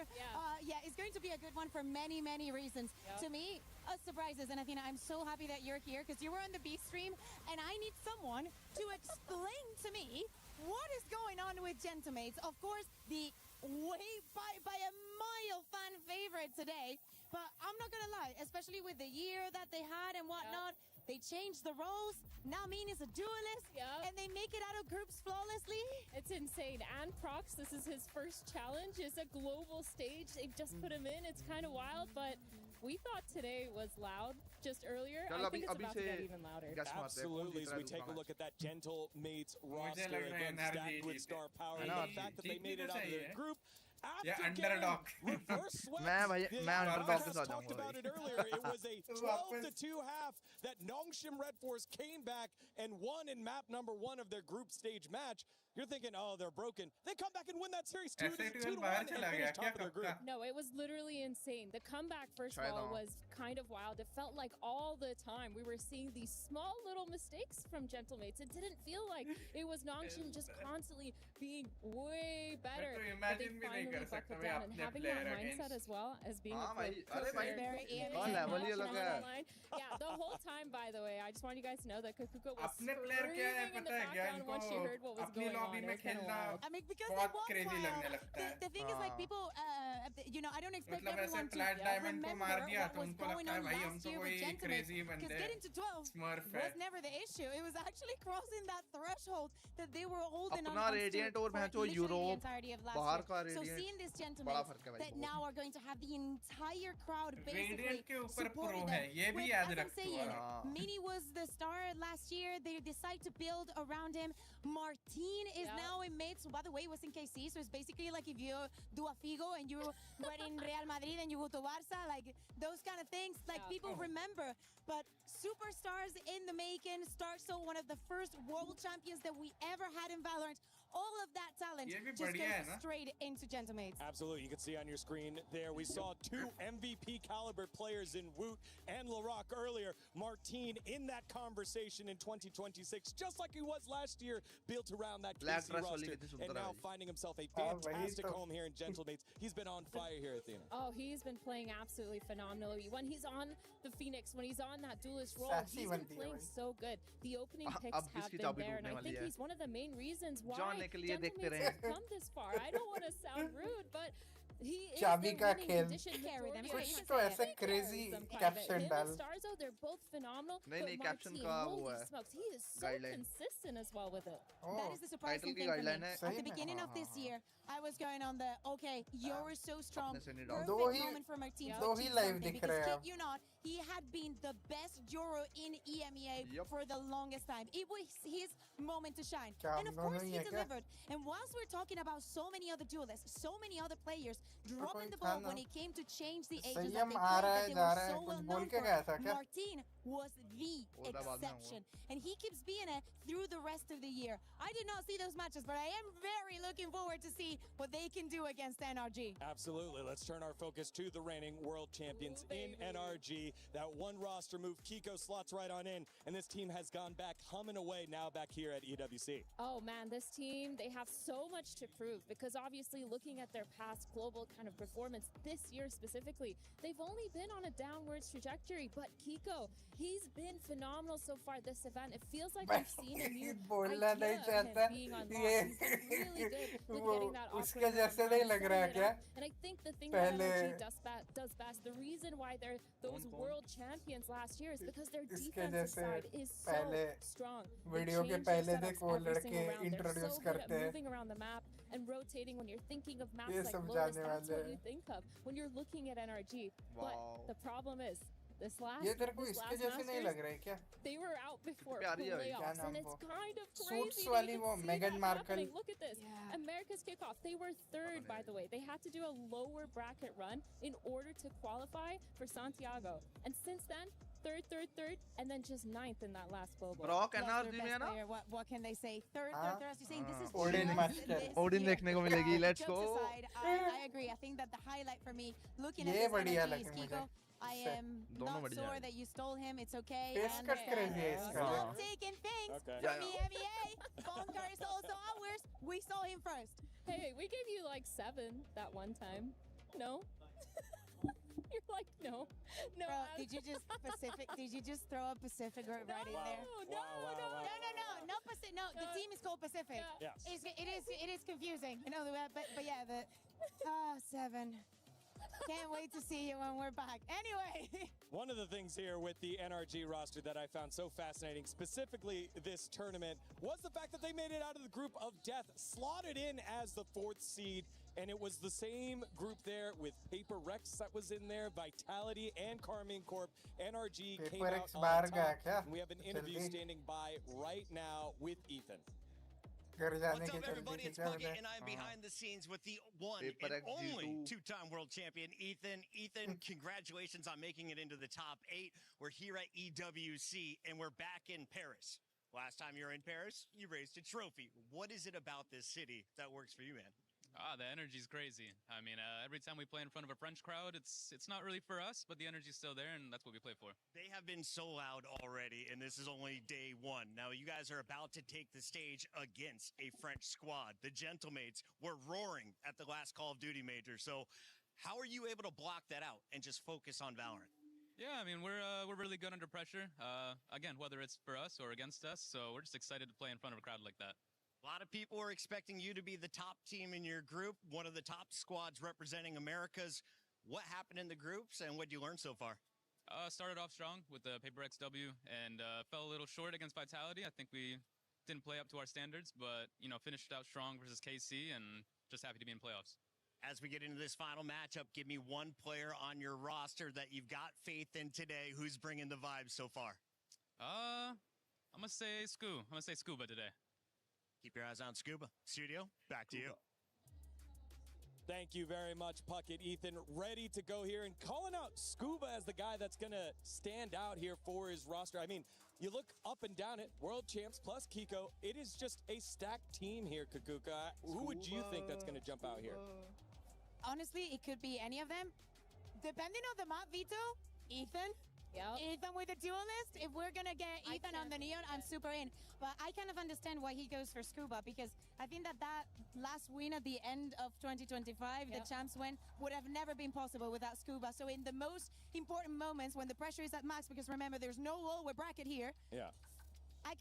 Yeah, it's going to be a good one for many, many reasons. To me, surprises. And Athena, I'm so happy that you're here because you were on the B stream and I need someone to explain to me what is going on with Gentlemates. Of course, the by a mile fan favorite today. But I'm not going to lie, especially with the year that they had and whatnot, they changed the roles. Now Mean is a duelist, and they make it out of groups flawlessly. It's insane. And Prox, this is his first challenge. It's a global stage. They've just put him in. It's kind of wild, but we thought today was loud just earlier. I think it's about to get even louder. Absolutely, as we take a look at that Gentlemates roster, again, stacked with star power, and the fact that they made it out of their group, After underdog. reverse swept, मैं underdog के साथ talked जाऊंगा about it earlier. It was a 12-2 half that Nongshim Red Force came back and won in map number 1 of their group stage match. You're thinking, oh, they're broken. They come back and win that series 2-1 and finish top of their group. No, it was literally insane. The comeback, first of all, was kind of wild. It felt like all the time we were seeing these small little mistakes from Gentlemates. It didn't feel like it was Nongshim just constantly being way better. But they finally buckled down, and having that mindset as well as being a very yeah, the whole time, by the way, I just want you guys to know that Kakuko was screaming in the background once she heard what was going on. It was kind of wild. I mean, because they was wild. The thing is, like, people, you know, I don't expect everyone to remember what was going on last year with Gentlemates, because getting to 12 was never the issue. It was actually crossing that threshold that they were holding on to for literally the entirety of last year. So seeing this Gentlemates that now are going to have the entire crowd basically supporting them. As I'm saying, Mini was the star last year. They decide to build around him. Martin is now in mid. So by the way, it was in KC. So it's basically like if you do a Figo and you were in Real Madrid and you go to Barça, like those kind of things. Like people remember. But superstars in the making. Starso, one of the first world champions that we ever had in Valorant. All of that talent just goes straight into Gentlemates. Absolutely. You can see on your screen there, we saw 2 MVP caliber players in Woot and Laroc earlier. Martin in that conversation in 2026, just like he was last year, built around that KC roster, and now finding himself a fantastic home here in Gentlemates. He's been on fire here, Athena. Oh, he's been playing absolutely phenomenally. When he's on the Phoenix, when he's on that duelist role, he's been playing so good. The opening picks have been there, and I think he's one of the main reasons why Gentlemates have come this far. I don't want to sound rude, but he is चाबी का खेल them. कुछ तो ऐसे crazy caption डाल Starzo, they're both phenomenal. नहीं caption का वो है smokes, he is so consistent as well with it. That is the surprising thing for me. At the beginning of this year, I was going on the okay, you're so strong. Perfect moment for Martin to achieve something, because kid you not, he had been the best Joro in EMEA for the longest time. It was his moment to shine, and of course he delivered. And whilst we're talking about so many other duelists, so many other players dropping the ball when it came to change the ages that they played, that they were so well known for, Martin was the exception, and he keeps being it through the rest of the year. I did not see those matches, but I am very looking forward to see what they can do against NRG. Absolutely. Let's turn our focus to the reigning world champions in NRG. That one roster move, Kiko slots right on in, and this team has gone back humming away now back here at EWC. Oh man, this team, they have so much to prove, because obviously looking at their past global kind of performance this year specifically, they've only been on a downwards trajectory, but Kiko, he's been phenomenal so far this event. It feels like we've seen a new idea of him being unlocked. He's been really good with getting that awkward and I think the thing that NRG does best, the reason why they're those world champions last year, is because their defensive side is so strong. Video के पहले देख वो लड़के introduce करते हैं moving around the map and rotating when you're thinking of maps like Lotus. That's what you think of when you're looking at NRG. But the problem is, this last Masters, they were out before playoffs, and it's kind of crazy that you can see that happening. Look at this. America's kickoff, they were third, by the way. They had to do a lower bracket run in order to qualify for Santiago. And since then, third, and then just 9th in that last global. What can they say? Third, you're saying this is Odin देखने को मिलेगी. Let's go. I agree. I think that the highlight for me, looking at this energy, is Kiko. I am not sure that you stole him. It's okay. Stop taking things from EMEA. Bonker is also ours. We saw him first. Hey, we gave you like 7 that one time. No? You're like, no. Bro, did you just throw a Pacific right in there? No, Pacific. No, the team is called Pacific. Yes. It is confusing. You know, but yeah, 7. Can't wait to see you when we're back. Anyway. One of the things here with the NRG roster that I found so fascinating, specifically this tournament, was the fact that they made it out of the group of death, slotted in as the 4th seed. And it was the same group there with Paper Rex that was in there, Vitality and Carmine Corp. NRG came out on top. And we have an interview standing by right now with Ethan. घर जाने What's के up, चलते everybody? के It's Bucket, चलते and I'm behind the scenes with the one Paper and only X-G2. two-time world champion, Ethan. Ethan, congratulations on making it into the top 8. We're here at EWC, and we're back in Paris. Last time you were in Paris, you raised a trophy. What is it about this city that works for you, man? The energy's crazy. I mean, every time we play in front of a French crowd, it's not really for us, but the energy's still there, and that's what we play for. They have been so loud already, and this is only day 1. Now, you guys are about to take the stage against a French squad. The Gentlemates were roaring at the last Call of Duty major. So how are you able to block that out and just focus on Valorant? Yeah, I mean, we're really good under pressure. Again, whether it's for us or against us, so we're just excited to play in front of a crowd like that. A lot of people are expecting you to be the top team in your group, one of the top squads representing Americas. What happened in the groups, and what did you learn so far? Started off strong with the Paper XW and fell a little short against Vitality. I think we didn't play up to our standards, but, you know, finished out strong versus KC and just happy to be in playoffs. As we get into this final matchup, give me one player on your roster that you've got faith in today. Who's bringing the vibes so far? I'm going to say Scoo. I'm going to say Scuba today. Keep your eyes on Scuba. Studio, back to you. Thank you very much, Puckett. Ethan, ready to go here and calling out Scuba as the guy that's going to stand out here for his roster. I mean, you look up and down it, world champs plus Kiko. It is just a stacked team here, Kakuka. Who would you think that's going to jump out here? Honestly, it could be any of them. Depending on the map, Vito, Ethan. Yep. Ethan with the duelist. If we're gonna get Ethan on the Neon, I'm super in. But I kind of understand why he goes for Scuba, because I think that last win at the end of 2025, the champs win, would have never been possible without Scuba. So in the most important moments when the pressure is at max, because remember, there's no lower bracket here. Yeah. I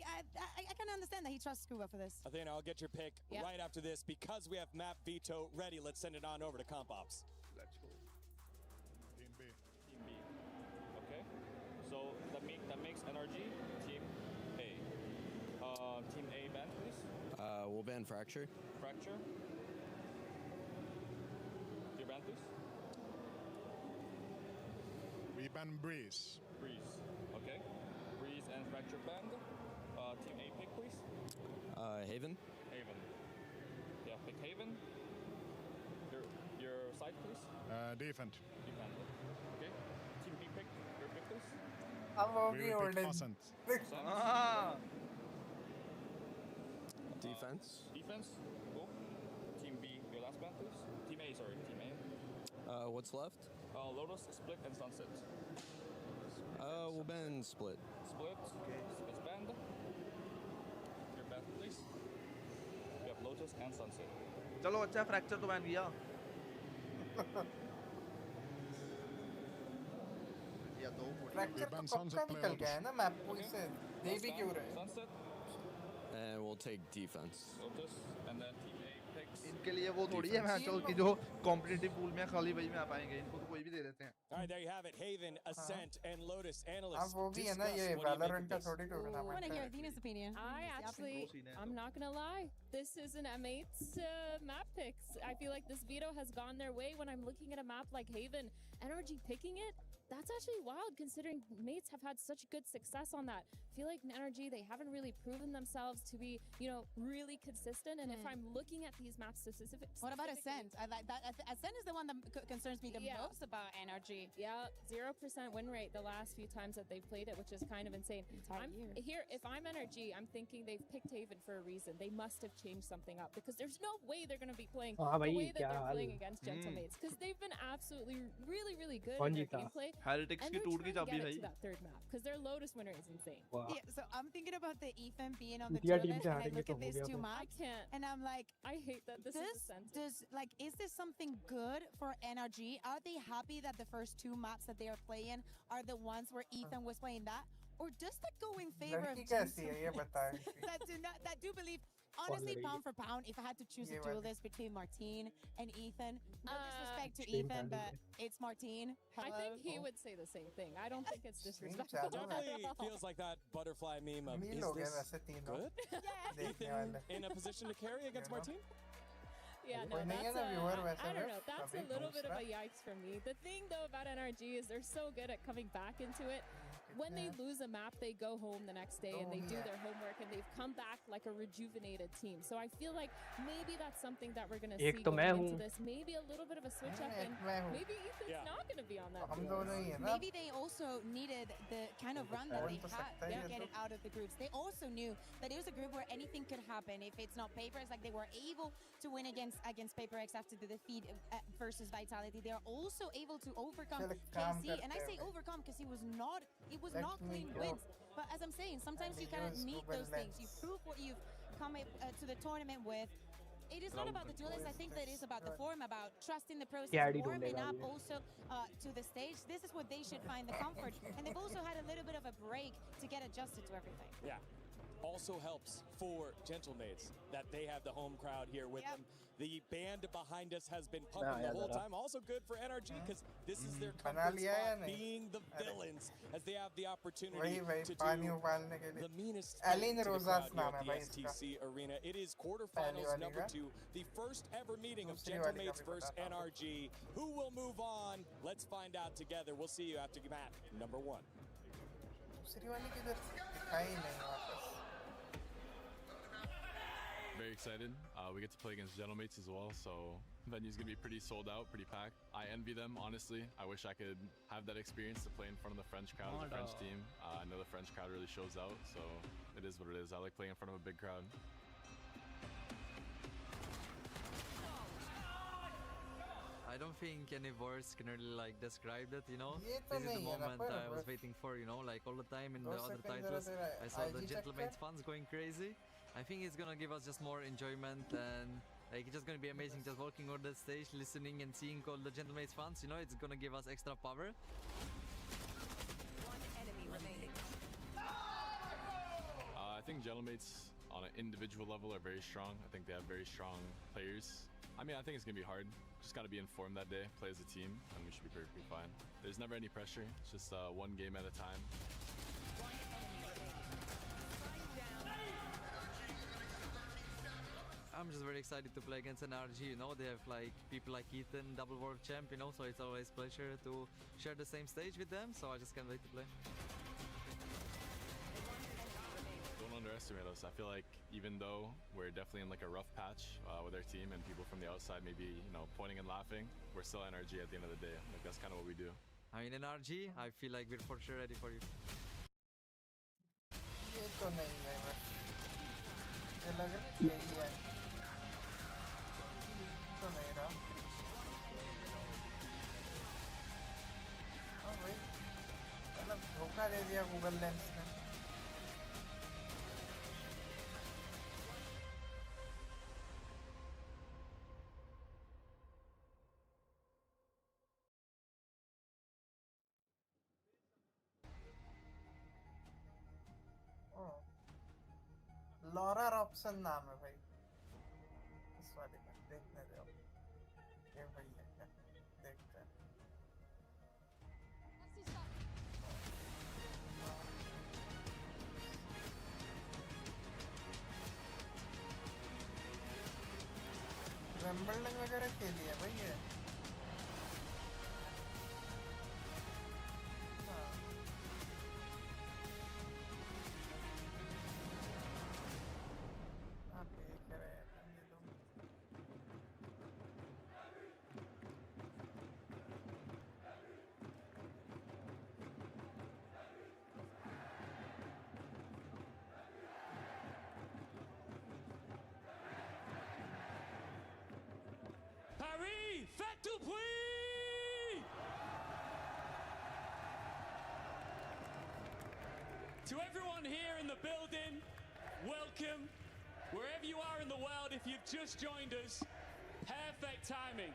can understand that he trusts Scuba for this. Athena, I'll get your pick right after this. Because we have Map Veto ready, let's send it on over to Comp Ops. Let's go. Team B. Team B. Okay. So that makes NRG Team A. Team A ban, please. We'll ban Fracture. Fracture. Your ban, please. We ban Breeze. Breeze. Okay. Breeze and Fracture banned. Team A pick, please. Haven. Haven. Yeah, pick Haven. Your side, please. Defend. Defend. Okay. Team B pick. Your pick, please. We will pick Fosant. Defense. Defense. Cool. Team B, your last ban, please. Team A, sorry. Team A. What's left? Lotus, Split, and Sunset. We'll ban Split. Split. Okay. Split's banned. Your ban, please. We have Lotus and Sunset. चलो अच्छा fracture तो ban किया या दो fracture तो कब का निकल गया है ना मैप को इससे दे भी क्यों रहे Sunset. And we'll take defense. Lotus and then Team A picks. इनके लिए वो थोड़ी है मैच की जो कॉम्पिटिटिव पूल में खाली वही में आ पाएंगे इनको तो कोई भी दे देते हैं All right, there you have it. Haven, Ascent, and Lotus analysts. वो भी है ना ये Valorant का थोड़ी I want to hear Athena's opinion. I'm not gonna lie. This is an M8's map picks. I feel like this veto has gone their way when I'm looking at a map like Haven. NRG picking it, that's actually wild considering mates have had such good success on that. I feel like NRG, they haven't really proven themselves to be, you know, really consistent. And if I'm looking at these maps specifically. What about Ascent? I like that. Ascent is the one that concerns me the most about NRG. Yeah, 0% win rate the last few times that they've played it, which is kind of insane. If I'm NRG, I'm thinking they've picked Haven for a reason. They must have changed something up because there's no way they're going to be playing the way that they're playing against Gentlemates because they've been absolutely really good in their gameplay. Heretics and की टूट की they're चाबी trying to भाई get it to that third map because their Lotus winner is insane. Yeah, so I'm thinking about the Ethan being on the tournament and I look at these two maps and I'm like, I hate that this is the is this something good for NRG? Are they happy that the first two maps that they are playing are the ones where Ethan was playing that? Or does that go in favor of teams that do believe, honestly, pound for pound, if I had to choose a duel this between Martine and Ethan, no disrespect to Ethan, but it's Martine. I think he would say the same thing. I don't think it's disrespectful. Definitely feels like that butterfly meme of, is this good? Ethan in a position to carry against Martine? Yeah, no, that's I don't know. That's a little bit of a yikes for me. The thing, though, about NRG is they're so good at coming back into it. when they lose a map, they go home the next day and they do their homework and they've come back like a rejuvenated team. So I feel like maybe that's something that we're going to see going into this. Maybe a little bit of a switch up and maybe Ethan's not going to be on that duo. Maybe they also needed the kind of run that they had to get it out of the groups. They also knew that it was a group where anything could happen. If it's not Paper X, like they were able to win against Paper X after the defeat versus Vitality. They are also able to overcome KC, and I say overcome because it was not clean wins. But as I'm saying, sometimes you cannot meet those things. You prove what you've come to the tournament with. It is not about the duelist. I think that it is about the form, about trusting the process, warming up also to the stage. This is what they should find the comfort. And they've also had a little bit of a break to get adjusted to everything. Yeah. Also helps for Gentlemates that they have the home crowd here with them. The band behind us has been pumping the whole time. Also good for NRG because this is their comfort spot, being the villains, as they have the opportunity to do the meanest thing to the crowd here at the STC Arena. It is quarterfinals number 2, the first ever meeting of Gentlemates versus NRG. Who will move on? Let's find out together. We'll see you after map number 1. Very excited. We get to play against Gentlemates as well, so venue's gonna be pretty sold out, pretty packed. I envy them, honestly. I wish I could have that experience to play in front of the French crowd, the French team. I know the French crowd really shows out, so it is what it is. I like playing in front of a big crowd. I don't think any words can really like describe it, you know. This is the moment I was waiting for, you know, like all the time in the other titles. I saw the Gentlemates fans going crazy. I think it's gonna give us just more enjoyment and like it's just gonna be amazing just walking on the stage, listening and seeing all the Gentlemates fans, you know, it's gonna give us extra power. One enemy remaining. I think Gentlemates on an individual level are very strong. I think they have very strong players. I mean, I think it's gonna be hard. Just gotta be informed that day, play as a team, and we should be perfectly fine. There's never any pressure. It's just one game at a time. I'm just very excited to play against NRG, you know, they have like people like Ethan, double world champ, you know, so it's always a pleasure to share the same stage with them, so I just can't wait to play. Don't underestimate us. I feel like even though we're definitely in like a rough patch with our team and people from the outside maybe, you know, pointing and laughing, we're still NRG at the end of the day. Like that's kind of what we do. I mean, NRG, I feel like we're for sure ready for you. धोखा दे दिया Google lens ने। Laura Robson नाम है भाई इस वाले में, देखने दो ये भाई है क्या, देखते हैं। विंबलडन वगैरह खेली है भाई ये। Paris, faites du bruit! To everyone here in the building, welcome. Wherever you are in the world, if you've just joined us, perfect timing.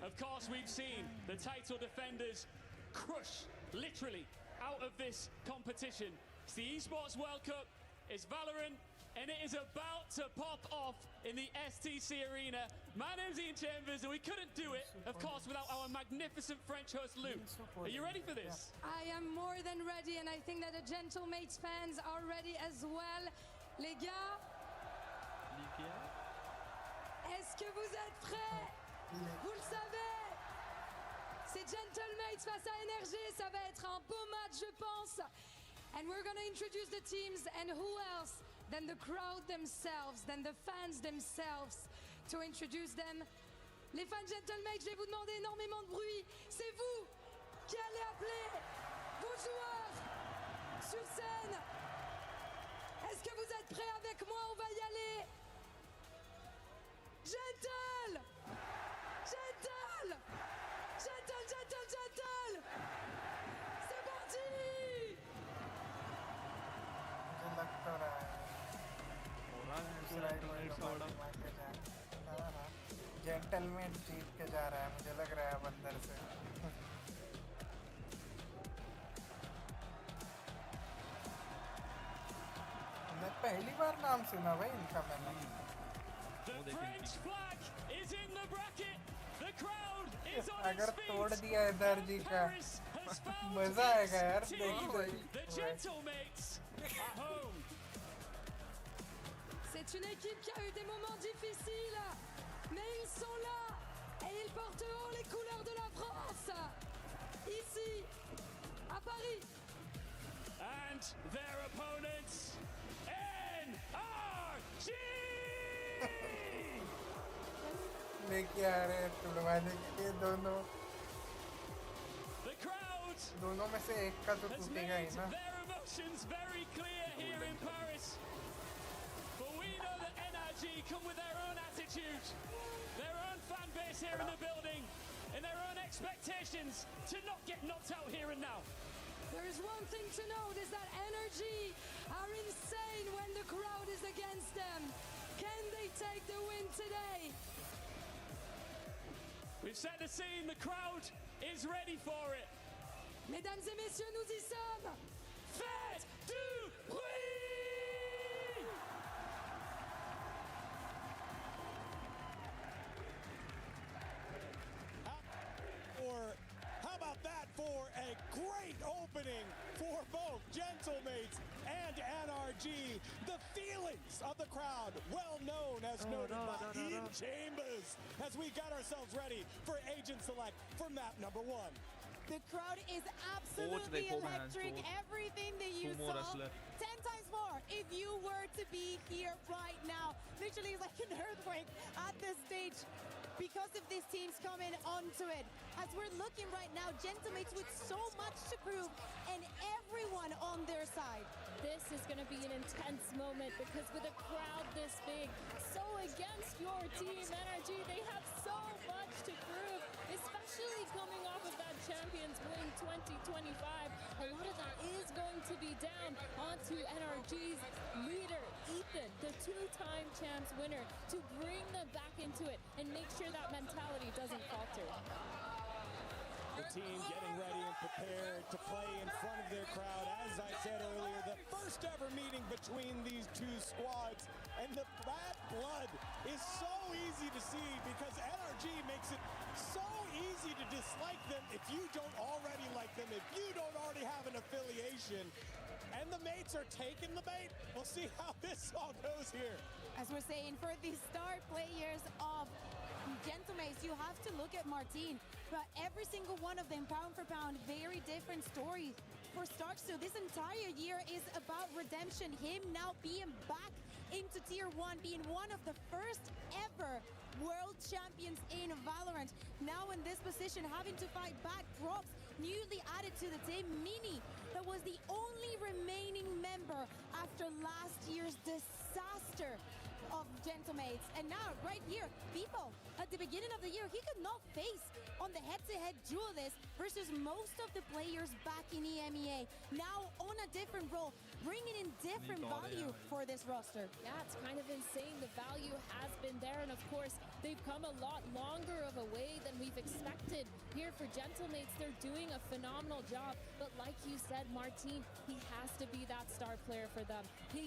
Of course, we've seen the title defenders crush, literally, out of this competition. It's the Esports World Cup, it's Valorant, and it is about to pop off in the STC Arena. My name's Ian Chambers, and we couldn't do it, of course, without our magnificent French host, Lou. Are you ready for this? I am more than ready, and I think that the Gentlemates fans are ready as well. Les gars, est-ce que vous êtes prêts? Vous le savez, C'est Gentlemates face à NRG. Ça va être un beau match, je pense. And we're going to introduce the teams, and who else than the crowd themselves, than the fans themselves, to introduce them. Les fans Gentlemates, je vais vous demander énormément de bruit. C'est vous qui allez appeler vos joueurs sur scène. Est-ce que vous êtes prêts avec moi? On va y aller. Gentle! Gentle! Gentle, gentle, gentle! C'est parti! मुझे लग तो रहा है gentleman जीत के जा रहा है, मुझे लग रहा है अंदर से। मैं पहली बार नाम सुना भाई इनका मैंने। अगर तोड़ दिया एनर्जी का मजा आएगा यार, C'est une équipe qui a eu des moments difficiles, mais ils sont là et ils portent haut les couleurs de la France, ici, à Paris. And their opponents, NRG! लेके आ रहे हैं तुड़वाने के लिए दोनों। दोनों में से एक का तो टूटेगा ही ना। Their emotions very clear here in Paris. But we know that NRG come with their own attitude, their own fan base here in the building, and their own expectations to not get knocked out here and now. There is one thing to note, is that NRG are insane when the crowd is against them. Can they take the win today? We've set the scene, the crowd is ready for it. Mesdames et messieurs, nous y sommes. Faites du bruit! Or how about that for a great opening for both Gentlemates and NRG. The feelings of the crowd, well known as noted by Ian Chambers, as we got ourselves ready for Agent Select for map number 1. The crowd is absolutely electric. Everything that you saw, 10 times more if you were to be here right now. Literally like an earthquake at this stage because of these teams coming onto it. As we're looking right now, Gentlemates with so much to prove and everyone on their side. This is going to be an intense moment because with a crowd this big, so against your team, NRG, they have so much to prove, especially coming off of that Champions Win 2025. A lot of that is going to be down onto NRG's leader, Ethan, the two-time champs winner, to bring them back into it and make sure that mentality doesn't falter. The team getting ready and prepared to play in front of their crowd. As I said earlier, the first ever meeting between these two squads, and the bad blood is so easy to see because NRG makes it so easy to dislike them if you don't already like them, if you don't already have an affiliation. And the mates are taking the bait. We'll see how this all goes here. As we're saying, for the star players of Gentlemates, you have to look at Martin. But every single one of them, pound for pound, very different story. For Starkster, this entire year is about redemption. Him now being back into Tier 1, being one of the first ever world champions in Valorant. Now in this position, having to fight back Props, newly added to the team, Mini, that was the only remaining member after last year's disaster of Gentlemates. And now, right here, people, at the beginning of the year, he could not face on the head-to-head duelist versus most of the players back in EMEA. Now on a different role, bringing in different value for this roster. Yeah, it's kind of insane. The value has been there, and of course, they've come a lot longer of a way than we've expected. Here for Gentlemates, they're doing a phenomenal job, but like you said, Martin, he has to be that star player for them. He